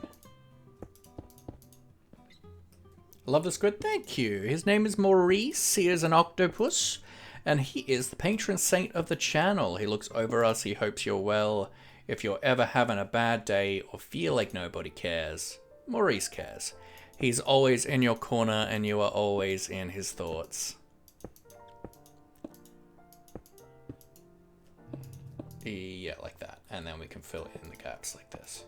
Speaker 1: I love the squid, thank you. His name is Maurice, he is an octopus, and he is the patron saint of the channel. He looks over us, he hopes you're well. If you're ever having a bad day or feel like nobody cares, Maurice cares. He's always in your corner and you are always in his thoughts. Yeah, like that. And then we can fill in the gaps like this.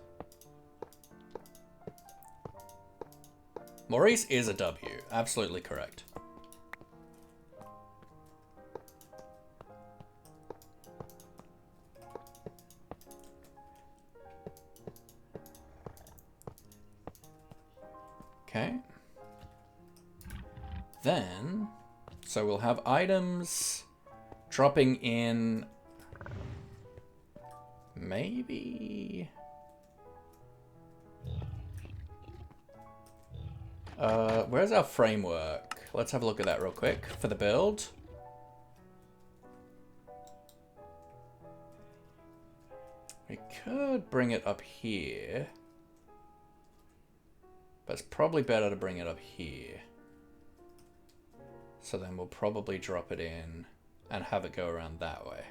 Speaker 1: Maurice is a W. Absolutely correct. Okay. Then, so we'll have items dropping in maybe... where's our framework? Let's have a look at that real quick for the build. We could bring it up here. But it's probably better to bring it up here. So then we'll probably drop it in and have it go around that way.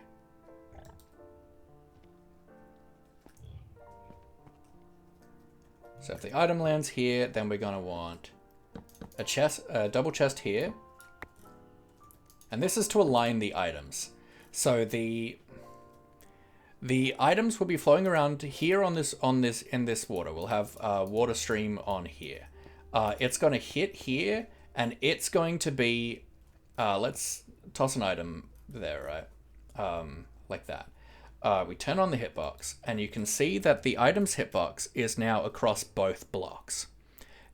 Speaker 1: So if the item lands here, then we're gonna want a chest, a double chest here. And this is to align the items. So the items will be flowing around here in this water. We'll have a water stream on here. It's going to hit here, and it's going to be... let's toss an item there, right? Like that. We turn on the hitbox, and you can see that the item's hitbox is now across both blocks.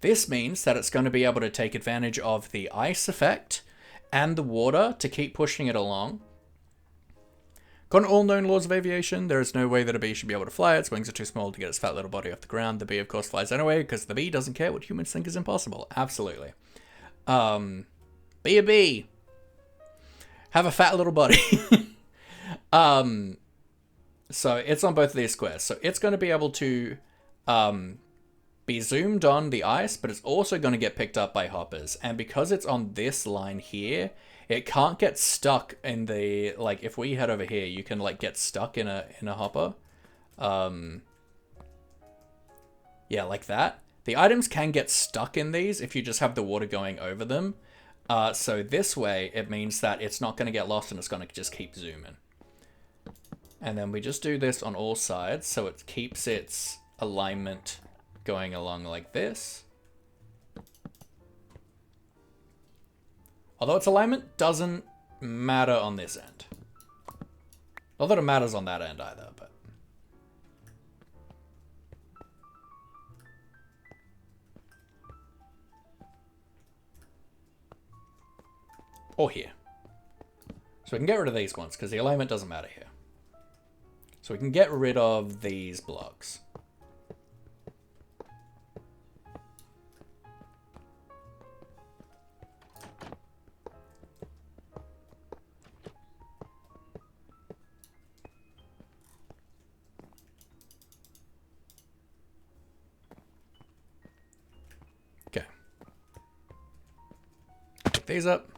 Speaker 1: This means that it's going to be able to take advantage of the ice effect and the water to keep pushing it along. According to all known laws of aviation, there is no way that a bee should be able to fly. Its wings are too small to get its fat little body off the ground. The bee, of course, flies anyway, because the bee doesn't care what humans think is impossible. Absolutely. Be a bee. Have a fat little body. So it's on both of these squares. So it's going to be able to be zoomed on the ice, but it's also going to get picked up by hoppers. And because it's on this line here, it can't get stuck in the, like, if we head over here, you can, like, get stuck in a hopper. Yeah, like that. The items can get stuck in these if you just have the water going over them. So this way, it means that it's not going to get lost and it's going to just keep zooming. And then we just do this on all sides, so it keeps its alignment going along like this. Although its alignment doesn't matter on this end. Not that it matters on that end either, but... Or here. So we can get rid of these ones, because the alignment doesn't matter here. So we can get rid of these blocks. Okay. Pick these up.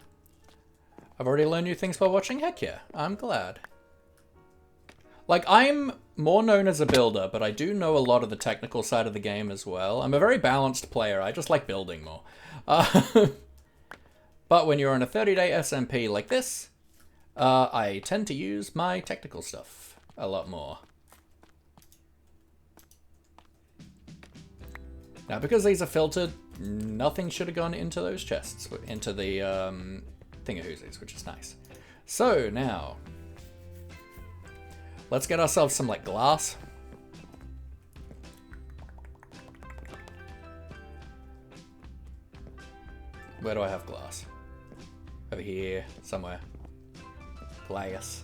Speaker 1: I've already learned new things while watching. Heck yeah, I'm glad. Like, I'm more known as a builder, but I do know a lot of the technical side of the game as well. I'm a very balanced player. I just like building more. But when you're on a 30-day SMP like this, I tend to use my technical stuff a lot more. Now, because these are filtered, nothing should have gone into those chests, into the thingahoosies, which is nice. So, now... let's get ourselves some, like, glass. Where do I have glass? Over here, somewhere. Glass.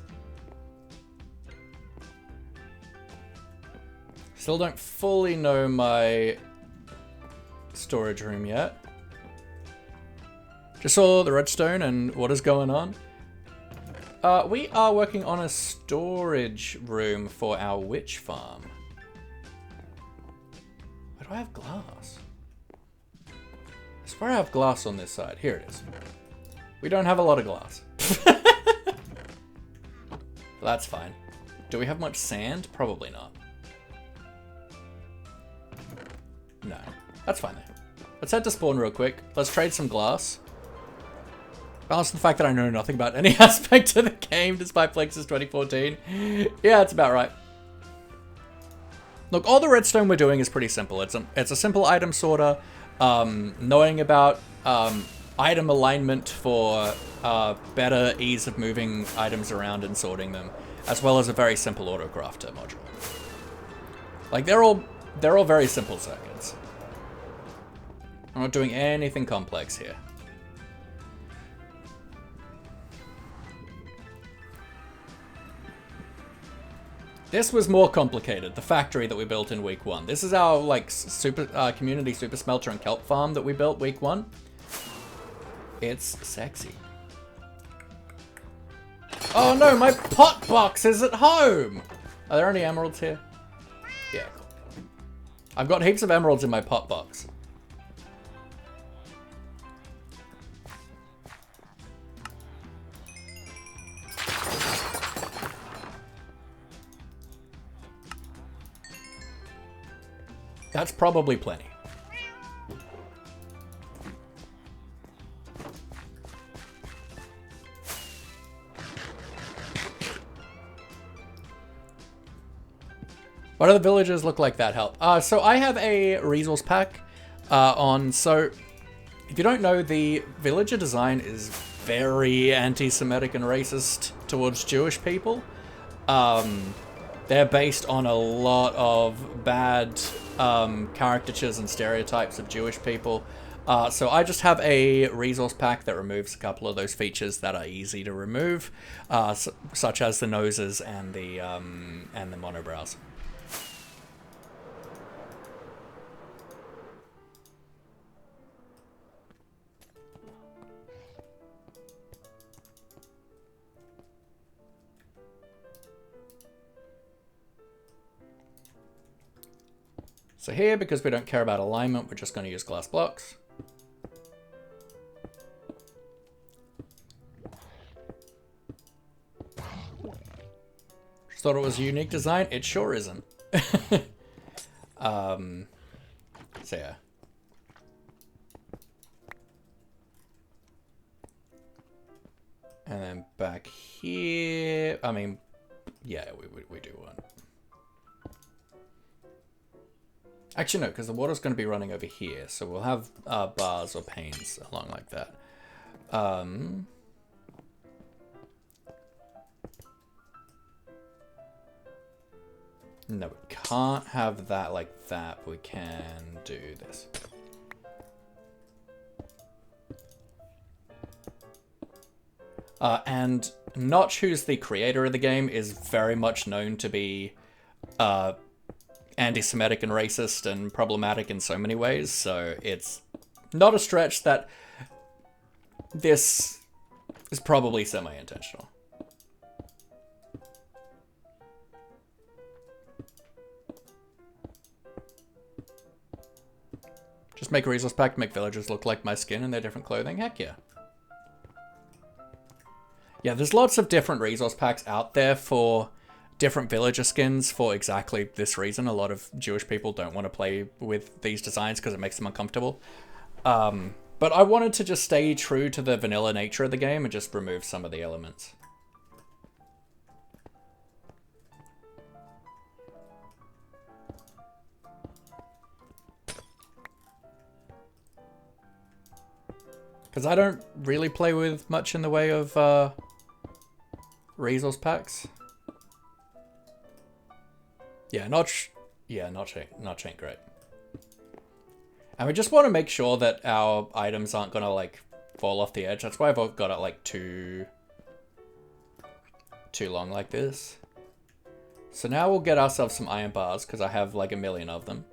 Speaker 1: Still don't fully know my storage room yet. Just saw the redstone and what is going on. We are working on a storage room for our witch farm. Where do I have glass? I swear I have glass on this side. Here it is. We don't have a lot of glass. That's fine. Do we have much sand? Probably not. No. That's fine then. Let's head to spawn real quick. Let's trade some glass. Balance the fact that I know nothing about any aspect of the game despite playing since 2014. Yeah, that's about right. Look, all the redstone we're doing is pretty simple. It's a simple item sorter. knowing about item alignment for better ease of moving items around and sorting them, as well as a very simple autocrafter module. Like, they're all very simple circuits. I'm not doing anything complex here. This was more complicated, the factory that we built in week 1. This is our, like, community super smelter and kelp farm that we built week 1. It's sexy. Oh no, my pot box is at home! Are there any emeralds here? Yeah, cool. I've got heaps of emeralds in my pot box. That's probably plenty. What do the villagers look like that help? So I have a resource pack on. So if you don't know, the villager design is very anti-Semitic and racist towards Jewish people. They're based on a lot of bad caricatures and stereotypes of Jewish people. So I just have a resource pack that removes a couple of those features that are easy to remove, such as the noses and the monobrows. So here, because we don't care about alignment, we're just going to use glass blocks. Just thought it was a unique design. It sure isn't. So yeah. And then back here, I mean, yeah, we do one. Actually, no, because the water's going to be running over here, so we'll have bars or panes along like that. No, we can't have that like that, but we can do this. And Notch, who's the creator of the game, is very much known to be anti-Semitic and racist and problematic in so many ways, so it's not a stretch that this is probably semi-intentional. Just make a resource pack to make villagers look like my skin and their different clothing? Heck yeah. Yeah, there's lots of different resource packs out there for different villager skins for exactly this reason. A lot of Jewish people don't want to play with these designs because it makes them uncomfortable. But I wanted to just stay true to the vanilla nature of the game and just remove some of the elements. Because I don't really play with much in the way of resource packs. Yeah, Notch ain't great. And we just want to make sure that our items aren't gonna like fall off the edge. That's why I've got it like too long like this. So now we'll get ourselves some iron bars because I have like a million of them.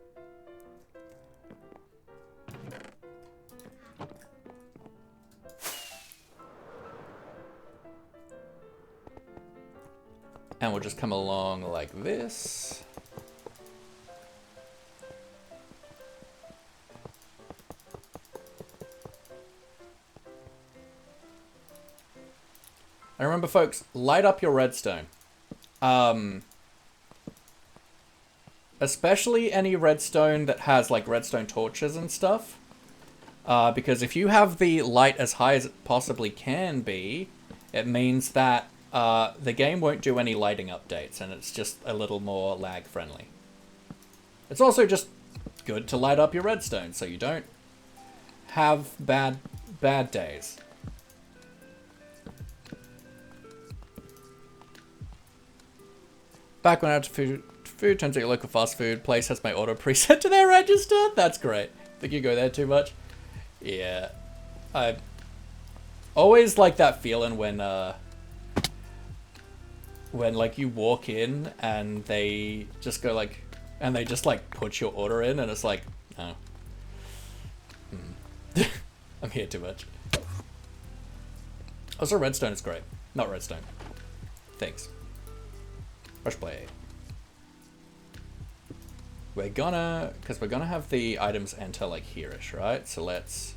Speaker 1: And we'll just come along like this. And remember, folks, light up your redstone. Especially any redstone that has like redstone torches and stuff. Because if you have the light as high as it possibly can be, it means that the game won't do any lighting updates, and it's just a little more lag friendly. It's also just good to light up your redstone so you don't have bad days. Back when I had food, turns out your local fast food place has my order preset to their register. That's great. Think you go there too much? Yeah. I always like that feeling when like you walk in and they just go like, and they just like put your order in and it's like, oh. I'm here too much. Also, redstone is great. Not redstone. Thanks. Rush play. We're gonna have the items enter like here-ish, right? So let's...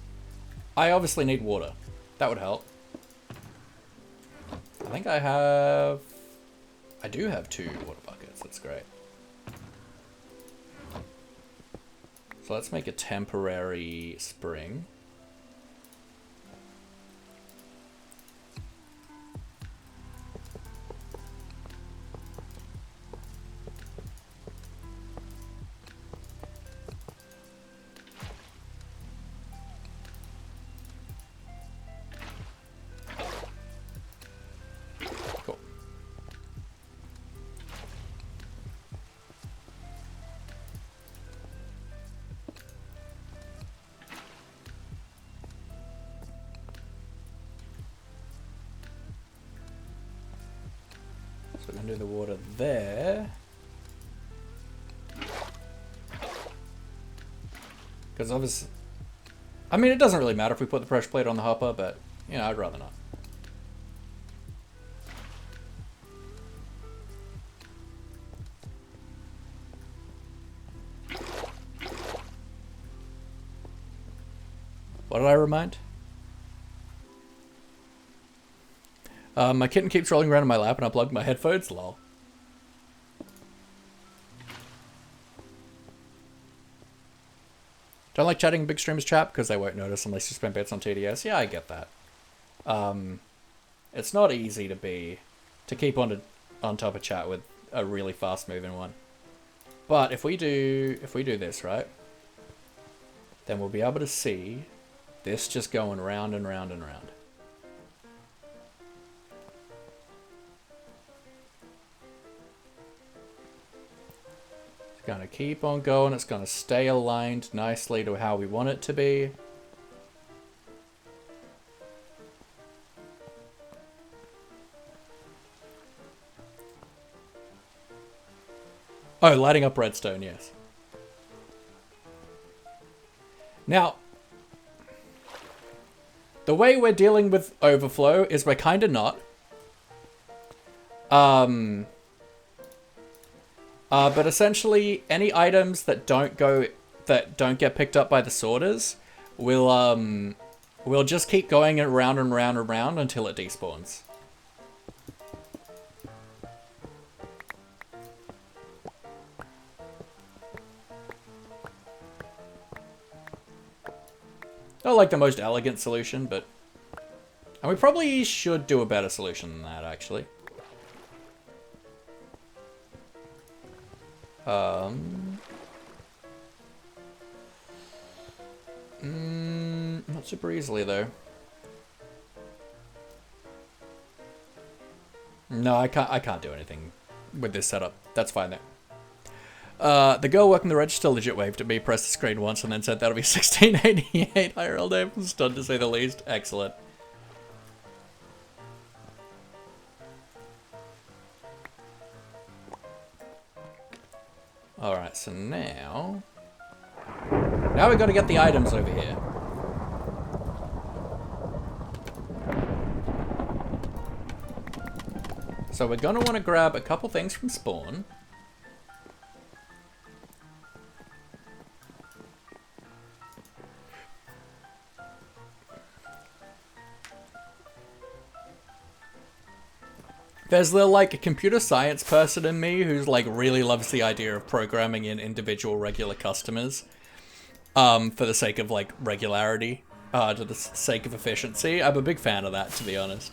Speaker 1: I obviously need water. That would help. I think I do have 2 water buckets. That's great. So let's make a temporary spring. Cool. So we're going to do the water there. Because obviously... I mean, it doesn't really matter if we put the pressure plate on the hopper, but, you know, I'd rather not. What did I remind? My kitten keeps rolling around in my lap and I plugged my headphones, lol. Don't like chatting in big streamers chat because they won't notice unless you spend bits on TDS. Yeah, I get that. It's not easy to keep on top of chat with a really fast moving one. But if we do this, right? Then we'll be able to see this just going round and round and round. It's going to keep on going. It's going to stay aligned nicely to how we want it to be. Oh, lighting up redstone, yes. Now, the way we're dealing with overflow is we're kind of not. But essentially, any items that don't get picked up by the sorters will just keep going around and round and round until it despawns. Not like the most elegant solution, but... And we probably should do a better solution than that, actually. Not super easily, though. No, I can't do anything with this setup. That's fine, though. The girl working the register legit waved at me, pressed the screen once, and then said that'll be 1688 IRL name. Stunned to say the least. Excellent. Alright, so now we got to get the items over here. So we're going to want to grab a couple things from spawn. There's the, like, a computer science person in me who's, like, really loves the idea of programming in individual regular customers. For the sake of, like, regularity. To the sake of efficiency. I'm a big fan of that, to be honest.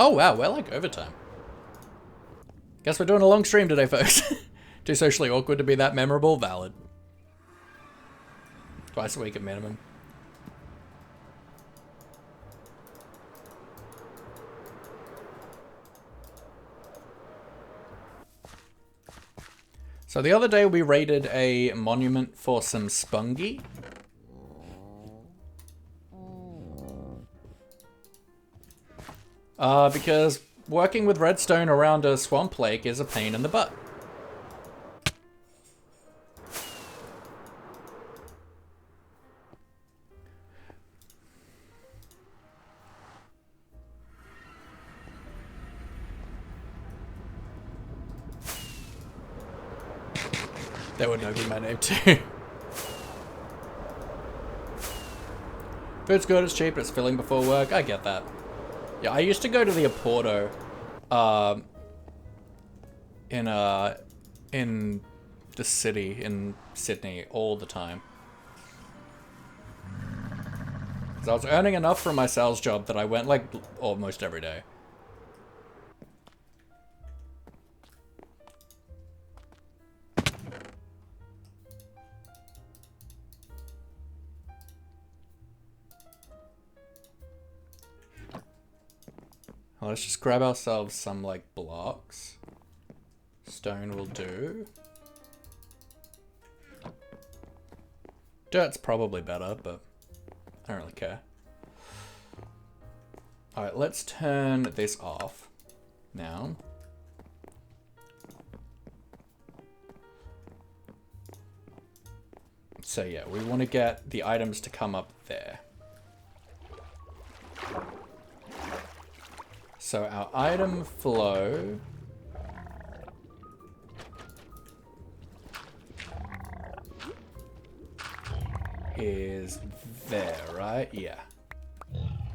Speaker 1: Oh wow, we're like overtime. Guess we're doing a long stream today, folks. Too socially awkward to be that memorable? Valid. Twice a week at minimum. So the other day we raided a monument for some spungy. Because working with redstone around a swamp lake is a pain in the butt. That would know be my name too. Food's good, it's cheap, it's filling before work. I get that. Yeah, I used to go to the Oporto, in the city in Sydney all the time. 'Cause I was earning enough from my sales job that I went like almost every day. Well, let's just grab ourselves some, like, blocks. Stone will do. Dirt's probably better, but I don't really care. Alright, let's turn this off now. So yeah, we want to get the items to come up there. So our item flow is there, right? Yeah.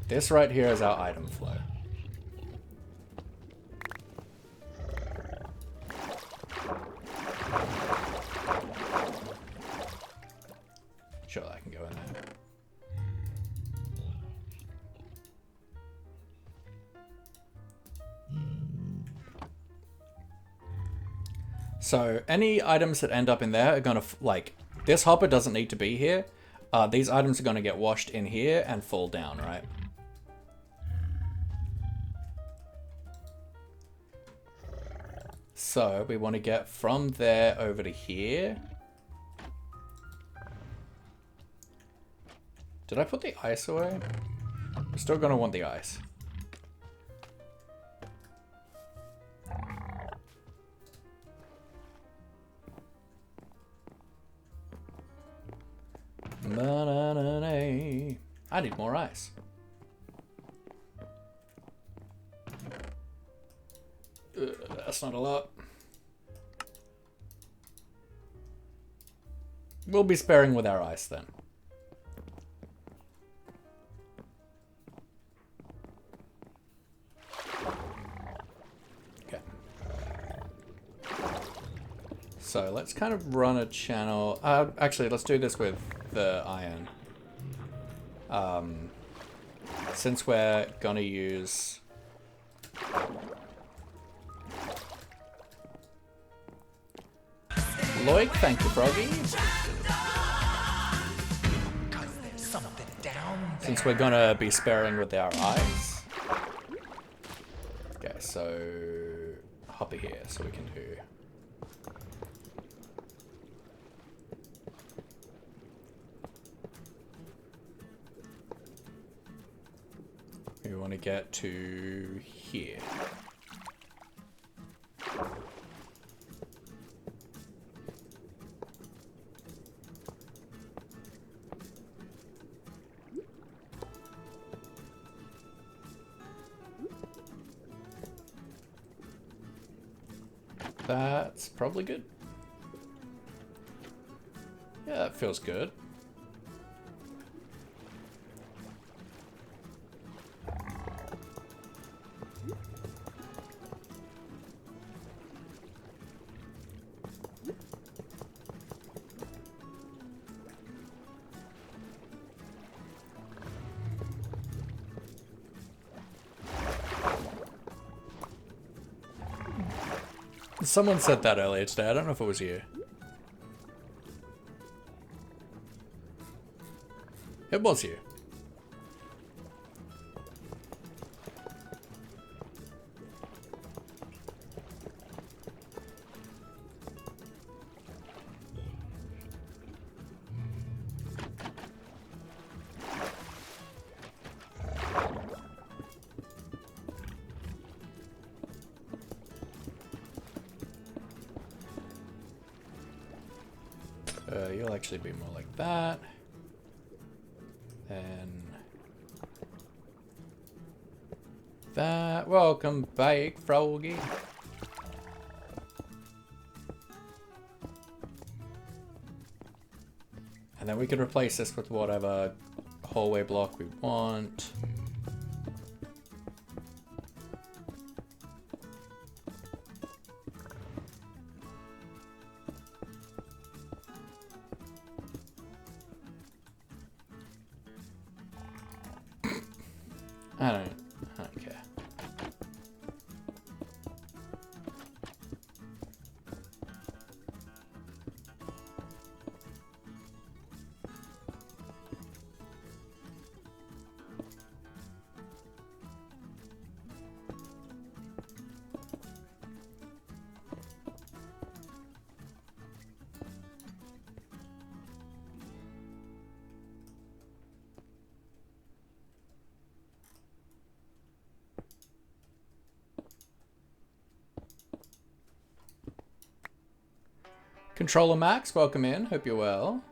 Speaker 1: This right here is our item flow. Sure, I can go in there. So any items that end up in there are gonna, like, this hopper doesn't need to be here. These items are gonna get washed in here and fall down, right? So we want to get from there over to here. Did I put the ice away? We're still gonna want the ice. I need more ice. That's not a lot. We'll be sparing with our ice then. Okay. So let's kind of run a channel. Actually, let's do this with the iron. Since we're gonna use Loic, thank you, Froggy. Since we're gonna be sparing with our ice. Okay, so hopper here, so we can do. We want to get to here. That's probably good. Yeah, that feels good. Someone said that earlier today. I don't know if it was you. It was you. You'll actually be more like that. Then that. Welcome back, Froggy. And then we could replace this with whatever hallway block we want. I don't care. Controller Max, welcome in. Hope you're well.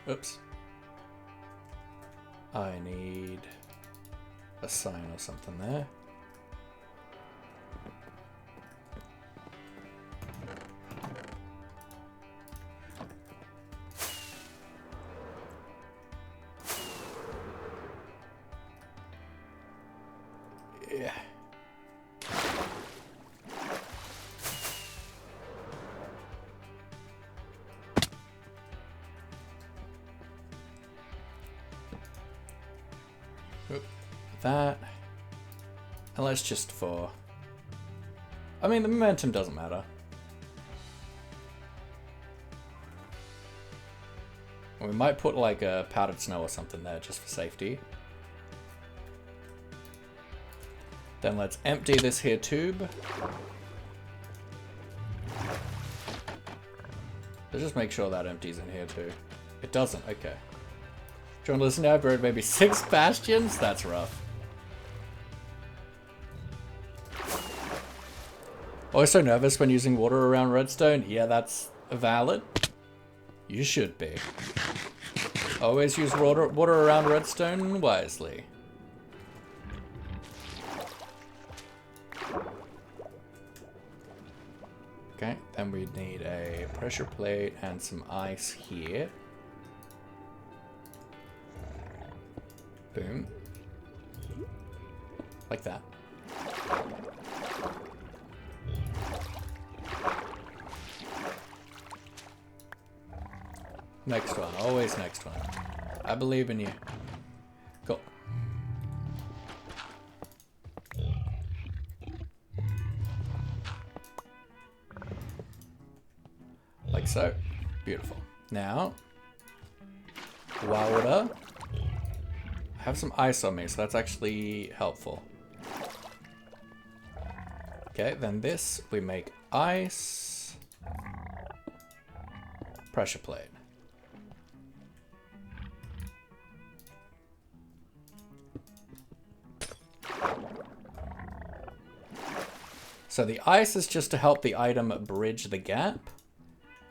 Speaker 1: Oops. I need a sign or something there. Yeah. Oop, that. And let's just for... I mean, the momentum doesn't matter. We might put like a powdered snow or something there just for safety. Then let's empty this here tube. Let's just make sure that empties in here too. It doesn't, okay. Do you want to listen now? I've read maybe 6 bastions? That's rough. Always so nervous when using water around redstone? Yeah, that's valid. You should be. Always use water around redstone wisely. Okay, then we need a pressure plate and some ice here. Boom. Like that. Next one, always next one. I believe in you. Go. Like so. Beautiful. Now, water. I have some ice on me, so that's actually helpful. Okay, then this, we make ice. Pressure plate. So the ice is just to help the item bridge the gap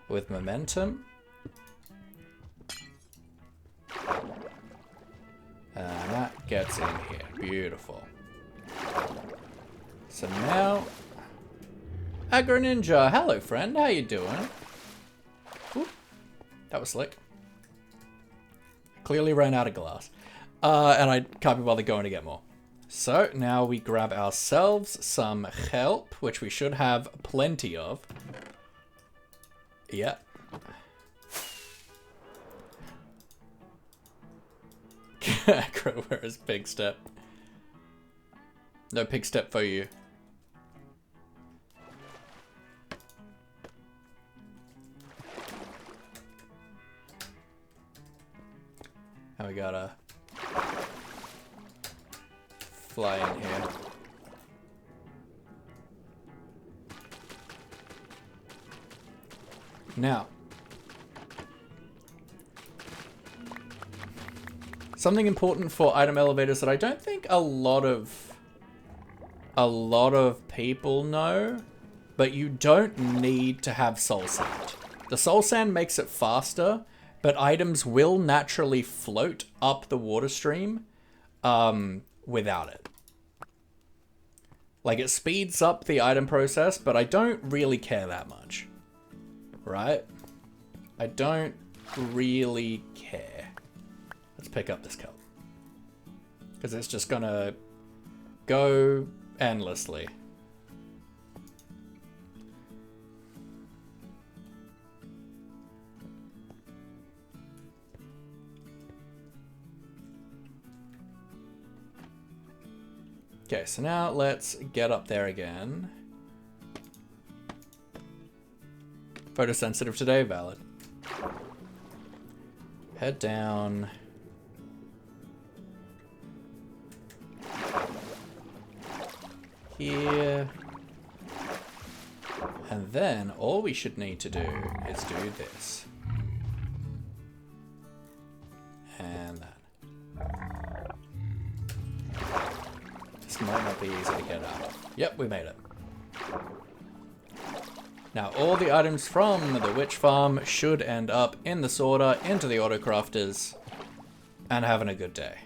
Speaker 1: with momentum. And that gets in here. Beautiful. So now... Agro Ninja, hello friend, how you doing? Ooh, that was slick. Clearly ran out of glass. And I can't be bothered going to get more. So now we grab ourselves some help, which we should have plenty of. Yeah. Acro, where is Pig Step? No Pig Step for you. And we gotta fly in here. Now, something important for item elevators that I don't think a lot of people know, but you don't need to have soul sand. The soul sand makes it faster, but items will naturally float up the water stream without it. Like, it speeds up the item process, but I don't really care that much. Right? I don't really care. Let's pick up this kelp. Because it's just gonna go endlessly. Okay, so now let's get up there again. Photosensitive today, valid. Head down. Here. And then all we should need to do is do this. And that. This might not be easy to get out of. Yep, we made it. Now, all the items from the witch farm should end up in the sorter, into the autocrafters, and having a good day.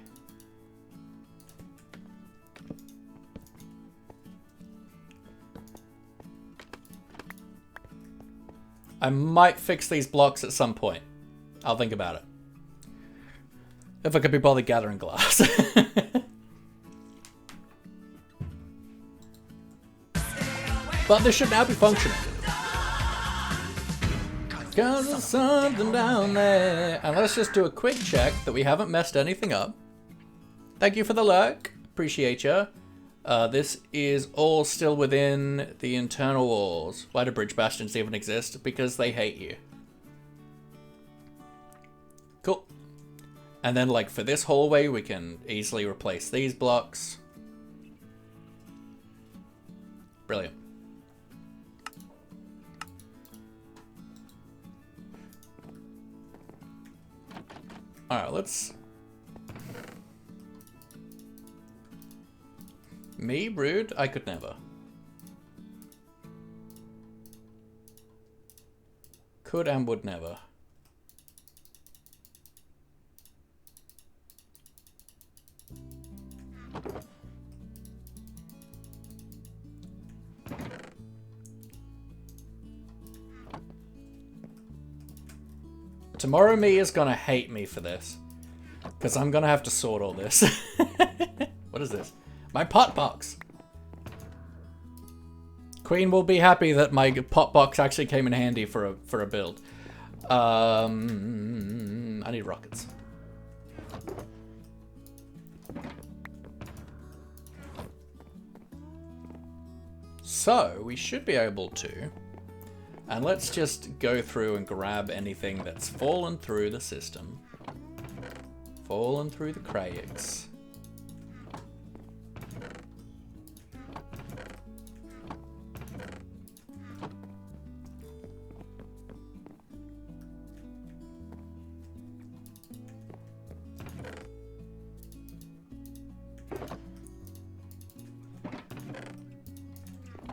Speaker 1: I might fix these blocks at some point. I'll think about it. If I could be bothered gathering glass. But this should now be functioning. Cause there's something down there. And let's just do a quick check that we haven't messed anything up. Thank you for the lurk. Appreciate ya. This is all still within the internal walls. Why do bridge bastions even exist? Because they hate you. Cool. And then, like, for this hallway, we can easily replace these blocks. Brilliant. Alright, let's... Me? Rude? I could never. Could and would never. Tomorrow me is gonna hate me for this. Because I'm gonna have to sort all this. What is this? My pot box. Queen will be happy that my pot box actually came in handy for a build. I need rockets. So we should be able to. And let's just go through and grab anything that's fallen through the system. Fallen through the cracks.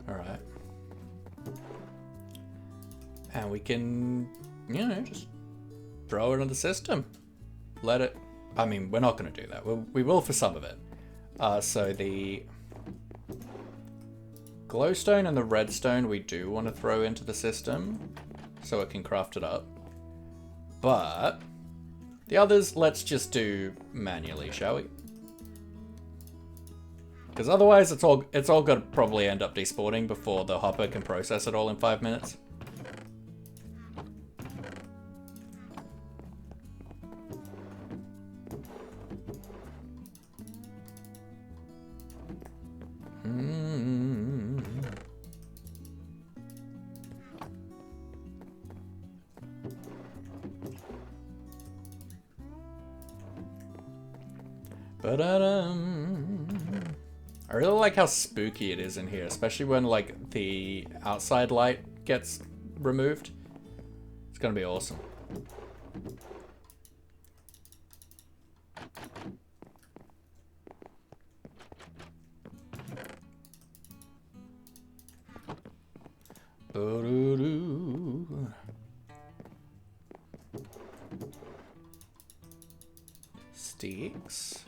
Speaker 1: Alright. And we can, you know, just throw it in the system. Let it... I mean, we're not going to do that. We will for some of it. So the glowstone and the redstone we do want to throw into the system so it can craft it up. But the others, let's just do manually, shall we? Because otherwise it's all going to probably end up despawning before the hopper can process it all in 5 minutes. Ba-da-dum. I really like how spooky it is in here, especially when like the outside light gets removed. It's gonna be awesome. Ba-do-do. Sticks.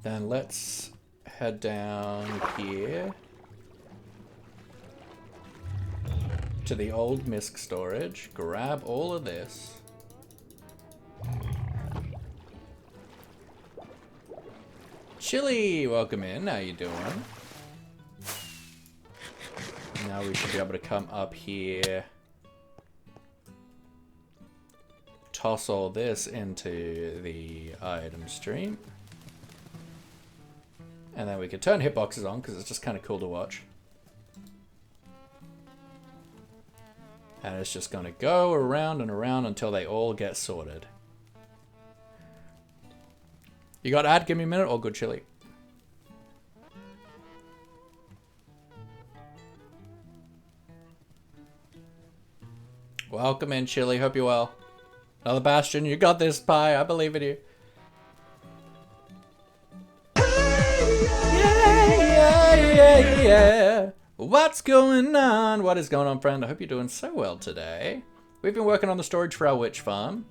Speaker 1: Then let's head down here to the old misc storage, grab all of this. Chili, welcome in. How you doing? Now we should be able to come up here, toss all this into the item stream, and then we can turn hitboxes on because it's just kind of cool to watch. And it's just going to go around and around until they all get sorted. You got ad? Give me a minute. All good, Chili. Welcome in, Chili. Hope you're well. Another Bastion. You got this, Pie. I believe in you. Yeah. What's going on? What is going on, friend? I hope you're doing so well today. We've been working on the storage for our witch farm.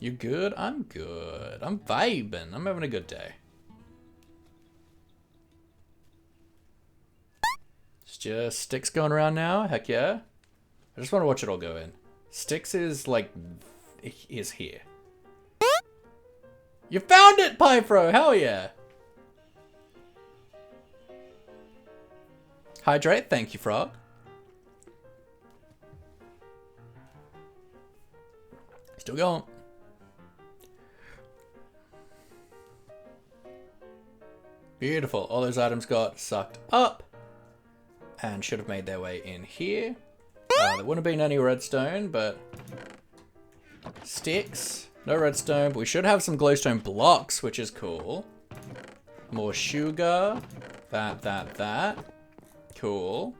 Speaker 1: You good? I'm good. I'm vibing. I'm having a good day. It's just Sticks going around now. Heck yeah. I just want to watch it all go in. Sticks is like, is here. You found it, Pyfro! Hell yeah! Hydrate, thank you, Frog. Still going. Beautiful. All those items got sucked up and should have made their way in here. There wouldn't have been any redstone, but sticks. No redstone, but we should have some glowstone blocks, which is cool. More sugar. That. Cool.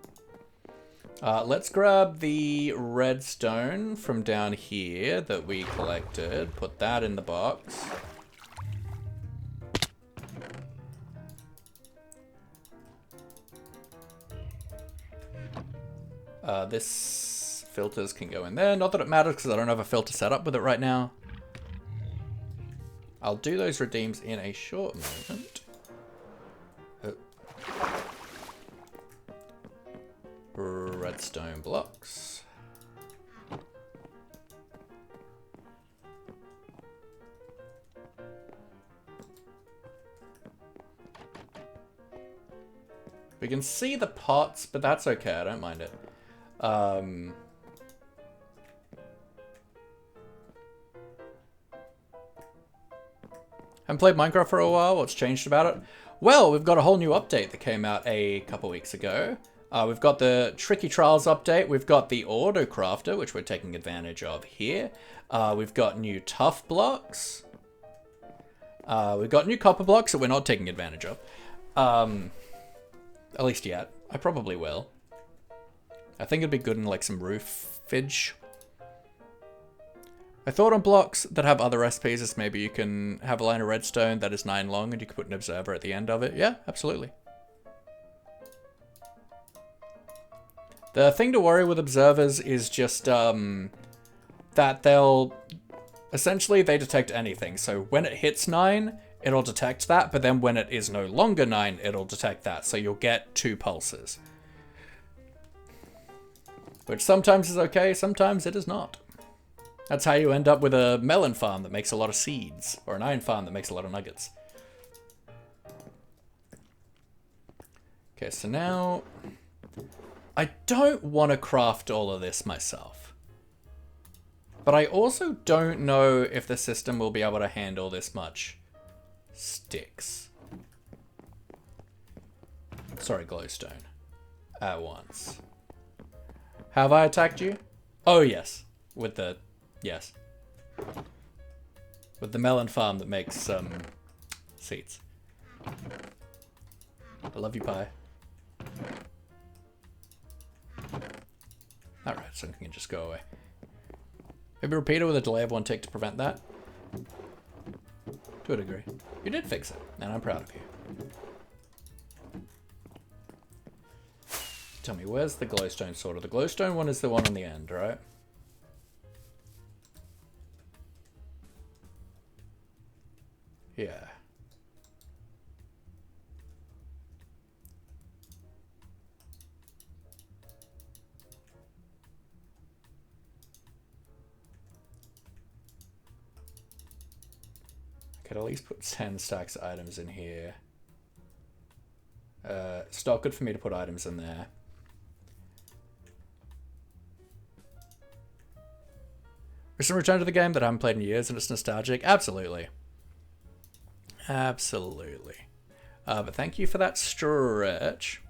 Speaker 1: Let's grab the redstone from down here that we collected. Put that in the box. This filters can go in there. Not that it matters because I don't have a filter set up with it right now. I'll do those redeems in a short moment. Redstone blocks. We can see the pots, but that's okay. I don't mind it. Haven't played Minecraft for a while. What's changed about it? Well, we've got a whole new update that came out a couple weeks ago. We've got the Tricky Trials update. We've got the Auto Crafter, which we're taking advantage of here. We've got new Tough blocks. We've got new Copper blocks that we're not taking advantage of. At least yet. I probably will. I think it'd be good in like some roofage. I thought on blocks that have other recipes is maybe you can have a line of redstone that is 9 long and you can put an observer at the end of it. Yeah, absolutely. The thing to worry with observers is just that they'll... Essentially, they detect anything. So when it hits 9, it'll detect that, but then when it is no longer 9, it'll detect that. So you'll get 2 pulses. Which sometimes is okay, sometimes it is not. That's how you end up with a melon farm that makes a lot of seeds, or an iron farm that makes a lot of nuggets. Okay, so now... I don't want to craft all of this myself. But I also don't know if the system will be able to handle this much sticks. Sorry, glowstone. At once. Have I attacked you? Oh, yes. With the... Yes. With the melon farm that makes, seeds. I love you, Pie. Alright, something can just go away. Maybe repeat it with a delay of 1 tick to prevent that. To a degree. You did fix it, and I'm proud of you. Tell me, where's the glowstone sorter? The glowstone one is the one on the end, right? Yeah. I could at least put 10 stacks of items in here. It's not good for me to put items in there. Recent return to the game that I haven't played in years and it's nostalgic. Absolutely. Absolutely. But thank you for that stretch.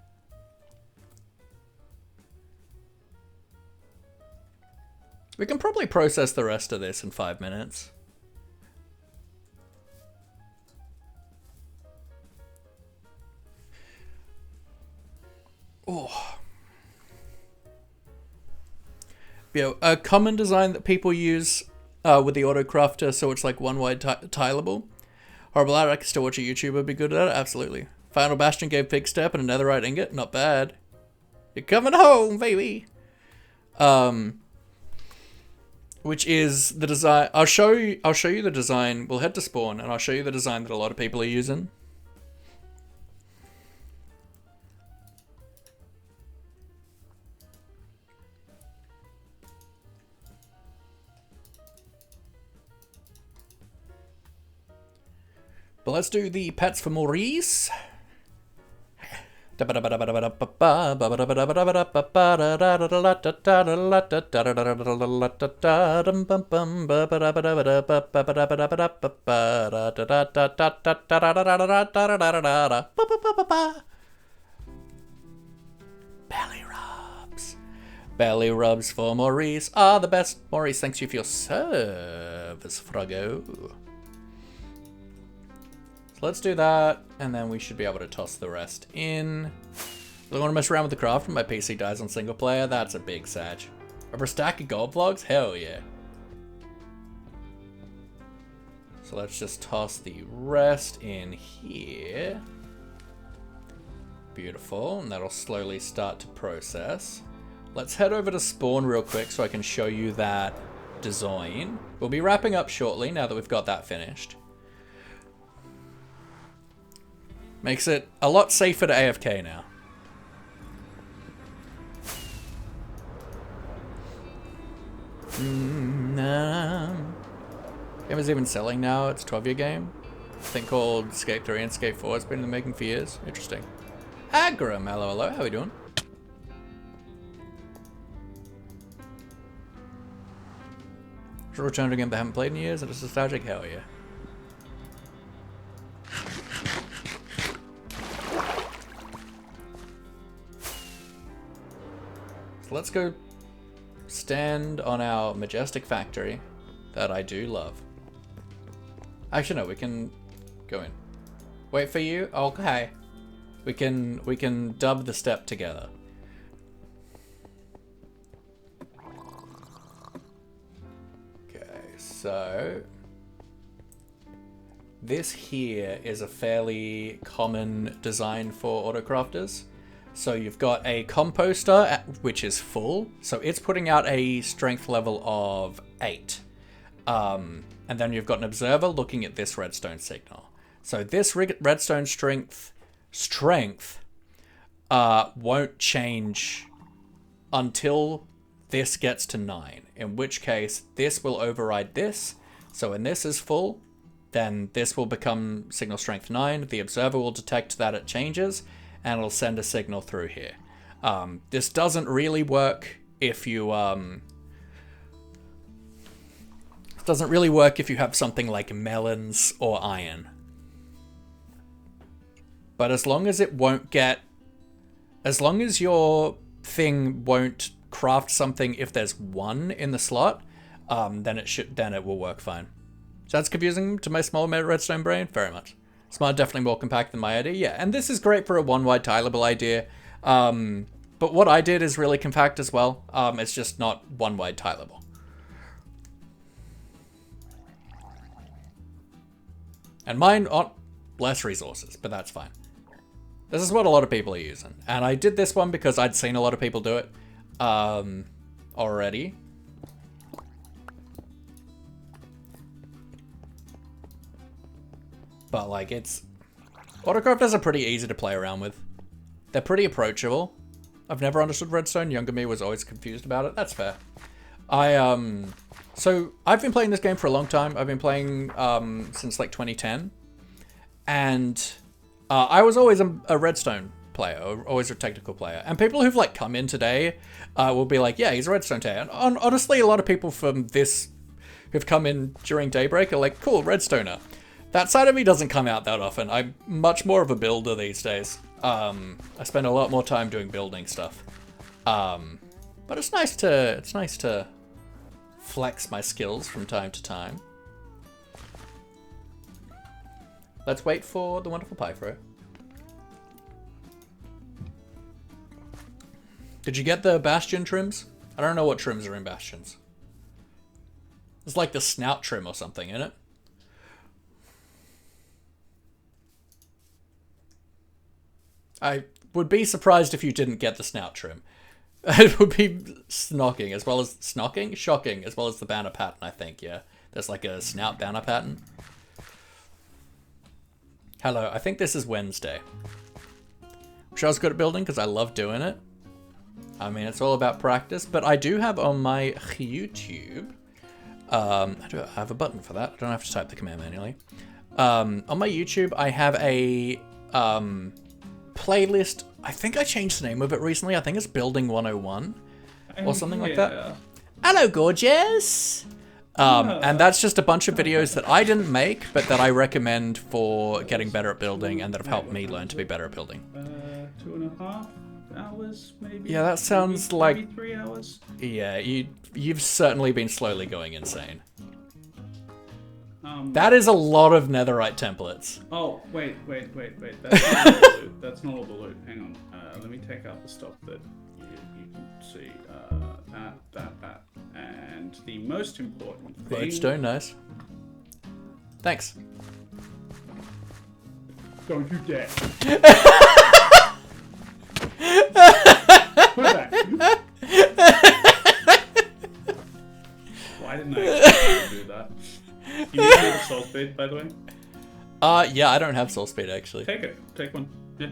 Speaker 1: We can probably process the rest of this in 5 minutes. Oh. Yeah, a common design that people use with the auto crafter, so it's like one wide tileable. Horrible at it, I can still watch a YouTuber be good at it, absolutely. Final Bastion gave Pig Step and a netherite ingot, not bad. You're coming home, baby! Which is the design. I'll show you the design. We'll head to spawn and I'll show you the design that a lot of people are using. But let's do the pets for Maurice. Belly rubs. Belly rubs for Maurice are the best. Maurice, thanks you for your service, Froggo. Let's do that, and then we should be able to toss the rest in. I want to mess around with the craft when my PC dies on single player. That's a big sag. Over a stack of gold vlogs? Hell yeah. So let's just toss the rest in here. Beautiful, and that'll slowly start to process. Let's head over to spawn real quick so I can show you that design. We'll be wrapping up shortly now that we've got that finished. Makes it a lot safer to AFK now. Game is even selling now. It's a 12-year game. A thing called Skate 3 and Skate 4 has been in the making for years. Interesting. Agram, hello. How we doing? Should return to a game that I haven't played in years and it's nostalgic? Hell yeah. Let's go stand on our majestic factory that I do love. Actually, no, we can go in. Wait for you? Okay. We can dub the step together. Okay, so this here is a fairly common design for autocrafters. So you've got a composter, which is full. So it's putting out a strength level of 8. And then you've got an observer looking at this redstone signal. So this redstone strength won't change until this gets to 9. In which case, this will override this. So when this is full, then this will become signal strength 9. The observer will detect that it changes, and it'll send a signal through here. This doesn't really work if you Doesn't really work if you have something like melons or iron. But as long as it won't get... As long as your thing won't craft something if there's 1 in the slot, then it will work fine. Sounds confusing to my small redstone brain? Very much. Smart, definitely more compact than my idea. Yeah, and this is great for a 1-wide tileable idea. But what I did is really compact as well. It's just not 1-wide tileable. And mine are less resources, but that's fine. This is what a lot of people are using. And I did this one because I'd seen a lot of people do it already. But like it's... Autocrafters are pretty easy to play around with. They're pretty approachable. I've never understood redstone. Younger me was always confused about it. That's fair. So I've been playing this game for a long time. I've been playing since like 2010. And I was always a redstone player, always a technical player. And people who've like come in today will be like, yeah, he's a redstone player. And honestly, a lot of people from this who've come in during Daybreak are like, cool, redstoner. That side of me doesn't come out that often. I'm much more of a builder these days. I spend a lot more time doing building stuff. But it's nice to flex my skills from time to time. Let's wait for the wonderful Pythro. Did you get the Bastion trims? I don't know what trims are in Bastions. It's like the snout trim or something, isn't it? I would be surprised if you didn't get the snout trim. It would be shocking as well as the banner pattern, I think, yeah. There's like a snout banner pattern. Hello, I think this is Wednesday. Wish I was good at building because I love doing it. I mean, it's all about practice, but I do have on my YouTube, I have a button for that. I don't have to type the command manually. On my YouTube, I have a playlist. I think I changed the name of it recently. I think it's Building 101 or something like that. Hello, gorgeous. And that's just a bunch of videos that I didn't make, but that I recommend for getting better at building and that have helped me learn to be better at building.
Speaker 2: 2.5 hours, maybe.
Speaker 1: Yeah, that sounds like...
Speaker 2: maybe 3 hours.
Speaker 1: Yeah, you've certainly been slowly going insane. That is a lot of netherite templates.
Speaker 2: Oh, wait. That's not a balut. That's not a balut. Hang on. Let me take out the stuff that you can see. That. And the most important thing...
Speaker 1: Glowstone, nice. Thanks.
Speaker 2: Don't you dare. Put it back. Why didn't I expect you to do that? You need a soul speed, by the way?
Speaker 1: Yeah, I don't have soul speed, actually.
Speaker 2: Take it. Take one. Yeah.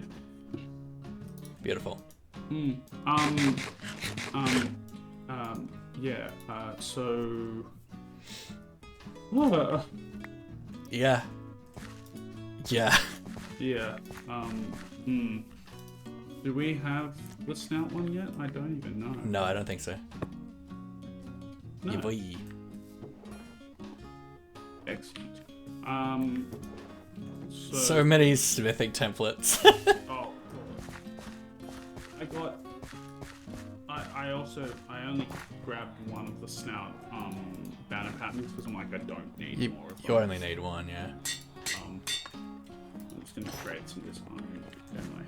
Speaker 1: Beautiful.
Speaker 2: Yeah, so...
Speaker 1: Yeah. Yeah.
Speaker 2: Yeah, Do we have the snout one yet? I don't even know.
Speaker 1: No, I don't think so.
Speaker 2: No.
Speaker 1: Yeah, boy.
Speaker 2: Excellent.
Speaker 1: So many smithing templates.
Speaker 2: Oh. I only grabbed one of the snout banner patterns because I'm like, I don't need more of
Speaker 1: You
Speaker 2: those.
Speaker 1: only need one, yeah.
Speaker 2: I'm just gonna create some design anyway.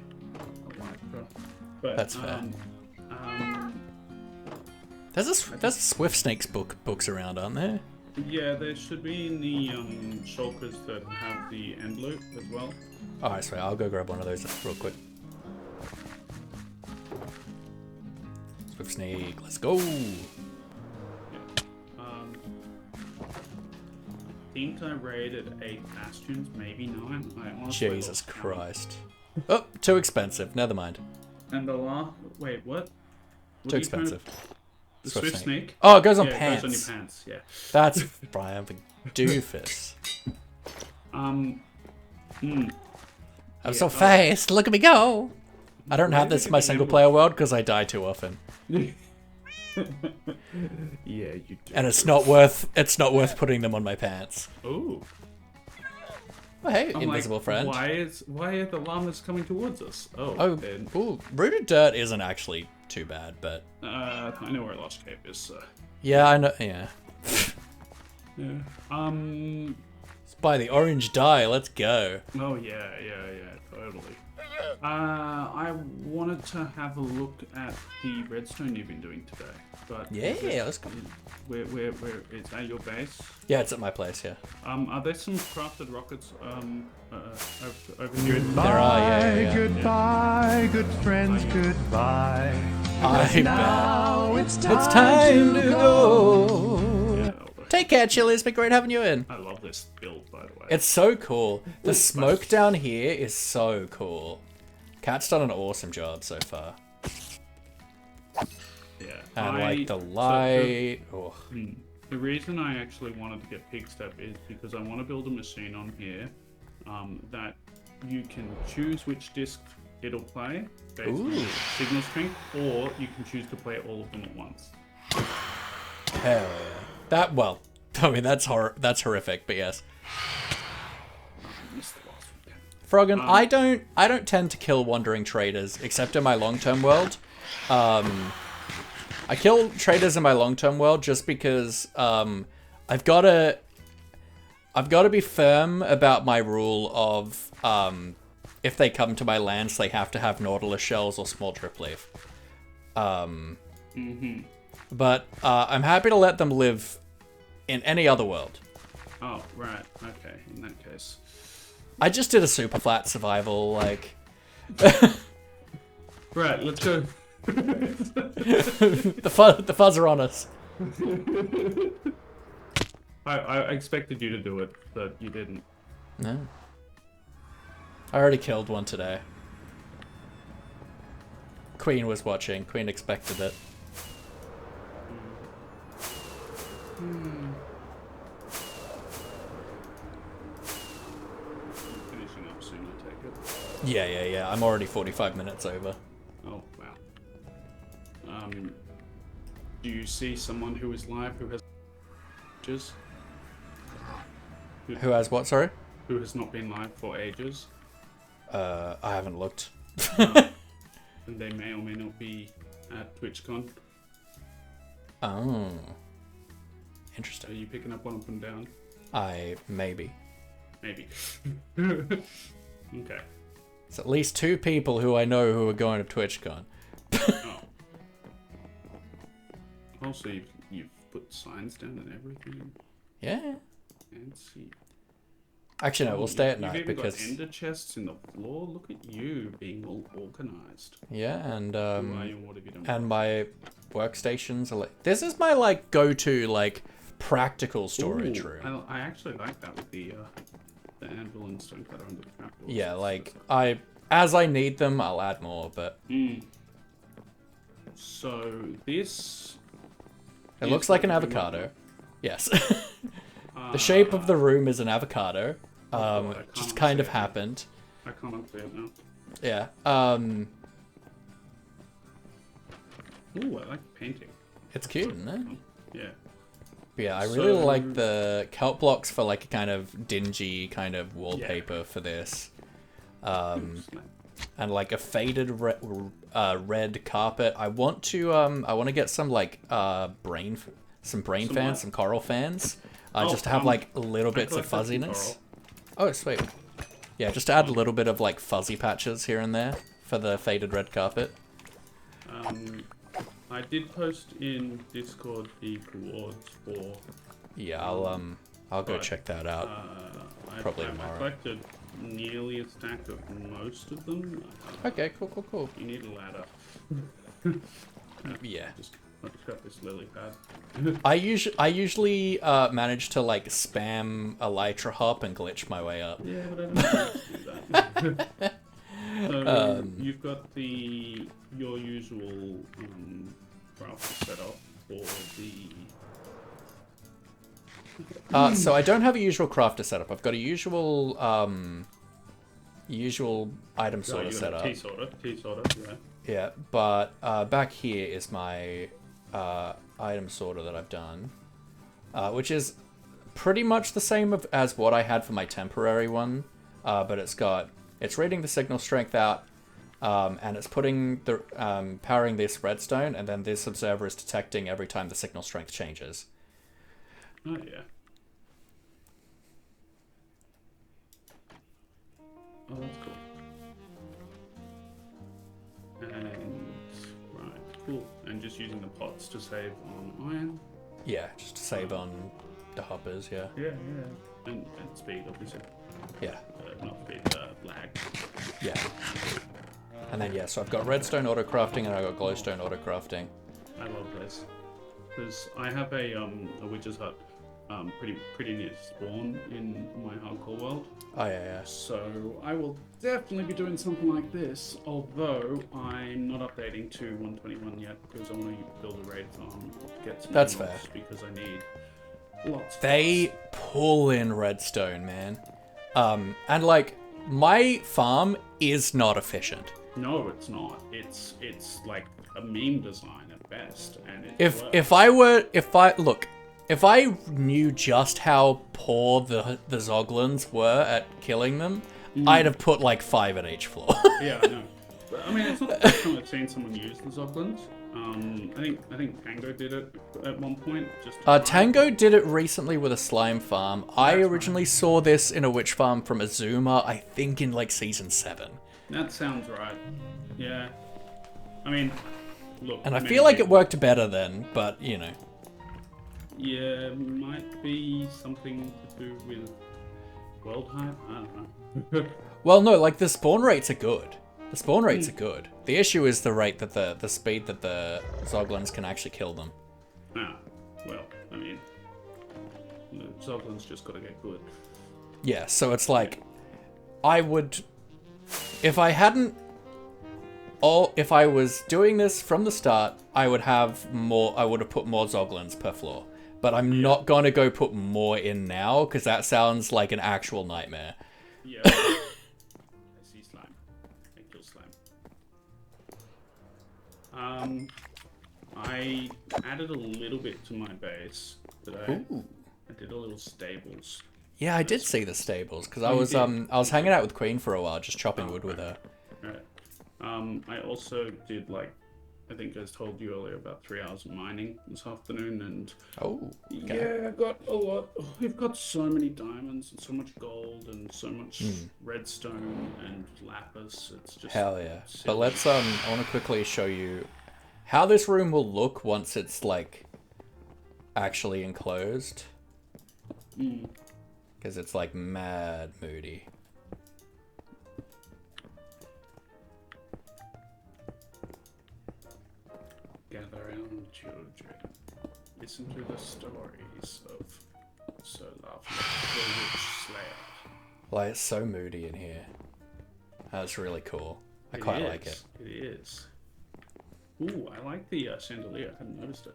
Speaker 2: But
Speaker 1: That's fair. There's a Swift Snakes books around, aren't there?
Speaker 2: Yeah, there should be in the shulkers that have the end loop as well.
Speaker 1: Alright, sweet. I'll go grab one of those real quick. Swift Snake, let's go!
Speaker 2: I think I raided 8 bastions, maybe 9. I honestly
Speaker 1: Jesus
Speaker 2: lost count.
Speaker 1: Christ. Oh, too expensive. Never mind.
Speaker 2: And the last... Wait, what?
Speaker 1: Too expensive.
Speaker 2: The Swift Snake?
Speaker 1: Oh, it goes on
Speaker 2: Yeah,
Speaker 1: pants.
Speaker 2: it goes on your pants, yeah.
Speaker 1: That's Brian, a doofus. I'm so fast. Look at me go. I don't have this in my single player world because I die too often.
Speaker 2: Yeah, you do.
Speaker 1: And it's not worth putting them on my pants.
Speaker 2: Ooh.
Speaker 1: Oh, hey,
Speaker 2: I'm
Speaker 1: invisible
Speaker 2: like,
Speaker 1: friend.
Speaker 2: Why are the llamas coming towards us? Oh,
Speaker 1: Oh,
Speaker 2: then,
Speaker 1: ooh, rooted dirt isn't actually too bad, but
Speaker 2: I know where Lost Cave is. So.
Speaker 1: yeah, I know. Yeah,
Speaker 2: Yeah.
Speaker 1: let's buy the orange dye. Let's go.
Speaker 2: Oh yeah, totally. I wanted to have a look at the redstone you've been doing today, but
Speaker 1: Yeah, let's go.
Speaker 2: Where is that your base?
Speaker 1: Yeah, it's at my place. Yeah,
Speaker 2: Are there some crafted rockets over here?
Speaker 1: there are. Yeah.
Speaker 7: Goodbye, good friends, goodbye.
Speaker 1: I
Speaker 7: Now
Speaker 1: bet
Speaker 7: it's
Speaker 1: it's time to go.
Speaker 2: Yeah,
Speaker 1: Take care, Chili. It's been great having you in.
Speaker 2: I love this build, by the way.
Speaker 1: It's so cool. The smoke down here is so cool. Cat's done an awesome job so far.
Speaker 2: Yeah.
Speaker 1: And like the light. Oh.
Speaker 2: The reason I actually wanted to get pig step is because I want to build a machine on here that you can choose which disc it'll play based on signal strength, or you can choose to play all of them at once.
Speaker 1: Hell yeah. That, well, I mean, that's horrific, but yes.
Speaker 2: I missed the last one.
Speaker 1: Froggen, I don't tend to kill wandering traders, except in my long-term world. I kill traders in my long-term world just because I've got to be firm about my rule of if they come to my lands, they have to have Nautilus shells or small drip leaf. But I'm happy to let them live in any other world.
Speaker 2: Oh, right. Okay, in that case.
Speaker 1: I just did a super flat survival, like...
Speaker 2: Right, let's go.
Speaker 1: the fuzz are on us.
Speaker 2: I expected you to do it, but you didn't.
Speaker 1: No. I already killed one today. Queen was watching. Queen expected it.
Speaker 2: Finishing up soon, I take it.
Speaker 1: Yeah. I'm already 45 minutes over.
Speaker 2: Oh, wow. Do you see someone who is live who has ages?
Speaker 1: Who has what, sorry?
Speaker 2: Who has not been live for ages?
Speaker 1: I haven't looked.
Speaker 2: And they may or may not be at TwitchCon.
Speaker 1: Oh.
Speaker 2: Are
Speaker 1: Interesting.
Speaker 2: you picking up one up and down?
Speaker 1: Maybe.
Speaker 2: Maybe. Okay.
Speaker 1: It's at least 2 people who I know who are going to TwitchCon.
Speaker 2: Oh. Also, you've put signs down and everything.
Speaker 1: Yeah.
Speaker 2: Fancy.
Speaker 1: Actually, no, we'll stay at
Speaker 2: You've
Speaker 1: night
Speaker 2: even
Speaker 1: because...
Speaker 2: got ender chests in the floor. Look at you being all organized.
Speaker 1: Yeah, and
Speaker 2: Who are you and what have you done?
Speaker 1: and my workstations are like... This is my, like, go-to, like, practical storage
Speaker 2: Ooh,
Speaker 1: room.
Speaker 2: I actually like that with the anvil and stonecutter under the trapdoors.
Speaker 1: Yeah, like, as I need them, I'll add more, but...
Speaker 2: So this...
Speaker 1: It looks like an avocado. Yes. The shape of the room is an avocado.
Speaker 2: God, I
Speaker 1: Just
Speaker 2: can't
Speaker 1: kind of
Speaker 2: see it.
Speaker 1: happened.
Speaker 2: I can't unclear it now.
Speaker 1: Yeah.
Speaker 2: Ooh, I like painting.
Speaker 1: It's cute, isn't it?
Speaker 2: Yeah.
Speaker 1: But yeah, I really
Speaker 2: So-
Speaker 1: like the kelp blocks for like a kind of dingy kind of wallpaper for this. And like a faded red carpet. I want to get some like brain fans,
Speaker 2: what?
Speaker 1: some coral fans.
Speaker 2: Oh,
Speaker 1: Just to have like little
Speaker 2: I
Speaker 1: bits of
Speaker 2: collected some
Speaker 1: fuzziness.
Speaker 2: coral.
Speaker 1: Oh, sweet. Yeah, just to add a little bit of like fuzzy patches here and there for the faded red carpet.
Speaker 2: I did post in Discord the rewards for...
Speaker 1: Yeah, I'll go
Speaker 2: Right.
Speaker 1: check that out. Probably
Speaker 2: I
Speaker 1: tomorrow.
Speaker 2: collected nearly a stack of most of them.
Speaker 1: Okay, cool.
Speaker 2: You need a ladder.
Speaker 1: Yeah.
Speaker 2: I just got this lily pad.
Speaker 1: I usually manage to like spam Elytra hop and glitch my way up.
Speaker 2: Yeah, but I don't know how to do that. So you've got your usual craft setup for the...
Speaker 1: So I don't have a usual crafter setup. I've got a usual item sorter
Speaker 2: you got
Speaker 1: setup.
Speaker 2: Tea sorter, yeah.
Speaker 1: Yeah, but back here is my item sorter that I've done, which is pretty much the same as what I had for my temporary one, but it's reading the signal strength out, and it's putting the powering this redstone, and then this observer is detecting every time the signal strength changes.
Speaker 2: Oh yeah. Oh, that's cool. And right, cool. And just using the pots to save on iron.
Speaker 1: Yeah, just to save on the hoppers. Yeah.
Speaker 2: Yeah, yeah. And speed, obviously.
Speaker 1: Yeah.
Speaker 2: Not speed, lag.
Speaker 1: Yeah. And then yeah, so I've got redstone auto crafting and I've got glowstone auto crafting.
Speaker 2: I love this because I have a witch's hut pretty near spawn in my hardcore world.
Speaker 1: Oh yeah, yeah.
Speaker 2: So I will definitely be doing something like this, although I'm not updating to 121 yet because I want to build a raid farm, get some
Speaker 1: That's
Speaker 2: emeralds,
Speaker 1: fair.
Speaker 2: because I need lots.
Speaker 1: They pull in redstone, man. And like my farm is not efficient.
Speaker 2: No, it's not. It's like a meme design at best, and it
Speaker 1: If I knew just how poor the Zoglins were at killing them, I'd have put like 5 at each floor.
Speaker 2: Yeah, I know. But, I mean, it's not the first time I've seen someone use the Zoglins. I think Tango did it at one point.
Speaker 1: Tango did it recently with a slime farm. I originally saw this in a witch farm from Azuma, I think in like season 7.
Speaker 2: That sounds right. Yeah. I mean, look.
Speaker 1: And I feel like it worked better then, but you know.
Speaker 2: Yeah, might be something to do with world hype. I don't know.
Speaker 1: Well, no, like the spawn rates are good. The spawn rates are good. The issue is the rate that the speed that the Zoglins can actually kill them.
Speaker 2: Ah, well, I mean, the Zoglins just gotta get good.
Speaker 1: Yeah, so it's like, I would, if I hadn't, or if I was doing this from the start, I would have put more Zoglins per floor. But I'm not gonna go put more in now, because that sounds like an actual nightmare.
Speaker 2: Yeah. I see slime. I kill slime. I added a little bit to my base today.
Speaker 1: Ooh.
Speaker 2: I did a little stables.
Speaker 1: Yeah, I did see the stables, because I was hanging out with Queen for a while, just chopping wood with her.
Speaker 2: Right. I also did, like, I think I told you earlier, about 3 hours of mining this afternoon, and yeah, I got a lot. We've got so many diamonds and so much gold and so much redstone and lapis. It's just
Speaker 1: hell yeah.
Speaker 2: silly.
Speaker 1: But let's I want to quickly show you how this room will look once it's like actually enclosed, because it's like mad moody.
Speaker 2: Gather round, children. Listen to the stories of Sir Laughing, the Witch Slayer.
Speaker 1: Like, it's so moody in here. That's really cool. I quite like it.
Speaker 2: It is. Ooh, I like the chandelier. I hadn't noticed it.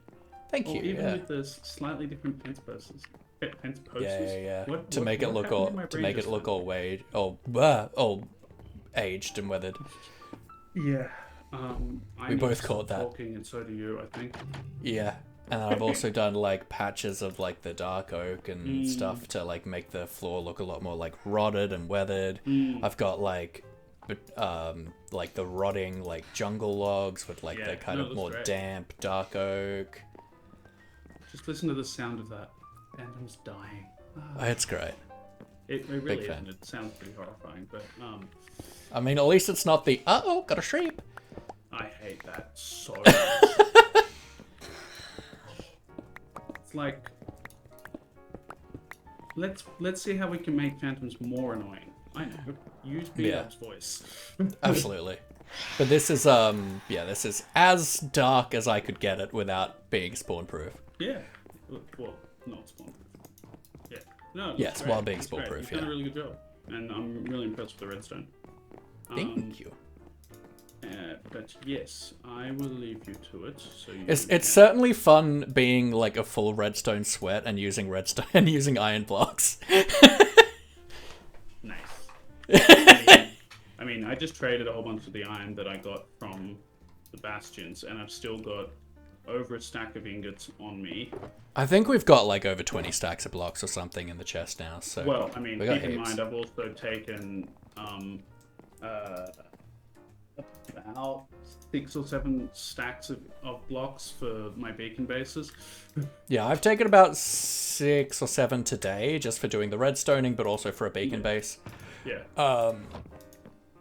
Speaker 1: Thank you.
Speaker 2: Even
Speaker 1: Yeah.
Speaker 2: with the slightly different fence posts. Fence posts.
Speaker 1: Yeah.
Speaker 2: What-
Speaker 1: To make it
Speaker 2: what
Speaker 1: look
Speaker 2: happened
Speaker 1: all
Speaker 2: in my
Speaker 1: to
Speaker 2: brain
Speaker 1: make it
Speaker 2: just
Speaker 1: look
Speaker 2: then?
Speaker 1: all aged and weathered.
Speaker 2: Yeah.
Speaker 1: We both caught that.
Speaker 2: Talking, and so do you, I think.
Speaker 1: Yeah. And then I've also done like patches of like the dark oak and stuff to like make the floor look a lot more like rotted and weathered. I've got like the rotting like jungle logs with like the kind of more
Speaker 2: great.
Speaker 1: damp dark oak.
Speaker 2: Just listen to the sound of that. Phantom's dying.
Speaker 1: Oh, it's great.
Speaker 2: It really
Speaker 1: Big
Speaker 2: is,
Speaker 1: fan.
Speaker 2: and it sounds pretty horrifying, but
Speaker 1: I mean, at least it's not the got a sheep.
Speaker 2: I hate that so much. It's like, let's see how we can make phantoms more annoying. I know. Use B-Dub's voice.
Speaker 1: Absolutely. But this is this is as dark as I could get it without being spawn proof.
Speaker 2: Yeah. Well, not spawn-proof. Yeah. No. it's
Speaker 1: Yes,
Speaker 2: great.
Speaker 1: while being
Speaker 2: It's great.
Speaker 1: spawn-proof,
Speaker 2: You've done
Speaker 1: yeah.
Speaker 2: a really good job, and I'm really impressed with the redstone.
Speaker 1: Thank you.
Speaker 2: But yes, I will leave you to it. So you
Speaker 1: It's certainly fun being like a full redstone sweat and using redstone and using iron blocks.
Speaker 2: Nice. I mean, I just traded a whole bunch of the iron that I got from the bastions, and I've still got over a stack of ingots on me.
Speaker 1: I think we've got like over 20 stacks of blocks or something in the chest now. So
Speaker 2: Well, I mean,
Speaker 1: we got
Speaker 2: keep in
Speaker 1: heaps.
Speaker 2: mind, I've also taken about 6 or 7 stacks of blocks for my beacon bases.
Speaker 1: Yeah, I've taken about 6 or 7 today just for doing the redstoning, but also for a beacon base.
Speaker 2: Yeah.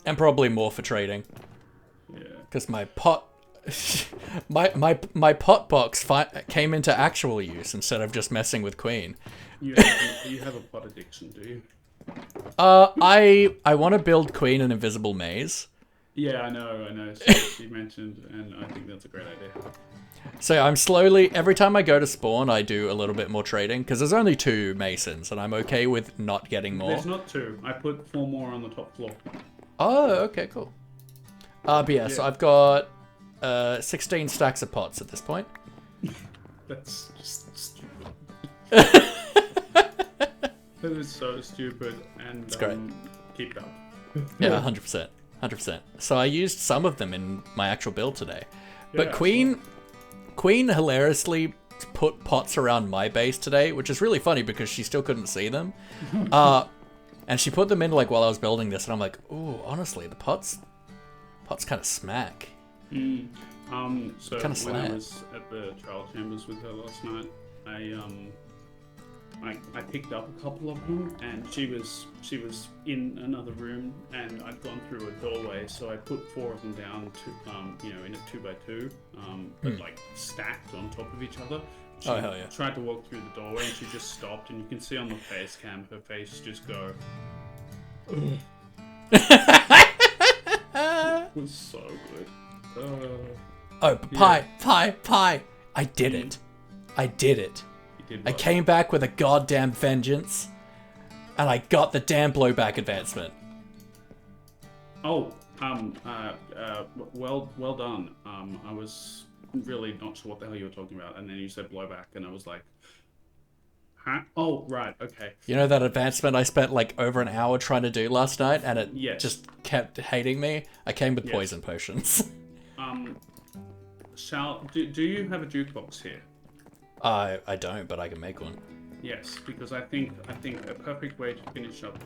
Speaker 1: And probably more for trading.
Speaker 2: Yeah.
Speaker 1: Because my pot... my pot box came into actual use instead of just messing with Queen.
Speaker 2: You have a pot addiction, do you?
Speaker 1: I want to build Queen an invisible maze.
Speaker 2: Yeah, I know. She mentioned, and I think that's a great idea.
Speaker 1: So I'm slowly, every time I go to spawn, I do a little bit more trading, because there's only 2 masons, and I'm okay with not getting more.
Speaker 2: There's not 2. I put 4 more on the top floor.
Speaker 1: Oh, okay, cool. But yeah, so I've got 16 stacks of pots at this point.
Speaker 2: That's just stupid. That is so stupid, and
Speaker 1: It's great.
Speaker 2: Keep up.
Speaker 1: Yeah, 100%. 100%. So I used some of them in my actual build today. But
Speaker 2: Yeah,
Speaker 1: Queen hilariously put pots around my base today, which is really funny because she still couldn't see them. And she put them in like while I was building this, and I'm like, ooh, honestly, the pots kind of smack.
Speaker 2: So
Speaker 1: Kinda
Speaker 2: when I
Speaker 1: slant.
Speaker 2: was at the trial chambers with her last night, I picked up a couple of them, and she was in another room, and I'd gone through a doorway, so I put 4 of them down to in a 2x2, but like stacked on top of each other. She
Speaker 1: Oh, hell yeah.
Speaker 2: tried to walk through the doorway, and she just stopped, and you can see on the face cam her face just go. It was so good.
Speaker 1: Oh, pie! I did it. I did it.
Speaker 2: You did
Speaker 1: I
Speaker 2: well.
Speaker 1: came back with a goddamn vengeance, and I got the damn blowback advancement.
Speaker 2: Oh, well done. I was really not sure what the hell you were talking about, and then you said blowback, and I was like, huh? Oh, right, okay.
Speaker 1: You know that advancement I spent like over an hour trying to do last night, and it
Speaker 2: Yes.
Speaker 1: just kept hating me? I came with
Speaker 2: Yes.
Speaker 1: poison potions.
Speaker 2: Do you have a jukebox here?
Speaker 1: I don't, but I can make one.
Speaker 2: Yes, because I think a perfect way to finish up.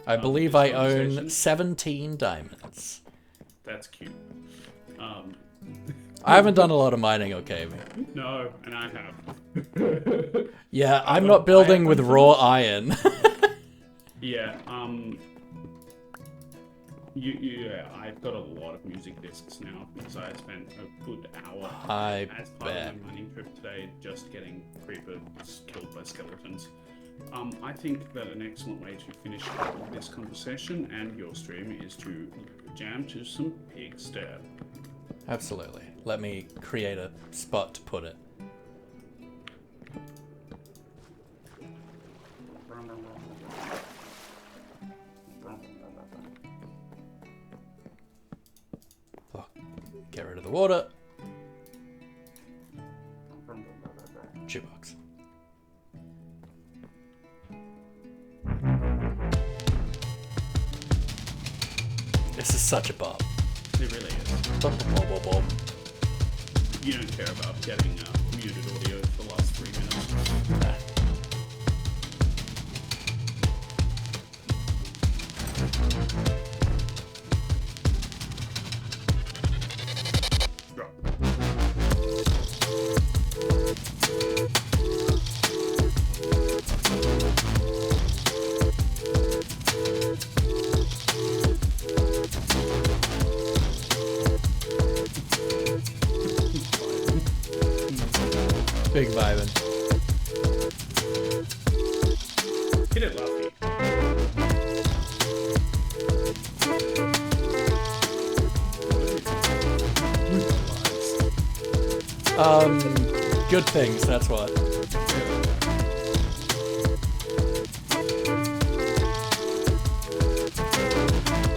Speaker 1: I believe
Speaker 2: this
Speaker 1: I own
Speaker 2: conversation-
Speaker 1: 17 diamonds.
Speaker 2: That's cute.
Speaker 1: I haven't done a lot of mining or caving.
Speaker 2: No, and I have.
Speaker 1: Yeah, I'm not building with raw iron.
Speaker 2: Yeah. I've got a lot of music discs now because I spent a good hour
Speaker 1: I
Speaker 2: as part
Speaker 1: bet.
Speaker 2: of my mining trip today just getting creepers killed by skeletons. I think that an excellent way to finish this conversation and your stream is to jam to some pig stab.
Speaker 1: Absolutely. Let me create a spot to put it. Oh, get rid of the water. Jukebox. This is such a bop.
Speaker 2: It really is.
Speaker 1: Bop, bop, bop, bop.
Speaker 2: You don't care about getting muted audio for the last 3 minutes. Drop.
Speaker 1: Big vibing.
Speaker 2: Hit it, Luffy.
Speaker 1: Good things, that's what.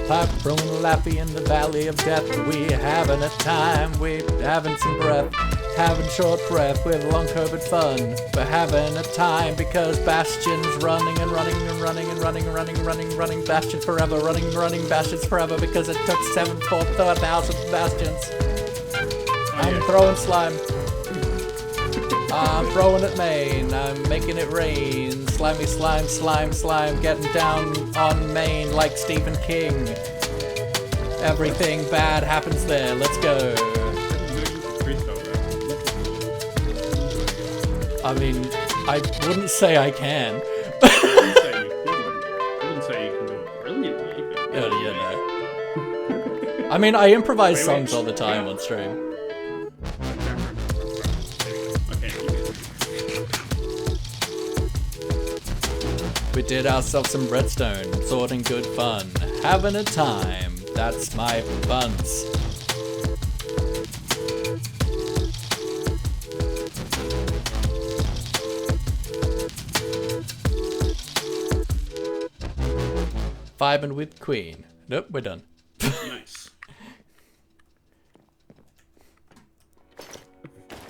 Speaker 1: Pipe rolling lappy in the valley of death. We having a time, we having some breath. Having short breath with long COVID fun. We're having a time because Bastion's running and running and running and running and running and running and running Bastion forever. Running Bastions forever because it took 7,000 Bastions. I'm throwing slime. I'm throwing at Maine, I'm making it rain. Slimy slime, slime, slime, getting down on Maine like Stephen King. Everything bad happens there, let's go. I mean, I wouldn't say I can.
Speaker 2: I wouldn't say you can do it brilliantly. But
Speaker 1: Yeah, no. I mean, I improvise
Speaker 2: Wait,
Speaker 1: songs all the time on stream.
Speaker 2: Okay.
Speaker 1: We did ourselves some redstone, sorting good fun. Having a time, that's my buns. Vibing with Queen. Nope, we're done.
Speaker 2: Nice.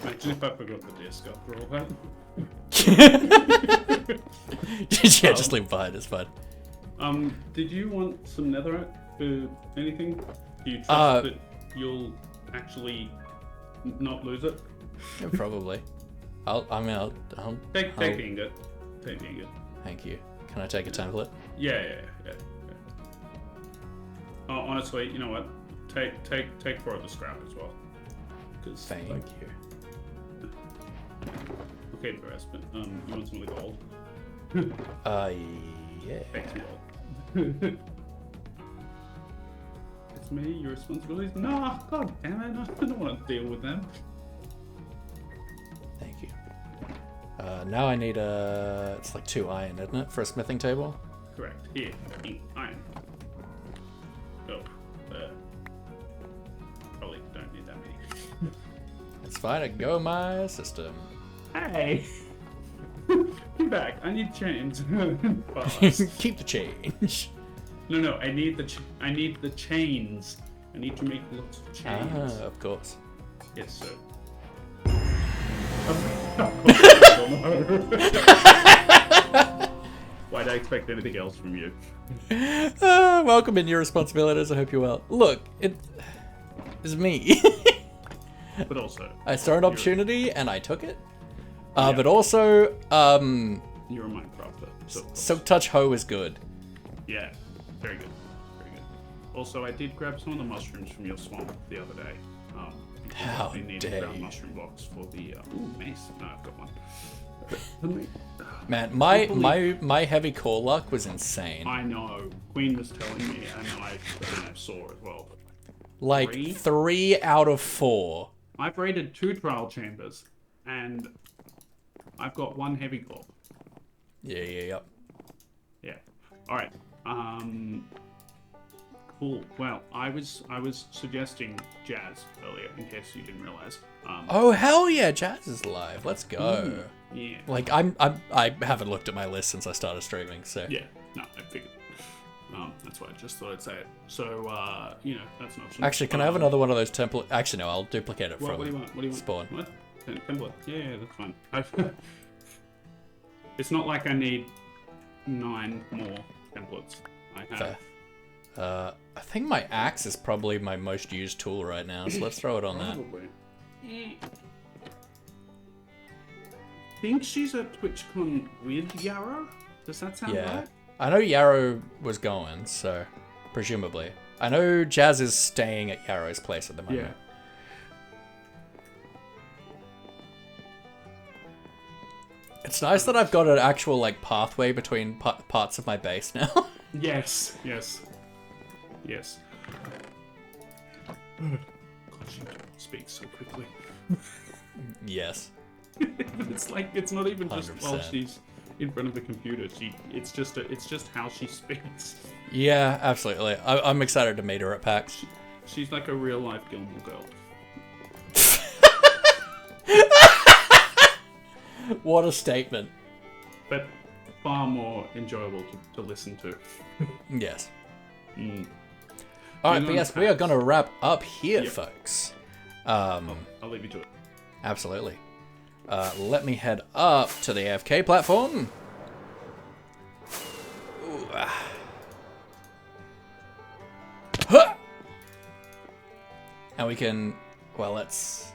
Speaker 2: Imagine if I forgot the disc after all that.
Speaker 1: Yeah, just leave it behind, it's fine.
Speaker 2: Did you want some netherite for anything? Do you trust that you'll actually not lose it?
Speaker 1: Yeah, probably. I'll
Speaker 2: Take the ingot. Take the ingot.
Speaker 1: Thank you. Can I take a template?
Speaker 2: Yeah. Oh, honestly, you know what? Take 4 of the scrap as well. Cause,
Speaker 1: Thank
Speaker 2: like,
Speaker 1: you.
Speaker 2: okay, the rest, but you want some of the gold?
Speaker 1: Yeah.
Speaker 2: Take some gold. It's me, your responsibilities? No, god damn it, I don't want to deal with them.
Speaker 1: Thank you. Now I need it's like 2 iron, isn't it, for a smithing table?
Speaker 2: Correct. Here, iron. Go. Probably don't need that many.
Speaker 1: It's fine, I can go my system.
Speaker 2: Hey! Come back, I need chains. Fast.
Speaker 1: Keep the change.
Speaker 2: No, I need the chains. I need to make lots of chains.
Speaker 1: Ah, of course.
Speaker 2: Yes, sir. Why'd I expect anything else from you?
Speaker 1: Welcome in your responsibilities, I hope you're well. Look, it's me.
Speaker 2: But also,
Speaker 1: I saw an opportunity and I took it. But also,
Speaker 2: you're a Minecrafter. So
Speaker 1: Silk Touch Hoe is good.
Speaker 2: yeah, very good. Very good. Also, I did grab some of the mushrooms from your swamp the other day.
Speaker 1: How
Speaker 2: I needed
Speaker 1: dare
Speaker 2: brown
Speaker 1: you.
Speaker 2: mushroom blocks for the ooh, mace. No, I've got one.
Speaker 1: Man, my heavy core luck was insane.
Speaker 2: I know. Queen was telling me, and I saw as well.
Speaker 1: Like 3 out of 4.
Speaker 2: I've raided 2 trial chambers, and I've got 1 heavy core.
Speaker 1: Yeah.
Speaker 2: Yeah. All right. Cool. Well, I was suggesting Jazz earlier, in case you didn't realize.
Speaker 1: Oh hell yeah, Jazz is live. Let's go.
Speaker 2: Yeah.
Speaker 1: Like I haven't looked at my list since I started streaming, so
Speaker 2: Yeah. No, I figured. That's why I just thought I'd say it. So, that's an option.
Speaker 1: Actually, can I have another one of those template? Actually, no, I'll duplicate it
Speaker 2: What
Speaker 1: from
Speaker 2: do you want? What do you want?
Speaker 1: spawn.
Speaker 2: What? Template. Yeah, that's fine. It's not like I need 9 more templates. I have.
Speaker 1: Fair. I think my axe is probably my most used tool right now, so let's throw it on that.
Speaker 2: Probably. Think she's at TwitchCon with Yarrow? Does that sound
Speaker 1: Yeah.
Speaker 2: right?
Speaker 1: I know Yarrow was going, so presumably. I know Jazz is staying at Yarrow's place at the moment.
Speaker 2: Yeah.
Speaker 1: It's nice that I've got an actual like pathway between parts of my base now.
Speaker 2: Yes. God, she speaks so quickly.
Speaker 1: Yes.
Speaker 2: It's like it's not even just while
Speaker 1: 100%.
Speaker 2: she's in front of the computer. It's just how she speaks.
Speaker 1: Yeah, absolutely. I'm excited to meet her at PAX.
Speaker 2: She's like a real life Gilmore Girl.
Speaker 1: What a statement.
Speaker 2: But far more enjoyable to listen to.
Speaker 1: Yes.
Speaker 2: Mm.
Speaker 1: Alright,
Speaker 2: Hang
Speaker 1: but
Speaker 2: on,
Speaker 1: yes, we are
Speaker 2: PAX.
Speaker 1: going to wrap up here,
Speaker 2: Yep.
Speaker 1: folks.
Speaker 2: I'll leave you to it.
Speaker 1: Absolutely. Let me head up to the AFK platform. Ooh, ah. Huh! And we can, well, let's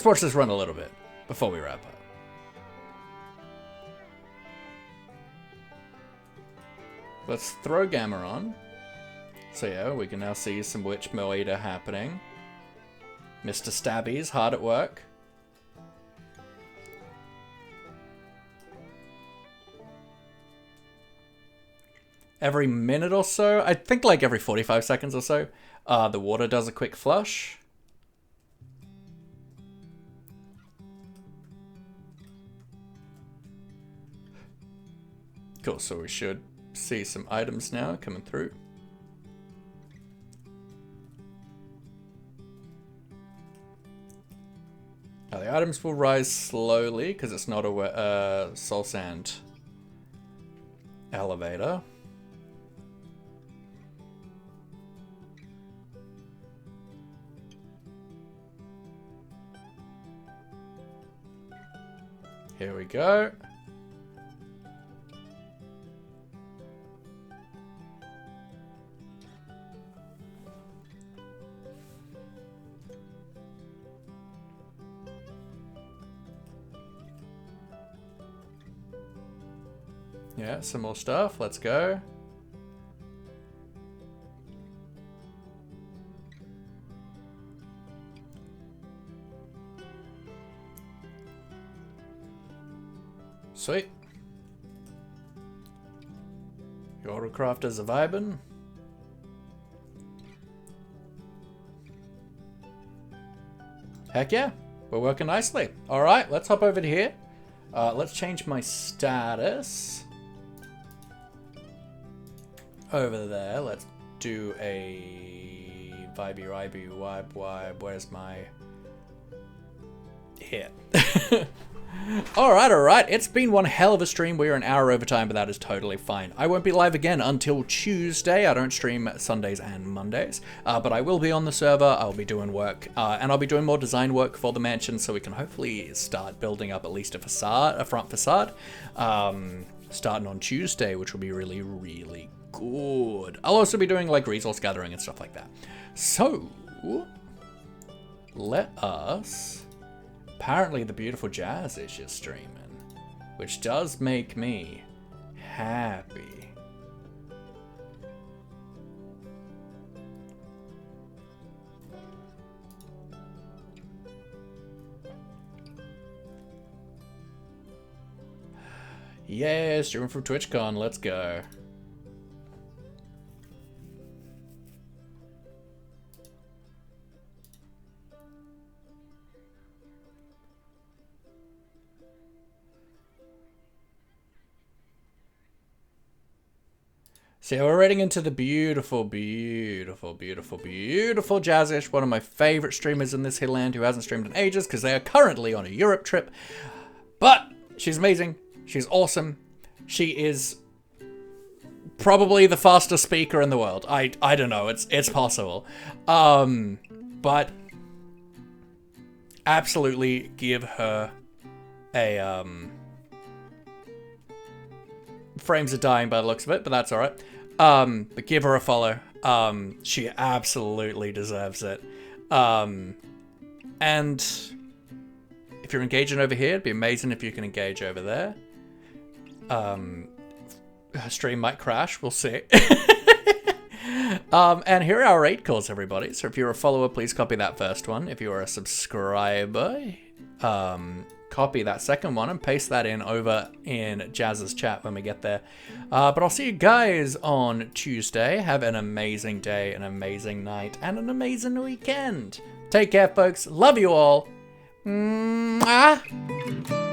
Speaker 1: watch this run a little bit. before we wrap up. Let's throw Gamma on. So yeah, we can now see some Witch Moida happening. Mr. Stabby's hard at work. Every minute or so, I think like every 45 seconds or so, the water does a quick flush. Cool, so we should see some items now coming through. Now the items will rise slowly because it's not a soul sand elevator. Here we go. Yeah, some more stuff. Let's go. Sweet. The autocrafters are vibing. Heck yeah, we're working nicely. All right, let's hop over to here. Let's change my status. Over there, let's do a vibey wibe. Where's my... Here. Alright. It's been one hell of a stream. We're an hour over time, but that is totally fine. I won't be live again until Tuesday. I don't stream Sundays and Mondays, but I will be on the server. I'll be doing work, and I'll be doing more design work for the mansion, so we can hopefully start building up at least a facade, a front facade, starting on Tuesday, which will be really, really good. I'll also be doing like resource gathering and stuff like that. So, let us... Apparently the beautiful Jazz is just streaming, which does make me happy. Yeah, streaming from TwitchCon, let's go. So we're heading into the beautiful Jazzish, one of my favorite streamers in this land who hasn't streamed in ages because they are currently on a Europe trip. But she's amazing. She's awesome. She is probably the fastest speaker in the world. I don't know. It's possible. But absolutely give her a frames are dying by the looks of it, but that's all right. But give her a follow. She absolutely deserves it. And if you're engaging over here, it'd be amazing if you can engage over there. Her stream might crash, we'll see. And here are our 8 calls, everybody. So if you're a follower, please copy that first one. If you are a subscriber, copy that second one and paste that in over in Jazz's chat when we get there. But I'll see you guys on Tuesday. Have an amazing day, an amazing night, and an amazing weekend. Take care, folks. Love you all. Mwah.